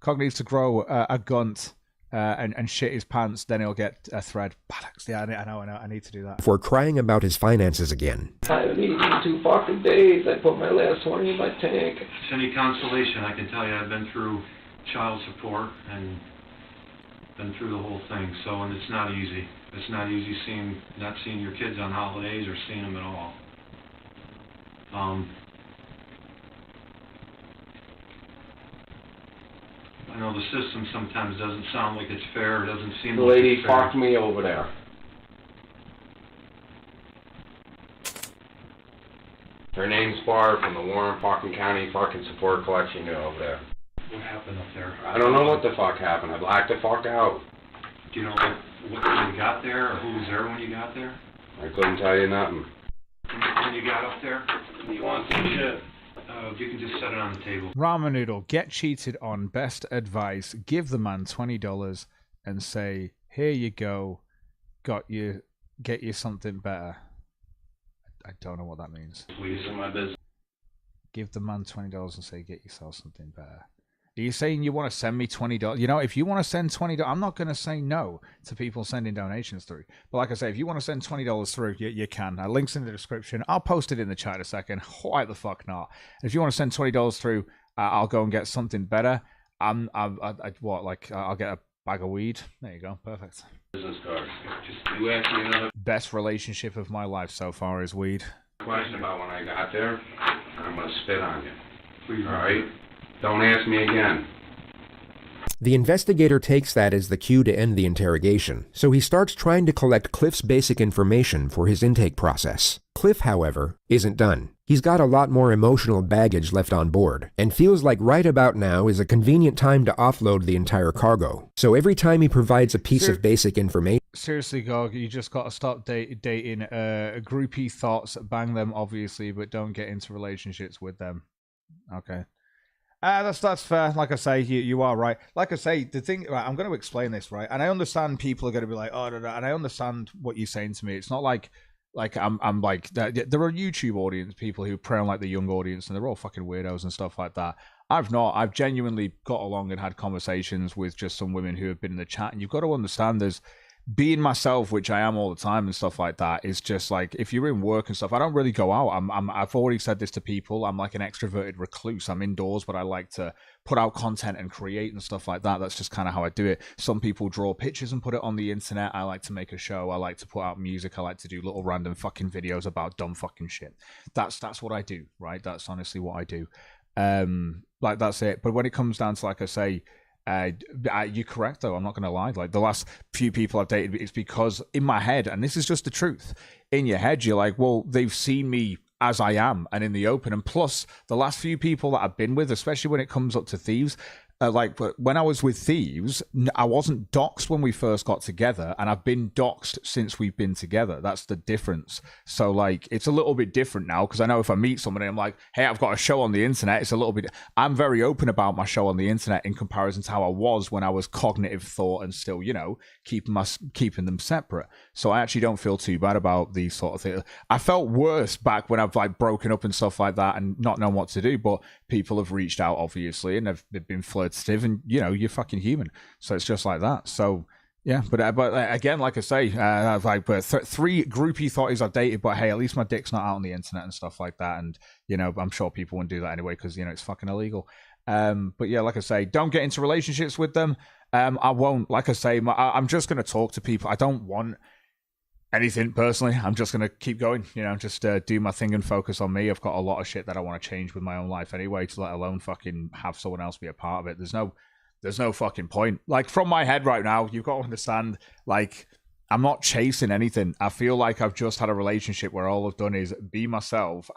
Cog needs to grow a gunt and shit his pants, then he'll get a thread. Bollocks. Yeah, I know. I need to do that. For crying about his finances again. I haven't eaten in 2 fucking days. I put my last 20 in my tank. If it's any consolation, I can tell you I've been through child support and been through the whole thing. So, and it's not easy. It's not easy not seeing your kids on holidays or seeing them at all. I know the system sometimes doesn't sound like it's fair. It doesn't seem The like lady it's fair. fucked me over there. Her name's Barb from the Warren fucking County fucking support collection unit over there. What happened up there? I don't know what the fuck happened. I blacked the fuck out. Do you know what you got there, or who was there when you got there? I couldn't tell you nothing. When you got up there? You want some shit? You can just set it on the table. Ramen noodle, get cheated on. Best advice: give the man $20 and say, "Here you go, get you something better." I don't know what that means. Squeeze in my business. Give the man $20 and say, "Get yourself something better." Are you saying you want to send me $20? You know, if you want to send $20, I'm not going to say no to people sending donations through. But like I say, if you want to send $20 through, you can. Link's in the description. I'll post it in the chat in a second. Why the fuck not? If you want to send $20 through, I'll go and get something better. I'll get a bag of weed. There you go. Perfect. Business card. Just you ask me another Best relationship of my life so far is weed. question about when I got there. I'm gonna spit on you. Please, all right? Don't ask me again. The investigator takes that as the cue to end the interrogation, so he starts trying to collect Cliff's basic information for his intake process. Cliff, however, isn't done. He's got a lot more emotional baggage left on board, and feels like right about now is a convenient time to offload the entire cargo. So every time he provides a piece of basic information... Seriously, Gog, you just got to stop dating groupie thoughts, bang them, obviously, but don't get into relationships with them. Okay. That's fair. Like I say, you are right. Like I say, the thing, right, I'm going to explain this, right? And I understand people are going to be like, oh, no, and I understand what you're saying to me. It's not like I'm like, there are YouTube audience, people who prey on like the young audience, and they're all fucking weirdos and stuff like that. I've not. I've genuinely got along and had conversations with just some women who have been in the chat, and you've got to understand there's, being myself, which I am all the time and stuff like that, is just like, if you're in work and stuff, I don't really go out. I've already said this to people. I'm like an extroverted recluse. I'm indoors, but I like to put out content and create and stuff like that. That's just kind of how I do it. Some people draw pictures and put it on the internet. I like to make a show. I like to put out music. I like to do little random fucking videos about dumb fucking shit. That's what I do, right? That's honestly what I do. Like, that's it. But when it comes down to, like I say, you're correct though, I'm not gonna lie, like the last few people I've dated, it's because in my head, and this is just the truth, in your head you're like, well, they've seen me as I am and in the open. And plus the last few people that I've been with, especially when it comes up to thieves, like when I was with thieves, I wasn't doxxed when we first got together, and I've been doxxed since we've been together. That's the difference. So like, it's a little bit different now, because I know if I meet somebody, I'm like, hey, I've got a show on the internet. It's a little bit, I'm very open about my show on the internet in comparison to how I was when I was cognitive thought and still, you know, keeping them separate. So I actually don't feel too bad about these sort of things. I felt worse back when I've like broken up and stuff like that and not known what to do, but people have reached out obviously, and they've been flirtative, and you know, you're fucking human, so it's just like that. So yeah, but again, like I say, I've like 3 groupie thotties I've dated, but hey, at least my dick's not out on the internet and stuff like that, and you know, I'm sure people wouldn't do that anyway, because you know, it's fucking illegal. But yeah, like I say, don't get into relationships with them. I won't. Like I say, I'm just going to talk to people. I don't want anything personally. I'm just going to keep going, you know, just do my thing and focus on me. I've got a lot of shit that I want to change with my own life anyway, to let alone fucking have someone else be a part of it. There's no fucking point. Like, from my head right now, you've got to understand, like, I'm not chasing anything. I feel like I've just had a relationship where all I've done is be myself.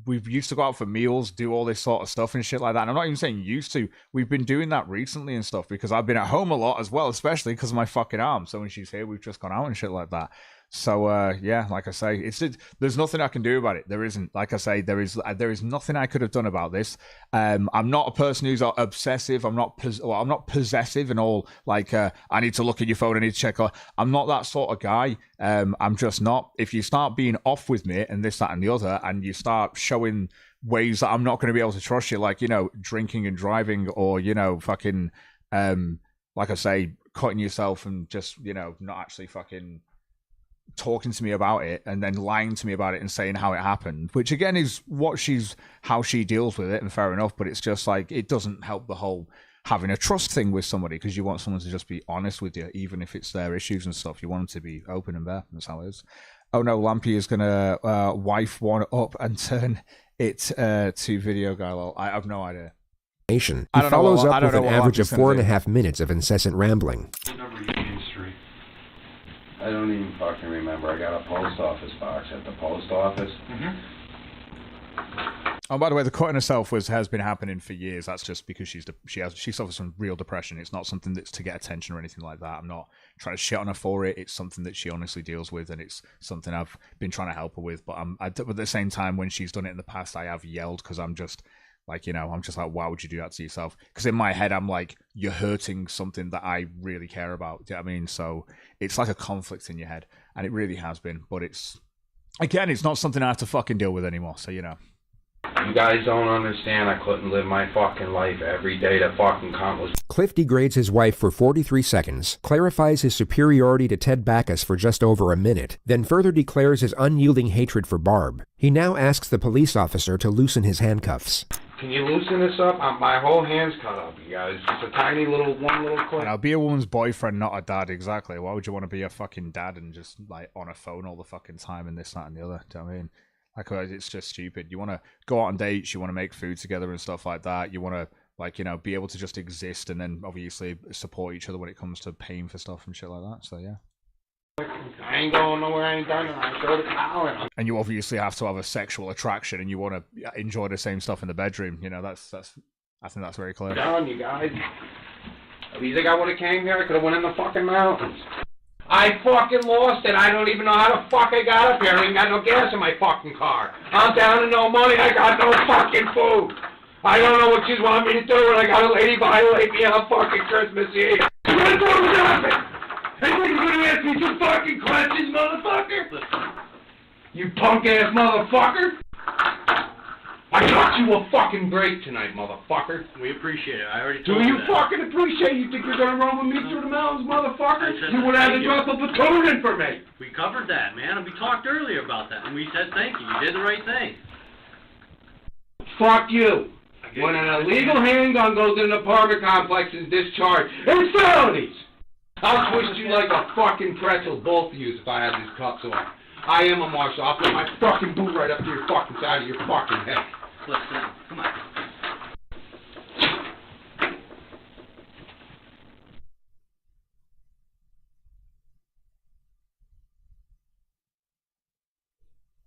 We've used to go out for meals, do all this sort of stuff and shit like that. And I'm not even saying used to. We've been doing that recently and stuff, because I've been at home a lot as well, especially because of my fucking arm. So when she's here, we've just gone out and shit like that. So yeah, like I say, there's nothing I can do about it. There isn't. Like I say, there is nothing I could have done about this. I'm not a person who's obsessive. I'm not possessive and all, like I need to look at your phone, I need to check. I'm not that sort of guy. I'm just not. If you start being off with me and this, that, and the other, and you start showing ways that I'm not going to be able to trust you, like, you know, drinking and driving, or, you know, fucking like I say, cutting yourself and just, you know, not actually fucking talking to me about it and then lying to me about it and saying how it happened, which again is how she deals with it, and fair enough, but it's just like, it doesn't help the whole having a trust thing with somebody, because you want someone to just be honest with you, even if it's their issues and stuff. You want them to be open and bare. That's how it is. Oh no, Lampy is gonna wife one up and turn it to video guy. I have no idea. He follows up with an average of 4.5 minutes of incessant rambling. I don't even fucking remember. I got a post office box at the post office. Oh, by the way, the cutting herself has been happening for years. That's just because she suffers from real depression. It's not something that's to get attention or anything like that. I'm not trying to shit on her for it. It's something that she honestly deals with, and it's something I've been trying to help her with. But at the same time, when she's done it in the past, I have yelled, because I'm just like, you know, I'm just like, why would you do that to yourself? Because in my head, I'm like, you're hurting something that I really care about. Do you know what I mean? So it's like a conflict in your head, and it really has been. But it's not something I have to fucking deal with anymore. So, you know. You guys don't understand. I couldn't live my fucking life every day to fucking accomplish. Cliff degrades his wife for 43 seconds, clarifies his superiority to Ted Backus for just over a minute, then further declares his unyielding hatred for Barb. He now asks the police officer to loosen his handcuffs. Can you loosen this up? My whole hand's cut up, you guys. Just a tiny little clip. And I'll be a woman's boyfriend, not a dad. Exactly. Why would you want to be a fucking dad and just like on a phone all the fucking time and this, that, and the other? Do you know what I mean? Like, it's just stupid. You want to go out on dates, you want to make food together and stuff like that. You want to, like, you know, be able to just exist and then obviously support each other when it comes to paying for stuff and shit like that. So, yeah. I ain't going nowhere, I ain't done it. I go to college. And you obviously have to have a sexual attraction and you want to enjoy the same stuff in the bedroom. You know, I think that's very clear. Down, you guys. You think I would have came here? I could have went in the fucking mountains. I fucking lost it. I don't even know how the fuck I got up here. I ain't got no gas in my fucking car. I'm down to no money. I got no fucking food. I don't know what you want me to do when I got a lady violate me on fucking Christmas Eve. What the fuck was happening? Hey, you gonna ask me some fucking questions, motherfucker? You punk ass motherfucker? I got you a fucking break tonight, motherfucker. We appreciate it. I already Do told you you that. fucking appreciate? You think you're gonna run with me through the mountains, motherfucker? You would have to drop a platoon in for me. We covered that, man, and we talked earlier about that, and we said thank you. You did the right thing. Fuck you. When an illegal handgun goes in an apartment complex and discharged, it's felonies. I'll twist you like a fucking pretzel, both of you, if I have these cuffs on. I am a marshal. I'll put my fucking boot right up to your fucking side of your fucking head. Let's come on.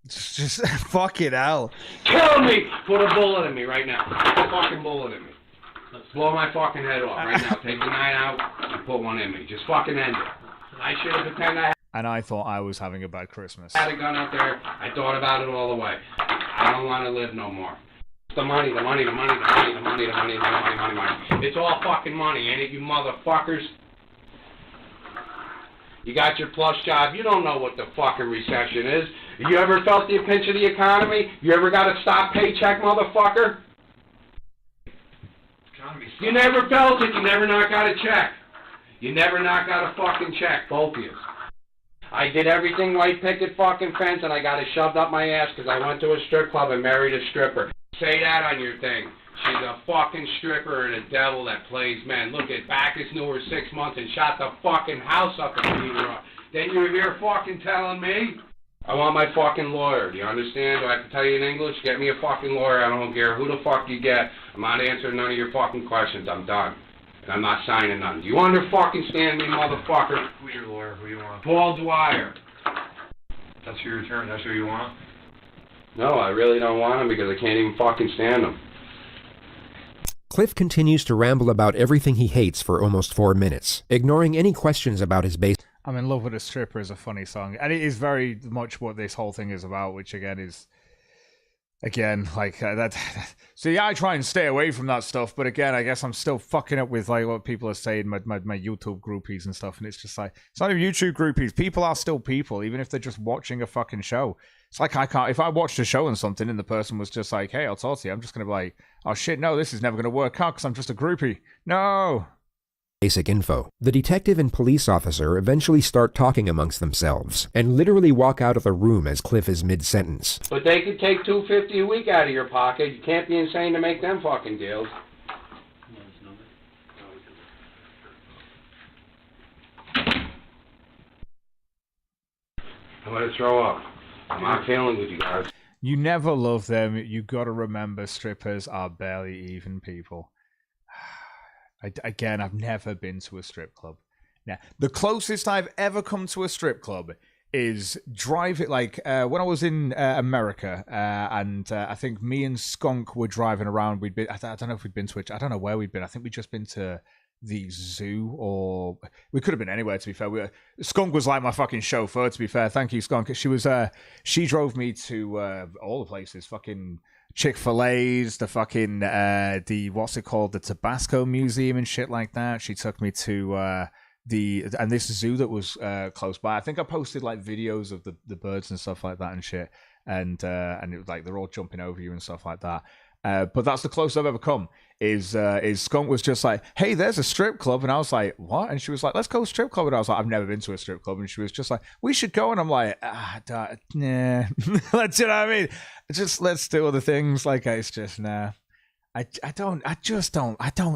Just fucking hell. Kill me! Put a bullet in me right now. Put a fucking bullet in me. Blow my fucking head off right now. Take the knife out and put one in me. Just fucking end it. I should have pretended I And I thought I was having a bad Christmas. had a gun out there. I thought about it all the way. I don't want to live no more. The money. It's all fucking money, ain't it, you motherfuckers? You got your plush job. You don't know what the fucking recession is. You ever felt the pinch of the economy? You ever got a stop paycheck, motherfucker? You never felt it. You never knock out a check. You never knock out a fucking check, both of you. I did everything white picket fucking fence, and I got it shoved up my ass because I went to a strip club and married a stripper. Say that on your thing. She's a fucking stripper and a devil that plays men. Look at Backus knew her 6 months and shot the fucking house up and beat her up. Then you're here fucking telling me? I want my fucking lawyer. Do you understand? Do I have to tell you in English? Get me a fucking lawyer. I don't care who the fuck you get. I'm not answering none of your fucking questions. I'm done. And I'm not signing nothing. Do you understand me, motherfucker? Who's your lawyer? Who you want? Paul Dwyer. That's your attorney. That's who you want? No, I really don't want him because I can't even fucking stand him. Cliff continues to ramble about everything he hates for almost 4 minutes, ignoring any questions about his base. I'm in Love with a Stripper is a funny song, and it is very much what this whole thing is about, which again is, like that. So yeah, I try and stay away from that stuff, but again, I guess I'm still fucking up with like what people are saying, my YouTube groupies and stuff, and it's just like, it's not even YouTube groupies. People are still people, even if they're just watching a fucking show. It's like I can't, if I watched a show and something and the person was just like, hey, I'll talk to you, I'm just going to be like, oh shit, no, this is never going to work out because I'm just a groupie. No. basic info. The detective and police officer eventually start talking amongst themselves and literally walk out of the room as Cliff is mid-sentence. But they could take $250 a week out of your pocket. You can't be insane to make them fucking deals. I'm gonna throw up. I'm not feeling with you guys. You never love them. You gotta remember, strippers are barely even people. Again, I've never been to a strip club. Now, the closest I've ever come to a strip club is when I was in America, and I think me and Skunk were driving around. I don't know if we'd been to I don't know where we'd been. I think we'd just been to the zoo, or we could have been anywhere, to be fair. Skunk was like my fucking chauffeur, to be fair. Thank you, Skunk. She drove me to all the places, fucking Chick-fil-A's, the fucking what's it called, the Tabasco Museum and shit like that. She took me to this zoo that was close by. I think I posted like videos of the birds and stuff like that and shit, and it was like they're all jumping over you and stuff like that. But that's the closest I've ever come. Is Skunk was just like, hey, there's a strip club, and I was like, what? And she was like, let's go to a strip club, and I was like, I've never been to a strip club, and she was just like, we should go, and I'm like, nah, let's, you know what I mean? Just let's do other things. Like, it's just nah. I don't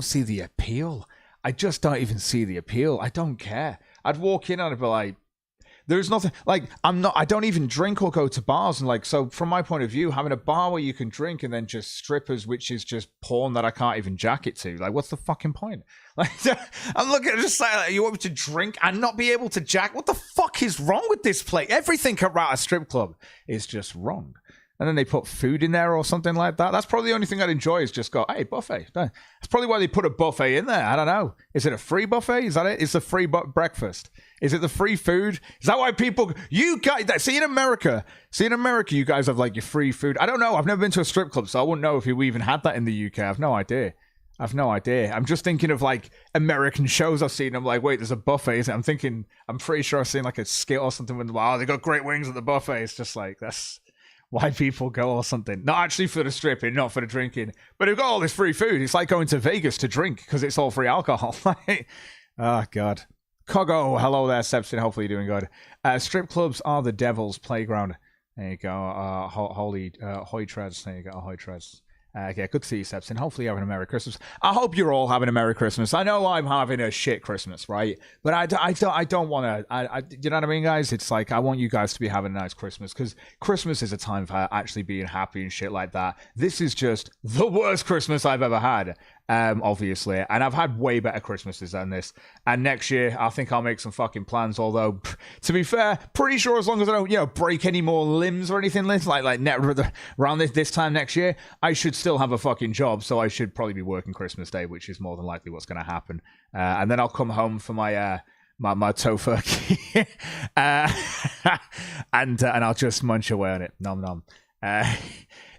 see the appeal. I just don't even see the appeal. I don't care. I'd walk in and I'd be like, there's nothing, like, I don't even drink or go to bars. And like, so from my point of view, having a bar where you can drink and then just strippers, which is just porn that I can't even jack it to, like, what's the fucking point? Like, I'm looking at just saying, like, you want me to drink and not be able to jack? What the fuck is wrong with this place? Everything about a strip club is just wrong. And then they put food in there or something like that. That's probably the only thing I'd enjoy, is just go, hey, buffet. That's probably why they put a buffet in there. I don't know. Is it a free buffet? Is that it? Is the free breakfast? Is it the free food? Is that why people... You guys... See, in America, you guys have, like, your free food. I don't know. I've never been to a strip club, so I wouldn't know if we even had that in the UK. I have no idea. I'm just thinking of, like, American shows I've seen. I'm like, wait, there's a buffet. I'm pretty sure I've seen, like, a skit or something with, wow, they got great wings at the buffet. It's just like, that's... why people go or something. Not actually for the stripping, not for the drinking, but they've got all this free food. It's like going to Vegas to drink because it's all free alcohol. Oh, God. Cogo, hello there, Sebstin. Hopefully you're doing good. Strip clubs are the devil's playground. There you go. Holy Hoytreds. There you go. Hoytreds. Okay, good to see you, Sebstin. Hopefully you're having a Merry Christmas. I hope you're all having a Merry Christmas. I know I'm having a shit Christmas, right? But I don't want to... you know what I mean, guys? It's like, I want you guys to be having a nice Christmas, because Christmas is a time for actually being happy and shit like that. This is just the worst Christmas I've ever had. Obviously, and I've had way better Christmases than this. And next year, I think I'll make some fucking plans. Although, to be fair, pretty sure as long as I don't, break any more limbs or anything like around this time next year, I should still have a fucking job. So I should probably be working Christmas Day, which is more than likely what's going to happen. And then I'll come home for my my tofurkey, and I'll just munch away on it. Nom nom.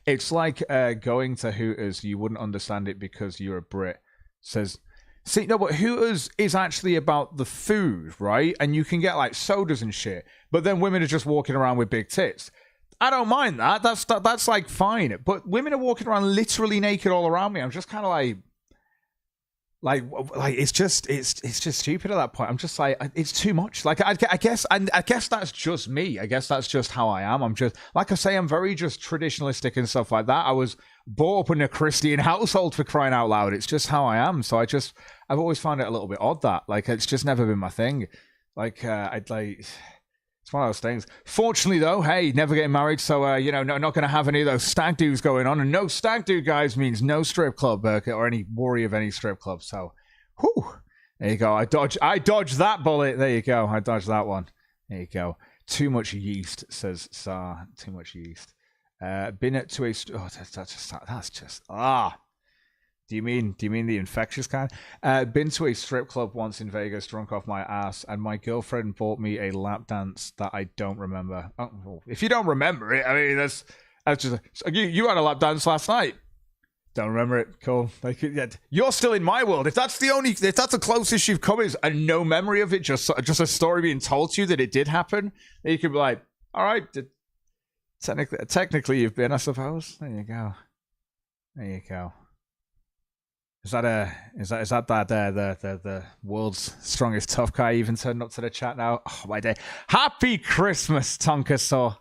It's like going to Hooters. You wouldn't understand it because you're a Brit. Says, see, no, but Hooters is actually about the food, right? And you can get like sodas and shit. But then women are just walking around with big tits. I don't mind that. That's like fine. But women are walking around literally naked all around me. I'm just kind of like it's just stupid at that point. I'm just like, it's too much. Like I guess that's just me. I guess that's just how I am. I'm just, like I say, I'm very just traditionalistic and stuff like that. I was brought up in a Christian household, for crying out loud. It's just how I am. So I've always found it a little bit odd that, like, it's just never been my thing. Like it's one of those things. Fortunately, though, hey, never getting married, so not going to have any of those stag do's going on. And no stag do, guys, means no strip club or any worry of any strip club. So, whew, there you go. I dodged that bullet. There you go. I dodged that one. There you go. Too much yeast, says Sar. Too much yeast. Been to a... Oh, that's just... Do you mean the infectious kind? Been to a strip club once in Vegas, drunk off my ass, and my girlfriend bought me a lap dance that I don't remember. Oh, if you don't remember it, I mean, that's just... You had a lap dance last night. Don't remember it. Cool. Like, yeah, you're still in my world. If that's the closest you've come is a no memory of it, just a story being told to you that it did happen, then you could be like, all right, technically you've been, I suppose. There you go. Is that the world's strongest tough guy even turned up to the chat now? Oh my day. Happy Christmas, Tonkasaw.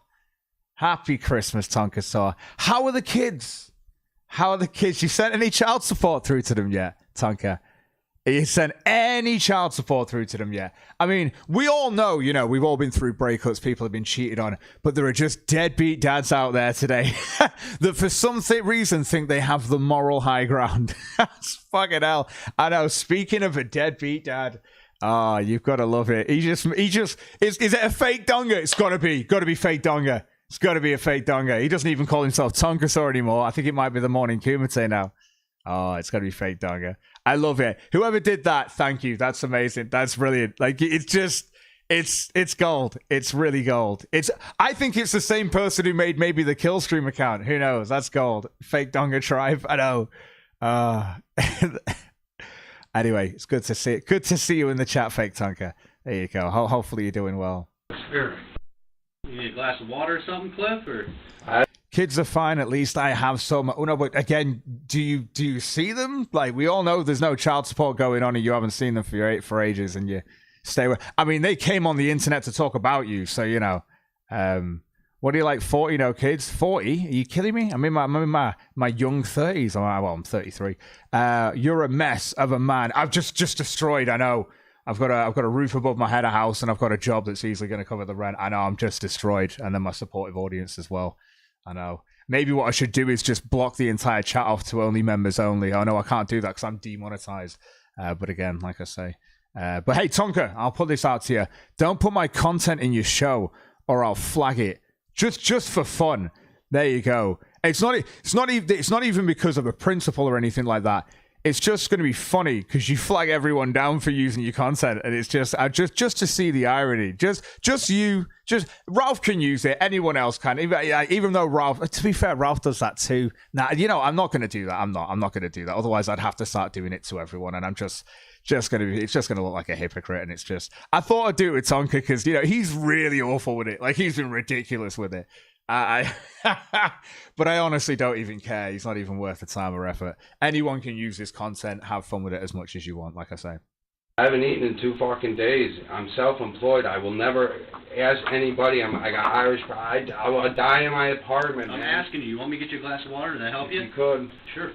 Happy Christmas, Tonkasaw. How are the kids? How are the kids? You sent any child support through to them yet, Tonka? You sent any child support through to them yet? I mean, we all know, you know, we've all been through breakups, people have been cheated on, but there are just deadbeat dads out there today that for some reason think they have the moral high ground. That's fucking hell. I know, speaking of a deadbeat dad, you've got to love it. He just, is it a fake donga? It's got to be fake donga. It's got to be a fake donga. He doesn't even call himself Tonkasaw anymore. I think it might be the Morning Kumite now. Oh, it's got to be fake donga. I love it. Whoever did that, thank you. That's amazing. That's brilliant. Like, it's just, it's gold. It's really gold. I think it's the same person who made maybe the Killstream account. Who knows? That's gold. Fake donga tribe. I know. Anyway, it's good to see it. Good to see you in the chat, Fake Tonka. There you go. Hopefully you're doing well. Sure. You need a glass of water or something, Cliff? Or kids are fine. At least I have some. Oh no, but again, do you see them? Like, we all know there's no child support going on, and you haven't seen them for ages, and you stay with. I mean, they came on the internet to talk about you, so you know. What are you, like 40? No kids. 40? Are you kidding me? I'm in my young 30s. I'm 33. You're a mess of a man. I've just destroyed. I know. I've got a roof above my head, a house, and I've got a job that's easily going to cover the rent. I know, I'm just destroyed, and then my supportive audience as well. I know. Maybe what I should do is just block the entire chat off to only members only. Oh no, I can't do that because I'm demonetized. But again, like I say, but hey, Tonka, I'll put this out to you. Don't put my content in your show, or I'll flag it. Just for fun. There you go. It's not even because of a principle or anything like that. It's just going to be funny because you flag everyone down for using your content, and it's just to see the irony. Just Ralph can use it. Anyone else can. Even though Ralph, to be fair, Ralph does that too. Nah, you know, I'm not going to do that. I'm not going to do that. Otherwise, I'd have to start doing it to everyone, and I'm just going to. It's just going to look like a hypocrite, and it's just. I thought I'd do it with Tonka because you know he's really awful with it. Like, he's been ridiculous with it. But I honestly don't even care. He's not even worth the time or effort. Anyone can use this content. Have fun with it as much as you want, like I say. I haven't eaten in 2 fucking days. I'm self-employed. I will never ask anybody. I got Irish pride. I will die in my apartment, I'm man. asking you want me to get you a glass of water? Did that help you? You could. Sure.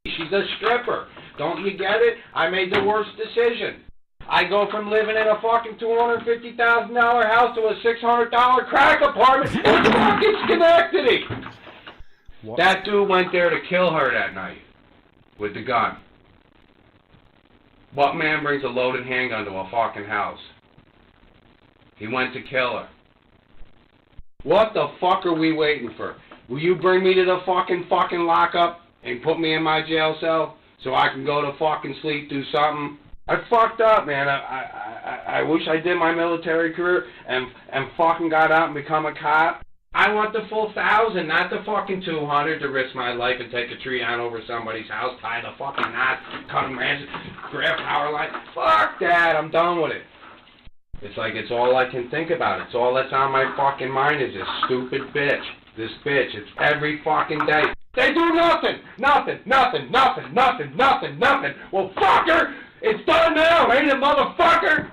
She's a stripper. Don't you get it? I made the worst decision. I go from living in a fucking $250,000 house to a $600 crack apartment in fucking Schenectady. What? That dude went there to kill her that night with the gun. What man brings a loaded handgun to a fucking house? He went to kill her. What the fuck are we waiting for? Will you bring me to the fucking lockup and put me in my jail cell so I can go to fucking sleep, do something? I fucked up, man. I wish I did my military career and fucking got out and become a cop. I want the full 1,000, not the fucking 200 to risk my life and take a tree down over somebody's house, tie the fucking knot, cut them ranches, grab power line. Fuck that. I'm done with it. It's like it's all I can think about. It's all that's on my fucking mind is this stupid bitch. This bitch. It's every fucking day. They do nothing. Nothing. Well, fuck her. It's done now, ain't it, motherfucker?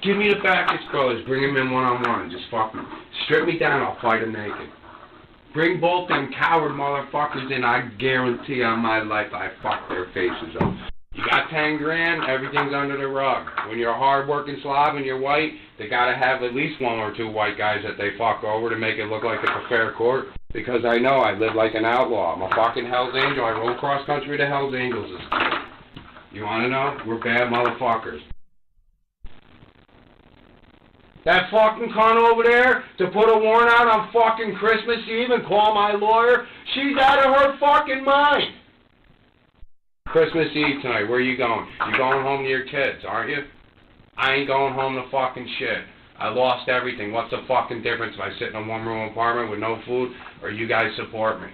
Give me the Bacchus brothers. Bring them in one-on-one. Just fucking strip me down. I'll fight them naked. Bring both them coward motherfuckers in. I guarantee on my life I fuck their faces up. You got 10 grand, everything's under the rug. When you're a hard-working Slav and you're white, they gotta have at least 1 or 2 white guys that they fuck over to make it look like it's a fair court. Because I know I live like an outlaw. I'm a fucking Hell's Angel. I rode cross-country to Hell's Angels as a kid. You wanna know? We're bad motherfuckers. That fucking cunt over there to put a warrant out on fucking Christmas Eve and call my lawyer, she's out of her fucking mind. Christmas Eve tonight, where you going? You going home to your kids, aren't you? I ain't going home to fucking shit. I lost everything. What's the fucking difference if I sit in a 1-room apartment with no food or you guys support me?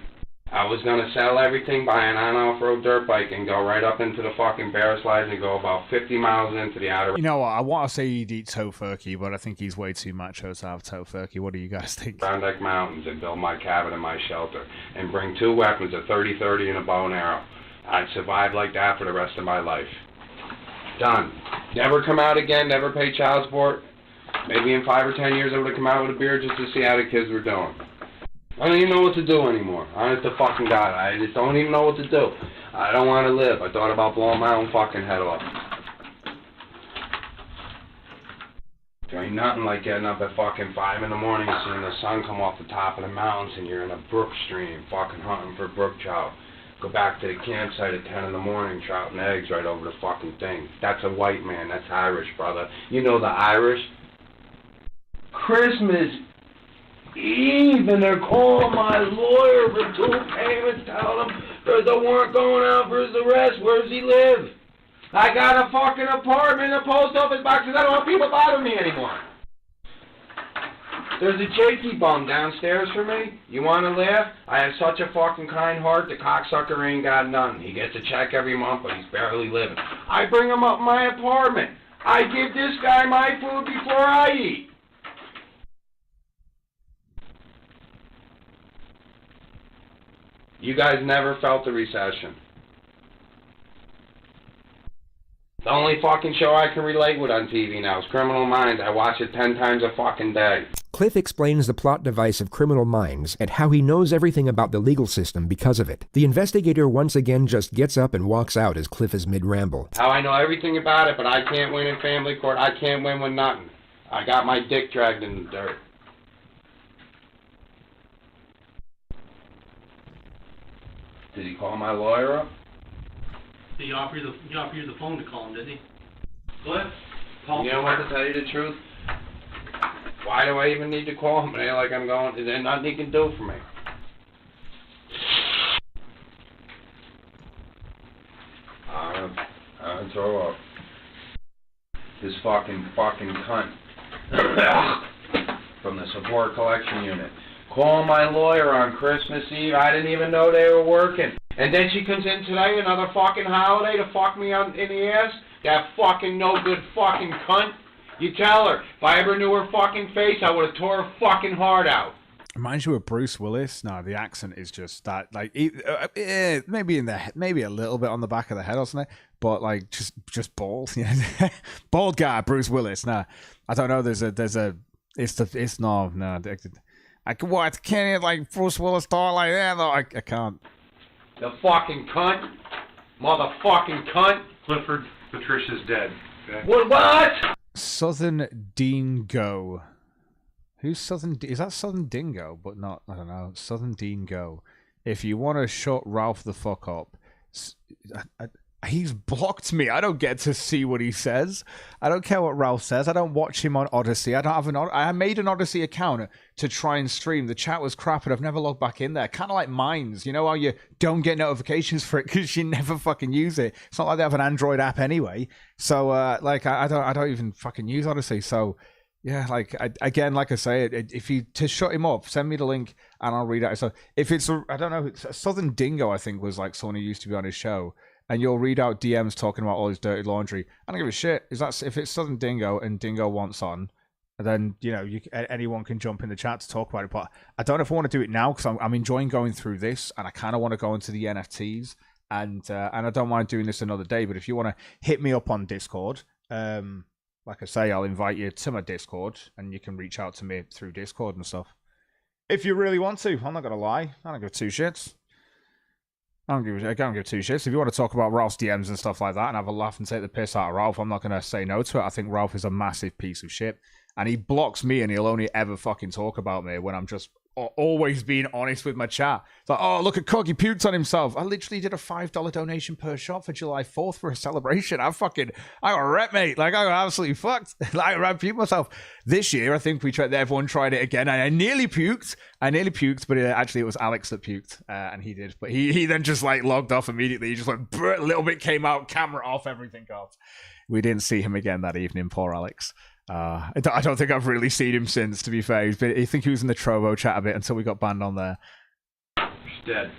I was gonna sell everything, buy an on-off-road dirt bike, and go right up into the fucking bear slides and go about 50 miles into the outer... You know what, I want to say he'd eat tofurkey, but I think he's way too macho to have tofurkey. What do you guys think? Brown Deck Mountains and build my cabin and my shelter, and bring 2 weapons, a 30-30 and a bow and arrow. I'd survive like that for the rest of my life. Done. Never come out again, never pay child support. Maybe in 5 or 10 years I would have come out with a beard just to see how the kids were doing. I don't even know what to do anymore. Honest to fucking God, I just don't even know what to do. I don't want to live. I thought about blowing my own fucking head off. There ain't nothing like getting up at fucking 5 in the morning and seeing the sun come off the top of the mountains and you're in a brook stream fucking hunting for brook trout. Go back to the campsite at 10 in the morning, trout and eggs right over the fucking thing. That's a white man. That's Irish, brother. You know the Irish? Christmas Eve, and they're calling my lawyer for 2 payments, telling him there's a warrant going out for his arrest. Where does he live? I got a fucking apartment in the post office box because I don't want people bothering me anymore. There's a jakey bum downstairs for me. You want to laugh? I have such a fucking kind heart, the cocksucker ain't got none. He gets a check every month, but he's barely living. I bring him up my apartment. I give this guy my food before I eat. You guys never felt the recession. The only fucking show I can relate with on TV now is Criminal Minds. I watch it 10 times a fucking day. Cliff explains the plot device of Criminal Minds and how he knows everything about the legal system because of it. The investigator once again just gets up and walks out as Cliff is mid-ramble. How I know everything about it, but I can't win in family court. I can't win with nothing. I got my dick dragged in the dirt. Did he call my lawyer up? Did he offer you the phone to call him, didn't he? Cliff? You know what, to tell you the truth? Why do I even need to call him? It ain't like I'm going, is there nothing he can do for me? I'm throw up. This fucking cunt. From the support collection unit. Call my lawyer on Christmas Eve. I didn't even know they were working. And then she comes in today, another fucking holiday, to fuck me in the ass? That fucking no good fucking cunt. You tell her. If I ever knew her fucking face, I would have tore her fucking heart out. Reminds you of Bruce Willis. No, the accent is just that, like, maybe maybe a little bit on the back of the head or something, but like just bald. Yeah, bald guy, Bruce Willis. Nah, I don't know. It's no. What can it like Bruce Willis talk like that? No, I can't. The fucking cunt, motherfucking cunt. Clifford, Patricia's dead. Okay? What? Southern Dingo. Who's Southern? Is that Southern Dingo? But not. I don't know. Southern Dingo. If you want to shut Ralph the fuck up, he's blocked me. I don't get to see what he says. I don't care what Ralph says. I don't watch him on Odyssey. I don't have I made an Odyssey account to try and stream. The chat was crap, and I've never logged back in there. Kind of like Minds. You know how you don't get notifications for it because you never fucking use it. It's not like they have an Android app anyway. So like I don't even fucking use Odyssey. So yeah, like again, like I say, if you to shut him up, send me the link and I'll read it. So if it's I don't know, Southern Dingo, I think was like someone who used to be on his show. And you'll read out DMs talking about all his dirty laundry. I don't give a shit. If it's Southern Dingo and Dingo wants on, then anyone can jump in the chat to talk about it. But I don't know if I want to do it now because I'm enjoying going through this, and I kind of want to go into the NFTs, and I don't mind doing this another day. But if you want to hit me up on Discord, like I say, I'll invite you to my Discord, and you can reach out to me through Discord and stuff. If you really want to, I'm not gonna lie. I don't give two shits. I don't give two shits. If you want to talk about Ralph's DMs and stuff like that and have a laugh and take the piss out of Ralph, I'm not going to say no to it. I think Ralph is a massive piece of shit. And he blocks me and he'll only ever fucking talk about me when I'm just always being honest with my chat. It's like, oh, look at Cog, he puked on himself. I literally did a $5 donation per shot for July 4th for a celebration. I got rep, mate. Like, I got absolutely fucked. Like, I puked myself. This year, I think everyone tried it again. And I nearly puked, but actually it was Alex that puked, and he did. But he then just like logged off immediately. He just went, a little bit came out, camera off, everything off. We didn't see him again that evening, poor Alex. I don't think I've really seen him since, to be fair. I think he was in the Trovo chat a bit until we got banned on there. He's dead.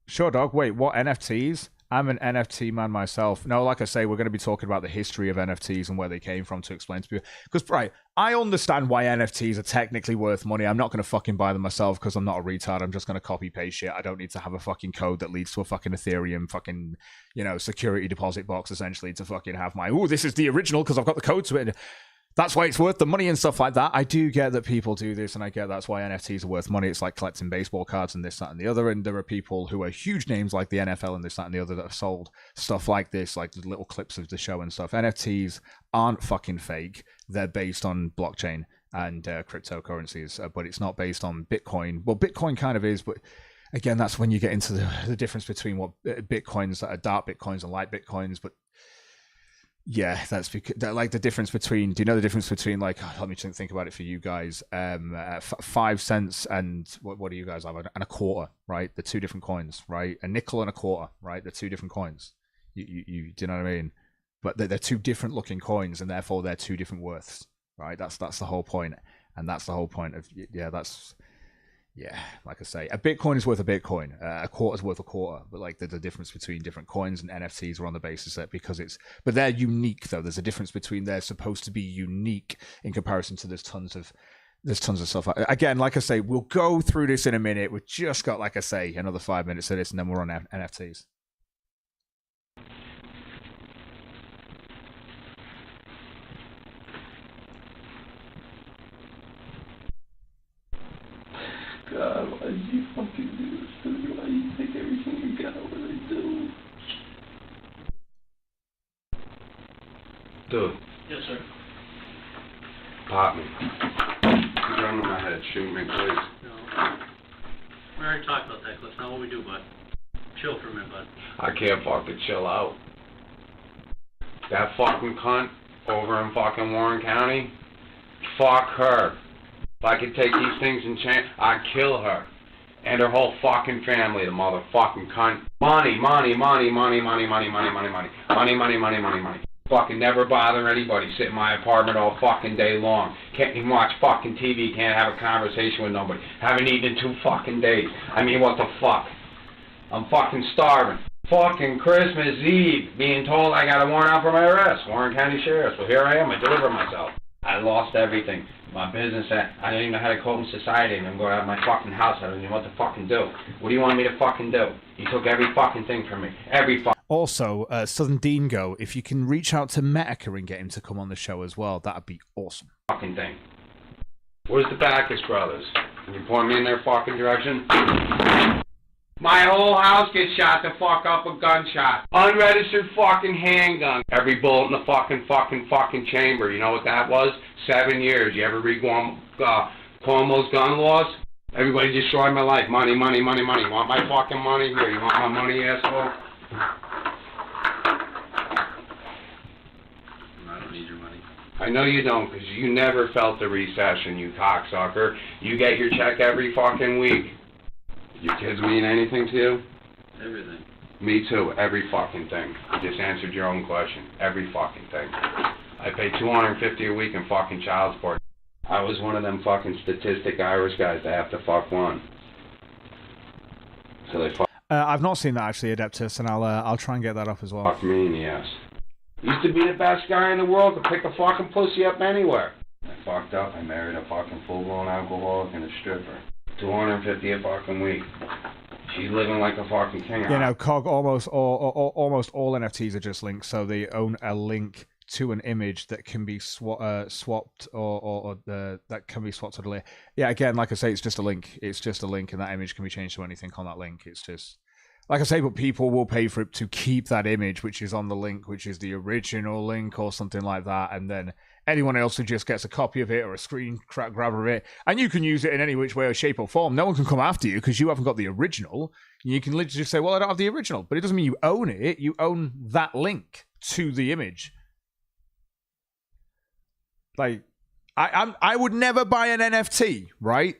Sure, dog. Wait, what NFTs? I'm an NFT man myself. No, like I say, we're going to be talking about the history of NFTs and where they came from to explain to people. Because, right, I understand why NFTs are technically worth money. I'm not going to fucking buy them myself because I'm not a retard. I'm just going to copy paste shit. I don't need to have a fucking code that leads to a fucking Ethereum fucking, security deposit box essentially to fucking have my, this is the original because I've got the code to it. That's why it's worth the money and stuff like that. I do get that people do this, and I get that's why NFTs are worth money. It's like collecting baseball cards and this, that, and the other. And there are people who are huge names like the NFL and this, that, and the other that have sold stuff like this, like the little clips of the show and stuff. NFTs aren't fucking fake. They're based on blockchain and cryptocurrencies, but it's not based on Bitcoin. Well, Bitcoin kind of is, but again, that's when you get into the difference between what Bitcoins that are dark Bitcoins and light Bitcoins, but yeah, that's because like the difference between. Do you know the difference between like? Let me think about it for you guys. 5 cents and what do you guys have? And a quarter, right? They're two different coins, right? A nickel and a quarter, right? They're two different coins. You do you know what I mean? But they're two different looking coins, and therefore they're two different worths, right? That's the whole point, and that's the whole point of like I say, a Bitcoin is worth a Bitcoin, a quarter is worth a quarter, but like the difference between different coins and NFTs are on the basis that but they're unique though. There's a difference between they're supposed to be unique in comparison to there's tons of stuff. Again, like I say, we'll go through this in a minute. We've just got, like I say, another 5 minutes of this, and then we're on NFTs. God, why did you fucking do this to me? Why do you take everything you got? What did I do? Dude. Yes, sir. Pop me. Gun to my head. Shoot me, please. No. We already talked about that, Cliff. Not what we do, bud. Chill for a minute, bud. I can't fucking chill out. That fucking cunt over in fucking Warren County, fuck her. If I could take these things and change, I'd kill her. And her whole fucking family, the motherfucking cunt. Money. Fucking never bother anybody. Sit in my apartment all fucking day long. Can't even watch fucking TV. Can't have a conversation with nobody. Haven't eaten in 2 fucking days. I mean, what the fuck? I'm fucking starving. Fucking Christmas Eve, being told I got a warrant out for my arrest. Warren County Sheriff. So here I am. I deliver myself. I lost everything. My business, I don't even know how to cope in society, and I'm going out of my fucking house. I don't even know what to fucking do. What do you want me to fucking do? You took every fucking thing from me. Every fucking... Also, Southern Dingo, if you can reach out to Metica and get him to come on the show as well, that'd be awesome. Fucking thing. Where's the Backus brothers? Can you point me in their fucking direction? My whole house gets shot the fuck up with gunshot. Unregistered fucking handgun. Every bullet in the fucking chamber. You know what that was? 7 years. You ever read Cuomo's gun laws? Everybody destroyed my life. Money. You want my fucking money? Here, you want my money, asshole? I don't need your money. I know you don't, because you never felt the recession, you cocksucker. You get your check every fucking week. Your kids mean anything to you? Everything. Me too. Every fucking thing. You just answered your own question. Every fucking thing. I pay $250 a week in fucking child support. I was one of them fucking statistic Irish guys that have to fuck one. So they fuck. I've not seen that actually, Adeptus, and I'll try and get that up as well. Fuck me in the ass. Used to be the best guy in the world. Could pick a fucking pussy up anywhere. I fucked up. I married a fucking full-blown alcoholic and a stripper. $250 a fucking week. She's living like a fucking king. You know, Cog, almost all NFTs are just links, so they own a link to an image that can be swapped or that can be swapped to the layer. Yeah, again, like I say, it's just a link. It's just a link, and that image can be changed to anything on that link. It's just, like I say, but people will pay for it to keep that image, which is on the link, which is the original link or something like that, and then anyone else who just gets a copy of it or a screen grabber of it, and you can use it in any which way or shape or form. No one can come after you because you haven't got the original. You can literally just say, well, I don't have the original, but it doesn't mean you own it. You own that link to the image. Like, I would never buy an NFT, right?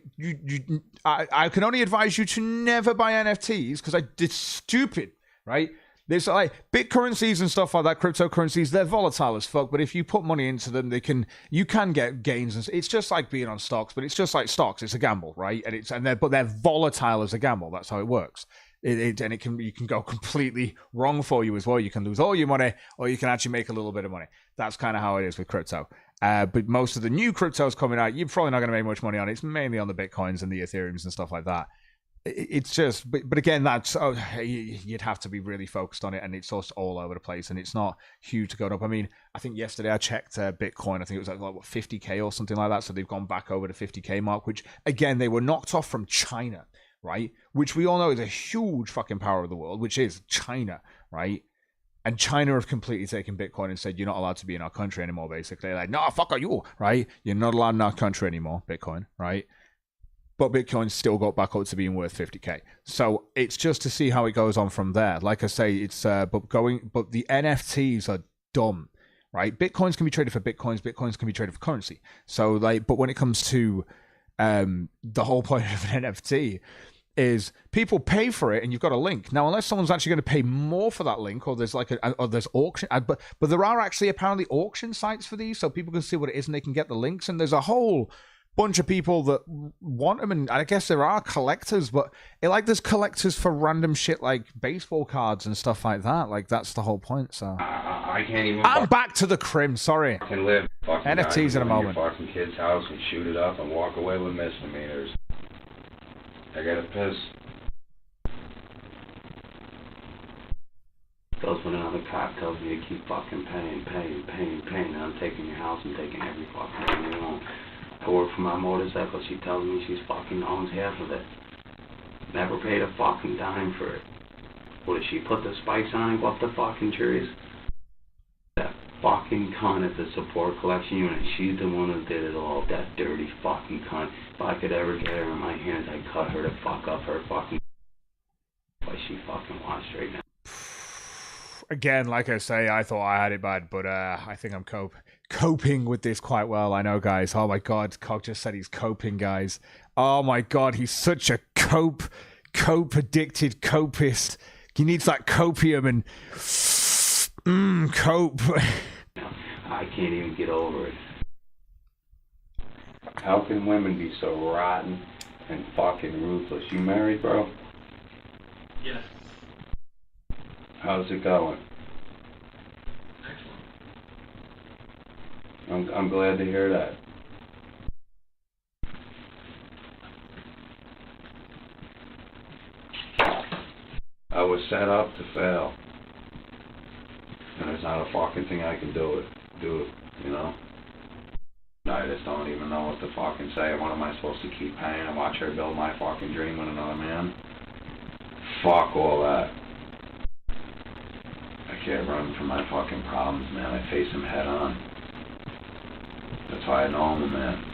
I can only advise you to never buy NFTs because it's stupid, right? There's like BitCurrencies and stuff like that, cryptocurrencies, they're volatile as fuck, but if you put money into them, you can get gains. And it's just like being on stocks, but it's just like stocks. It's a gamble, right? But they're volatile as a gamble. That's how it works. And you can go completely wrong for you as well. You can lose all your money, or you can actually make a little bit of money. That's kind of how it is with crypto. But most of the new cryptos coming out, you're probably not going to make much money on it. It's mainly on the Bitcoins and the Ethereums and stuff like that. It's just, but again, that's you'd have to be really focused on it, and it's just all over the place, and it's not huge to go up. I mean, I think yesterday I checked Bitcoin. I think it was like what, 50K or something like that. So they've gone back over the 50K mark, which again they were knocked off from China, right? Which we all know is a huge fucking power of the world, which is China, right? And China have completely taken Bitcoin and said, you're not allowed to be in our country anymore, basically. Like, no, fuck are you, right? You're not allowed in our country anymore, Bitcoin, right? But Bitcoin still got back up to being worth 50K. So it's just to see how it goes on from there. Like I say, it's but the NFTs are dumb, right? Bitcoins can be traded for Bitcoins can be traded for currency. So but when it comes to the whole point of an NFT is people pay for it and you've got a link. Now, unless someone's actually going to pay more for that link, or there's there's auction, but there are actually apparently auction sites for these, so people can see what it is and they can get the links. And there's a whole bunch of people that want them, and I guess there are collectors, but there's collectors for random shit like baseball cards and stuff like that. Like, that's the whole point. So I can't even. I'm back to the crim. Sorry. I can live NFTs in a moment. Your fucking kid's house and shoot it up and walk away with misdemeanors. I gotta piss. Goes when another cop tells me to keep fucking paying. And I'm taking your house and taking every fucking thing you own. I work for my motorcycle. She tells me she's fucking owns half of it. Never paid a fucking dime for it. What did she put the spikes on and go up the fucking trees? That fucking cunt at the support collection unit. She's the one who did it all. That dirty fucking cunt. If I could ever get her in my hands, I'd cut her to fuck up her fucking. Like she fucking watched right now. Again, like I say, I thought I had it bad, but I think I'm coping with this quite well. I know, guys. Oh my god, Cog just said he's coping, guys. Oh my god, he's such a cope addicted copist. He needs that copium and cope. I can't even get over it. How can women be so rotten and fucking ruthless? You married, bro? Yes. How's it going? Excellent. I'm glad to hear that. I was set up to fail. And there's not a fucking thing I can do it, you know? I just don't even know what to fucking say. What am I supposed to keep paying and watch her build my fucking dream with another man? Fuck all that. I can't run from my fucking problems, man. I face them head on. That's why I know I'm a man.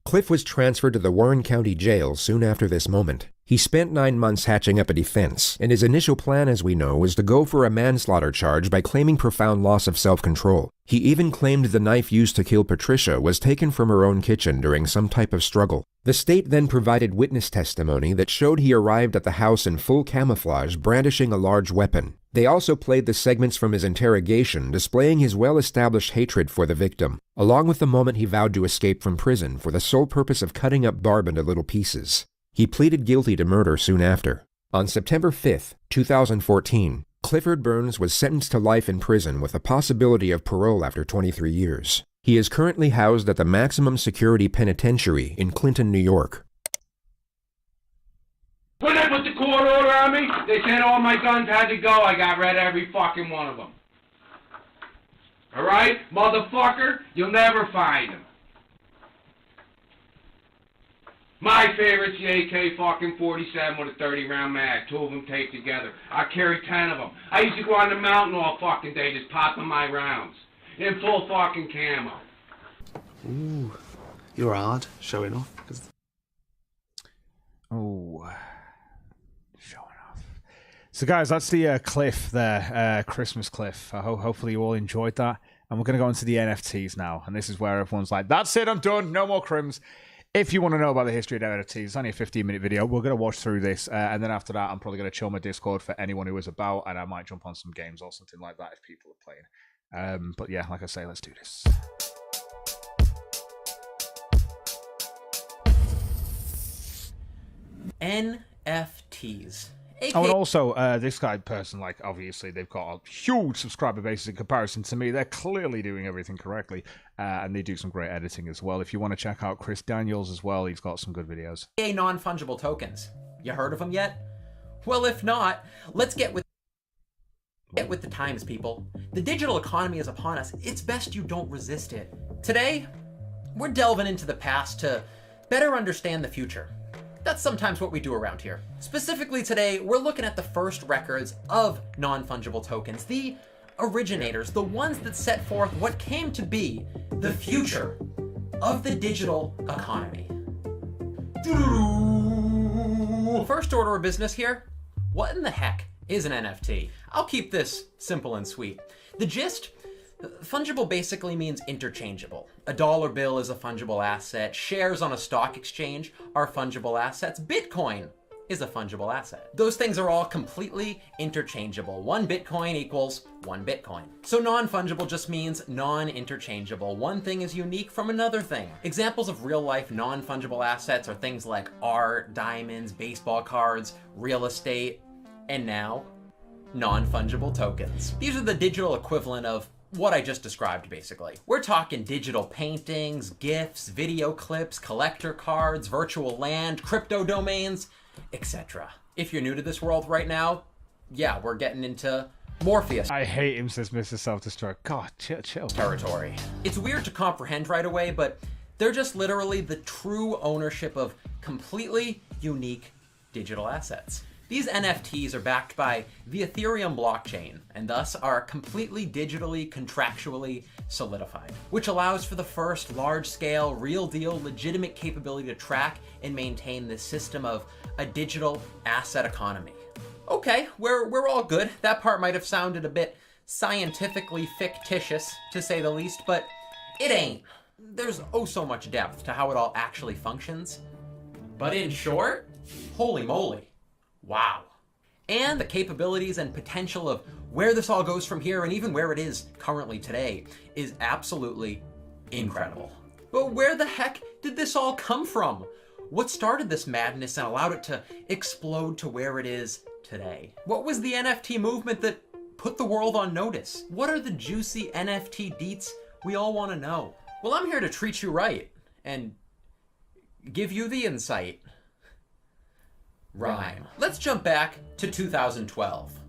Cliff was transferred to the Warren County Jail soon after this moment. He spent 9 months hatching up a defense, and his initial plan, as we know, was to go for a manslaughter charge by claiming profound loss of self-control. He even claimed the knife used to kill Patricia was taken from her own kitchen during some type of struggle. The state then provided witness testimony that showed he arrived at the house in full camouflage, brandishing a large weapon. They also played the segments from his interrogation, displaying his well-established hatred for the victim, along with the moment he vowed to escape from prison for the sole purpose of cutting up Barb into little pieces. He pleaded guilty to murder soon after. On September 5th, 2014, Clifford Burns was sentenced to life in prison with a possibility of parole after 23 years. He is currently housed at the Maximum Security Penitentiary in Clinton, New York. When they put the court order on me, they said all my guns had to go. I got rid of every fucking one of them. Alright? Motherfucker, you'll never find them. My favorite's the AK fucking 47 with a 30-round mag, 2 of them taped together. I carry 10 of them. I used to go on the mountain all fucking day just popping my rounds. In full fucking camo. Ooh, you're hard, showing off. Oh, showing off. So guys, that's the cliff there, Christmas cliff. Hopefully you all enjoyed that. And we're going to go into the NFTs now. And this is where everyone's like, that's it, I'm done, no more crims. If you want to know about the history of NFTs, it's only a 15-minute video. We're going to watch through this, and then after that, I'm probably going to chill my Discord for anyone who is about, and I might jump on some games or something like that if people are playing. But yeah, like I say, let's do this. NFTs. Oh, and also, this person, like, obviously, they've got a huge subscriber base in comparison to me. They're clearly doing everything correctly, and they do some great editing as well. If you want to check out Chris Daniels as well, he's got some good videos. Non-fungible tokens. You heard of them yet? Well, if not, let's get with the times, people. The digital economy is upon us. It's best you don't resist it. Today, we're delving into the past to better understand the future. That's sometimes what we do around here. Specifically today, we're looking at the first records of non-fungible tokens, the originators, the ones that set forth what came to be the future of the digital economy. First order of business here, what in the heck is an NFT? I'll keep this simple and sweet. The gist? Fungible basically means interchangeable. A dollar bill is a fungible asset. Shares on a stock exchange are fungible assets. Bitcoin is a fungible asset. Those things are all completely interchangeable. 1 Bitcoin equals 1 Bitcoin. So non-fungible just means non-interchangeable. One thing is unique from another thing. Examples of real-life non-fungible assets are things like art, diamonds, baseball cards, real estate, and now non-fungible tokens. These are the digital equivalent of what I just described, basically. We're talking digital paintings, GIFs, video clips, collector cards, virtual land, crypto domains, etc. If you're new to this world right now, yeah, we're getting into Morpheus. I hate him, says Mr. Self-Destruct. God, chill. Territory. It's weird to comprehend right away, but they're just literally the true ownership of completely unique digital assets. These NFTs are backed by the Ethereum blockchain, and thus are completely digitally, contractually solidified, which allows for the first large-scale, real-deal, legitimate capability to track and maintain this system of a digital asset economy. Okay, we're all good. That part might have sounded a bit scientifically fictitious, to say the least, but it ain't. There's oh so much depth to how it all actually functions. But in short, holy moly. Wow. And the capabilities and potential of where this all goes from here and even where it is currently today is absolutely incredible. But where the heck did this all come from? What started this madness and allowed it to explode to where it is today? What was the NFT movement that put the world on notice? What are the juicy NFT deets we all want to know? Well, I'm here to treat you right and give you the insight. Rhyme. Let's jump back to 2012.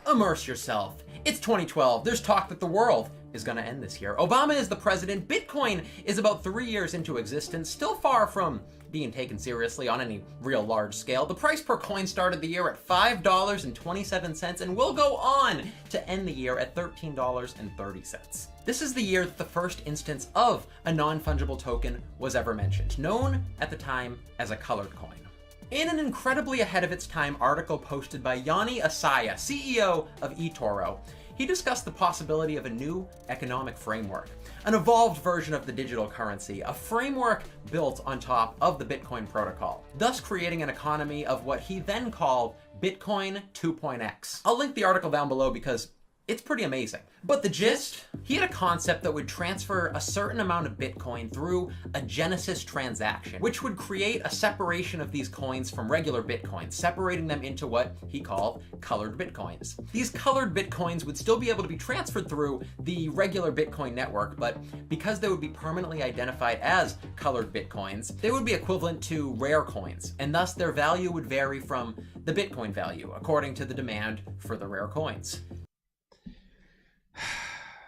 Immerse yourself. It's 2012. There's talk that the world is going to end this year. Obama is the president. Bitcoin is about 3 years into existence, still far from being taken seriously on any real large scale. The price per coin started the year at $5.27 and will go on to end the year at $13.30. This is the year that the first instance of a non-fungible token was ever mentioned, known at the time as a colored coin. In an incredibly ahead of its time article posted by Yanni Asaya, CEO of eToro, he discussed the possibility of a new economic framework, an evolved version of the digital currency, a framework built on top of the Bitcoin protocol, thus creating an economy of what he then called Bitcoin 2.x. I'll link the article down below because it's pretty amazing. But the gist? He had a concept that would transfer a certain amount of Bitcoin through a Genesis transaction, which would create a separation of these coins from regular Bitcoins, separating them into what he called colored Bitcoins. These colored Bitcoins would still be able to be transferred through the regular Bitcoin network, but because they would be permanently identified as colored Bitcoins, they would be equivalent to rare coins, and thus their value would vary from the Bitcoin value, according to the demand for the rare coins.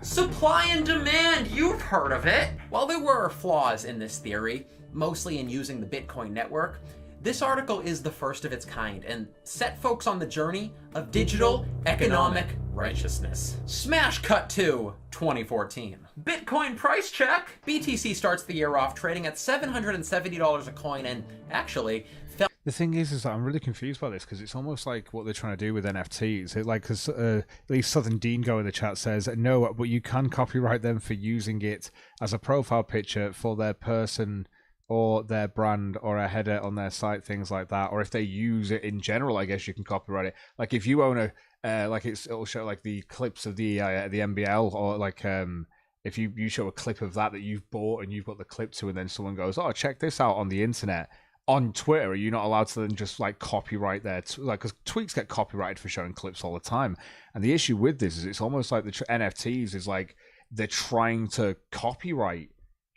Supply and demand, you've heard of it! While there were flaws in this theory, mostly in using the Bitcoin network, this article is the first of its kind and set folks on the journey of digital economic righteousness. Smash cut to 2014. Bitcoin price check! BTC starts the year off trading at $770 a coin and actually fell. The thing is that I'm really confused by this because it's almost like what they're trying to do with NFTs. Because at least Southern Dean Go in the chat says, no, but you can copyright them for using it as a profile picture for their person or their brand or a header on their site, things like that. Or if they use it in general, I guess you can copyright it. Like if you own a, it'll show like the clips of the NBL or like if you show a clip of that you've bought and you've got the clip to, and then someone goes, oh, check this out on the internet. on Twitter, are you not allowed to then just like copyright their because tweets get copyrighted for showing clips all the time? And the issue with this is it's almost like the NFTs is like they're trying to copyright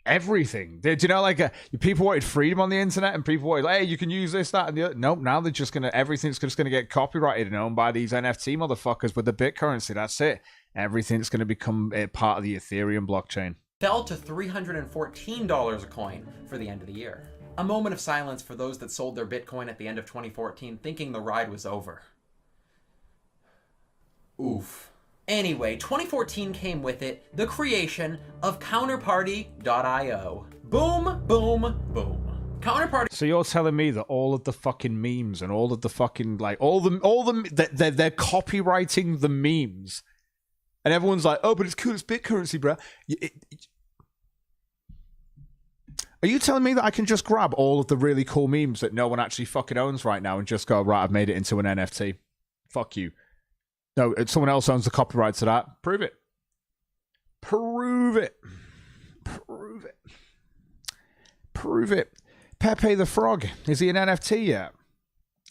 everything. Do you know, like people wanted freedom on the internet, and people wanted, hey, you can use this, that, and the other. Nope. Now they're just everything's just gonna get copyrighted and owned by these NFT motherfuckers with the bit currency. That's it. Everything's gonna become a part of the Ethereum blockchain. Fell to $314 a coin for the end of the year. A moment of silence for those that sold their Bitcoin at the end of 2014 thinking the ride was over. Oof. Anyway, 2014 came with it the creation of Counterparty.io. Boom, boom, boom. Counterparty. So you're telling me that all of the fucking memes and all of the fucking they're copywriting the memes, and everyone's like, oh, but it's cool, it's bit currency, bro. Are you telling me that I can just grab all of the really cool memes that no one actually fucking owns right now and just go, right, I've made it into an NFT? Fuck you. No, someone else owns the copyright to that. Prove it. Prove it. Prove it. Prove it. Pepe the Frog. Is he an NFT yet?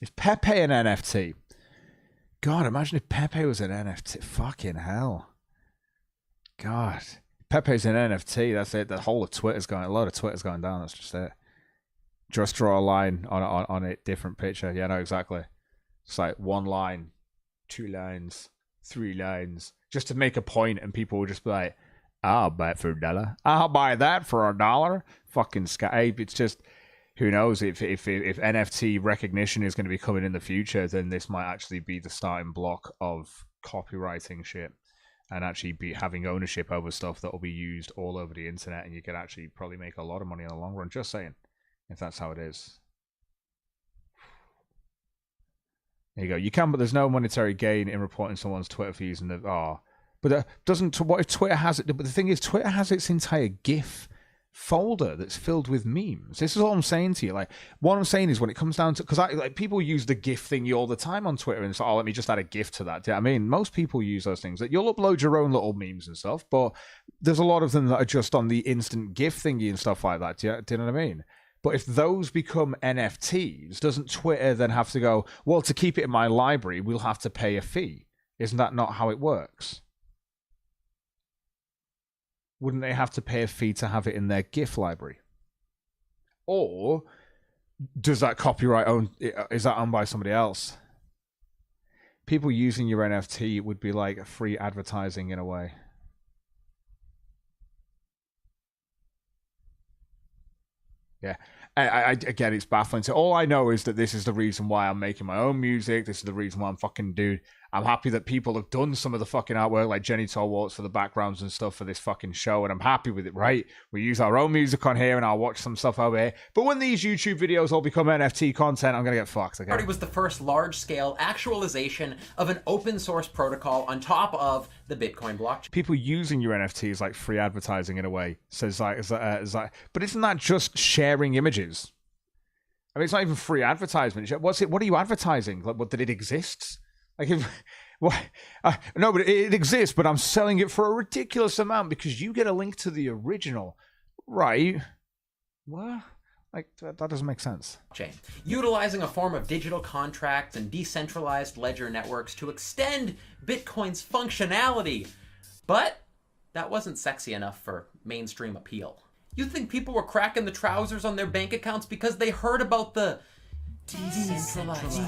Is Pepe an NFT? God, imagine if Pepe was an NFT. Fucking hell. God. Pepe's an NFT. That's it. The whole of Twitter's going. A lot of Twitter's going down. That's just it. Just draw a line on a different picture. Yeah, no, exactly. It's like one line, 2 lines, 3 lines, just to make a point, and people will just be like, "I'll buy it for $1. I'll buy that for $1." Fucking sky. It's just, who knows if NFT recognition is going to be coming in the future, then this might actually be the starting block of copywriting shit. And actually be having ownership over stuff that will be used all over the internet, and you could actually probably make a lot of money in the long run. Just saying, if that's how it is. There you go. You can, but there's no monetary gain in reporting someone's Twitter for using the But doesn't what if Twitter has it? But the thing is, Twitter has its entire GIF folder that's filled with memes. This is all I'm saying to you. Like, what I'm saying is, when it comes down to, because people use the GIF thingy all the time on Twitter, and it's like, oh, let me just add a GIF to that. Do you know what I mean? Most people use those things. That you'll upload your own little memes and stuff, but there's a lot of them that are just on the instant GIF thingy and stuff like that. Do you know what I mean? But if those become NFTs, doesn't Twitter then have to go, well, to keep it in my library, we'll have to pay a fee? Isn't that not how it works? Wouldn't they have to pay a fee to have it in their GIF library? Or does that copyright is that owned by somebody else? People using your NFT would be like free advertising in a way. Yeah. Again, it's baffling. So all I know is that this is the reason why I'm making my own music. This is the reason why I'm fucking dude. I'm happy that people have done some of the fucking artwork, like Jenny Tolwart's for the backgrounds and stuff for this fucking show, and I'm happy with it, right? We use our own music on here, and I'll watch some stuff over here. But when these YouTube videos all become NFT content, I'm gonna get fucked. Okay? It was the first large-scale actualization of an open-source protocol on top of the Bitcoin blockchain. People using your NFT is like free advertising in a way. So it's like, but isn't that just sharing images? I mean, it's not even free advertisement. What are you advertising? Like, what, that it exists? Like, no, but it exists, but I'm selling it for a ridiculous amount because you get a link to the original, right? What? Like, that doesn't make sense. Utilizing a form of digital contracts and decentralized ledger networks to extend Bitcoin's functionality. But that wasn't sexy enough for mainstream appeal. You think people were cracking the trousers on their bank accounts because they heard about the decentralized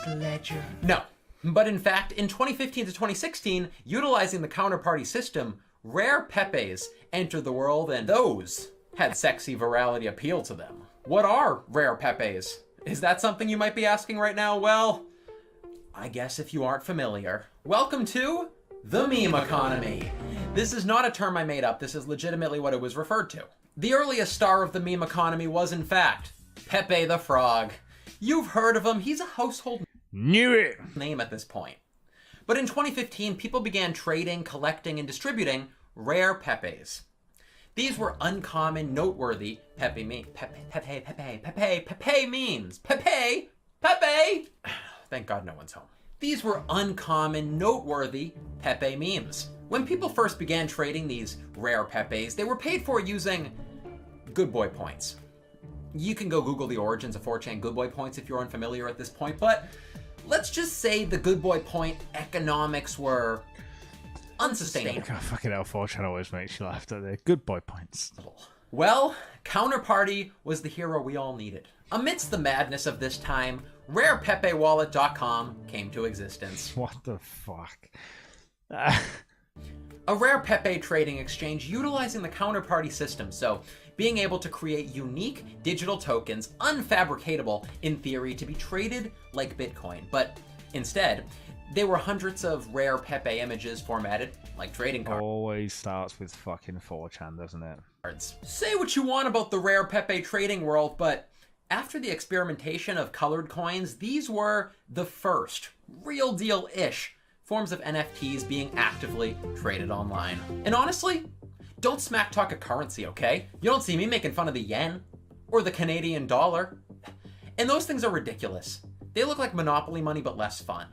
ledger? No. But in fact, in 2015 to 2016, utilizing the counterparty system, rare Pepes entered the world, and those had sexy virality appeal to them. What are rare Pepes? Is that something you might be asking right now? Well, I guess if you aren't familiar, welcome to the meme economy. This is not a term I made up. This is legitimately what it was referred to. The earliest star of the meme economy was, in fact, Pepe the Frog. You've heard of him. He's a household name at this point. But in 2015, people began trading, collecting, and distributing rare Pepes. These were uncommon, noteworthy Pepe memes. Pepe! Thank God no one's home. These were uncommon, noteworthy Pepe memes. When people first began trading these rare Pepes, they were paid for using good boy points. You can go Google the origins of 4chan good boy points if you're unfamiliar at this point, but let's just say the good boy point economics were unsustainable. God, fucking hell, 4chan always makes you laugh, don't they? Good boy points. Well, Counterparty was the hero we all needed. Amidst the madness of this time, RarePepeWallet.com came to existence. What the fuck? A Rare Pepe trading exchange utilizing the Counterparty system, so being able to create unique digital tokens, unfabricatable in theory, to be traded like Bitcoin. But instead, they were hundreds of rare Pepe images formatted like trading cards. Always starts with fucking 4chan, doesn't it? Say what you want about the Rare Pepe trading world, but after the experimentation of colored coins, these were the first real deal-ish forms of NFTs being actively traded online. And honestly, don't smack talk a currency, okay? You don't see me making fun of the yen or the Canadian dollar. And those things are ridiculous. They look like Monopoly money, but less fun.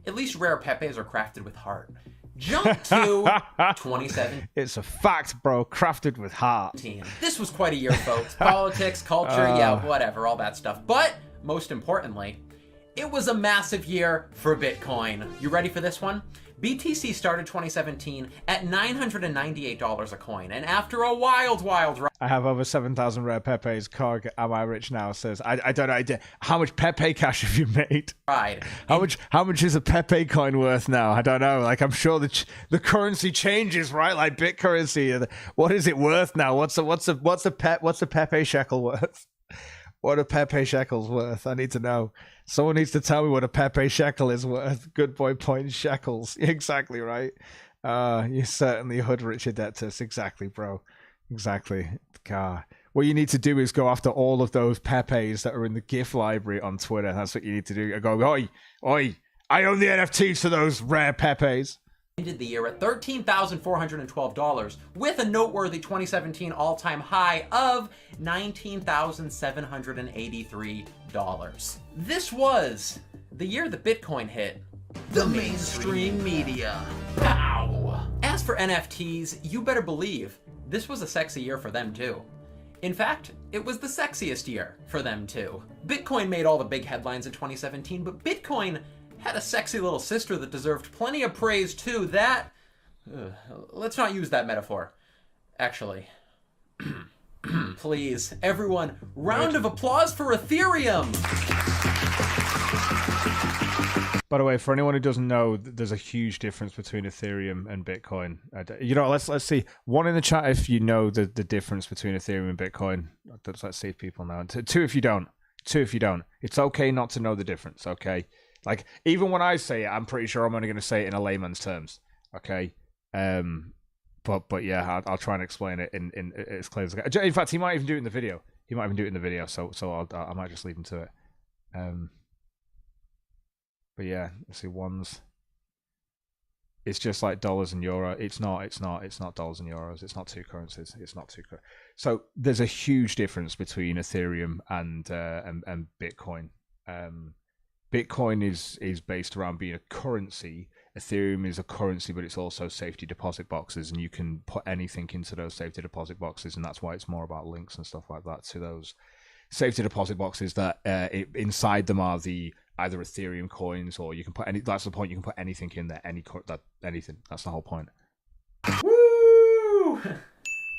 At least Rare Pepes are crafted with heart. Jump to 27. It's a fact, bro. Crafted with heart. This was quite a year, folks. Politics, culture, yeah, whatever, all that stuff. But most importantly, it was a massive year for Bitcoin. You ready for this one? BTC started 2017 at $998 a coin, and after a wild ride. I have over 7,000 rare Pepes. Cog, am I rich now? Says, I don't know. How much Pepe cash have you made? Right. How much is a Pepe coin worth now? I don't know. Like, I'm sure the currency changes, right? Like bit currency. What is it worth now? What's the Pepe shekel worth? What are Pepe shekels worth? I need to know. Someone needs to tell me what a Pepe shekel is worth. Good boy point shekels. Exactly right. You certainly hood Richard Adeptus. Exactly, bro. Exactly. God. What you need to do is go after all of those Pepes that are in the GIF library on Twitter. That's what you need to do. I go, oi, I own the NFTs to those rare Pepes. Ended the year at $13,412 with a noteworthy 2017 all-time high of $19,783. This was the year that Bitcoin hit the mainstream media. Pow! As for NFTs, you better believe this was a sexy year for them too. In fact, it was the sexiest year for them too. Bitcoin made all the big headlines in 2017, but Bitcoin had a sexy little sister that deserved plenty of praise too. That... let's not use that metaphor. Actually. Please, everyone, round of applause for Ethereum! By the way, for anyone who doesn't know, there's a huge difference between Ethereum and Bitcoin. You know, let's see. One in the chat if you know the difference between Ethereum and Bitcoin. Let's see if people know. Two if you don't. It's okay not to know the difference, okay? Like, even when I say it, I'm pretty sure I'm only going to say it in a layman's terms, okay? But yeah, I'll try and explain it in as clear as I can. In fact, he might even do it in the video. So I might just leave him to it. But yeah, let's see, it's just like dollars and euro. It's not dollars and euros. It's not two currencies. So there's a huge difference between Ethereum and Bitcoin. Bitcoin is based around being a currency. Ethereum is a currency, but it's also safety deposit boxes, and you can put anything into those safety deposit boxes, and that's why it's more about links and stuff like that to those safety deposit boxes that inside them are the either Ethereum coins, or you can put any. That's the point. You can put anything in there, anything. That's the whole point. Woo!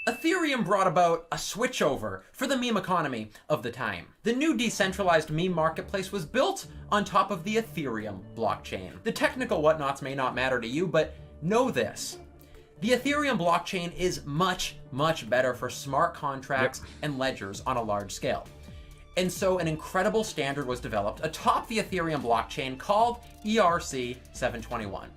Ethereum brought about a switchover for the meme economy of the time. The new decentralized meme marketplace was built on top of the Ethereum blockchain. The technical whatnots may not matter to you, but know this. The Ethereum blockchain is much, much better for smart contracts and ledgers on a large scale. And so an incredible standard was developed atop the Ethereum blockchain called ERC-721.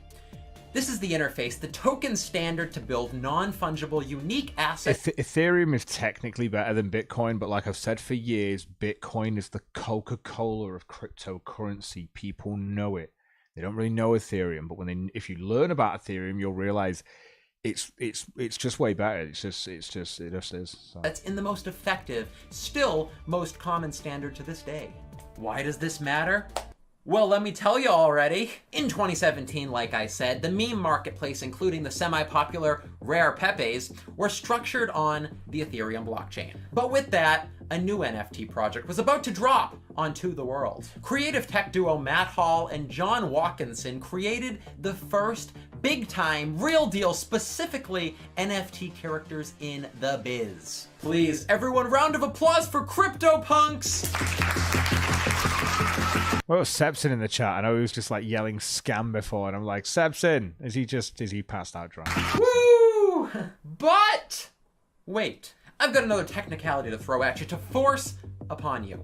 This is the interface, the token standard to build non-fungible, unique assets. Ethereum is technically better than Bitcoin, but like I've said for years, Bitcoin is the Coca-Cola of cryptocurrency. People know it. They don't really know Ethereum, but if you learn about Ethereum, you'll realize it's just way better. It just is. So. That's in the most effective, still most common standard to this day. Why does this matter? Well, let me tell you already. In 2017, like I said, the meme marketplace, including the semi-popular Rare Pepes, were structured on the Ethereum blockchain. But with that, a new NFT project was about to drop onto the world. Creative tech duo Matt Hall and John Watkinson created the first big-time, real-deal, specifically NFT characters in the biz. Please, everyone, round of applause for CryptoPunks! Well, Sebson in the chat. I know he was just like yelling scam before, and I'm like, Sebson, is he passed out drunk? Woo! But wait, I've got another technicality to throw at you to force upon you.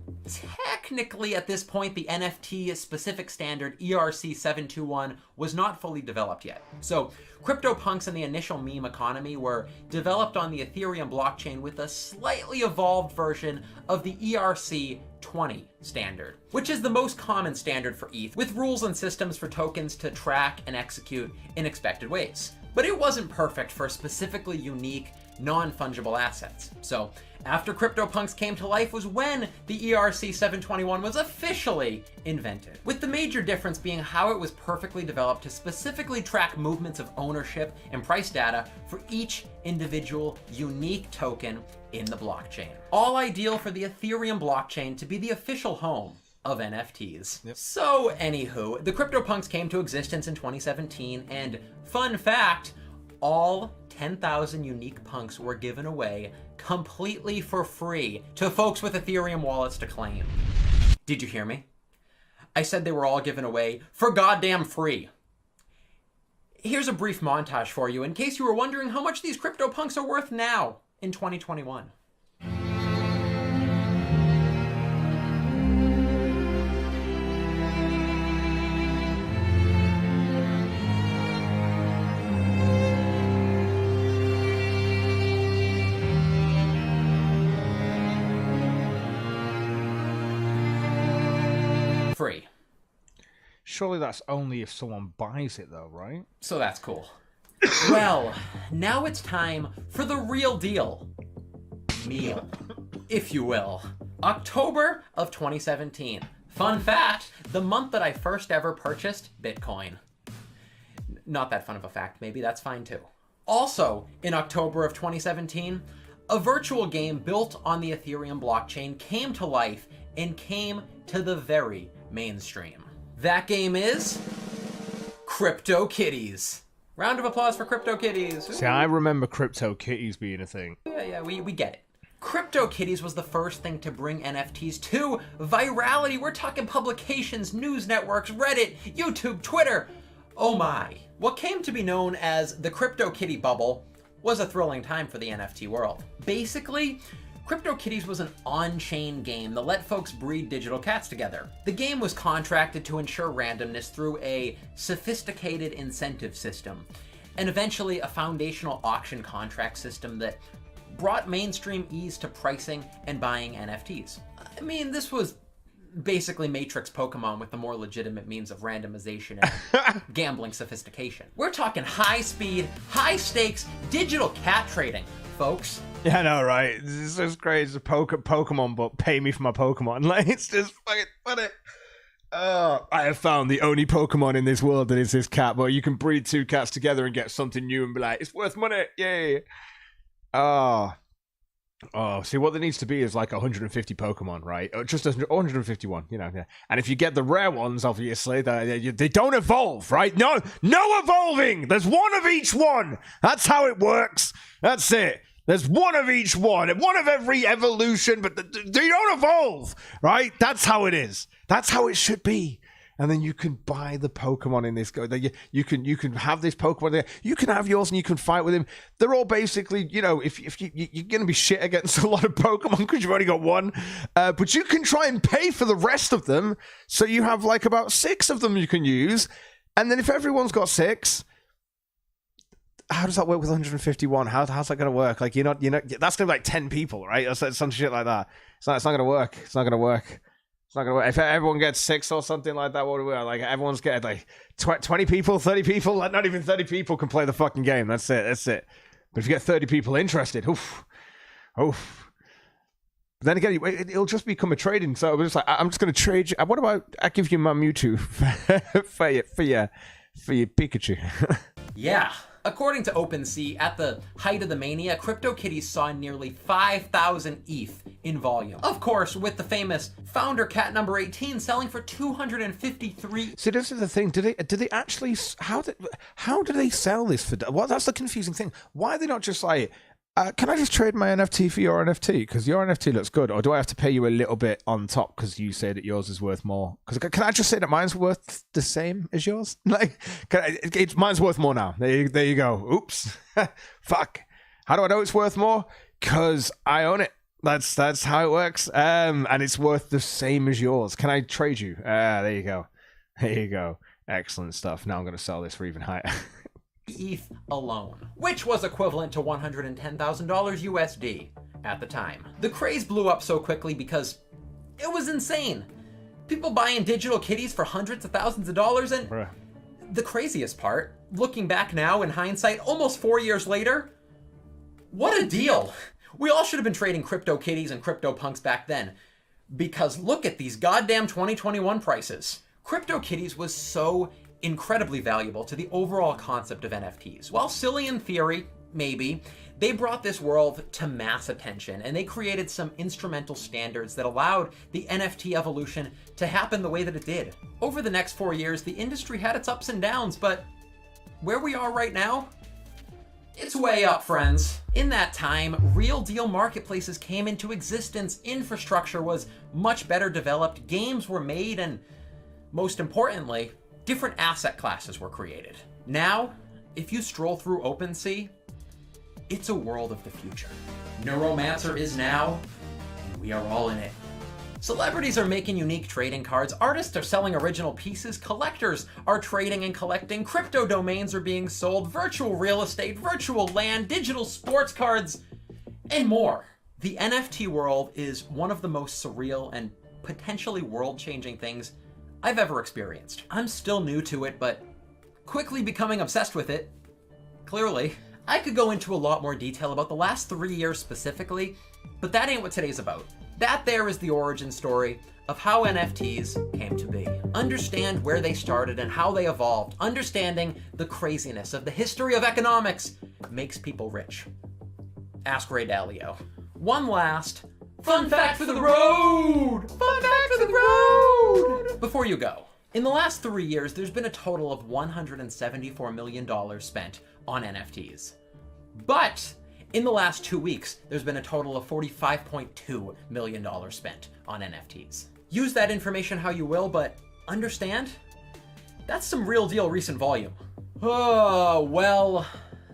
Technically, at this point, the NFT specific standard ERC 721 was not fully developed yet. So CryptoPunks and the initial meme economy were developed on the Ethereum blockchain with a slightly evolved version of the ERC 20 standard, which is the most common standard for ETH, with rules and systems for tokens to track and execute in expected ways. But it wasn't perfect for specifically unique, non-fungible assets. So after CryptoPunks came to life was when the ERC 721 was officially invented, with the major difference being how it was perfectly developed to specifically track movements of ownership and price data for each individual unique token in the blockchain. All ideal for the Ethereum blockchain to be the official home of NFTs. Yep. So anywho, the CryptoPunks came to existence in 2017, and fun fact, all 10,000 unique punks were given away completely for free to folks with Ethereum wallets to claim. Did you hear me? I said they were all given away for goddamn free. Here's a brief montage for you in case you were wondering how much these CryptoPunks are worth now in 2021. Free. Surely that's only if someone buys it though, right? So that's cool. Well, now it's time for the real deal. Meal, if you will. October of 2017. Fun fact, the month that I first ever purchased Bitcoin. Not that fun of a fact, maybe that's fine too. Also, in October of 2017, a virtual game built on the Ethereum blockchain came to life and came to the very mainstream. That game is CryptoKitties. Round of applause for CryptoKitties. See, I remember CryptoKitties being a thing. Yeah, we get it. CryptoKitties was the first thing to bring NFTs to virality. We're talking publications, news networks, Reddit, YouTube, Twitter. Oh my. What came to be known as the CryptoKitty bubble was a thrilling time for the NFT world. Basically, CryptoKitties was an on-chain game that let folks breed digital cats together. The game was contracted to ensure randomness through a sophisticated incentive system, and eventually a foundational auction contract system that brought mainstream ease to pricing and buying NFTs. I mean, this was basically Matrix Pokemon with the more legitimate means of randomization and gambling sophistication. We're talking high speed, high stakes, digital cat trading, folks. Yeah, I know, right? This is just great. It's a Pokemon, but pay me for my Pokemon. Like, it's just fucking funny. I have found the only Pokemon in this world that is this cat, but you can breed two cats together and get something new and be like, it's worth money. Yay. See, what there needs to be is like 150 Pokemon, right? Or just 151, you know. Yeah. And if you get the rare ones, obviously, they don't evolve, right? No evolving. There's one of each one. That's how it works. That's it. There's one of each one of every evolution, but they don't evolve, right? That's how it is. That's how it should be. And then you can buy the Pokemon in this go. You can have this Pokemon there. You can have yours and you can fight with him. They're all basically, you know, if you're going to be shit against a lot of Pokemon because you've only got one. But you can try and pay for the rest of them. So you have like about 6 of them you can use. And then if everyone's got 6, how does that work with 151? How's that going to work? Like, you're not, that's going to be like 10 people, right? Or some shit like that. It's not going to work. It's not going to work. It's not going to work. If everyone gets 6 or something like that, what do we like? Everyone's getting like 20 people, 30 people. Like, not even 30 people can play the fucking game. That's it. But if you get 30 people interested, oof. But then again, it'll just become a trading. So I'm just like, I'm just going to trade you. What about I give you my Mewtwo for your Pikachu? Yeah. According to OpenSea, at the height of the mania, CryptoKitties saw nearly 5,000 ETH in volume. Of course, with the famous founder cat number 18 selling for 253. See, this is the thing. Do they actually? How do they sell this for? Well, that's the confusing thing. Why are they not just like? Can I just trade my NFT for your NFT? Because your NFT looks good. Or do I have to pay you a little bit on top because you say that yours is worth more? Because can I just say that mine's worth the same as yours? Like, mine's worth more now. There you go. Oops. Fuck. How do I know it's worth more? Because I own it. That's how it works. And it's worth the same as yours. Can I trade you? There you go. There you go. Excellent stuff. Now I'm going to sell this for even higher. ETH alone, which was equivalent to $110,000 USD at the time. The craze blew up so quickly because it was insane. People buying digital kitties for hundreds of thousands of dollars, and the craziest part, looking back now in hindsight, almost 4 years later, what a deal. We all should have been trading crypto kitties and crypto punks back then, because look at these goddamn 2021 prices. Crypto kitties was so incredibly valuable to the overall concept of NFTs. While silly in theory, maybe, they brought this world to mass attention, and they created some instrumental standards that allowed the NFT evolution to happen the way that it did. Over the next 4 years, the industry had its ups and downs, but where we are right now, it's way up, friends. In that time, real deal marketplaces came into existence, infrastructure was much better developed, games were made, and most importantly, different asset classes were created. Now, if you stroll through OpenSea, it's a world of the future. Neuromancer is now, and we are all in it. Celebrities are making unique trading cards, artists are selling original pieces, collectors are trading and collecting, crypto domains are being sold, virtual real estate, virtual land, digital sports cards, and more. The NFT world is one of the most surreal and potentially world-changing things I've ever experienced. I'm still new to it, but quickly becoming obsessed with it. Clearly, I could go into a lot more detail about the last 3 years specifically, but that ain't what today's about. That there is the origin story of how NFTs came to be. Understand where they started and how they evolved. Understanding the craziness of the history of economics makes people rich. Ask Ray Dalio. One last fun fact for the road! Fun fact for the road! Before you go, in the last 3 years, there's been a total of $174 million spent on NFTs. But in the last 2 weeks, there's been a total of $45.2 million spent on NFTs. Use that information how you will, but understand, that's some real deal recent volume. Oh, well,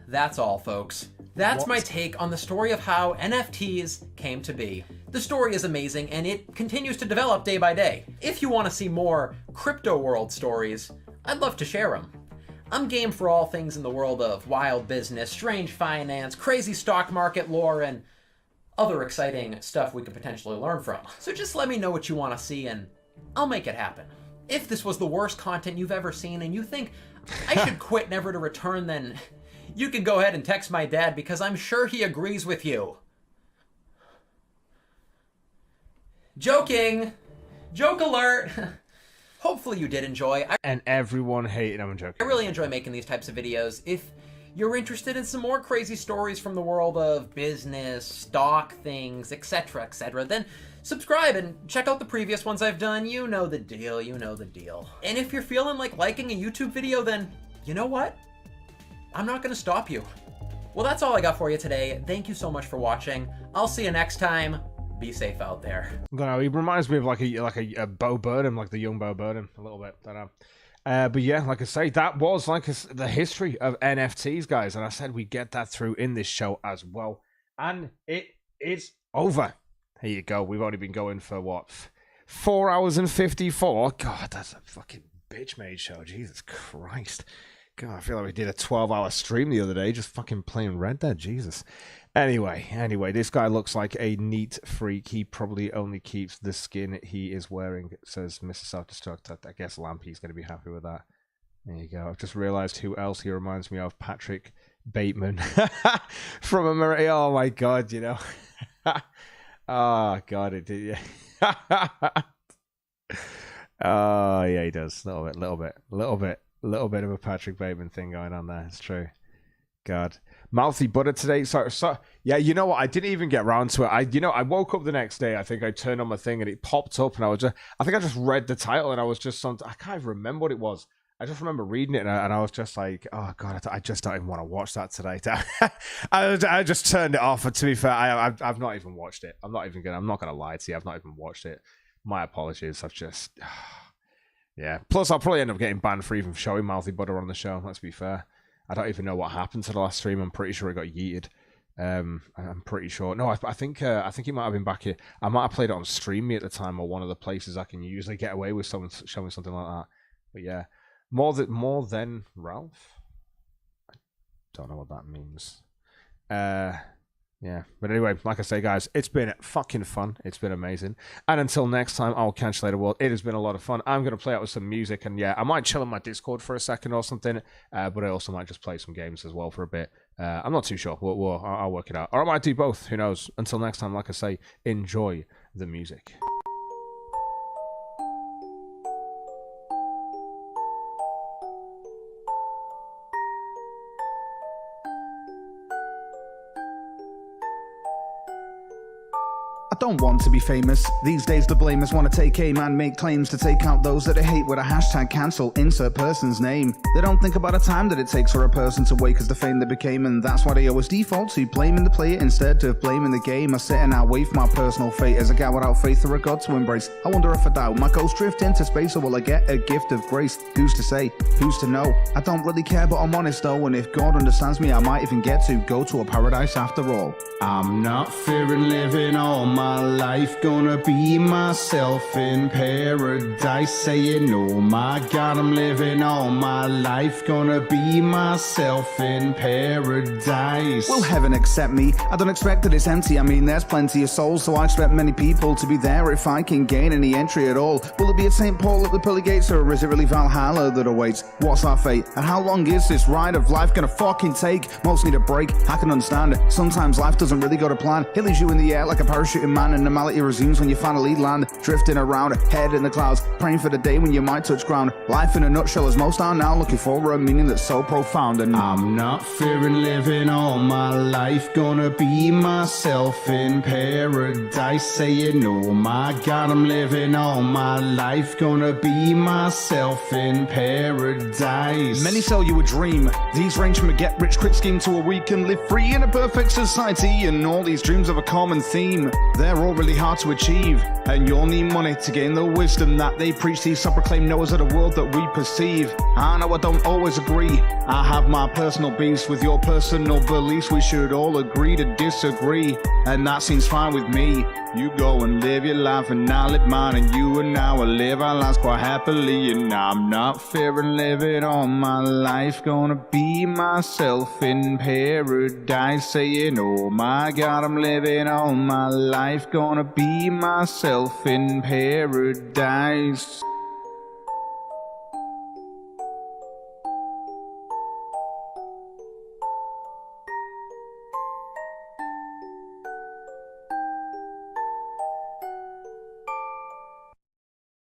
that's all, folks. That's my take on the story of how NFTs came to be. The story is amazing, and it continues to develop day by day. If you want to see more crypto world stories, I'd love to share them. I'm game for all things in the world of wild business, strange finance, crazy stock market lore, and other exciting stuff we could potentially learn from. So just let me know what you want to see, and I'll make it happen. If this was the worst content you've ever seen and you think I should quit never to return, then you can go ahead and text my dad, because I'm sure he agrees with you. Joking! Joke alert! Hopefully you did enjoy. And everyone hated him. I'm joking. I really enjoy making these types of videos. If you're interested in some more crazy stories from the world of business, stock things, etc., then subscribe and check out the previous ones I've done. You know the deal, you know the deal. And if you're feeling like liking a YouTube video, then you know what? I'm not gonna stop you. Well, that's all I got for you today. Thank you so much for watching. I'll see you next time. Be safe out there. I don't know, he reminds me of like a Bo Burnham, like the young Bo Burnham, a little bit. Don't know. But yeah, like I say, that was like the history of NFTs, guys. And I said we get that through in this show as well. And it is over. Here you go. We've only been going for what? 4 hours and 54. God, that's a fucking bitch-made show. Jesus Christ. God, I feel like we did a 12-hour stream the other day, just fucking playing Red Dead. Jesus. Anyway, this guy looks like a neat freak. He probably only keeps the skin he is wearing, says Mr. Self-Destruct. I guess Lampy's going to be happy with that. There you go. I've just realized who else he reminds me of. Patrick Bateman from America. Oh my God, you know. Oh God, it did. Yeah. Oh yeah, he does. A little bit of a Patrick Bateman thing going on there. It's true. God, mouthy butter today. So yeah, you know what? I didn't even get around to it. I woke up the next day. I think I turned on my thing and it popped up, and I think I just read the title and I was just I can't even remember what it was. I just remember reading it and I was just like, oh God, I just don't even want to watch that today. I just turned it off. To be fair, I've not even watched it. I'm not gonna lie to you. I've not even watched it. My apologies. I've just, yeah. Plus, I'll probably end up getting banned for even showing Mouthy Butter on the show. Let's be fair. I don't even know what happened to the last stream. I'm pretty sure it got yeeted. I'm pretty sure. No, I think it might have been back here. I might have played it on Stream Me at the time, or one of the places I can usually get away with someone showing something like that. But yeah, more than Ralph. I don't know what that means. Yeah, but anyway, like I say, guys, it's been fucking fun. It's been amazing. And until next time, I'll catch you later, world. It has been a lot of fun. I'm going to play out with some music, and yeah, I might chill on my Discord for a second or something, but I also might just play some games as well for a bit. I'm not too sure. I'll work it out. Or I might do both. Who knows? Until next time, like I say, enjoy the music. I don't want to be famous. These days the blamers want to take aim and make claims to take out those that they hate with a hashtag cancel, insert person's name. They don't think about the time that it takes for a person to wake as the fame they became, and that's why they always default to blaming the player instead of blaming the game. I sit and I wait for my personal fate as a guy without faith or a god to embrace. I wonder if I doubt my ghost drift into space, or will I get a gift of grace? Who's to say? Who's to know? I don't really care, but I'm honest though, and if God understands me, I might even get to go to a paradise after all. I'm not fearing living all my life, gonna be myself in paradise, saying oh my God, I'm living all my life, gonna be myself in paradise. Will heaven accept me? I don't expect that it's empty. I mean, there's plenty of souls, so I expect many people to be there if I can gain any entry at all. Will it be at St. Paul at the pearly gates, or is it really Valhalla that awaits? What's our fate, and how long is this ride of life gonna fucking take? Most need a break, I can understand it. Sometimes life doesn't really go to plan. It leaves you in the air like a parachuting man, and normality resumes when you finally land, drifting around, head in the clouds, praying for the day when you might touch ground. Life in a nutshell, as most are now, looking for a meaning that's so profound. And I'm not fearing living all my life, gonna be myself in paradise, saying oh my God, I'm living all my life, gonna be myself in paradise. Many sell you a dream. These range from a get-rich-quick scheme to a we can live free in a perfect society, and all these dreams have a common theme. They're all really hard to achieve, and you'll need money to gain the wisdom that they preach. These self-proclaimed knowers of the world that we perceive. I know I don't always agree. I have my personal beefs with your personal beliefs. We should all agree to disagree, and that seems fine with me. You go and live your life and I'll live mine, and you and I will live our lives quite happily. And I'm not fearing living all my life, gonna be myself in paradise, saying oh my God, I'm living all my life, gonna be myself in paradise.